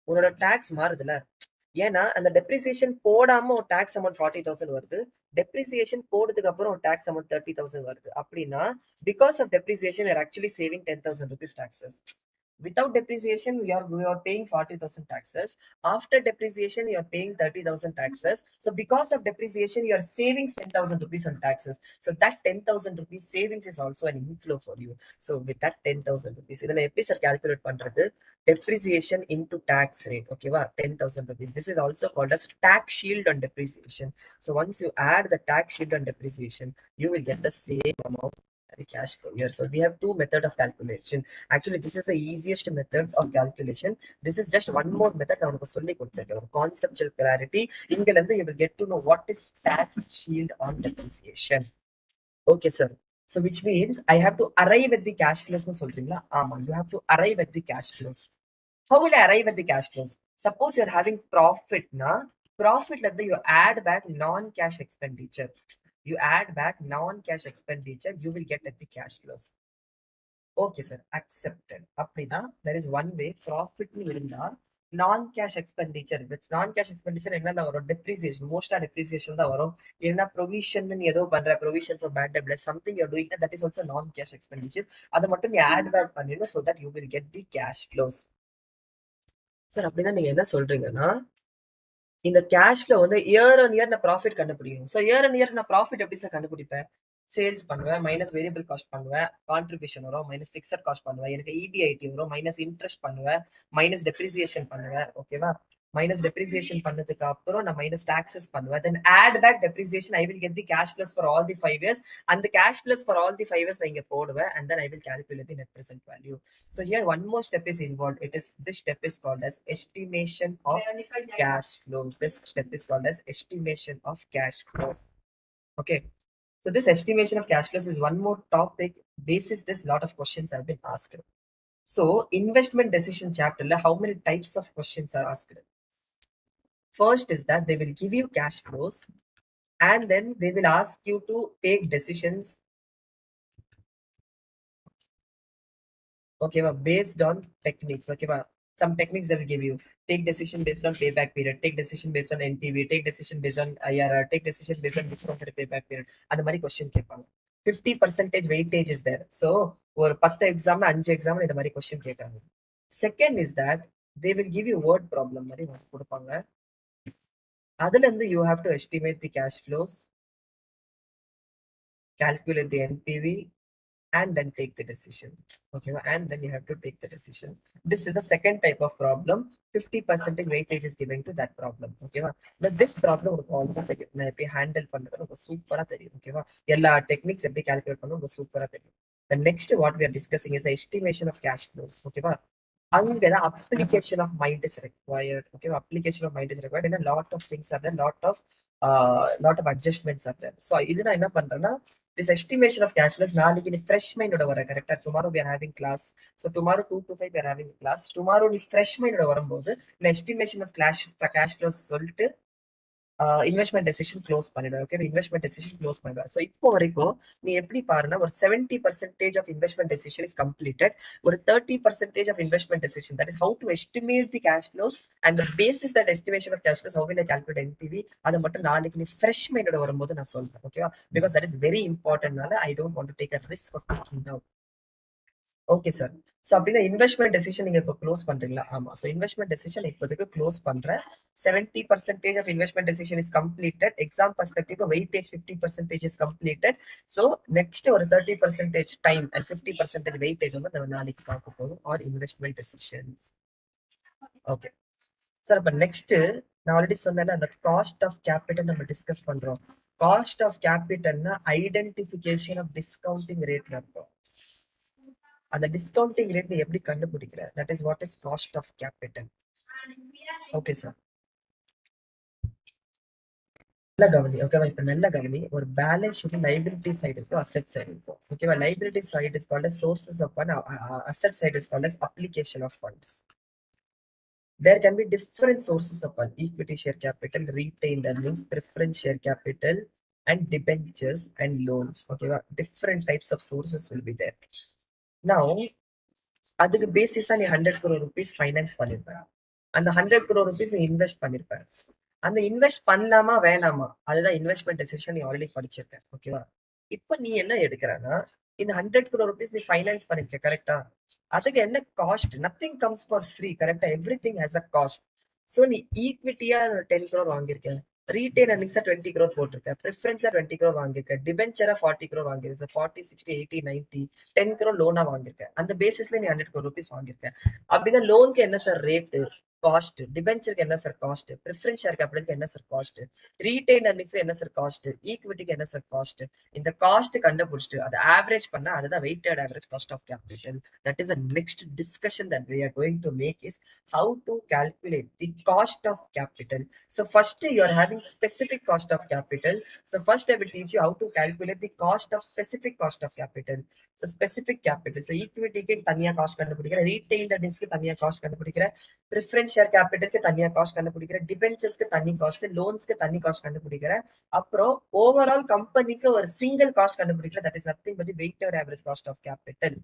உன்னோட tax மாறுதுல ஏன்னா அந்த depreciation போடாம ஒரு tax amount 40,000 வருது depreciation போடுறதுக்கு அப்புறம் ஒரு tax amount 30,000 வருது அப்படின்னா because of depreciation you're actually saving 10,000 rupees taxes. Without depreciation, you are paying 40,000 taxes. After depreciation, you are paying 30,000 taxes. So because of depreciation, you are saving 10,000 rupees on taxes. So that 10,000 rupees savings is also an inflow for you. So with that 10,000 rupees, இதனை எப்படி sir calculate பண்றது? Depreciation into tax rate. Okay, 10,000 rupees. This is also called as tax shield on depreciation. So once you add the tax shield on depreciation, you will get the same amount the cash flow here. So we have two method of calculation. Actually, this is the easiest method of calculation. This is just one more method. நான் உங்களுக்கு சொல்லி கொடுத்திருக்கேன் ஒரு conceptual clarity. இங்கல இருந்து you will get to know what is tax shield on depreciation. Okay, sir. So which means I have to arrive at the cash flows னு சொல்றீங்களா? ஆமா, you have to arrive at the cash flows. How will I arrive at the cash flows? Suppose you're having profit na profit let you add back non-cash expenditure. You add back non-cash expenditure, you will get at the cash flows. Okay, sir. Accepted. அப்படின்னா there is one way profit இருந்தா non-cash expenditure. Which non-cash expenditure என்னென்ன வரும் depreciation. Most depreciation தான் வரும். இல்லைன்னா provision நீ ஏதோ பண்ற provision for bad debt something you're doing that is also non-cash expenditure. அதை மட்டும் நீ add back பண்ணிடு so that you will get the cash flows. Sir அப்படின்னா நீங்க என்ன சொல்றீங்கன்னா இந்த கேஷ் ஃப்ளோ வந்து இயர் ஆன் இயர் நான் ப்ராஃபிட் கண்டுபிடிக்கணும் ஸோ இயர் ஆன் இயர் நான் ப்ராஃபிட் எப்படி சார் கண்டுபிடிப்பேன் சேல்ஸ் பண்ணுவேன் மைனஸ் வேரியபிள் காஸ்ட் பண்ணுவேன் கான்ட்ரிபியூஷன் வரும் மைனஸ் ஃபிக்ஸட் காஸ்ட் பண்ணுவேன் எனக்கு இபிஐடி வரும் மைனஸ் இன்ட்ரெஸ்ட் பண்ணுவேன் மைனஸ் டெப்ரிசியேஷன் பண்ணுவேன் ஓகேவா மைனஸ் டெப்ரிசியேஷன் பண்ணதுக்கு அப்புறம் நான் மைனஸ் டாக்ஸஸ் பண்ணுவேன் then add back depreciation I will get the cash plus for all the 5 years அந்த cash plus for all the 5 years நான் இங்க போடுவேன் and then I will calculate the net present value. So here one more step is involved. This step is called as estimation of cash flows. This step is called as estimation of cash flows. Okay. So this estimation of cash flows is one more topic. Basis this lot of questions have been asked. So investment decision chapter, how many types of questions are asked? First is that they will give you cash flows and then they will ask you to take decisions. Okay, based on techniques. Okay, Some techniques they will give you. Take decision based on payback period, take decision based on NPV, take decision based on IRR, take decision based on discounted payback period. அந்த மாதிரி question கேட்பாங்க. 50% weightage is there. So ஒரு 10 exam 5 exam இந்த மாதிரி question கேட்காங்க. Second is that they will give you word problem மாதிரி கொடுப்பாங்க. அதுல இருந்து you have to estimate the cash flows, calculate the NPV, and then take the decision. Okay, and then you have to take the decision. This is the second type of problem. 50% weightage is given to that problem. Okay, but this problem நான் எப்படி handle பண்றது ரொம்ப சூப்பரா தெரியும். ஓகேவா, எல்லா techniques எப்படி calculate பண்ணணும் ரொம்ப சூப்பரா தெரியும். The next what we are discussing is the estimation of cash flows. ஓகேவா, அங்க the application of mind is required. Okay, application of mind is required, and a lot of things are there, lot of adjustments are there. So இது நான் என்ன பண்றேன்னா, this estimation of cash flows நாளைக்கு நீ fresh mind ஓட வர கரெக்டா. Tomorrow we are having class, so tomorrow 2 to 5 we are having class. Tomorrow நீ fresh mind ஓட வரும்போது இந்த estimation of cash flows சொல்லிட்டு இன்வெஸ்ட்மெண்ட் டெசிஷன் க்ளோஸ் பண்ணிடுவேன். ஓகே, இன்வெஸ்ட்மெண்ட் டெசிஷன் க்ளோஸ் பண்ணிடுவேன். ஸோ இப்போ வரைக்கும் நீ எப்படி பாருன்னா, ஒரு 70% of investment decision is completed. ஒரு 30% of investment decision, that is how to estimate the cash flows and basis that estimation of cash flows, how will I calculate NPV, அதை மட்டும் நாளைக்கு நீ ஃப்ரெஷ் மைண்டோட வரும்போது நான் சொல்றேன். ஓகேவா, பிகாஸ் தட் இஸ் வெரி இம்பார்ட்டன்ட்னால I don't want to take a risk of taking down. Okay sir. So அப்படின்னா இன்வெஸ்ட்மெண்ட் டெசிஷன் நீங்க இப்போ க்ளோஸ் பண்றீங்களா? ஆமா. ஸோ இன்வெஸ்ட்மெண்ட் டெசிஷன் இப்போதைக்கு க்ளோஸ் பண்றேன். 70% of investment decision is completed. Exam perspective weightage 50% is completed. So next ஒரு 30% time and 50% weightage வந்து நம்ம நாளைக்கு பார்க்க போதும் our investment decisions. Okay sir. இப்போ நெக்ஸ்ட் நான் ஆல்ரெடி சொன்னேன், அந்த காஸ்ட் ஆஃப் கேபிட்டல் நம்ம டிஸ்கஸ் பண்றோம். காஸ்ட் ஆஃப் கேபிட்டல்னா ஐடென்டிஃபிகேஷன் ஆஃப் டிஸ்கவுண்டிங் ரேட் நடக்கும். அந்த டிஸ்கவுண்டிங் ரேட் நீ எப்படி கண்டுபிடிக்கிற? That is what is cost of capital. Okay sir, நல்ல கவனி. ஓகேவா, இப்ப நல்ல கவனி. ஒரு பேலன்ஸ் ஷீட் லைபிலிட்டி சைடு இருக்கும், அசெட் சைடு இருக்கும். ஓகேவா, liability side is called as sources of fund, asset side is called as application of funds. There can be different sources of fund: equity share capital, retained earnings, preference share capital, and debentures and loans. Okay, different types of sources will be there. Now அதுக்கு பேசிஸா நீ 100 crore rupees finance பண்ணிருப்ப. அந்த 100 crore rupees நீ invest பண்ணிருப்ப. அந்த invest பண்ணலாமா வேணாமா, அதுதான் investment decision. நீ already படிச்சிருக்க. ஓகேவா, இப்ப நீ என்ன எடுக்கிறன்னா, இந்த 100 crore rupees நீ ஃபைனான்ஸ் பண்ணிருக்க கரெக்டா. அதுக்கு என்ன cost? Nothing comes for free. கரெக்டா, everything has a cost. So நீ ஈக்விட்டியா 10 crore வாங்கியிருக்க, ரீட்டைன் earnings 20 crore போட்டிருக்க, ப்ரிஃபரன்ஸா 20 crore வாங்கியிருக்க, டிபென்ச்சரா 40 crore வாங்கியிருக்க, 40, 60, 80, 90, 10 crore லோனா வாங்கியிருக்க. அந்த பேசிஸ்ல நீ 100 crore rupees வாங்கியிருக்க. அப்படின்னா லோனுக்கு என்ன சார் ரேட்டு, காஸ்ட்? டிபென்ச்சருக்கு என்ன சார் காஸ்ட்? ப்ரிஃபரன்ஸ் ஷேர் கேபிட்டலுக்கு என்ன சார் காஸ்ட்? ரீட்டைன் earningsக்கு என்ன சார் காஸ்ட்? ஈக்விட்டிக்கு என்ன சார் காஸ்ட்? இந்த காஸ்ட் கண்டுபிடிச்சிட்டு அதை ஆவரேஜ் பண்ணா அதுதான் weighted average cost of capital. That is a next discussion that we are going to make is how to calculate the cost of capital. So first you are having specific cost of capital. So first I will teach you how to calculate the cost of specific cost of capital. So specific capital, so equity க்கு தனியா cost கண்டுபிடிக்கிற, retained earningsக்கு தனியா cost கண்டுபிடிக்கிற, preference share capitalக்கு தனியா cost கண்டுபிடிக்கிற, டிபென்ச்சர்ஸ்க்கு தனி cost, லோன்ஸ்க்கு தனி cost கண்டுபிடிக்கிற, அப்புறம் ஓவரால் கம்பெனிக்கு ஒரு சிங்கிள் காஸ்ட் கண்டுபிடிக்கிற. That is nothing but the weighted average cost of capital.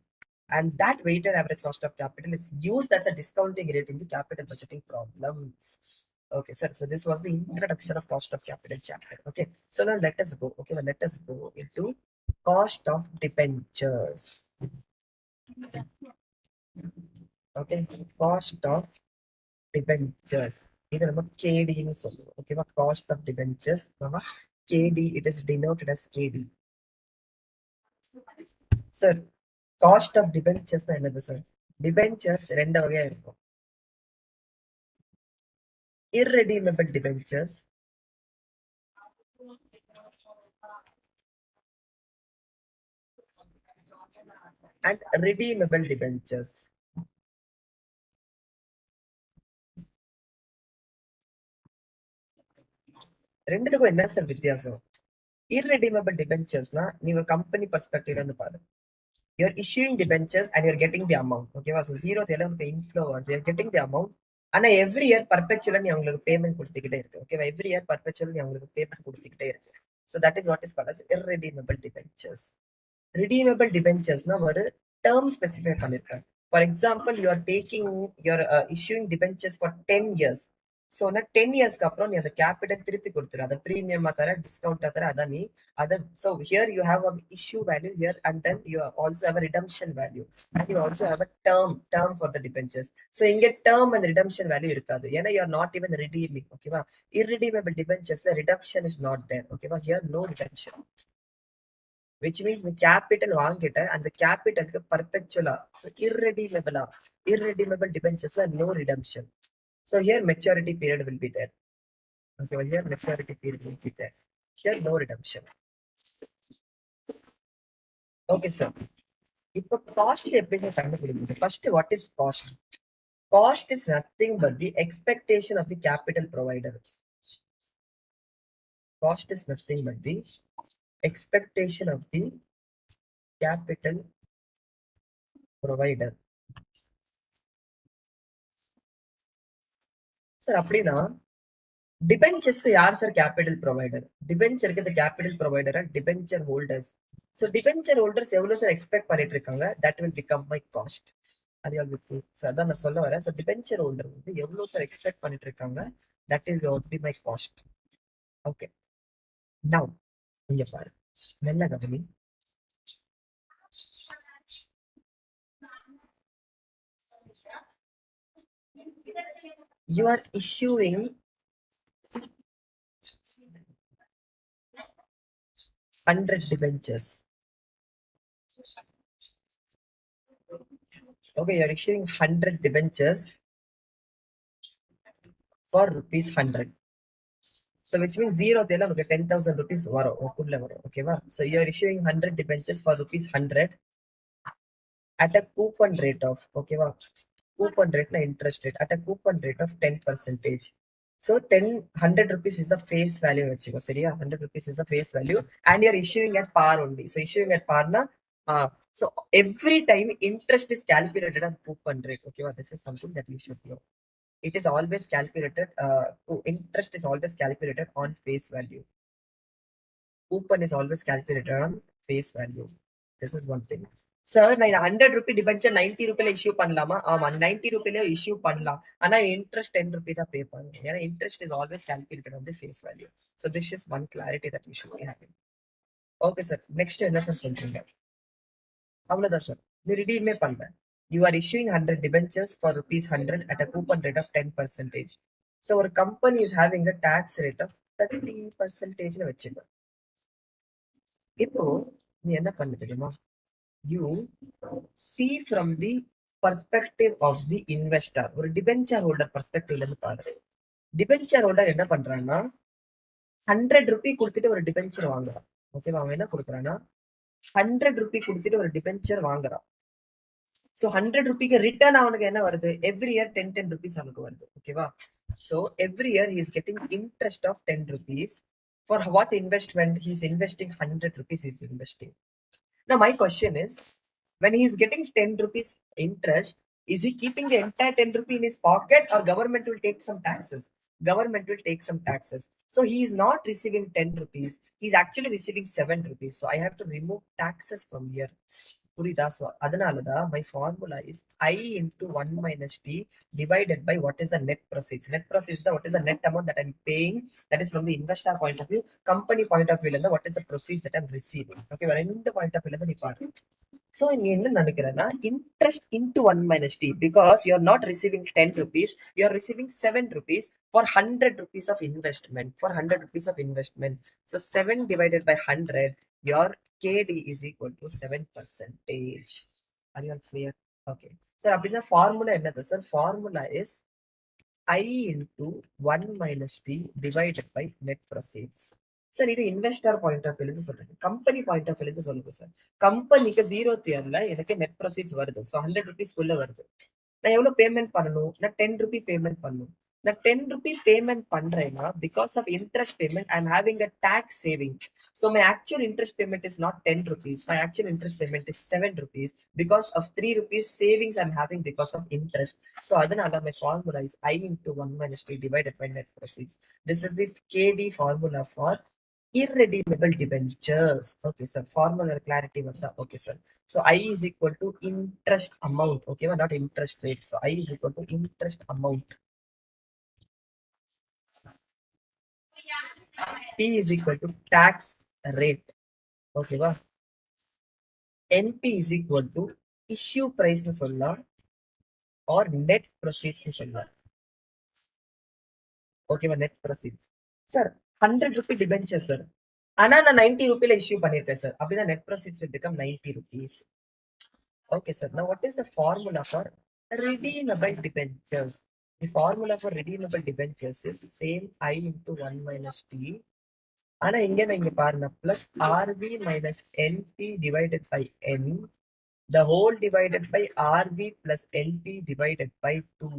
And that weighted average cost of capital is used as a discounting rate in the capital budgeting problems. Okay, sir. So this was the introduction of cost of capital chapter. Okay. So now let us go. Okay, well, let us go into cost of debentures. Okay, cost of debentures. இது நம்ம KD-ன்னு சொல்லுவோம். ஓகேவா, cost of debentures நம்ம KD, it is denoted as KD. Sir, cost of debentures என்னது sir? Debentures ரெண்டு வகையா இருக்கும். irredeemable debentures and redeemable debentures. ரெண்டுத்துக்கும் என்ன சார் வித்தியாசம்? irredeemable debentures-னா நீ ஒரு கம்பெனி பெர்ஸ்பெக்டிவ்ல இருந்து பாரு. You're issuing debentures and you're getting the amount. ஓகேவா, so ஜீரோ தேல இன்ஃப்ளோ வருது, you're getting the amount. ஆனா எவ்ரி இயர் பர்பெச்சுவலா நீ அவங்களுக்கு பேமெண்ட் கொடுத்துக்கிட்டே இருக்கு. ஓகேவா, எவ்ரி இயர் பர்பெச்சுவலா நீ அவங்களுக்கு பேமெண்ட் கொடுத்துக்கிட்டே இருக்கு. So that is what is called as irredeemable debentures. Redeemable debentures-னா ஒரு டேர்ம் ஸ்பெசிஃபை பண்ணிருக்காங்க. For example, you are issuing debentures for 10 years. So na 10 years க்கு அப்புறம் நீ அந்த கேபிட்டல் திருப்பி கொடுத்துரு. அத பிரீமியம் தர, டிஸ்கவுண்ட் தர, அத நீ so here you have an issue value here, and then you also have a redemption value, and you also have a term for the debentures. So இங்க term and redemption value இருக்காது. ஏன்னா you are not even redeeming. ஓகேவா? Irredeemable debentures redemption is not there. ஓகேவா? Here no redemption, which means the capital வாங்கிட்ட அந்த கேபிட்டலுக்கு perpetual. So irredeemable debentures no redemption. So here maturity period will be there. Okay, well, here maturity period will be there. Here no redemption. Okay, sir. இப்போ cost எப்படி sir கண்டுபிடிக்கிறது? First, what is cost? Cost is nothing but the expectation of the capital provider. Cost is nothing but the expectation of the capital provider. Sir, அப்படின்னா debentures யார் sir capital provider? Debenture the capital provider and debenture holders. So debenture holders எவ்வளவு sir expect பண்ணிட்டு இருக்காங்க? That will become my cost. அது உங்களுக்கு sir அதான் நான் சொல்ல வரேன். So debenture holder வந்து எவ்வளவு சார் எக்ஸ்பெக்ட் பண்ணிட்டு இருக்காங்க? That will be my cost. Okay. Now இங்க பாரு, நல்ல கவனி. You are issuing hundred debentures. Okay, you are issuing 100 debentures for rupees 100. So which means 0 Dela உங்களுக்கு 10,000 rupees வரும், உள்ள வரும். ஓகேவா? So you are issuing 100 debentures for rupees 100 at a coupon rate of, ஓகேவா? Coupon rate na interest rate at a coupon rate of 10%. So 100 rupees is the face value வச்சுக்கோ, சரியா? 100 rupees is the face value and you are issuing at par only. So issuing at par na so every time interest is calculated on coupon rate. Okay, this is something that you should know. It is always calculated, interest is always calculated on face value. Coupon is always calculated on face value. This is one thing. Sir, நான் 100 rupee debenture 90 rupees issue பண்ணலாமா? ஆமா, 90 rupees issue பண்ணலாம். ஆனா interest 10 rupees தான் pay பண்ணணும். ஏன்னா interest is always calculated on the face value. So this is one clarity that we should be having. Okay, sir. Next என்ன sir சொல்றீங்க? அவ்வளவுதான் சார். நீ redeem பண்ணல. You are issuing 100 debentures for rupees 100 at a coupon rate of 10%. So our company is having a tax rate of 30% வச்சுக்கோ. இப்போ நீ என்ன பண்ண தெரியுமா? You see from the perspective of the investor. ஒரு debenture holder perspective இருந்து பாரு. Debenture holder என்ன பண்றான்னா 100 rupee கொடுத்துட்டு ஒரு debenture வாங்குறான். ஓகேவா? அவன் என்ன கொடுக்குறான்னா 100 rupee கொடுத்துட்டு ஒரு debenture வாங்குறான். So 100 rupee return அவனுக்கு என்ன வருது? Every year 10 rupees அவனுக்கு வருது. ஓகேவா? So every year he is getting interest of 10 rupees. For what investment? He is investing 100 rupees he is investing. Now my question is, when he is getting 10 rupees interest, is he keeping the entire 10 rupees in his pocket, or government will take some taxes? Government will take some taxes. So he is not receiving 10 rupees. He is actually receiving 7 rupees. So I have to remove taxes from here. புரியுதா? So அதனாலதான் my formula is I into 1 minus T divided by what is the net proceeds. Net proceeds is what is the net amount that I'm paying. That is from the investor point of view. Company point of view, what is the proceeds that I'm receiving. Okay, ரெண்டு point of view நீ பாரு. So நீ என்ன நினைக்கிறேன்னா interest into 1 minus T, because you are not receiving 10 rupees, you are receiving 7 rupees for 100 rupees of investment. For 100 rupees of investment. So 7 divided by 100, your KD is equal to 7%. Are you all clear? Okay. Sir, அப்படின்னா formula என்னது sir? Formula is I into 1 minus T divided by net proceeds. Sir இது investor point of view சொல்றேன். Company point of view சொல்லுங்க sir. கம்பெனிக்கு 0th இயர்ல எனக்கு net proceeds வருது. So 100 rupees குள்ள வருது. நான் எவ்வளவு பேமெண்ட் பண்ணணும்? நான் 10 rupee பேமெண்ட் பண்ணணும். நான் 10 rupee பேமெண்ட் பண்றேன்னா because of interest payment I am having a tax savings. So my actual interest payment is not 10 rupees. My actual interest payment is 7 rupees because of 3 rupees savings I'm having because of interest. So adhanala my formula is I into 1 minus T divided by net proceeds. This is the KD formula for irredeemable debentures. Okay, sir. Formula clarity vanda. Okay, sir. So I is equal to interest amount. Okay, not interest rate. So I is equal to interest amount. T is equal to tax rate. Okay, va? NP is equal to issue price nu solla or net proceeds nu solla. Okay, va? Net proceeds. Sir, 100 rupee debenture, sir. ஆனா நான் 90 ரூபாயில issue பண்ணிருக்கேன் sir. அப்படிதான் net proceeds will become 90 rupees. Okay, sir. Now, what is the formula for redeemable debentures? The formula for redeemable debentures is same I into 1 minus T. ஆனா இங்க நான் இங்க பாருங்க plus RV minus LP divided by N, the whole divided by RV plus LP divided by 2.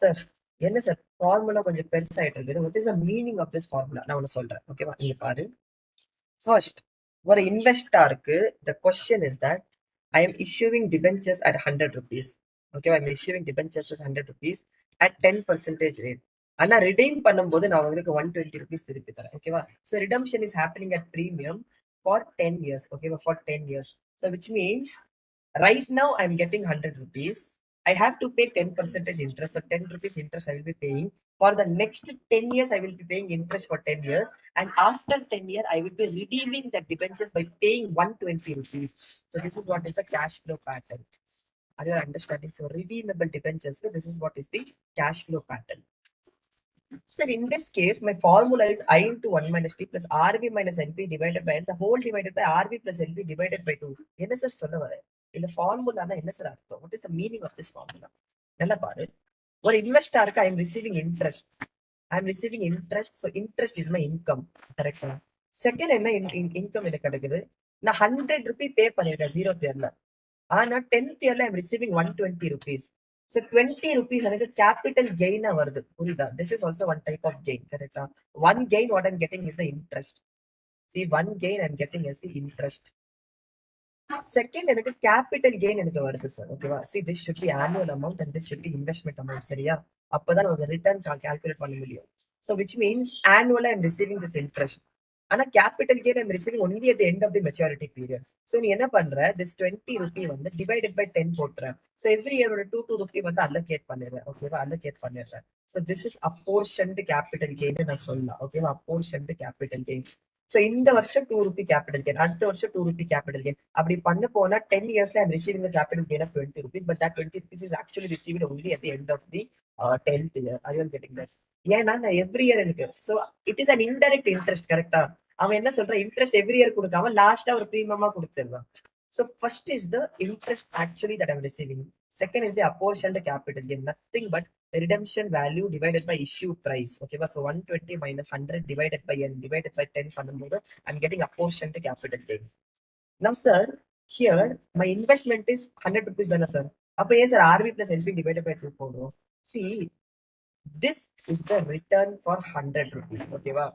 Sir என்ன sir formula கொஞ்சம் பெருசாயிட்டு இருக்குது. what is the meaning of this formula நான் ஒன்னு சொல்றேன். ஓகேவா, இங்க பாரு. First, ஒரு இன்வெஸ்டாருக்கு the question is that I am issuing debentures at 100 rupees. Okay, I am issuing debentures at 100 rupees at 10% rate. ஆனா redeem பண்ணும்போது நான் உங்களுக்கு 120 rupees திருப்பி தரேன். ஓகேவா, so redemption is happening at premium for 10 years. Okay, for 10 years. So which means right now I'm getting 100 rupees. I have to pay 10% interest. So 10 rupees interest I will be paying. For the next 10 years, I will be paying interest for 10 years. And after 10 years, I will be redeeming the debentures by paying 120 rupees. So this is what is the cash flow pattern. Are you understanding? So redeemable debentures, so this is what is the cash flow pattern. So in this case, my formula is I into 1 minus T plus RV minus NP divided by N, the whole divided by RV plus NP divided by 2. என்ன sir சொல்ல வர? இந்த ஃபார்முலானா என்ன sir அர்த்தம்? What is the meaning of this formula? நல்லா பாரு. ஒரு இன்வெஸ்டருக்கு I am receiving interest. I am receiving interest. So interest is my income. Correct? Second என்ன income எனக்கு கிடைக்குது? நான் 100 rupee pay பண்ணிருக்கேன் 0th yearல. ஆனா 10th yearல I am receiving 120 rupees. So 20 rupees எனக்கு capital gain வருது. புரியுதா? This is also one type of gain. Correct? One gain what I'm getting is the interest. See, one gain I'm getting is the interest. Second, எனக்கு capital gain எனக்கு வருது sir. ஓகேவா? See, this should be annual amount and this should be investment amount. சரியா? அப்பதான் நமக்கு return calculate பண்ண முடியும். So which means annually I'm receiving this interest. ஆனா capital gain I'm receiving only at the end of the maturity period. So நீ என்ன பண்ற? This 20 rupee வந்து divided by 10 போட்டுற. So every year ஒரு 2 rupee வந்து allocate பண்ணிடுற. ஓகேவா? allocate பண்ணிடுற. So this is apportioned capital gain நான் சொல்லலாம். ஓகேவா? apportioned capital gains. So இந்த வருஷம் 2 rupee capital gain, அடுத்த வருஷம் 2 rupee capital gain. அப்படி பண்ண போனா 10 yearsல I'm receiving the capital gain of 20 rupees, but that 20 rupees is actually received only at the end of the 10th year. Are you getting that? ஏன்னா நான் every year எனக்கு so it is an indirect interest. கரெக்டா? அவன் என்ன சொல்றான்? Interest every year கொடுக்காம லாஸ்டா ஒரு பிரீமியமா கொடுத்துருவான். So first is the interest actually that I'm receiving. Second is the apportioned capital gain, nothing but redemption value divided by issue price. Okay, so 120 minus 100 divided by n divided by 10 பண்ணும்போது I'm getting apportioned capital gain. Now sir, here my investment is 100 rupees தானே sir? அப்ப ஏன் sir RV plus LP divided by 2 போடும்? See, this is the return for 100 rupees. ஓகேவா?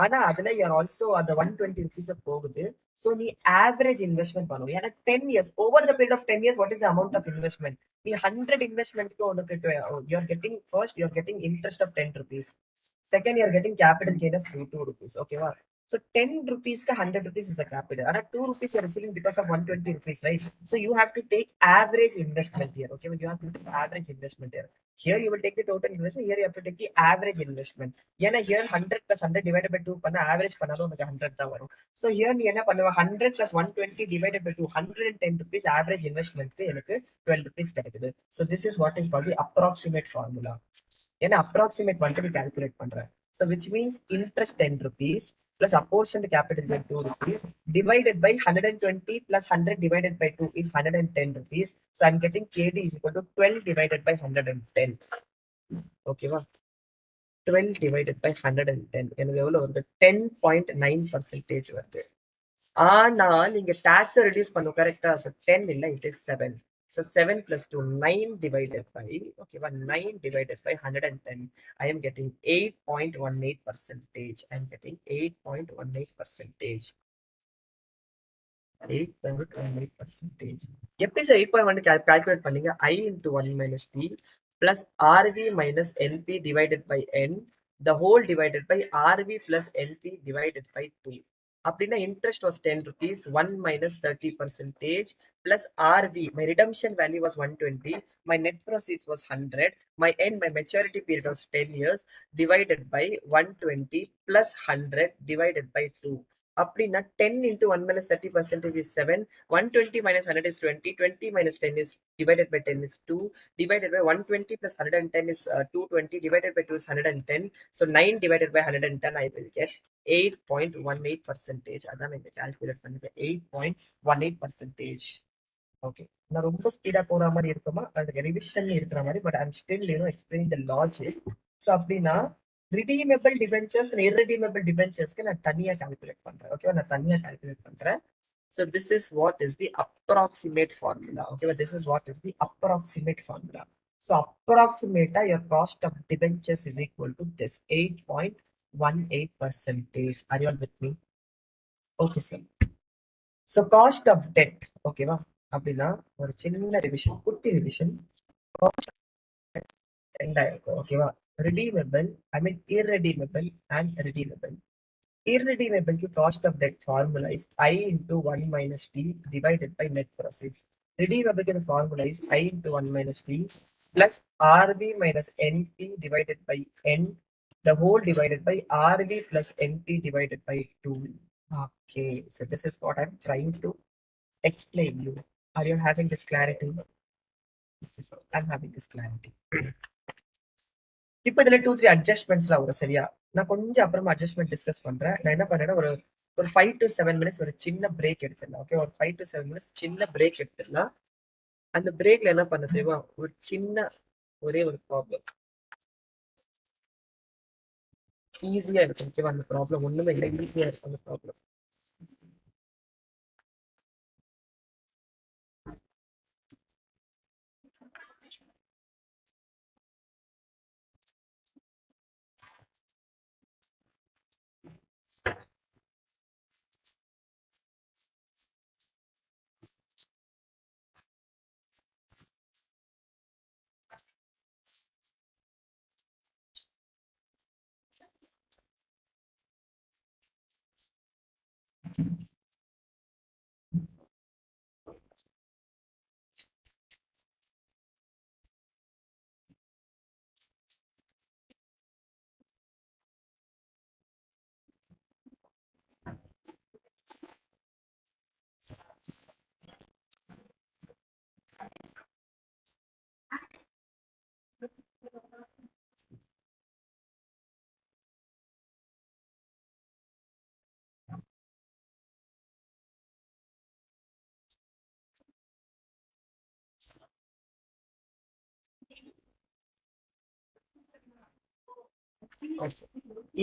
ஆனா அதுல you're also அந்த 120 rupees போகுது. So நீ average investment பண்ணும். ஏன்னா 10 years, over the period of 10 years, what is the amount of investment? நீ 100 investmentக்கு உனக்கு you're getting, first you're getting interest of 10 rupees. Second, you're getting capital gain of 2 rupees. Okay, wow. So 10 rupees ka 100 rupees is the capital. And 2 rupees you're receiving because of 120 rupees, right? So you have to take average investment here. Okay, you have to take average investment here. Here you will take the total investment. Here you have to take the average investment. ஏன்னா here 100 plus 100 divided by 2 பண்ண average பண்ணாலும் உனக்கு 100 தான் வரும். So here நீ என்ன பண்ணுவ? 100 plus 120 divided by 2, 110 rupees average investment எனக்கு 12 rupees கிடைக்குது. So this is what is called the approximate formula. ஏன்னா approximate வந்துட்டு நீ calculate பண்ற. So which means interest 10 rupees plus apportioned capital gain 2 rupees divided by 120 plus 100 divided by 2 is 110 rupees. So I'm getting KD is equal to 12 divided by 110. Okay, va? 12 divided by 110. எனக்கு எவ்வளவு வருது? 10.9% வருது. ஆனா நீங்க டாக்ஸை reduce பண்ணும். கரெக்டா? So 10 இல்ல, it is 7. So 7 plus 2, 9 divided by, okay, 9 divided by 110. I am getting 8.18%. I am getting 8.18%. 8.18%. எப்படி சார் 8.1 calculate பண்ணீங்க? I into 1 minus T plus RV minus NP divided by N the whole divided by RV plus LP divided by 2. அப்படின்னா interest was 10 rupees, 1 minus 30 percentage plus RV. My redemption value was 120. My net proceeds was 100. My maturity period was 10 years divided by 120 plus 100 divided by 2. அப்படின்னா 10 into 1 minus 30 percentage is 7. 120 minus 100 is 20. 20 minus 10 is divided by 10 is 2. Divided by 120 plus 110 is 220. Divided by 2 is 110. So 9 divided by 110, I will get 8.18 percentage. அதான் நான் calculate பண்ணிருக்கேன். 8.18 percentage. Okay, நான் ரொம்ப speedo போற மாதிரி இருக்குமா, அதுக்கு ரிவிஷன் இருக்கிற மாதிரி, but I'm still explaining the logic. So அப்படின்னா redeemable debentures and irredeemable debentures-க்கு நான் தனியா கால்குலேட் பண்றேன். ஓகேவா, நான் தனியா கால்குலேட் பண்றேன். So this is what is the approximate formula. Okay, but this is what is the approximate formula. So approximate your cost of debentures is equal to this 8.18 percentage. Are you all with me? Okay, sir. So cost of debt. Okay, va. அப்படின்னா ஒரு சின்ன revision, குட்டி revision. ஓகேவா, redeemable, I mean irredeemable and redeemable. Irredeemable की cost of debt formula is I into 1 minus T divided by net proceeds. Redeemable की formula is I into 1 minus T plus RV minus NP divided by N, the whole divided by RV plus NP divided by 2. Okay, so this is what I'm trying to explain you. Are you having this clarity? So I'm having this clarity. இப்போ இதுல 2-3 அட்ஜஸ்ட்மெண்ட்ஸ்லாம் வரும், சரியா? நான் கொஞ்சம் அப்புறமா adjustment discuss பண்றேன். நான் என்ன பண்றேன்னா ஒரு ஒரு 5 to 7 minutes ஒரு சின்ன பிரேக் எடுத்துடலாம். ஓகே, ஒரு 5 to 7 minutes சின்ன பிரேக் எடுத்துடலாம். அந்த பிரேக்ல என்ன பண்ண தெரியுமா, ஒரு சின்ன ஒரே ஒரு ப்ராப்ளம், ஈஸியா இருக்கும். ஓகேவா, அந்த ப்ராப்ளம் ஒண்ணுமே இல்லை, ஈஸியா இருக்கும் அந்த ப்ராப்ளம்.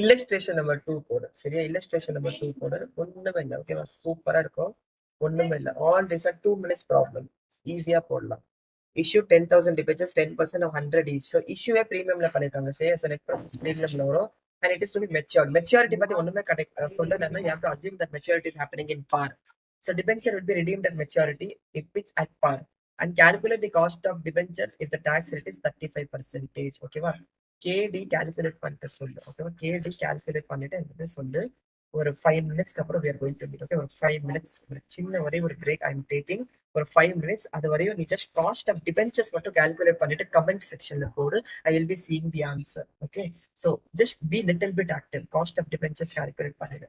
இல்லஸ்ட்ரேஷன் நம்பர் 2 போடு, சரியா? இல்லஸ்ட்ரேஷன் நம்பர் 2 போடு. ஒண்ணுமே இல்லை, ஓகேவா? சூப்பரா இருக்கும். ஒண்ணுமே இல்லை. All this are 2 minutes problem. ஈஸியா போடலாம். Issue 10,000 debentures, 10% of 100 each. So இஷ்யூவே ப்ரீமியம்ல பண்ணிருக்காங்க. சரி, so net process ப்ரீமியம்ல வரும். And it is to be matured. Maturity பத்தி ஒண்ணுமே சொல்லலன்னா you have to assume that maturity is happening in par. So debenture will be redeemed at maturity if it's at par. And calculate the cost of debentures if the tax rate is 35%. ஓகேவா? கேடி calculate பண்ணிட்டு சொல்லு. ஓகேவா, கேடி calculate பண்ணிட்டு எனக்கு சொல்லு. ஒரு 5 minutes அப்புறம் we are going to meet. Okay, ஒரு 5 minutes ஒரு சின்ன ஒரே ஒரு பிரேக் ஐ எம் டேக்கிங். ஒரு 5 minutes, அது வரையும் நீ ஜஸ்ட் காஸ்ட் ஆஃப் டிபென்ச்சர்ஸ் மட்டும் கால்குலேட் பண்ணிட்டு கமெண்ட் செக்ஷன்ல போடு. I will be seeing the answer. Okay, so just be little bit active. Cost of debentures calculate பண்ணிடு.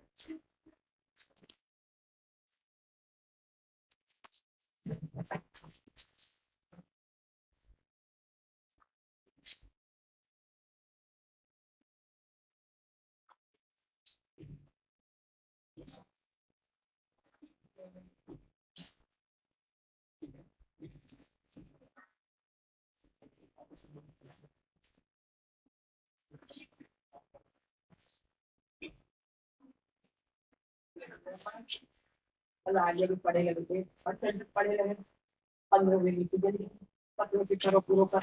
ಅಲ್ಲ ಆರ್ಯರು ಪಡೆಯಲಿದೆ ಮತ್ತೊಂದು ಪಡೆಯಲು 15 ಮಿನಿಟ್ ಮತ್ತು ಶಿಕ್ಷಣ ಪೂರ್ವಕ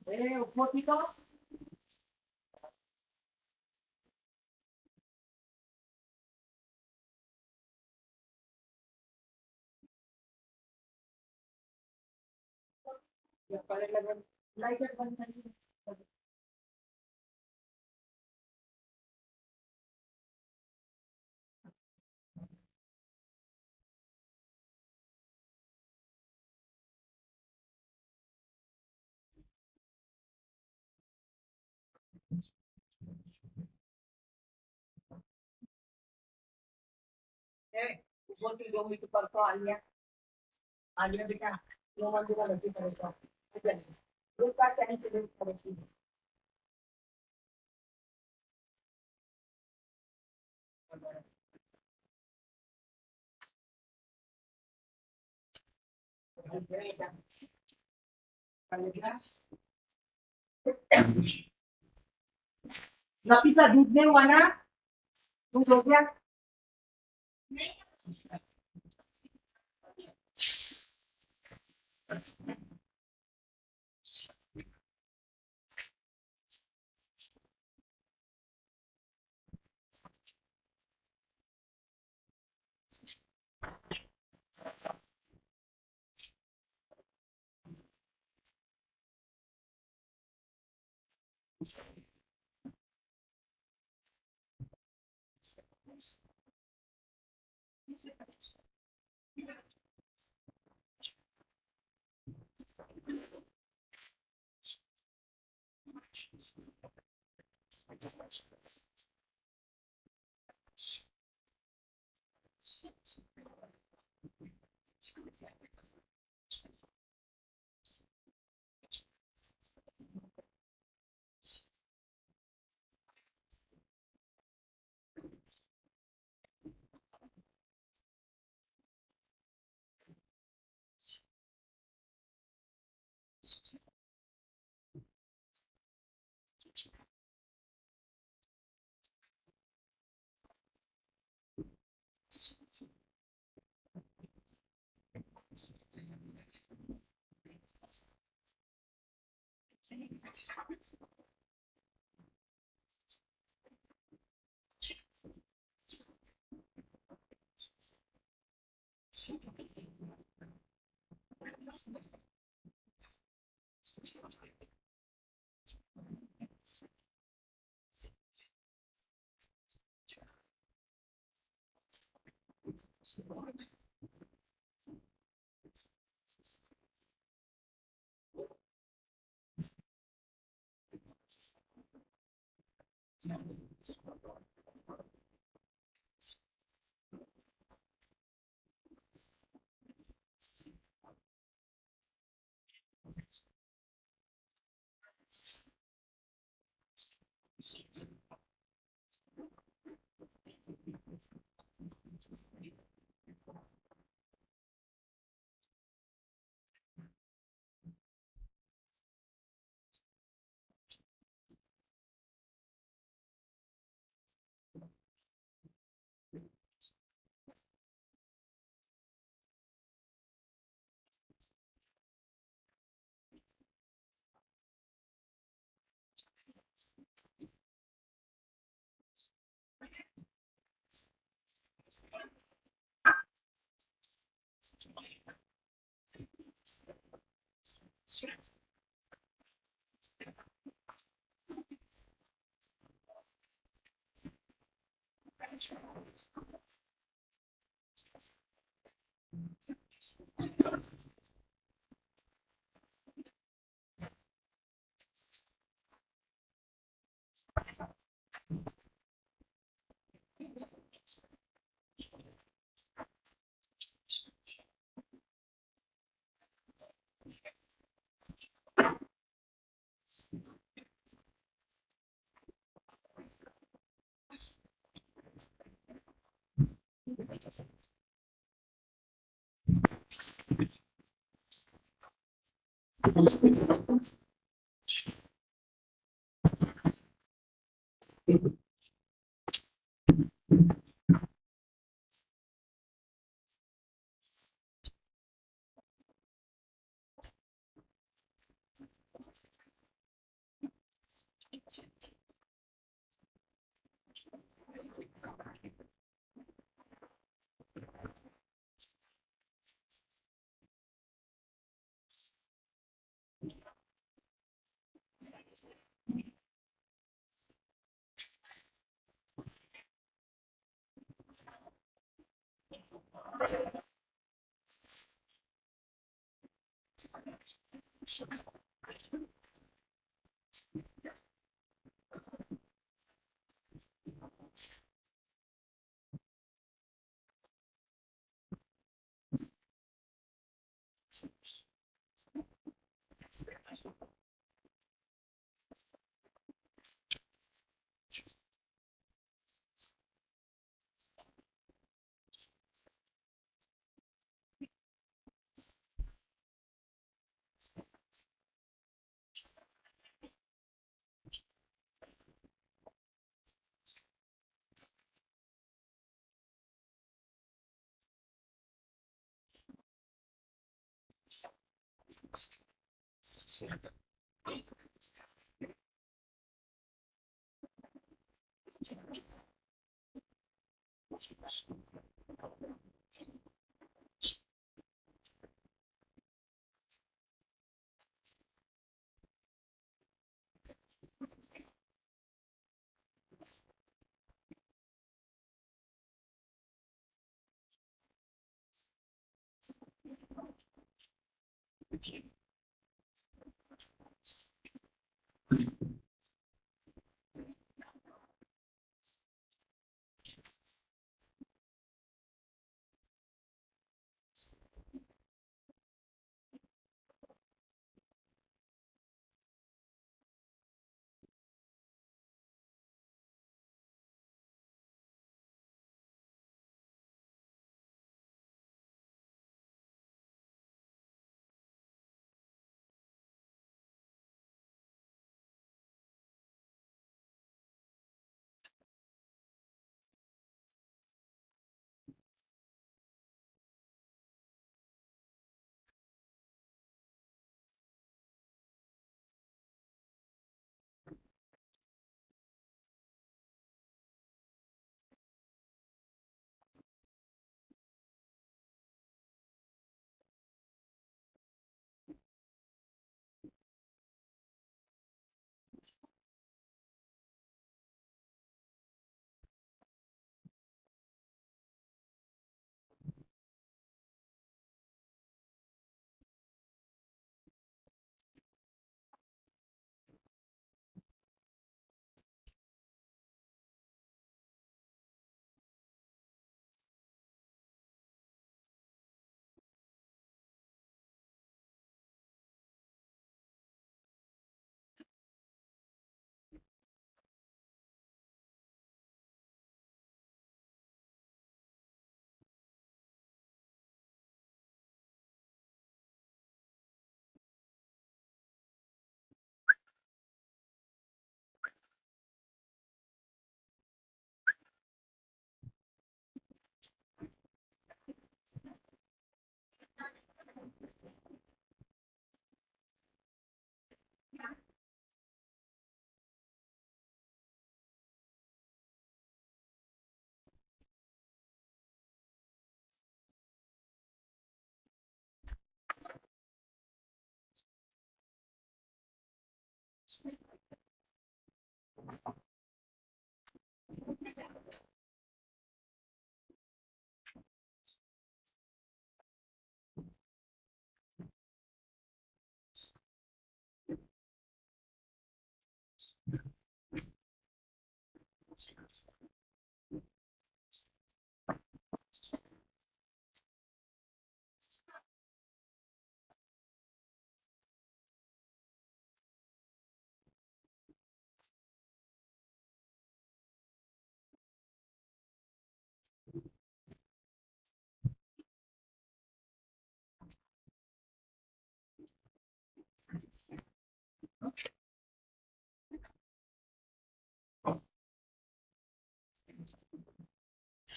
Un poquito. Igual que yo me parto alia बेटा no mando la leti करेगा yes ये क्या कहने के लिए करेगी बेटा करेगा लपीता दूध नहीं हुआ ना दूध हो गया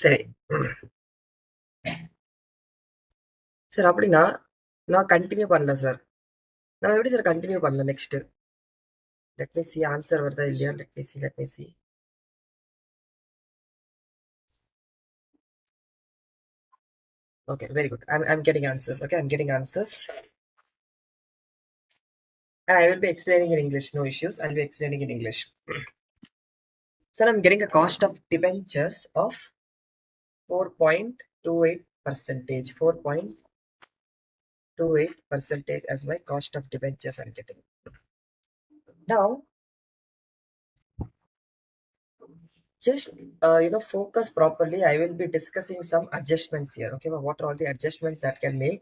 சரி சார். அப்படின்னா நான் கண்டினியூ பண்ணல சார். நான் எப்படி சார் கண்டினியூ பண்ணல? Next let me see answer வருதா இல்லையா. Let me see. Okay, very good. I'm getting answers. Okay, I'm getting answers. And I will be explaining in English. No issues. I'll be explaining in English. So I'm getting a cost of debentures of 4.28 percentage. 4.28 percentage as my cost of debentures I'm getting. Now, just focus properly. I will be discussing some adjustments here. Okay, but what are all the adjustments that can make,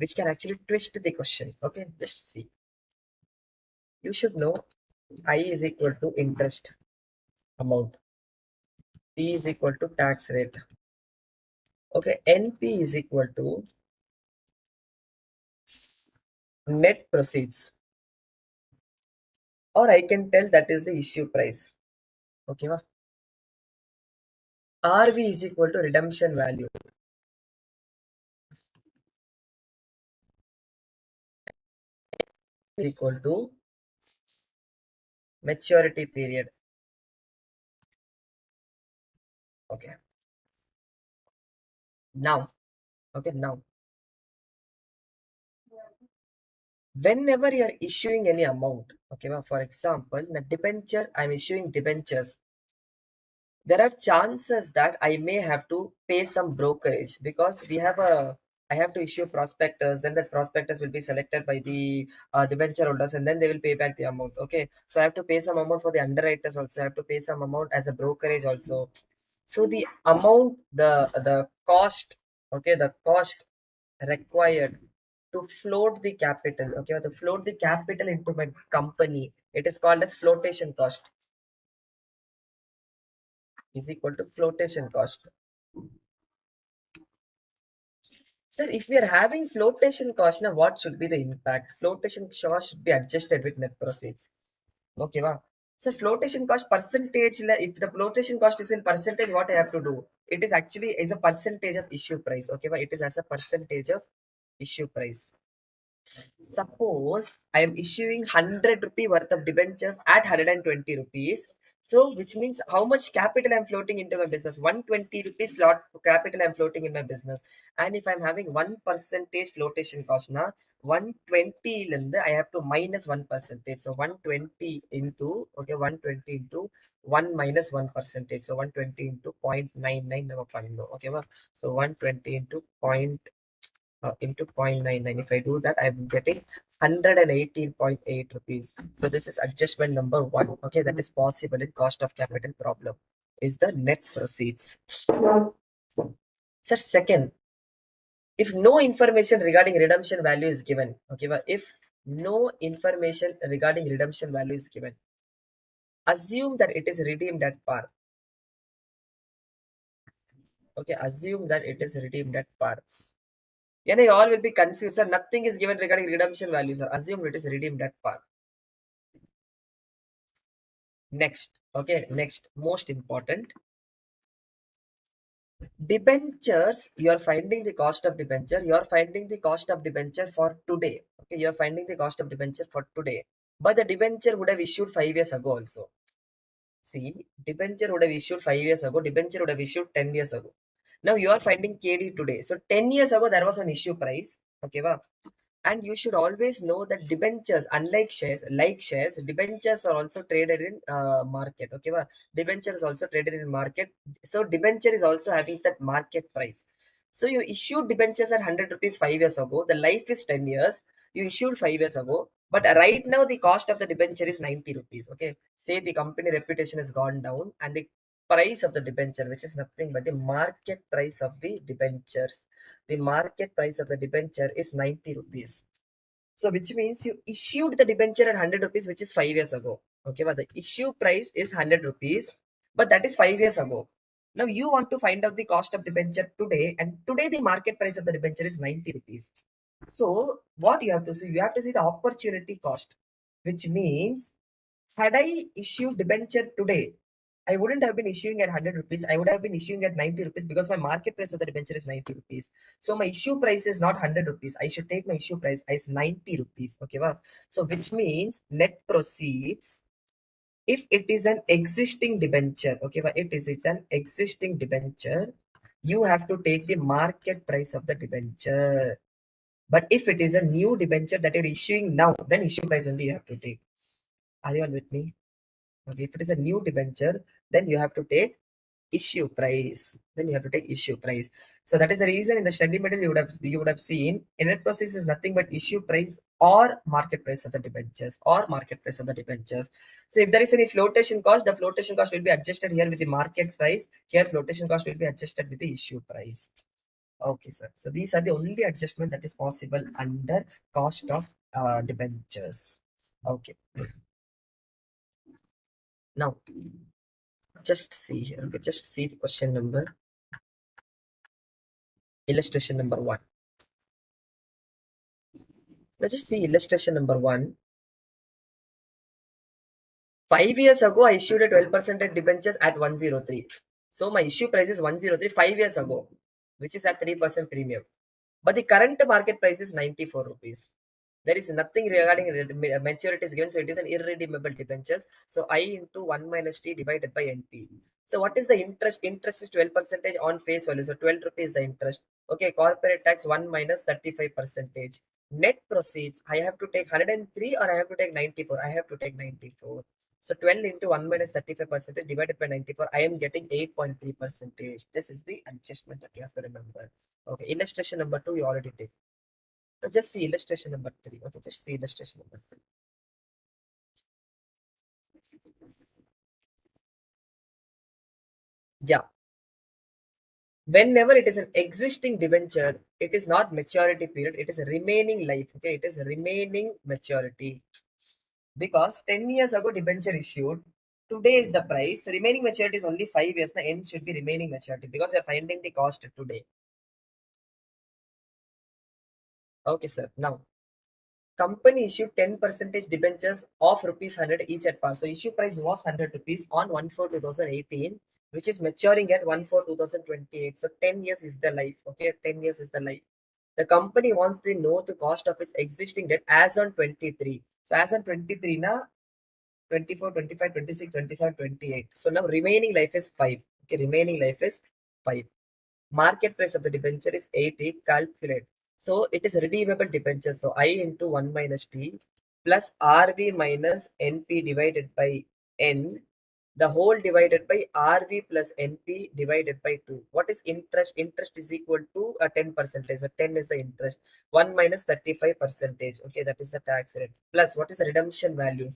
which can actually twist the question? Okay, just see. You should know I is equal to interest amount. P is equal to tax rate. Okay, NP is equal to net proceeds, or I can tell that is the issue price. Okay, va? RV is equal to redemption value. Is equal to maturity period. Okay. Now, now, whenever you are issuing any amount, okay, va? For example, the debenture, I'm issuing debentures. There are chances that I may have to pay some brokerage because I have to issue prospectus. Then that prospectus will be selected by the venture holders, and then they will pay back the amount. Okay, so I have to pay some amount for the underwriters also. I have to pay some amount as a brokerage also. So the amount, the cost, okay, the cost required to float the capital, okay, or to float the capital into my company, it is called as flotation cost. Is equal to flotation cost. Sir, if we are having flotation cost, now what should be the impact? Flotation cost should be adjusted with net proceeds. Okay, wow. So flotation cost percentage, if the flotation cost is in percentage, what I have to do? It is actually is a percentage of issue price. Okay, wow. It is as a percentage of issue price. Suppose I am issuing 100 rupee worth of debentures at 120 rupees. So, which means how much capital I'm floating into my business? 120 rupees float capital I'm floating in my business. And if I'm having 1% flotation cost now, 120 I have to minus 1%. So 120 into 120 into 1 minus 1%. So 120 into 0.99 okay. So 120 into into 0.99. If I do that, I'm getting 118.8 rupees. So this is adjustment number 1. Okay, that is possible in cost of capital problem. Is the net proceeds. Sir, second, if no information regarding redemption value is given, okay, but if no information regarding redemption value is given, assume that it is redeemed at par. Okay, assume that it is redeemed at par. And you all will be confused, sir. Nothing is given regarding redemption value, sir. Assume it is redeemed at par. Next, okay, next, most important, debentures. You are finding the cost of debenture. You are finding the cost of debenture for today. Okay, you are finding the cost of debenture for today. But the debenture would have issued 5 years ago also. See, debenture would have issued 5 years ago. Debenture would have issued 10 years ago. Now you are finding KD today. So 10 years ago there was an issue price. Okay, wow. And you should always know that debentures, unlike shares, like shares, debentures are also traded in market. Okay, well, debenture is also traded in market. So debenture is also having that market price. So you issued debentures at 100 rupees 5 years ago. The life is 10 years. You issued 5 years ago. But right now the cost of the debenture is 90 rupees. Okay, say the company reputation has gone down and the price of the debenture, which is nothing but the market price of the debentures. The market price of the debenture is 90 rupees. So which means you issued the debenture at 100 rupees, which is 5 years ago. Okay, but the issue price is 100 rupees, but that is 5 years ago. Now you want to find out the cost of debenture today, and today the market price of the debenture is 90 rupees. So what you have to see, you have to see the opportunity cost. which means had I issued debenture today, I wouldn't have been issuing at 100 rupees. I would have been issuing at 90 rupees because my market price of the debenture is 90 rupees. So my issue price is not 100 rupees. I should take my issue price as 90 rupees. Okay, wow. So which means net proceeds, if it is an existing debenture, okay, well, it's an existing debenture, you have to take the market price of the debenture. But if it is a new debenture that you're issuing now, then issue price only you have to take. Are you all with me? Okay, if it is a new debenture, then you have to take issue price. Then you have to take issue price. So that is the reason in the study material you would have seen net process is nothing but issue price or market price of the debentures or market price of the debentures. So if there is any flotation cost, the flotation cost will be adjusted here with the market price. Here flotation cost will be adjusted with the issue price. Okay, sir. So these are the only adjustment that is possible under cost of debentures. Okay. Now just see here. Okay, just see the question number. Illustration number 1. Let's just see illustration number 1. 5 years ago, I issued a 12% debentures at 103. So my issue price is 103 5 years ago, which is at 3% premium. But the current market price is 94 rupees. There is nothing regarding maturity is given, so it is an irredeemable debentures. So I into 1 minus T divided by NP. So what is the interest? Interest is 12% on face value. So 12 rupees is the interest. Okay, corporate tax 1 minus 35%. Net proceeds, I have to take 103 or I have to take 94? I have to take 94. So 12 into 1 minus 35% divided by 94, I am getting 8.3%. This is the adjustment that you have to remember. Okay, illustration number 2, you already did. Now just see illustration number 3. Okay, just see illustration number 3. Yeah. Whenever it is an existing debenture, it is not maturity period, it is a remaining life. Okay, it is a remaining maturity. Because 10 years ago debenture issued, today is the price. So remaining maturity is only 5 years. The end should be remaining maturity because you're finding the cost today. Okay, sir. Now, company issued 10% debentures of rupees 100 each at par. So issue price was 100 rupees on 1/4/2018, which is maturing at 1/4/2028. So 10 years is the life. Okay, 10 years is the life. The company wants to know the cost of its existing debt as on 23. So as on 23 na 24, 25, 26, 27, 28. So now remaining life is 5. Okay, remaining life is 5. Market price of the debenture is 80. Calculate. So it is redeemable debenture. So I into 1 minus T plus RV minus NP divided by N, the whole divided by RV plus NP divided by 2. What is interest? Interest is equal to a 10%. So 10 is the interest. 1 minus 35%. Okay, that is the tax rate. Plus what is the redemption value?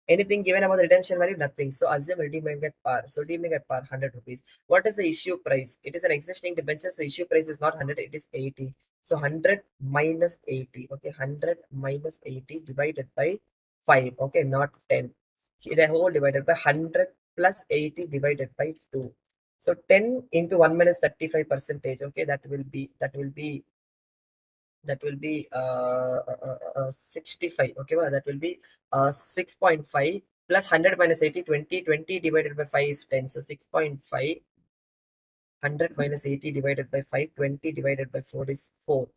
Anything given about the redemption value? Nothing. So assume redeeming at par. So redeeming at par 100 rupees. What is the issue price? It is an existing debenture. So issue price is not 100, it is 80. So 100 minus 80. Okay, 100 minus 80 divided by 5. Okay, not 10. The whole divided by 100 plus 80 divided by 2. So 10 into 1 minus 35%. Okay, that will be 65. Okay, well, that will be 6.5 plus 100 minus 80, 20. 20 divided by 5 is 10. So 6.5, 100 minus 80 divided by 5, 20 divided by 4 is 4.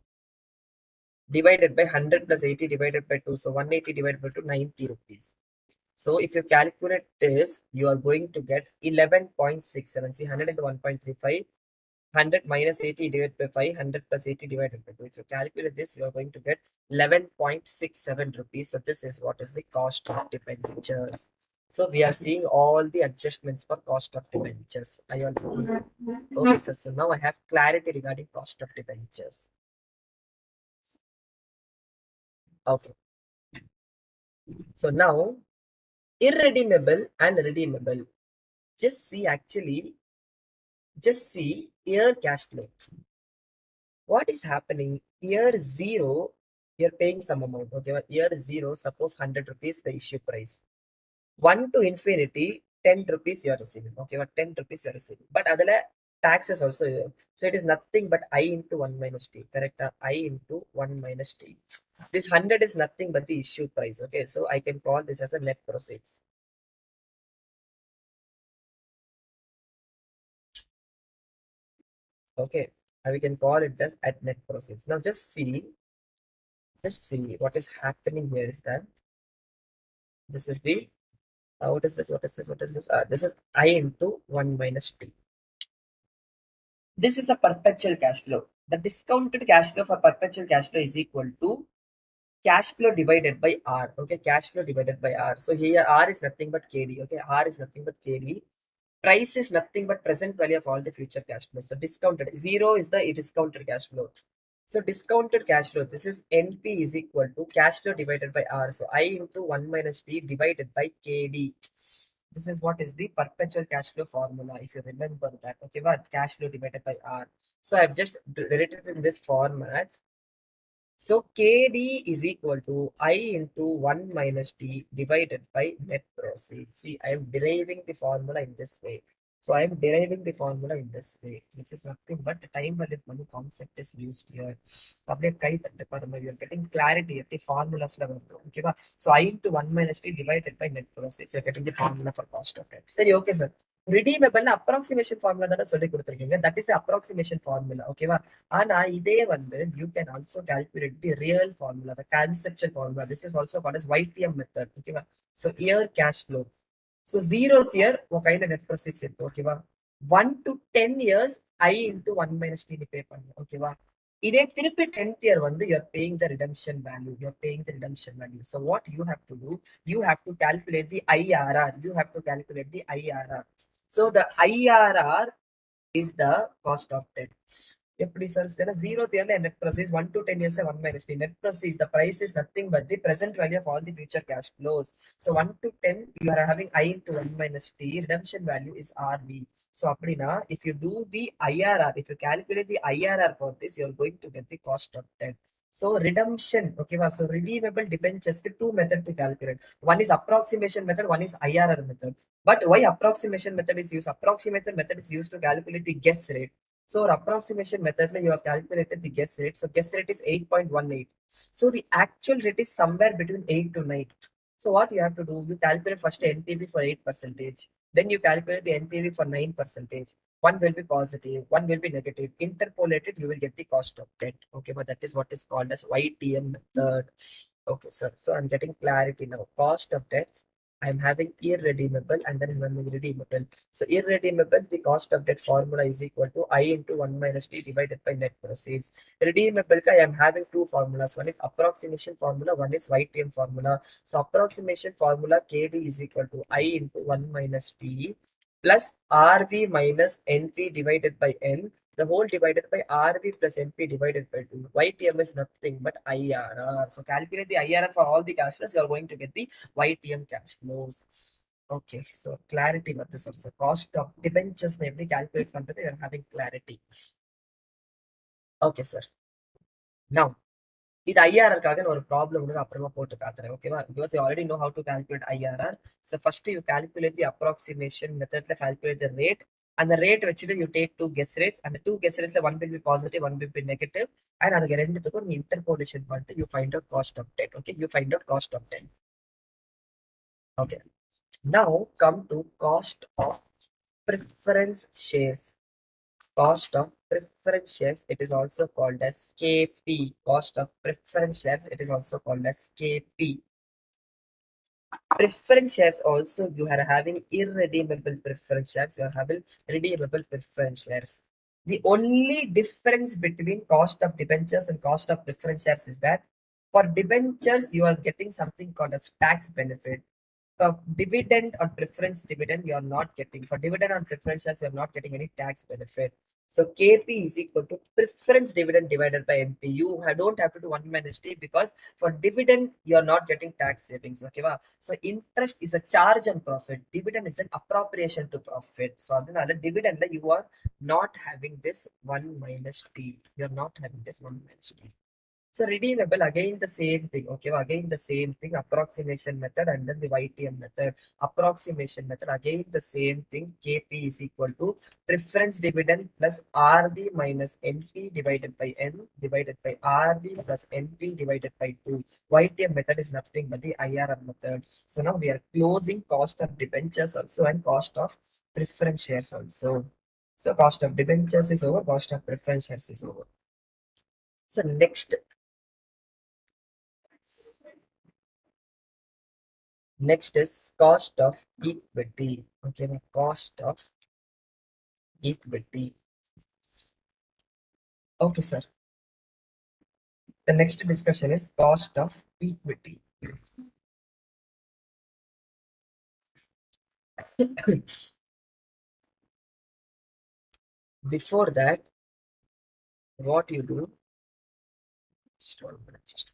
Divided by 100 plus 80 divided by 2. So 180 divided by 2, 90 rupees. So if you calculate this, you are going to get 11.67. See, 100 into 1.35. 100 minus 80 divided by 5, 100 plus 80 divided by 2. If you calculate this, you are going to get 11.67 rupees. So this is what is the cost of debentures. So we are seeing all the adjustments for cost of debentures. I already okay, sir. So now I have clarity regarding cost of debentures. Okay. So now irredeemable and redeemable. Just see year cash flow. What is happening? Year 0, you're paying some amount. Okay, year 0, suppose 100 rupees the issue price. 1 to infinity, 10 rupees you are receiving. Okay, but 10 rupees you are receiving. But adala tax is also here. So it is nothing but I into 1 minus t, correct? I into 1 minus t. This 100 is nothing but the issue price. Okay, so I can call this as a net proceeds. Okay, we can call it as at net proceeds. Now just see what is happening here is that this is the what is this? What is this? What is this? This is I into 1 minus t. This is a perpetual cash flow. The discounted cash flow for perpetual cash flow is equal to cash flow divided by R. Okay, cash flow divided by R. So here R is nothing but KD. Okay, R is nothing but KD. Price is nothing but present value of all the future cash flows. So discounted. Zero is the discounted cash flow. So discounted cash flow, this is NP is equal to cash flow divided by R. So I into 1 minus T divided by KD. This is what is the perpetual cash flow formula, if you remember that. Okay, what cash flow divided by R. So I've just written it in this format. So KD is equal to I into 1 minus T divided by net proceeds. See, I am deriving the formula in this way. So I am deriving the formula in this way, which is nothing but the time value of money concept is used here. We are getting clarity at the formulas level. Okay, so I into 1 minus T divided by net proceeds. You're getting the formula for cost of debt. Say, okay, sir. Redeemable approximation formula தானே சொல்லி கொடுத்துருக்கீங்க. That is the approximation formula. ஓகேவா? ஆனா இதே வந்து you can also calculate the real formula, the conceptual formula. This is also called as YTM method. ஓகேவா? So year cash flow. So 0th year உன் கையில net proceeds இருக்கு. ஓகேவா? 1 to 10 years I into 1 minus T pay பண்ணு. ஓகேவா? இதே திருப்பி 10th year வந்து you're paying the redemption value. You're paying the redemption value. So what you have to do, you have to calculate the IRR. You have to calculate the IRR. So the IRR is the cost of debt. எப்படி sir zero இயர்ல net proceeds 1 to 10 years 1 minus t net proceeds, the price is nothing but the present value of all the future cash flows. So 1 to 10 you are having I into 1 minus t, redemption value is RV. So அப்படினா if you do the IRR, if you calculate the IRR for this, you are going to get the cost of debt. So redemption, okay, so redeemable debentures, two methods to calculate. One is approximation method, one is IRR method. But why approximation method is used? Approximation method is used to calculate the guess rate. So approximation method, you have calculated the guess rate. So guess rate is 8.18. So the actual rate is somewhere between 8 to 9. So what you have to do, you calculate first NPV for 8%. Then you calculate the NPV for 9%. One will be positive, one will be negative. Interpolated, you will get the cost of debt. Okay, but that is what is called as YTM method. Okay, sir. So I'm getting clarity now. Cost of debt, I'm having irredeemable and then I'm having redeemable. So irredeemable, the cost of debt formula is equal to I into 1 minus T divided by net proceeds. Redeemable, I am having two formulas. One is approximation formula, one is YTM formula. So approximation formula KD is equal to I into 1 minus T plus RV minus NP divided by N, the whole divided by RV plus NP divided by 2. YTM is nothing but IRR. So calculate the IRR for all the cash flows, you are going to get the YTM cash flows. Okay, so clarity what is also cost of debentures every calculate பண்றது, you are having clarity. Okay, sir. Now, இது ஐஆர்ஆருக்காக நான் ஒரு problem உங்களுக்கு அப்புறமா போட்டு காத்துறேன். ஓகேவா? Because you already know how to calculate IRR. So first you calculate the approximation மெத்தட்ல கால்குலேட் தி ரேட். அந்த ரேட் வச்சுட்டு you take two guess rates. அந்த டூ கெஸ் ரேட்ஸ்ல one will be positive, one will be negative. And அதுக்கு ரெண்டுத்துக்கும் நீ interpolation பண்ணிட்டு you find out cost of debt. Okay, you find out cost of debt. Okay, now come to cost of preference shares. Cost of preference shares, it is also called as KP. Cost of preference shares, it is also called as KP. Preference shares also, you are having irredeemable preference shares, you are having redeemable preference shares. The only difference between cost of debentures and cost of preference shares is that for debentures, you are getting something called as tax benefit. Dividend on preference dividend, you are not getting. For dividend on preference shares, you are not getting any tax benefit. So KP is equal to preference dividend divided by NP. You don't have to do 1 minus T because for dividend, you are not getting tax savings. Okay, so interest is a charge on profit. Dividend is an appropriation to profit. So adhanala dividend you are not having this 1 minus T. You are not having this 1 minus T. So redeemable, again the same thing. Okay, again the same thing, approximation method and then the YTM method. Approximation method, again the same thing. KP is equal to preference dividend plus RV minus NP divided by N divided by RV plus NP divided by 2. YTM method is nothing but the IRR method. So now we are closing cost of debentures also and cost of preference shares also. So cost of debentures is over, cost of preference shares is over. So next is cost of equity. Okay, the cost of equity. Okay, sir. The next discussion is cost of equity. Before that, what you do? Just 1 minute.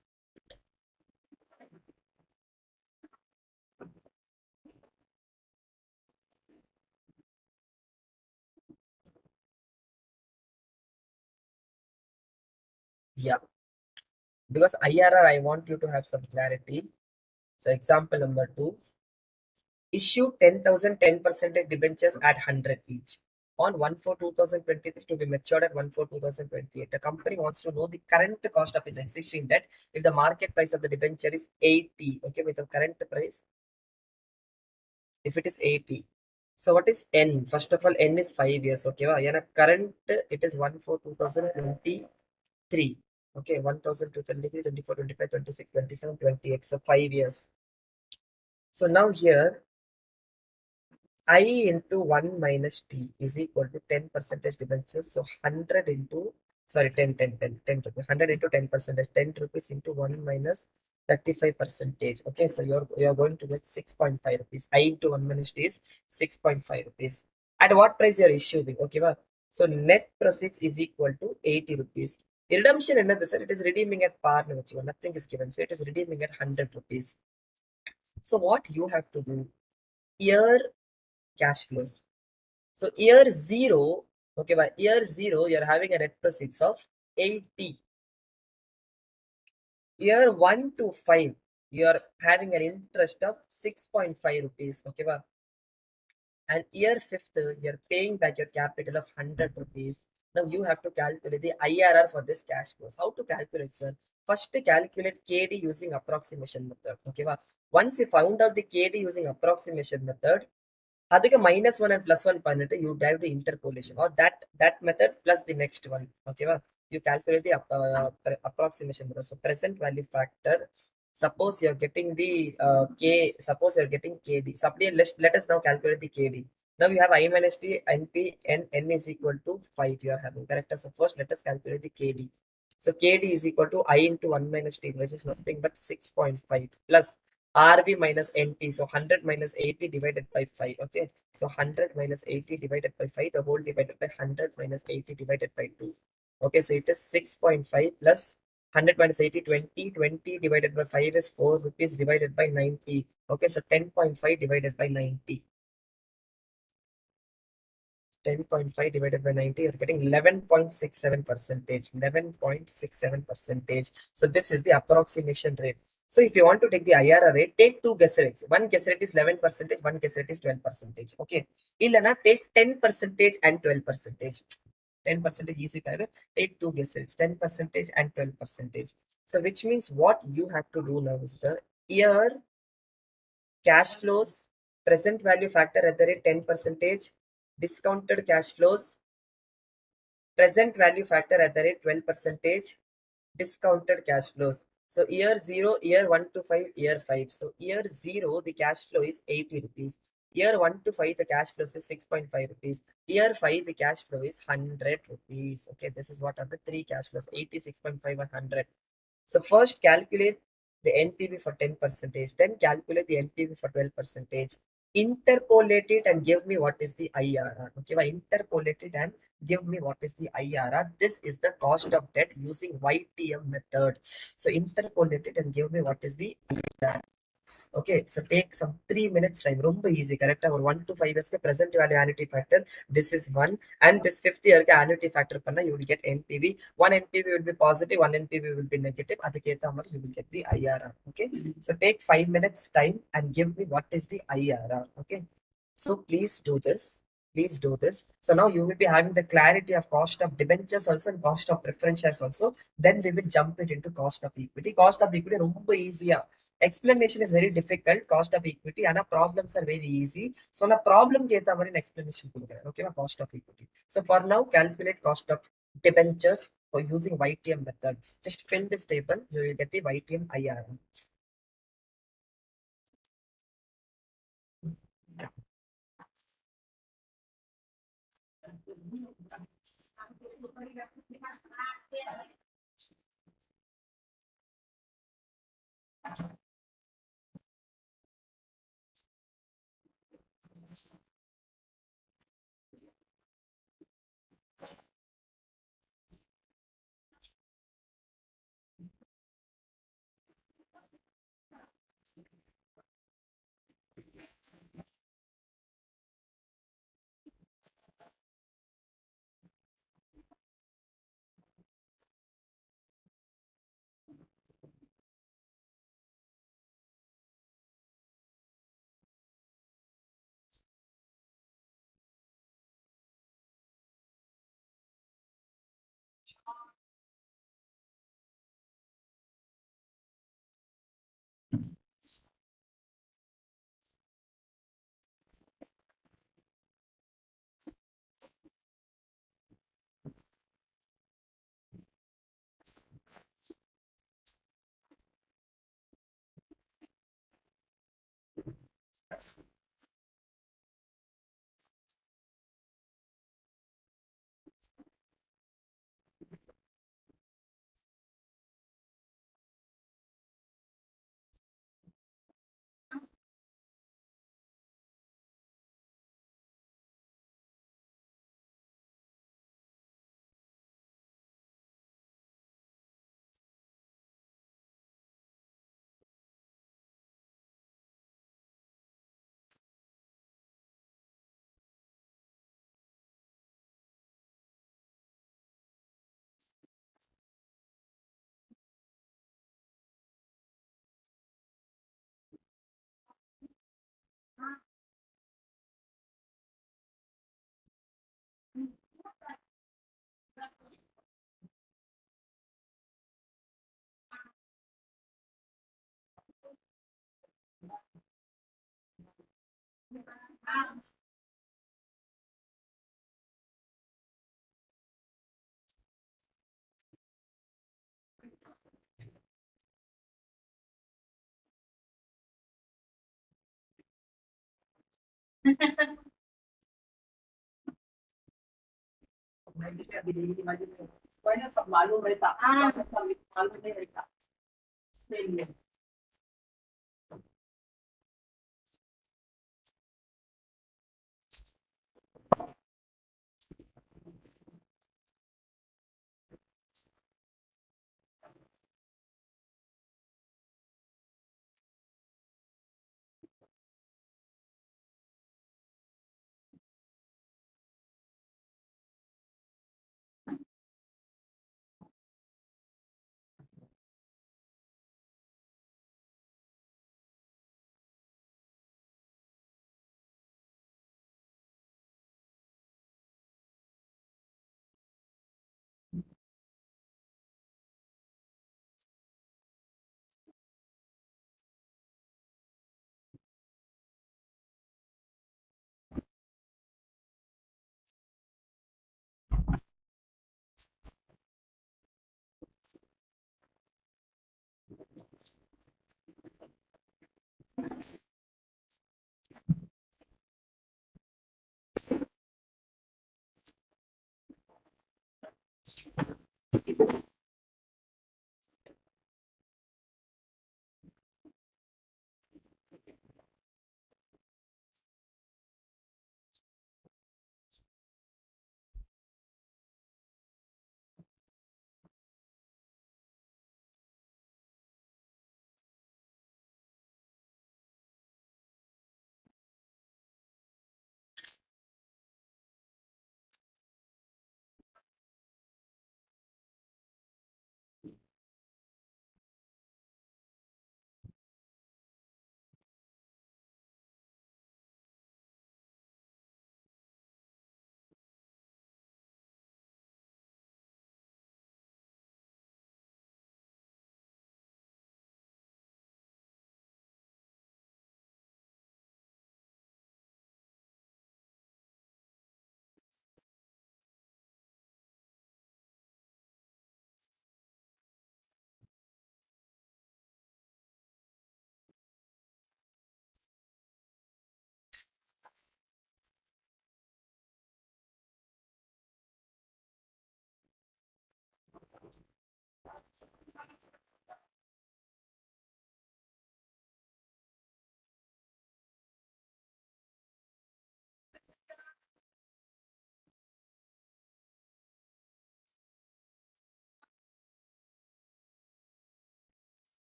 Yeah, because IRR, I want you to have some clarity. So example number 2, issue 10,000 10% debentures at 100 each on 1/4/2023 to be matured at 1/4/2028. The company wants to know the current cost of its existing debt if the market price of the debenture is 80. Okay, with the current price, if it is 80. So what is N? First of all, N is 5 years. Okay, yeah, current it is 1/4/2023. Okay, 1,223, 24, 25, 26, 27, 28. So 5 years. So now here I into 1 minus t is equal to 10 percentage debentures. So 100 into, sorry, 10, 10, 10, 10 rupees. 100 into 10 percentage, 10 rupees into 1 minus 35 percentage. Okay, so you're going to get 6.5 rupees. I into 1 minus t is 6.5 rupees. At what price you're issuing? Okay, well, so net proceeds is equal to 80 rupees. Redemption another, sir, it is redeeming at par. Nothing is given. So it is redeeming at 100 rupees. So what you have to do? Year cash flows. So year 0, okay, by year 0, you're having a net proceeds of 80. Year 1 to 5, you're having an interest of 6.5 rupees, okay, ba? And year 5th, you're paying back your capital of 100 rupees. Now you have to calculate the IRR for this cash flows. How to calculate, sir? First, calculate KD using approximation method, okay, ba? Once you found out the KD using approximation method, அதுக்கு -1 and +1 பண்ணிட்டு you dive the interpolation or that method plus the next one. Okay, you calculate the approximation method. So present value factor, suppose you're getting the suppose you're getting KD. So let us now calculate the KD. Now you have I minus T, NP, N is equal to 5 you are having, correct? So first let us calculate the KD. So KD is equal to I into 1 minus T, which is nothing but 6.5 plus RV minus NP. So 100 minus 80 divided by 5. Okay. So 100 minus 80 divided by 5, the whole divided by 100 minus 80 divided by 2. Okay. So it is 6.5 plus 100 minus 80, 20. 20 divided by 5 is 4 rupees divided by 90. Okay. So 10.5 divided by 90. 10.5 divided by 90, you're getting 11.67 percentage. 11.67 percentage. So this is the approximation rate. So if you want to take the IRR rate, take two guess rates. One guess rate is 11 percentage, one guess rate is 12 percentage. Okay. Illana, take 10 percentage and 12 percentage. 10 percentage easy. Take two guess rates, 10 percentage and 12 percentage. So which means what you have to do now is the year cash flows, present value factor at the rate 10 percentage, discounted cash flows, present value factor at the rate 12 percentage, discounted cash flows. So year 0, year 1 to 5, year 5. So year 0, the cash flow is 80 rupees. Year 1 to 5, the cash flow is 6.5 rupees. Year 5, the cash flow is 100 rupees. Okay, this is what are the three cash flows, 80, 6.5 and 100. So first calculate the NPV for 10 percentage, then calculate the NPV for 12 percentage. Interpolate it and give me what is the IRR. Okay, interpolate it and give me what is the IRR. This is the cost of debt using YTM method. So interpolate it and give me what is the IRR. Okay, so take some 3 minutes time. Rumba easy, correct? Or 1 to 5 years present value annuity factor. This is one, and this fifth year annuity factor panna, you will get NPV. One NPV will be positive, one NPV will be negative. Adhiketa you will get the IRR. Okay, so take 5 minutes time and give me what is the IRR. Okay, so please do this. Please do this. So now you will be having the clarity of cost of debentures also and cost of preference shares also. Then we will jump it into cost of equity. Cost of equity ரொம்ப easy. Explanation is very difficult. Cost of equity and problems are very easy. So na problem ke ஏத்த மாதிரி explanation கொடுக்கிறேன். Okay, cost of equity. So for now, calculate cost of debentures for using YTM method. Just fill this table. You will get the YTM IRR.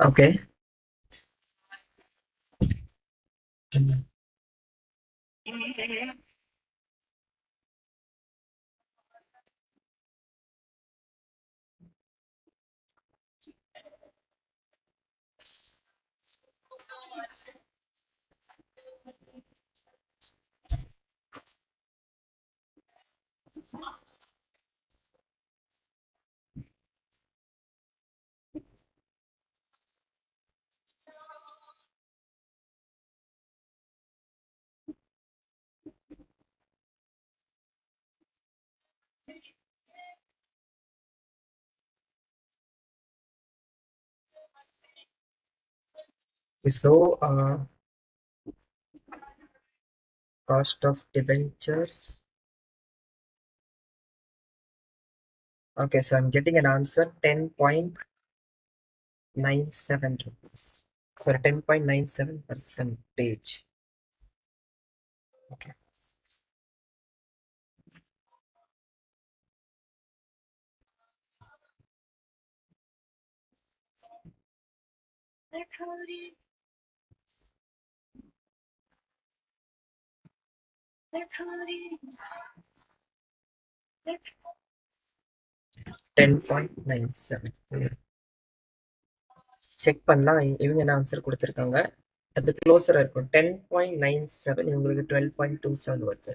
Okay. So, cost of debentures. Okay, so I'm getting an answer 10.5. 97 rupees. Sorry, 10.97 percentage. Okay. Let's 10.97. Check பண்ணலாம் இவங்க என்ன answer கொடுத்துருக்காங்க. அது க்ளோஸராக இருக்கும். 10.97 இவங்களுக்கு 12.27 வருது.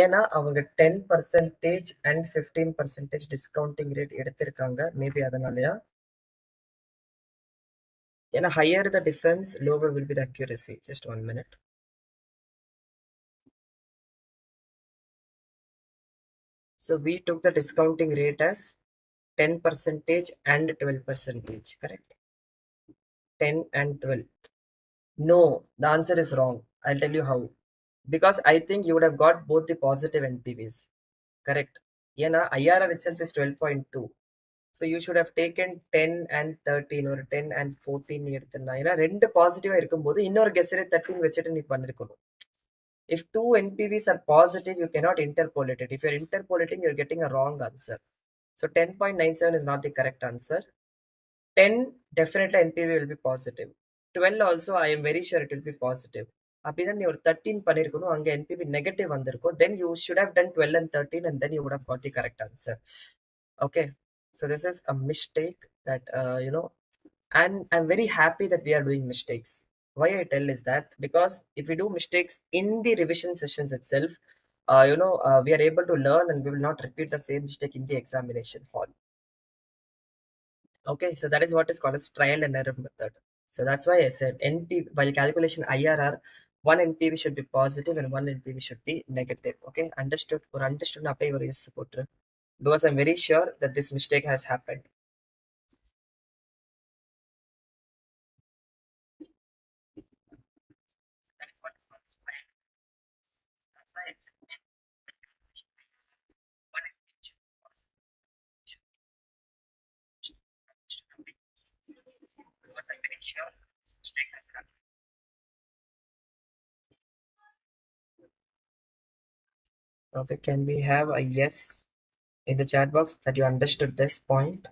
ஏன்னா அவங்க 10% அண்ட் 15% டிஸ்கவுண்டிங் ரேட் எடுத்திருக்காங்க. மேபி அதனாலயா? ஏன்னா higher the difference lower will be the accuracy. Just 1 minute. So we took the discounting rate as 10% and 12%. Correct? 10 and 12. No, the answer is wrong. I'll tell you how. Because I think you would have got both the positive NPVs. Correct? Yeah, IRR itself is 12.2. So you should have taken 10 and 13 or 10 and 14 எடுத்துனா ஏன்னா ரெண்டு பாசிட்டிவா இருக்கும்போது இன்னொரு கெஸ்ஸரே 13 வச்சுட்டு நீ பண்ணிருக்கணும். If two NPVs are positive, you cannot interpolate it. If you're interpolating, you're getting a wrong answer. So 10.97 is not the correct answer. 10 definitely NPV will be positive. 12 also I am very sure it will be positive. அப்படிதான் நீ ஒரு 13 பண்ணிருக்கணும், அங்க NPV negative வந்திருக்கும். Then you should have done 12 and 13 and then you would have got the correct answer. Okay, so this is a mistake that and I'm very happy that we are doing mistakes. Why I tell is that because if we do mistakes in the revision sessions itself, we are able to learn and we will not repeat the same mistake in the examination hall. Okay, so that is what is called as trial and error method. So that's why I said NP while calculation IRR, one NPV should be positive and one NPV should be negative. Okay, understood? Or understood? Yes, because I'm very sure that this mistake has happened. That is what is called as trial. That's why I said one NPV should be positive. Because I'm very sure this mistake has happened. Okay, can we have a yes in the chat box that you understood this point?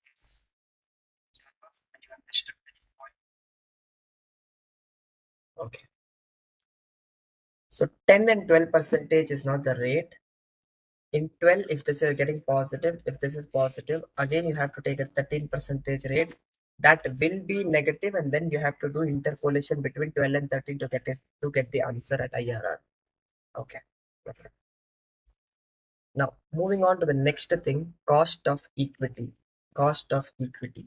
Yes. Chat box that you understood this point. Okay. So 10 and 12% is not the rate. In 12, if this is getting positive, if this is positive, again you have to take a 13% rate. That will be negative, and then you have to do interpolation between 12 and 13 to get the answer at IRR. Okay. Now moving on to the next thing, cost of equity. Cost of equity.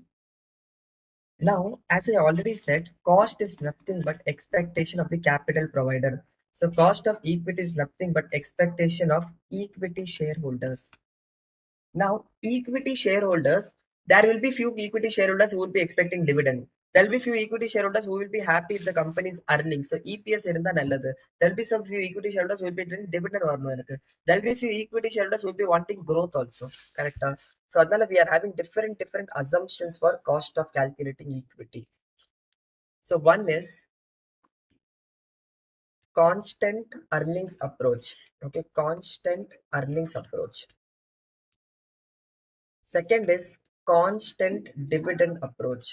Now, as I already said, cost is nothing but expectation of the capital provider. So cost of equity is nothing but expectation of equity shareholders. Now, equity shareholders, there will be few equity shareholders who will be expecting dividend. There will be few equity shareholders who will be happy if the company is earning. So EPS இருந்தா நல்லது. There will be some few equity shareholders who will be doing dividend வரணும் எனக்கு. There will be few equity shareholders who will be wanting growth also. Correct? So அதனால we are having different assumptions for cost of calculating equity. So one is constant earnings approach. Okay, constant earnings approach. Second is constant dividend approach.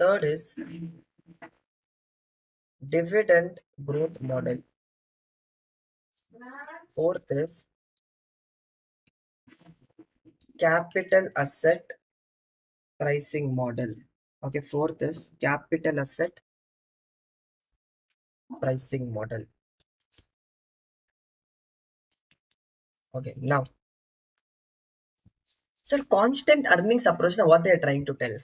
Third is dividend growth model. Fourth is capital asset pricing model. Okay, fourth is capital asset pricing model. Okay, now, sir, constant earnings approach, now what they are trying to tell?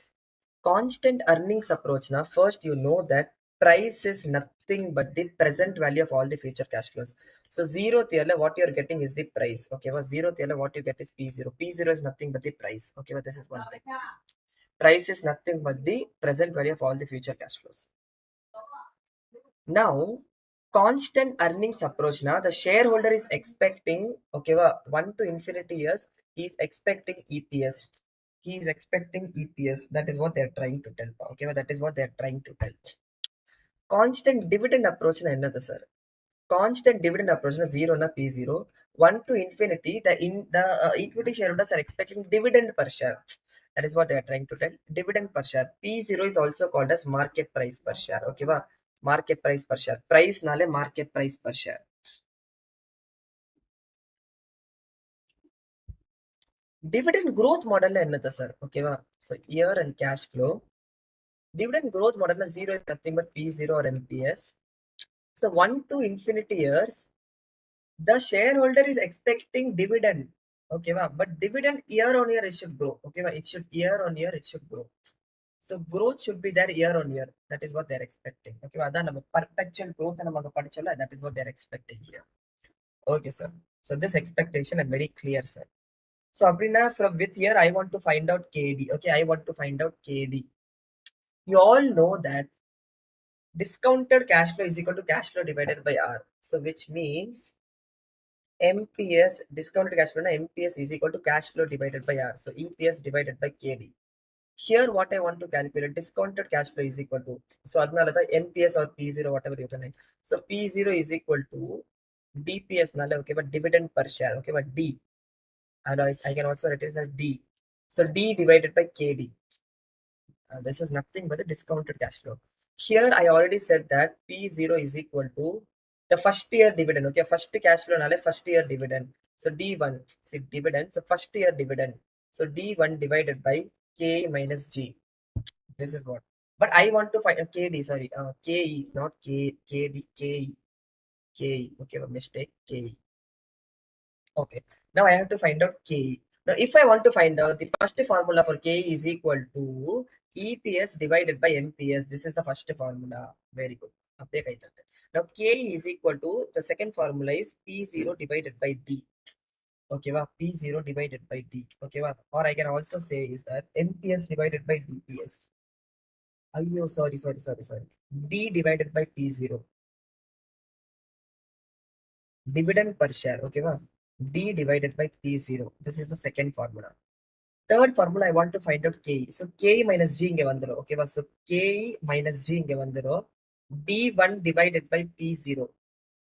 Constant earnings approach, now first you know that price is nothing but the present value of all the future cash flows. So zeroth year, what you're getting is the price. Okay, well, zeroth year, what you get is P0. P0 is nothing but the price. Okay, but this is one thing. Price is nothing but the present value of all the future cash flows. Now, constant earnings approach. Now, the shareholder is expecting, okay, 1 to infinity years, he is expecting EPS. He is expecting EPS. That is what they are trying to tell. Okay, that is what they are trying to tell. Constant dividend approach na ennathu sir? Constant dividend approach na 0 na P0. 1 to infinity, the equity shareholders are expecting dividend per share. That is what they are trying to tell. Dividend per share. P0 is also called as market price per share. Okay, va? Market price per share. Price nale market price per share. Dividend growth model na ennathu sir? Okay, va? So year and cash flow. Dividend growth model na 0 is nothing but P0 or MPS. So 1 to infinity years, the shareholder is expecting dividend. Okay, but dividend year on year it should grow. Okay, it should year on year it should grow. So growth should be there year on year. That is what they're expecting. Okay, the perpetual growth that is what they're expecting here. Okay, sir. So this expectation is very clear, sir. So Abrina, from with here I want to find out KD. Okay, I want to find out KD. You all know that discounted cash flow is equal to cash flow divided by R. So which means MPS, discounted cash flow, MPS is equal to cash flow divided by R. So EPS divided by KD. Here, what I want to calculate, discounted cash flow is equal to, so adnala NPS or P0, whatever you can. So P0 is equal to DPS, okay, but dividend per share, okay, but D. And I can also write it as D. So D divided by KD. This is nothing but the discounted cash flow. Here I already said that P0 is equal to the first year dividend. Okay, first cash flow nale first year dividend. So D1, see dividend. So first year dividend. So D1 divided by K minus G. This is what. But I want to find KD. Sorry, KE, not K, KD, KE, KE. Okay, a mistake. KE. Okay. Now I have to find out K. Now, if I want to find out the first formula for K is equal to EPS divided by MPS. This is the first formula. Very good. Now K is equal to the second formula is P0 divided by D. Okay, P0 divided by D. Okay, or I can also say is that MPS divided by DPS. Oh, sorry. D divided by P0. Dividend per share. Okay, D divided by P0. This is the second formula. Third formula, I want to find out K. So K minus G inge vandro. Okay, so K minus G inge vandro. D1 divided by P0.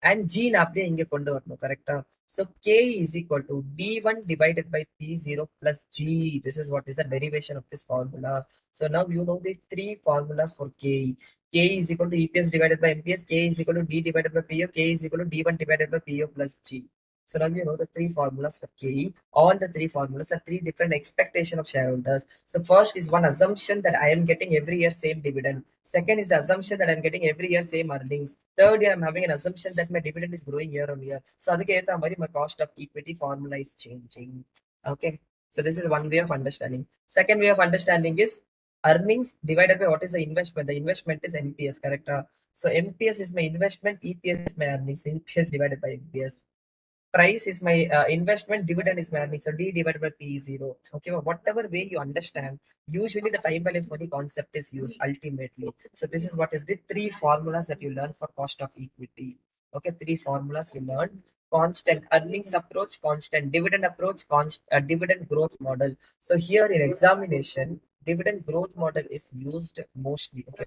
And G na அப்படியே இங்க கொண்டு வரணும் கரெக்டா. So K is equal to D1 divided by P0 plus G. This is what is the derivation of this formula. So now you know the three formulas for K. K is equal to EPS divided by MPS. K is equal to D divided by PO. K is equal to D1 divided by PO plus G. So now you know the three formulas for KE. All the three formulas are three different expectation of shareholders. So first is one assumption that I am getting every year same dividend. Second is the assumption that I'm getting every year same earnings. Third year I'm having an assumption that my dividend is growing year on year. So my cost of equity formula is changing. Okay. So this is one way of understanding. Second way of understanding is earnings divided by what is the investment. The investment is MPS, correct? So MPS is my investment, EPS is my earnings. So EPS divided by MPS. Price is my investment, dividend is my earnings. So D divided by P is 0. Okay, well, whatever way you understand, usually the time value of money concept is used ultimately. So this is what is the three formulas that you learn for cost of equity. Okay, three formulas you learn: constant earnings approach, constant dividend approach, dividend growth model. So here in examination, dividend growth model is used mostly. Okay,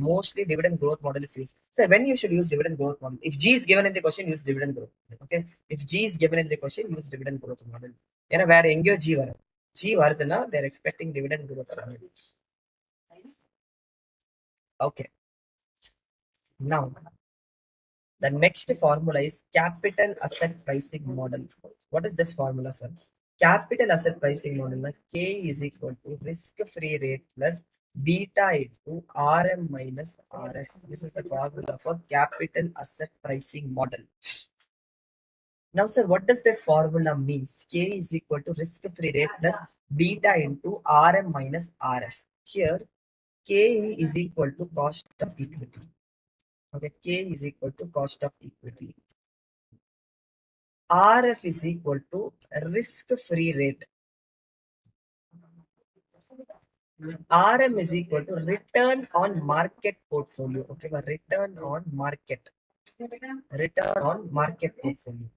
mostly dividend growth model is used. So when you should use dividend growth model? If G is given in the question, use dividend growth. Okay, if G is given in the question, use dividend growth model. ஏன்னா வேற எங்கேயோ G வரும். G வருதுன்னா they're expecting dividend growth. Okay, now the next formula is capital asset pricing model. What is this formula, sir? Capital asset pricing model, K is equal to risk-free rate plus beta into RM minus RF. This is the formula for capital asset pricing model. Now, sir, what does this formula mean? K is equal to risk-free rate plus beta into RM minus RF. Here, KE is equal to cost of equity. Okay, K is equal to cost of equity. RF is equal to risk-free rate. RM is equal to return on market portfolio. Okay, but return on market. Return on market portfolio.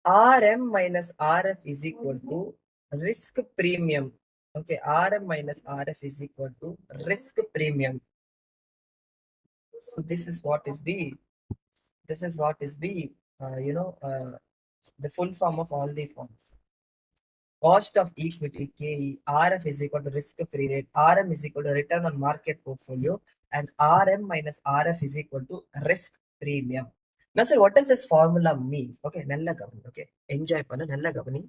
RM minus RF is equal to risk premium. Okay, RM minus RF is equal to risk premium. So this is what is the the full form of all the forms. Cost of equity KE, RF is equal to risk free rate, RM is equal to return on market portfolio, and RM minus RF is equal to risk premium. Now, sir, what does this formula means? Okay, nalla gavani. Okay, enjoy panna nalla gavani.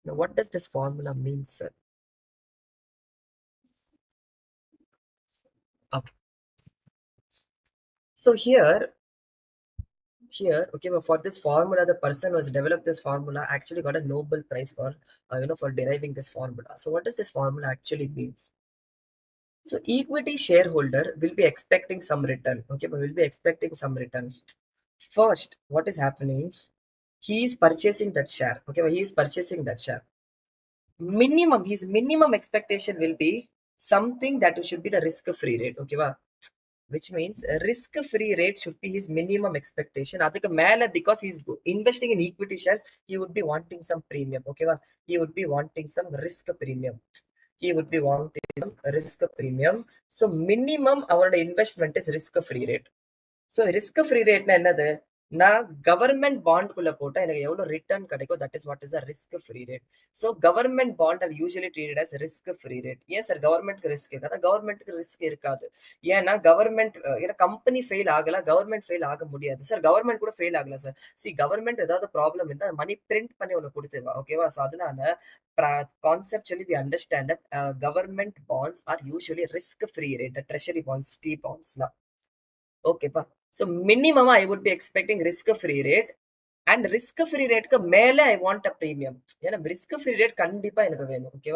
Now, what does this formula mean, sir? Okay, so here, okay, but for this formula, the person who has developed this formula actually got a Nobel Prize for for deriving this formula. So, what does this formula actually means? So equity shareholder will be expecting some return. Okay, but will be expecting some return. First, what is happening? He is purchasing that share. Okay, but he is purchasing that share. His minimum expectation will be something that should be the risk-free rate. Okay, which means a risk-free rate should be his minimum expectation. Adukku mela, because he's investing in equity shares, he would be wanting some premium. Okay, he would be wanting some risk premium. He would be wanting some risk premium. So minimum our investment is risk-free rate. So risk-free rate na என்னது? நான் government பாண்ட்குள்ள போட்டா எனக்கு எவ்வளவு return கிடைக்கும், that is what is the risk free rate. So government bond are usually treated as risk free rate. ஏன் sir கவர்மெண்ட்க்கு risk இருக்காது? கவர்மெண்ட்டுக்கு ரிஸ்க் இருக்காது. ஏன்னா ஏன்னா கம்பெனி ஃபெயில் ஆகல, கவர்மெண்ட் ஃபெயில் ஆக முடியாது சார். கவர்மெண்ட் கூட ஃபெயில் ஆகல சார். கவர்மெண்ட் ஏதாவது ப்ராப்ளம் இருந்தால் மணி பிரிண்ட் பண்ணி ஒன்று கொடுத்துருவா. ஓகேவா? ஸோ அதனால conceptually we understand that government bonds are usually risk free rate, the treasury bonds, T bonds. Okay, so minimum I would be expecting risk-free rate, and risk-free rate ka mele I want a premium. Yeah, risk-free rate kandipa enakku venum. Okay,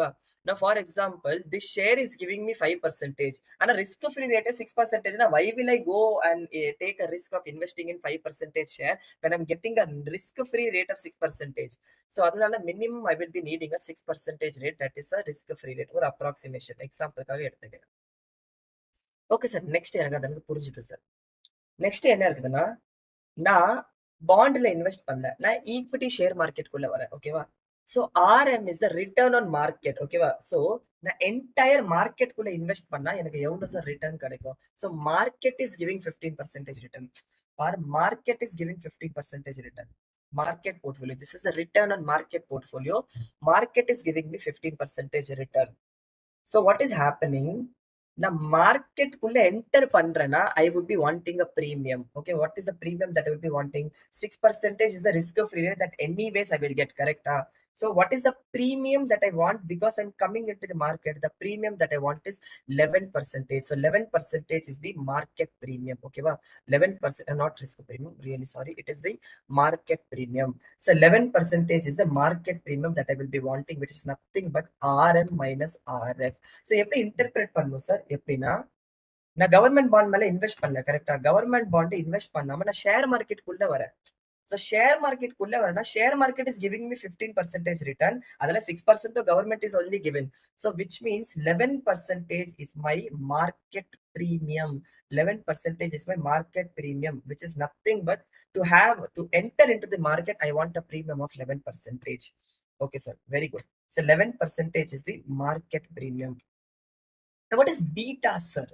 now for example, this share is giving me 5%, and a risk-free rate is 6%. Now why will I go and take a risk of investing in 5% share when I'm getting a risk-free rate of 6%? So adala minimum I will be needing a 6% rate, that is a risk-free rate or approximation. Example kaga eduthukken. Okay sir, next எனக்கு அது புரிஞ்சுது sir. Next என்ன இருக்குதுன்னா, நான் பாண்ட்ல invest பண்ணல, நான் equity share மார்க்கெட்டுக்குள்ள வரேன். ஓகேவா? So RM is the return on market. ஓகேவா? ஸோ நான் என்டையர் மார்க்கெட்டுக்குள்ள இன்வெஸ்ட் பண்ணா எனக்கு எவ்வளவு சார் ரிட்டர்ன் கிடைக்கும்? So market is giving 15% return. Or market is giving 15% return. Market portfolio. This is a return on market portfolio. Market is giving me 15% return. So what is happening? நான் market குள்ள enter பண்றேன்னா I would be wanting a premium. Okay, what is the premium that I will be wanting? 6% is the risk free rate that anyways I will get. கரெக்டா? So what is the premium that I want? Because I'm coming in to the market, the premium that I want is 11%. So 11% is the market premium. ஓகேவா? 11%, not risk premium, really sorry, it is the market premium. So 11% is the market premium that I will be wanting, which is nothing but RM minus RF. So எப்படி interpret பண்ணும் sir? எப்படின்னா, நான் government bond மேல invest பண்ணல. கரெக்டா? Government bond invest பண்ணாம நான் share மார்க்கெட்டுக்குள்ள வரேன். ஸோ ஷேர் மார்க்கெட்டுக்குள்ள வரேன்னா, share market is giving me 15% return. அதில் 6% government is only given. So which means 11% is my market premium. 11% is my market premium, which is nothing but to enter into the market, I want a premium of 11%. Okay, sir. Very good. So 11% is the market premium. Now, what is beta, sir?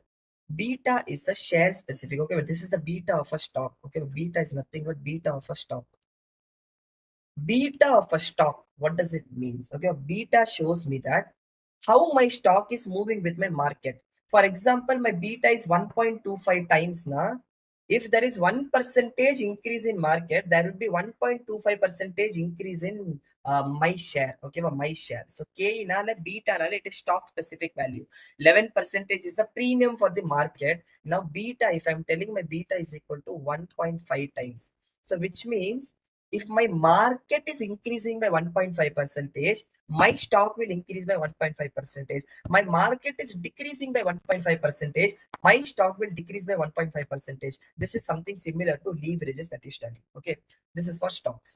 Beta is a share specific. Okay, but this is the beta of a stock. Okay, beta is nothing but beta of a stock. Beta of a stock, what does it mean? Okay, beta shows me that how my stock is moving with my market. For example, my beta is 1.25 times now. If there is 1% increase in market, there will be 1.25% increase in my share. Okay, my share. So K inala beta nala, it is stock specific value. 11% is the premium for the market. Now beta, if I'm telling my beta is equal to 1.5 times. So which means if my market is increasing by 1.5 percentage, my stock will increase by 1.5 percentage. My market is decreasing by 1.5 percentage, my stock will decrease by 1.5 percentage. This is something similar to leverages that you study. Okay, this is for stocks.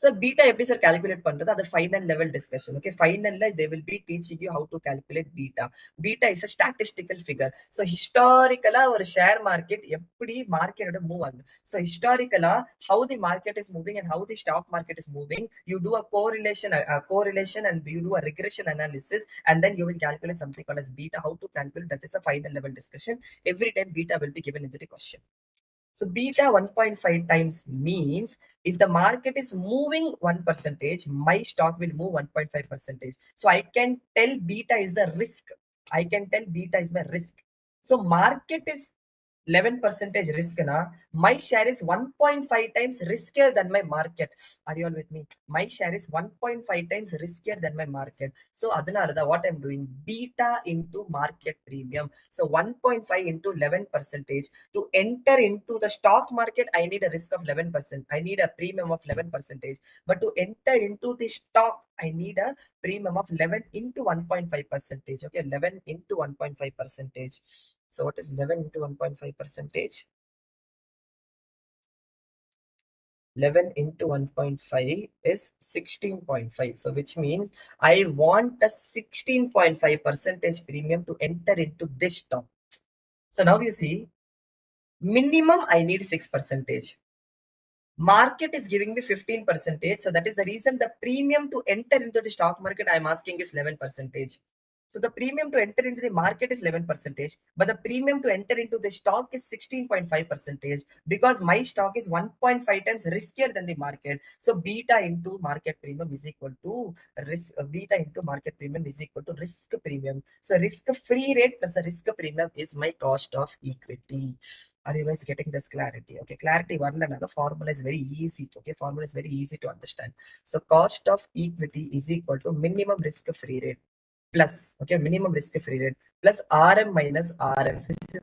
So beta எப்படி sir calculate பண்றது, அது final level discussion. Okay, finally they will be teaching you how to calculate beta. Beta is a statistical figure. So historically ஒரு share market எப்படி market move ஆகுது. So historically how the market is moving and how the stock market is moving, you do a correlation and you do a regression analysis, and then you will calculate something called as beta. How to calculate, that is a final level discussion. Every time beta will be given into the question. So beta 1.5 times means if the market is moving 1%, my stock will move 1.5%. So I can tell beta is the risk. I can tell beta is my risk. So market is 11% risk na, my share is 1.5 times riskier than my market. Are you all with me? My share is 1.5 times riskier than my market. So adanalada what I'm doing, beta into market premium. So 1.5 into 11%. To enter into the stock market, I need a risk of 11%. I need a premium of 11%. But to enter into the stock, I need a premium of 11 into 1.5%. Okay, 11 into 1.5%. So what is 11 into 1.5 percentage? 11 into 1.5 is 16.5. So which means I want a 16.5% premium to enter into this stock. So now you see, minimum I need 6%. Market is giving me 15%. So that is the reason the premium to enter into the stock market I'm asking is 11%. So the premium to enter into the market is 11%, but the premium to enter into the stock is 16.5%, because my stock is 1.5 times riskier than the market. So beta into market premium is equal to risk. Beta into market premium is equal to risk premium. So risk free rate plus the risk premium is my cost of equity. Are you guys getting this clarity? Okay, clarity one, another formula is very easy. Okay, formula is very easy to understand. So cost of equity is equal to minimum risk free rate plus, okay, minimum risk free rate plus RM minus RF. This is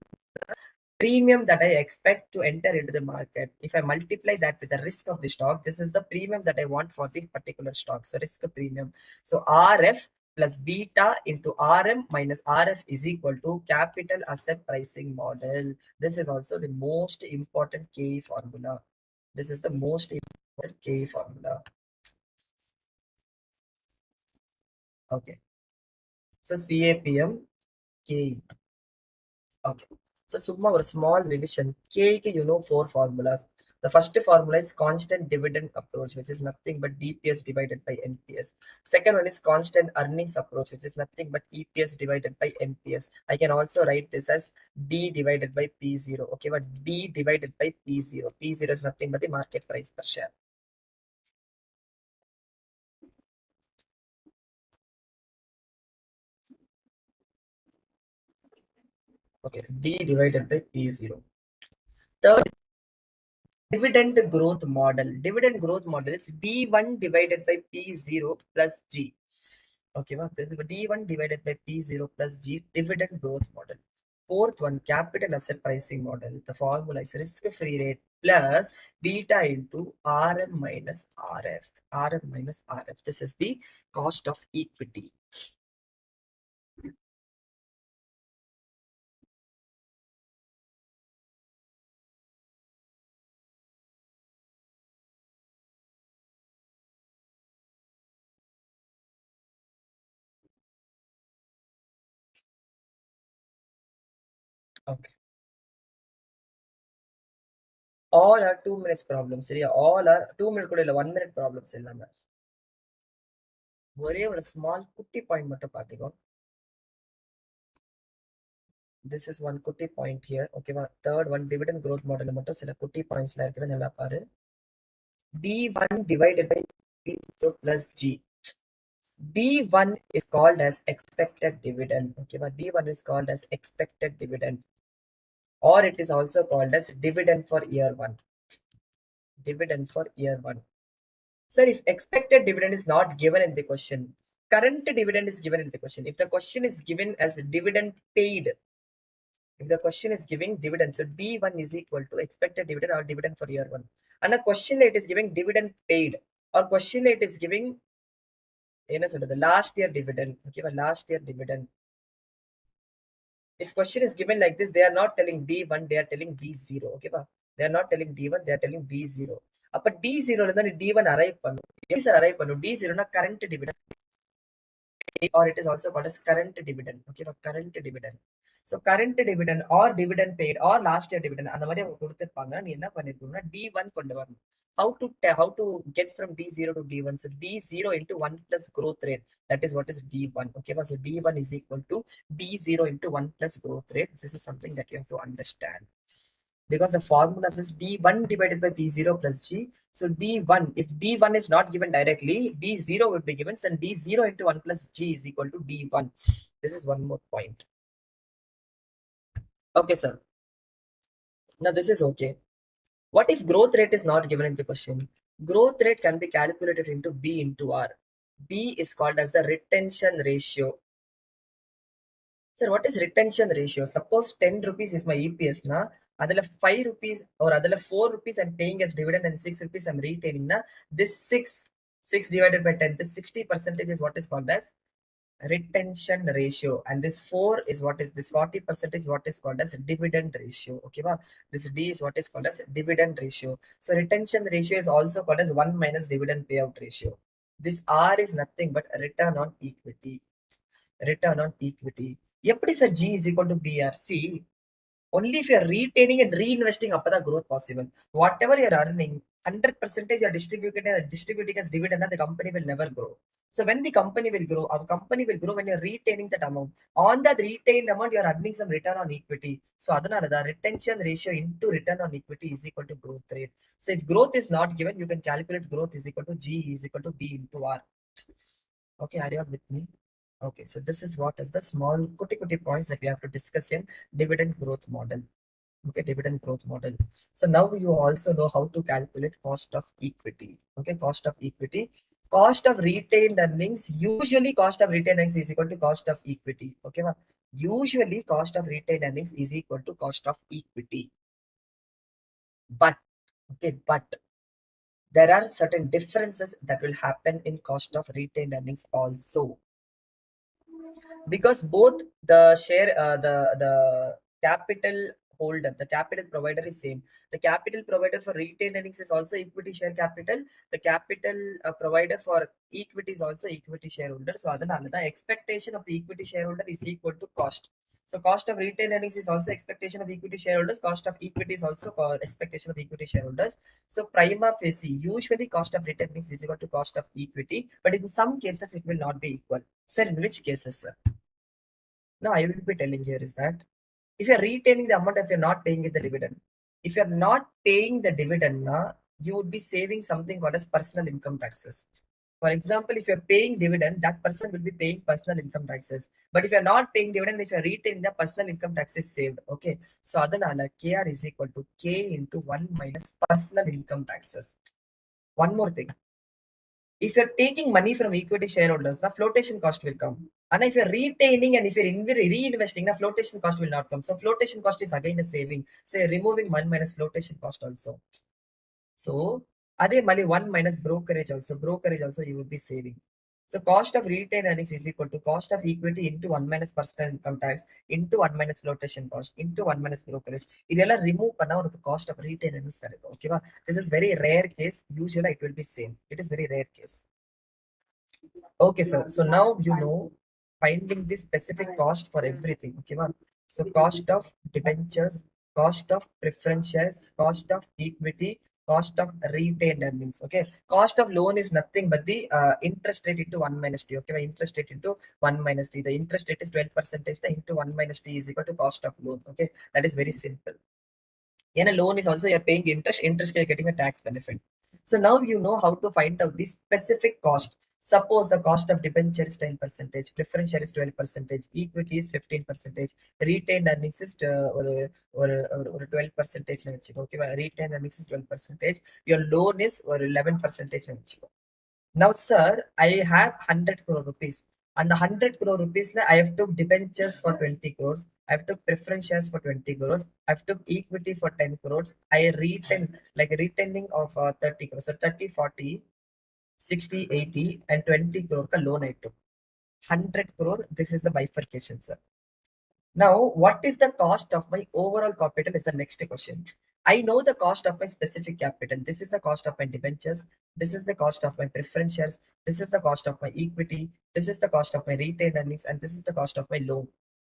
premium that I expect to enter into the market. If I multiply that with the risk of the stock, this is the premium that I want for the particular stock. So risk premium. So RF plus beta into RM minus RF is equal to capital asset pricing model. This is also the most important KE formula. This is the most important KE formula. Okay. So CAPM KE. Okay. So summa or small revision. K, you know, 4 formulas. The first formula is constant dividend approach, which is nothing but DPS divided by NPS. Second one is constant earnings approach, which is nothing but EPS divided by NPS. I can also write this as D divided by P0. Okay, but D divided by P0. P0 is nothing but the market price per share. Okay, D divided by P0. Third, dividend growth model. Dividend growth model is D1 divided by P0 plus G. Okay, well, this is D1 divided by P0 plus G, dividend growth model. Fourth one, capital asset pricing model. The formula is risk-free rate plus beta into RM minus RF. RM minus RF. This is the cost of equity. Okay. All are 2 minutes problems. All are 2 minute 1 minute problems. ஒரே ஒரு small குட்டி point மட்டும் பார்த்துக்கோ. This is one குட்டி point here. Okay, third one, dividend growth model மட்டும் சில குட்டி points ல இருக்குது, நல்லா பாரு. D1 divided by P0 plus G. D1 is called as expected dividend. Okay, D1 is called as expected dividend, or it is also called as dividend for year 1. Dividend for year 1. Sir, if expected dividend is not given in the question, current dividend is given in the question. If the question is given as dividend paid, If the question is giving dividend, so D1 is equal to expected dividend or dividend for year 1. And a question it is giving dividend paid, or question it is giving the last year dividend. Okay, last year dividend. If question is given like this, they are not telling D1, they are telling D0. Okay, they are not telling D1, they are telling D0. அப்ப D0 D1 arrive பண்ணும். எப்படி sir arrive பண்ணும்? D0 னா current dividend, or it is also called as current dividend. Okay, current dividend. So current dividend or dividend paid or last year dividend, அந்த மாதிரி அவங்க கொடுத்திருப்பாங்க. நீ என்ன பண்ணிருக்கணும்னா D1 கொண்டு வரணும். How to get from D0 to D1? So D0 into 1 plus growth rate. That is what is D1. Okay, so D1 is equal to D0 into 1 plus growth rate. This is something that you have to understand. Because the formula says D1 divided by B0 plus G. So D1, if D1 is not given directly, D0 would be given, and D0 into 1 plus G is equal to D1. This is one more point. Okay, sir. Now this is okay. What if growth rate is not given in the question? Growth rate can be calculated into B into R. B is called as the retention ratio. Sir, what is retention ratio? Suppose 10 rupees is my EPS na, adala 5 rupees or adala 4 rupees I'm paying as dividend and 6 rupees I'm retaining na, this 6 divided by 10, this 60% is what is called as retention ratio, and this 4 is what is this 40% is what is called as dividend ratio. Okay, this D is what is called as dividend ratio. So retention ratio is also called as 1 minus dividend payout ratio. This R is nothing but return on equity. Return on equity. எப்படி sir G is equal to BR? See, only if you are retaining and reinvesting up the growth possible. Whatever you are earning, 100% you are distributing as dividend, the company will never grow. So when the company will grow, our company will grow when you are retaining that amount. On that retained amount, you are earning some return on equity. So the retention ratio into return on equity is equal to growth rate. So if growth is not given, you can calculate growth is equal to G is equal to B into R. Okay, are you all with me? Okay, so this is what is the small kuti points that we have to discuss in dividend growth model. Okay, dividend growth model. So now you also know how to calculate cost of equity. Okay, cost of equity. Cost of retained earnings. Usually cost of retained earnings is equal to cost of equity. Okay, usually cost of retained earnings is equal to cost of equity. But there are certain differences that will happen in cost of retained earnings also. Because both the share, the capital holder, the capital provider is same. The capital provider for retained earnings is also equity share capital. The capital provider for equity is also equity shareholder. So the expectation of the equity shareholder is equal to cost. So cost of retained earnings is also expectation of equity shareholders. Cost of equity is also expectation of equity shareholders. So prima facie, usually cost of retained earnings is equal to cost of equity, but in some cases it will not be equal. Sir, in which cases, sir? Now I will be telling here is that if you're retaining the amount, if you're not paying it the dividend, if you're not paying the dividend, you would be saving something called as personal income taxes. For example, if you're paying dividend, that person will be paying personal income taxes. But if you're not paying dividend, if you're retaining, the personal income tax is saved. Okay. So adanala KR is equal to K into 1 minus personal income taxes. One more thing. If you're taking money from equity shareholders, the flotation cost will come. And if you're retaining and if you're reinvesting, the flotation cost will not come. So flotation cost is again a saving. So you're removing 1 minus flotation cost also. So adhe money 1 minus brokerage also. Brokerage also you will be saving. So cost of retained earnings is equal to cost of equity into 1 minus personal income tax into 1 minus flotation cost into 1 minus brokerage. Idella remove panna or cost of retained earnings. Okay, this is very rare case. Usually it will be same. It is very rare case. Okay, sir. So now you know finding the specific cost for everything. Okay, so cost of debentures, cost of preference shares, cost of equity, cost of retained earnings. Okay, cost of loan is nothing but the interest rate into 1 minus t. Okay, interest rate into 1 minus t. The interest rate is 12%. The into 1 minus t is equal to cost of loan. Okay, that is very simple. In a loan is also you're paying interest you're getting a tax benefit. So now you know how to find out the specific cost. Suppose the cost of debenture is 10%, preference share is 12%, equity is 15%, retained earnings is or 12%. Okay, retained earnings is 12%, your loan is or 11%. Now, sir, I have 100 crore rupees. And the 100 crore rupees, I have took debentures for 20 crores. I have took preference shares for 20 crores. I have took equity for 10 crores. I retain, like retaining of 30 crores. So 30, 40, 60, 80 and 20 crore ka loan I took. 100 crore, this is the bifurcation, sir. Now, what is the cost of my overall capital is the next question. I know the cost of my specific capital. This is the cost of my debentures. This is the cost of my preference shares. This is the cost of my equity. This is the cost of my retained earnings. And this is the cost of my loan.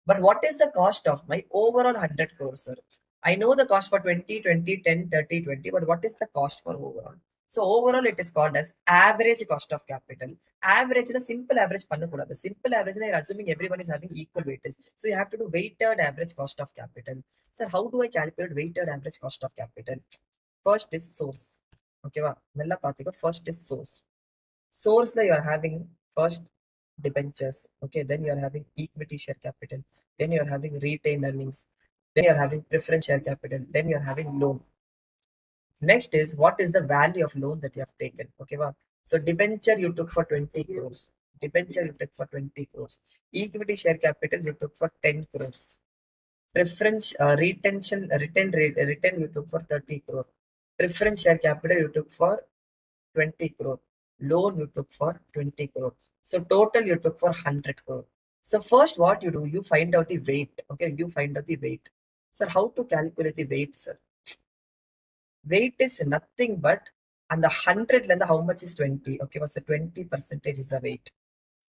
But what is the cost of my overall 100 crores, sir? I know the cost for 20, 20, 10, 30, 20. But what is the cost for overall? So overall, it is called as average cost of capital. Average, the simple average பண்ணக்கூடாது. Simple average, you're assuming everyone is having equal weightage. So you have to do weighted average cost of capital. So how do I calculate weighted average cost of capital? First is source. Okay, நல்லா பாத்துக்கோ. First is source. Source you are having first debentures. Okay, then you are having equity share capital. Then you are having retained earnings. Then you are having preference share capital. Then you are having loan. Next is what is the value of loan that you have taken. Okay, wow. So debenture you took for 20 crores. Debenture you took for 20 crores. Equity share capital you took for 10 crores. Preference return you took for 30 crore. Preference share capital you took for 20 crore. Loan you took for 20 crore. So total you took for 100 crore. So first what you do, you find out the weight. Okay, you find out the weight. Sir, how to calculate the weight, sir? Weight is nothing but, and the 100 and how much is 20? Okay, so 20% is the weight.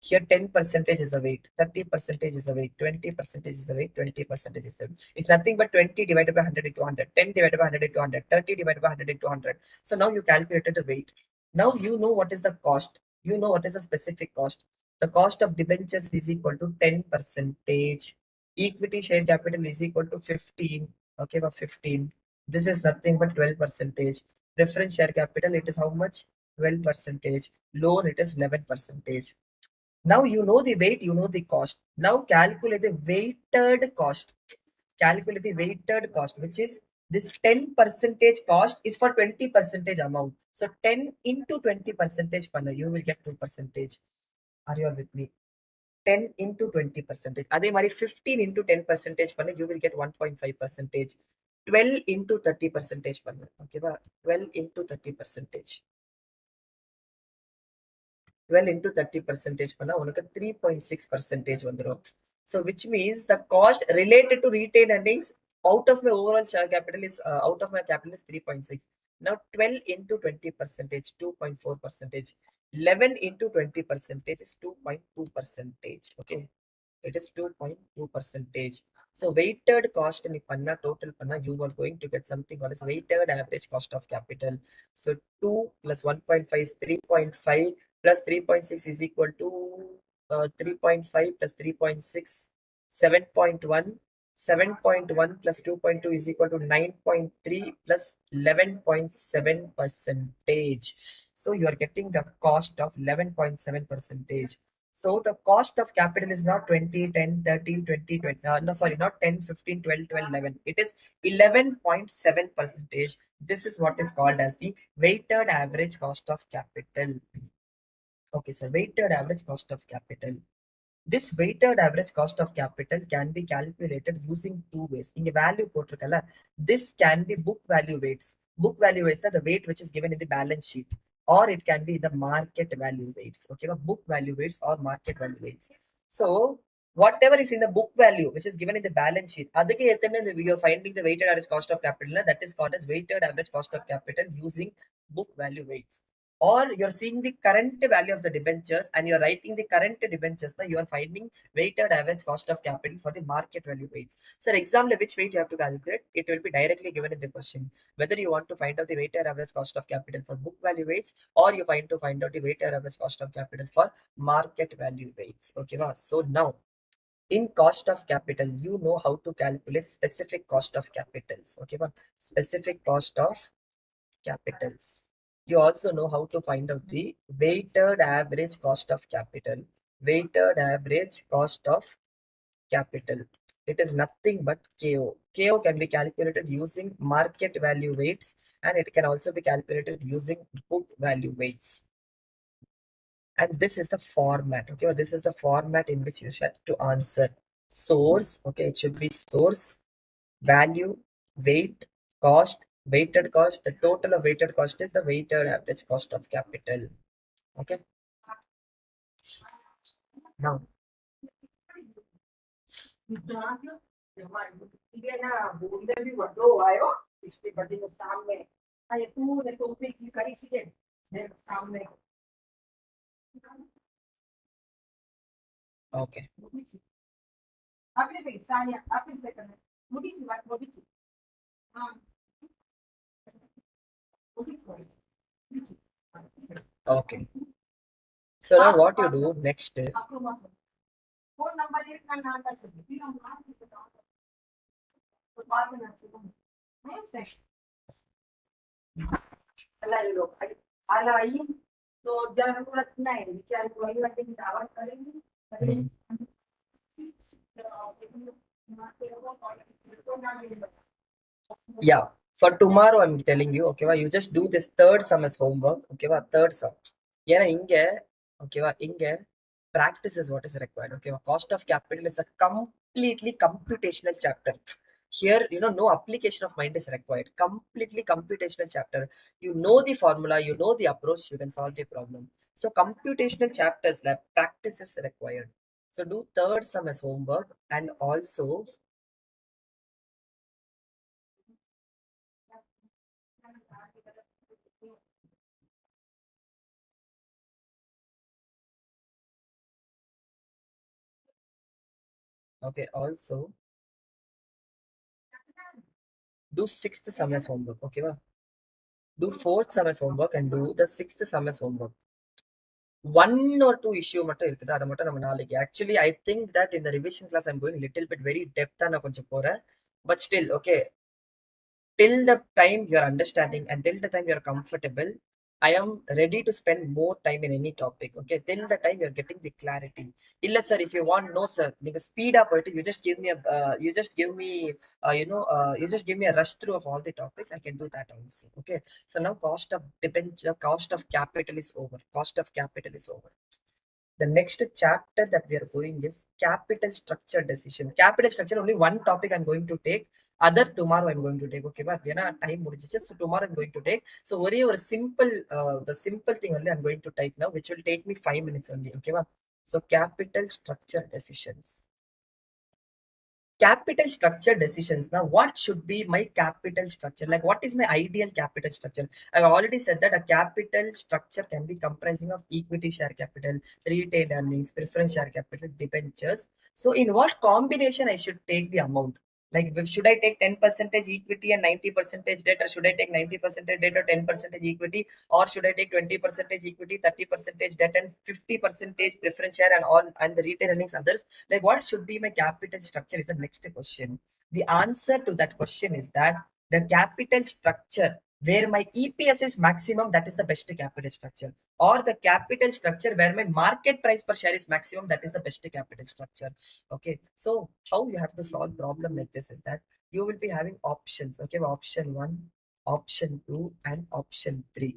Here 10% is the weight, 30% is the weight, 20% is the weight, 20% is the weight. It's nothing but 20 divided by 100 into 100, 10 divided by 100 into 100, 30 divided by 100 into 100. So now you calculated the weight. Now you know what is the cost. You know what is the specific cost. The cost of debentures is equal to 10%. Equity share capital is equal to 15. Okay, but 15. This is nothing but 12%. Preference share capital, it is how much? 12%. Loan, it is 11%. Now you know the weight, you know the cost. Now calculate the weighted cost. Calculate the weighted cost, which is this 10% cost is for 20% amount. So 10 into 20% panna, you will get 2%. Are you all with me? 10 into 20%. Adhe mari 15 into 10% panna, you will get 1.5%. 12 into 30% panna. Okay, 12 into 30%. 12 into 30% பண்ணா உனக்கு 3.6% வந்துரும். So which means the cost related to retained earnings out of my overall share capital is out of my capital is 3.6. Now 12 into 20%, 2.4%. 11 into 20% is 2.2%. Okay, it is 2.2%. So weighted cost in panna total panna, you are going to get something called as weighted average cost of capital. So 2 plus 1.5 is 3.5 plus 3.6 is equal to 3.5 plus 3.6, 7.1. 7.1 plus 2.2 is equal to 9.3 plus 11.7 percentage. So you are getting the cost of 11.7 percentage. So the cost of capital is not 20, 10, 30, 20, 20. No, sorry, not 10, 15, 12, 12, 11. It is 11.7 percentage. This is what is called as the weighted average cost of capital. Okay, so weighted average cost of capital. This weighted average cost of capital can be calculated using two ways. In value போட்டிருக்கல, this can be book value weights. Book value weights are the weight which is given in the balance sheet, or it can be the market value weights. Okay, book value weights or market value weights. So whatever is in the book value which is given in the balance sheet, அதுக்கு எத்தனை you are finding the weighted average cost of capital, that is called as weighted average cost of capital using book value weights. Or you're seeing the current value of the debentures and you're writing the current debentures, you are finding weighted average cost of capital for the market value weights. So example, which weight you have to calculate, it will be directly given in the question. Whether you want to find out the weighted average cost of capital for book value weights, or you find out the weighted average cost of capital for market value weights. Okay, so now in cost of capital, you know how to calculate specific cost of capitals. Okay, specific cost of capitals. You also know how to find out the weighted average cost of capital. Weighted average cost of capital. It is nothing but KO. KO can be calculated using market value weights, and it can also be calculated using book value weights. And this is the format. Okay, this is the format in which you should to answer. Source, okay, it should be source, value, weight, cost, weighted cost. The total of weighted cost is the weighted average cost of capital. Okay, now okay, okay. So now what you do next? Yeah, for tomorrow I'm telling you, okay, you just do this third sum as homework, okay, third sum. ஏன்னா இங்க ஓகேவா இங்க practice is what is required. Okay, cost of capital is a completely computational chapter. Here, no application of mind is required. Completely computational chapter. You know the formula, you know the approach, you can solve the problem. So computational chapters, like practice is required. So do third sum as homework, and also okay, also do sixth sum as homework. Okay, do fourth sum as homework and do the sixth sum as homework. One or two issue மட்டும் இருக்குது, அதை மட்டும் நம்ம நாளைக்கு. Actually, I think that in the revision class I'm going a little bit very depth நான் கொஞ்சம் போறேன். But still, okay, till the time you're understanding and till the time you're comfortable, I am ready to spend more time in any topic. Okay, till the time you're getting the clarity. Illa sir, if you want, no sir, நீங்க speed up you just give me a you just give me a rush through of all the topics. I can do that also. Okay, so now cost of capital is over. Cost of capital is over. The next chapter that we are going is capital structure decision. Capital structure, only one topic I'm going to take. Other tomorrow I'm going to take. Okay, but time முடிஞ்சிச்சு. So tomorrow I'm going to take. So ஒரே ஒரு simple, the simple thing only I'm going to type now, which will take me 5 minutes only. Okay, so capital structure decisions. Capital structure decisions. Now what should be my capital structure? Like, what is my ideal capital structure? I've already said that a capital structure can be comprising of equity share capital, retained earnings, preference share capital, debentures. So in what combination I should take the amount? Like, should I take 10% equity and 90% debt, or should I take 90% debt or 10% equity, or should I take 20% equity, 30% debt, and 50% preference share and all, and the retained earnings others? Like, what should be my capital structure is the next question. The answer to that question is that the capital structure where my EPS is maximum, that is the best capital structure. Or the capital structure where my market price per share is maximum, that is the best capital structure. Okay, so how you have to solve problem like this is that you will be having options. Okay, option 1, option 2, and option 3.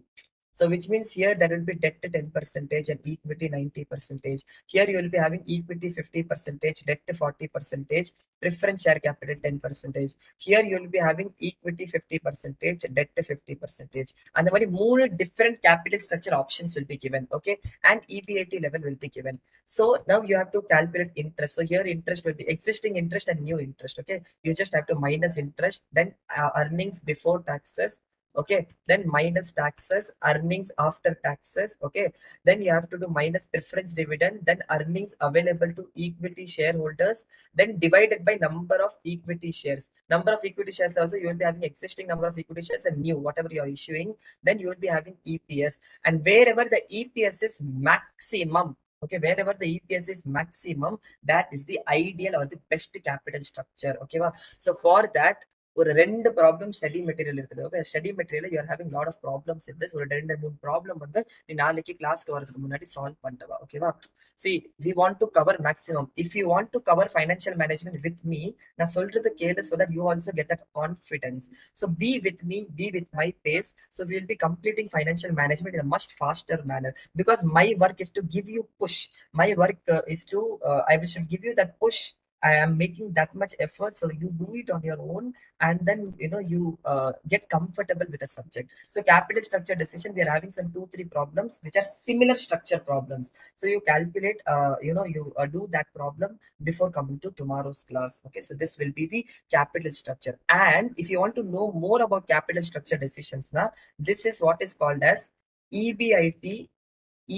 So which means here that will be debt 10% and equity 90%. Here you will be having equity 50%, debt 40%, preference share capital 10%. Here you will be having equity 50%, debt 50%. And the very more different capital structure options will be given. Okay, and EBIT level will be given. So now you have to calculate interest. So here interest will be existing interest and new interest. Okay, you just have to minus interest, then earnings before taxes. Okay, then minus taxes, earnings after taxes. Okay, then you have to do minus preference dividend, then earnings available to equity shareholders, then divided by number of equity shares. Number of equity shares also, you will be having existing number of equity shares and new whatever you are issuing. Then you will be having EPS, and wherever the EPS is maximum, okay, wherever the EPS is maximum, that is the ideal or the best capital structure. Okay, so for that, ஒரு 2 problem study material இருக்குது. Okay, study material you are having lot of problems in this. ஒரு 2 3 problem வந்து நீ நாளைக்கு கிளாஸ்க்கு வரதுக்கு முன்னாடி solve பண்ணிட்டு வா. ஓகேவா? See, we want to cover maximum. If you want to cover financial management with me, நான் சொல்றது கேளு, so that you also get that confidence. So be with me, be with my pace. So we will be completing financial management in a much faster manner, because my work is to give you push. My work is to I should give you that push. I am making that much effort, so you do it on your own, and then you get comfortable with the subject. So capital structure decision, we are having some 2 3 problems which are similar structure problems. So you calculate, you do that problem before coming to tomorrow's class. Okay, so this will be the capital structure. And if you want to know more about capital structure decisions, now this is what is called as EBIT,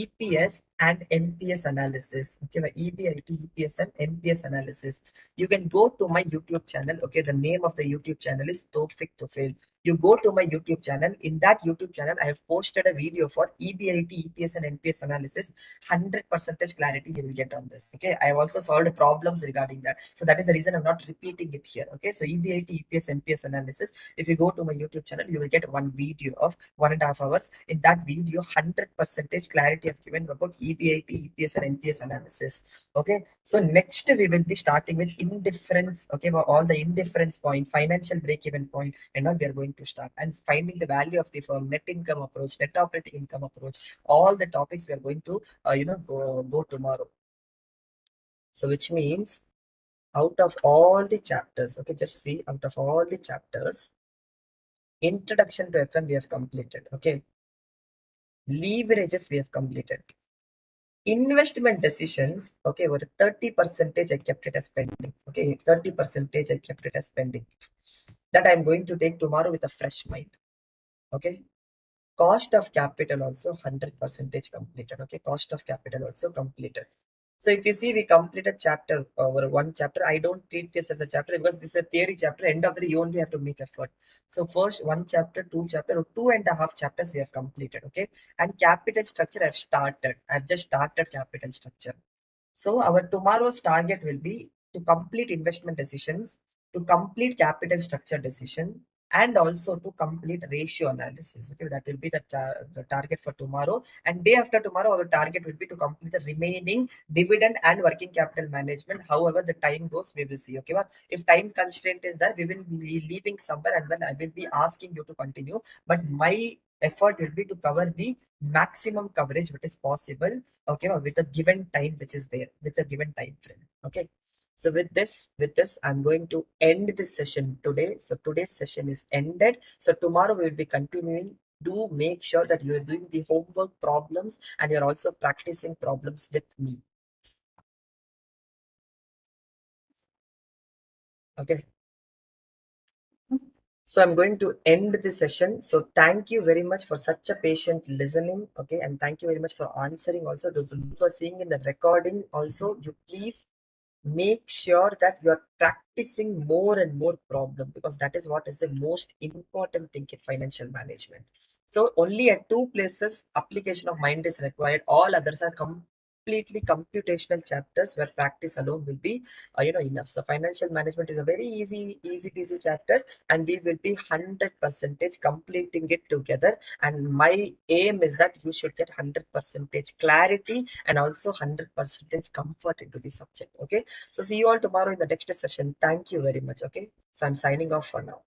EPS and NPS analysis. Okay, my EBIT, EPS and NPS analysis. You can go to my YouTube channel. Okay, the name of the YouTube channel is Thofik Tufel. You go to my YouTube channel. In that YouTube channel, I have posted a video for EBIT, EPS and NPS analysis. 100% clarity you will get on this. Okay, I have also solved problems regarding that. So that is the reason I'm not repeating it here. Okay, so EBIT, EPS, NPS analysis. If you go to my YouTube channel, you will get one video of 1.5 hours. In that video, 100% clarity I've given about EBIT, EPS and NPS analysis. Okay, so next we will be starting with indifference. Okay, all the indifference point, financial break-even point, and now we are going to start, and finding the value of the firm, net income approach, net operating income approach, all the topics we are going to go tomorrow. So which means out of all the chapters, okay, just see, out of all the chapters, introduction to FM we have completed. Okay, leverages we have completed. Investment decisions, okay, were 30% I kept it as pending. Okay, 30% I kept it as pending. That I'm going to take tomorrow with a fresh mind. Okay, cost of capital also 100% completed. Okay, cost of capital also completed. So if you see, we completed chapter over one chapter. I don't treat this as a chapter because this is a theory chapter. End of the day, you only have to make effort. So first one chapter, two chapter, or 2.5 chapters we have completed. Okay, and capital structure I've started. I've just started capital structure. So our tomorrow's target will be to complete investment decisions, to complete capital structure decision, and also to complete ratio analysis. Okay, that will be the target for tomorrow. And day after tomorrow, our target will be to complete the remaining dividend and working capital management. However, the time goes, we will see. Okay, well, if time constraint is there, we will be leaving somewhere, and then I will be asking you to continue. But my effort will be to cover the maximum coverage which is possible, okay, with a given time which is there, with a given time frame. Okay, so with this I'm going to end this session today. So today's session is ended. So tomorrow we will be continuing. Do make sure that you are doing the homework problems and you're also practicing problems with me. Okay, so I'm going to end the session. So thank you very much for such a patient listening. Okay, and thank you very much for answering also. Those who are seeing in the recording also, you please make sure that you are practicing more and more problem, because that is what is the most important thing in financial management. So only at two places application of mind is required. All others are completely computational chapters where practice alone will be enough. So financial management is a very easy peasy chapter, and we will be 100% completing it together. And my aim is that you should get 100% clarity and also 100% comfort into the subject. Okay, so see you all tomorrow in the next session. Thank you very much. Okay, so I'm signing off for now.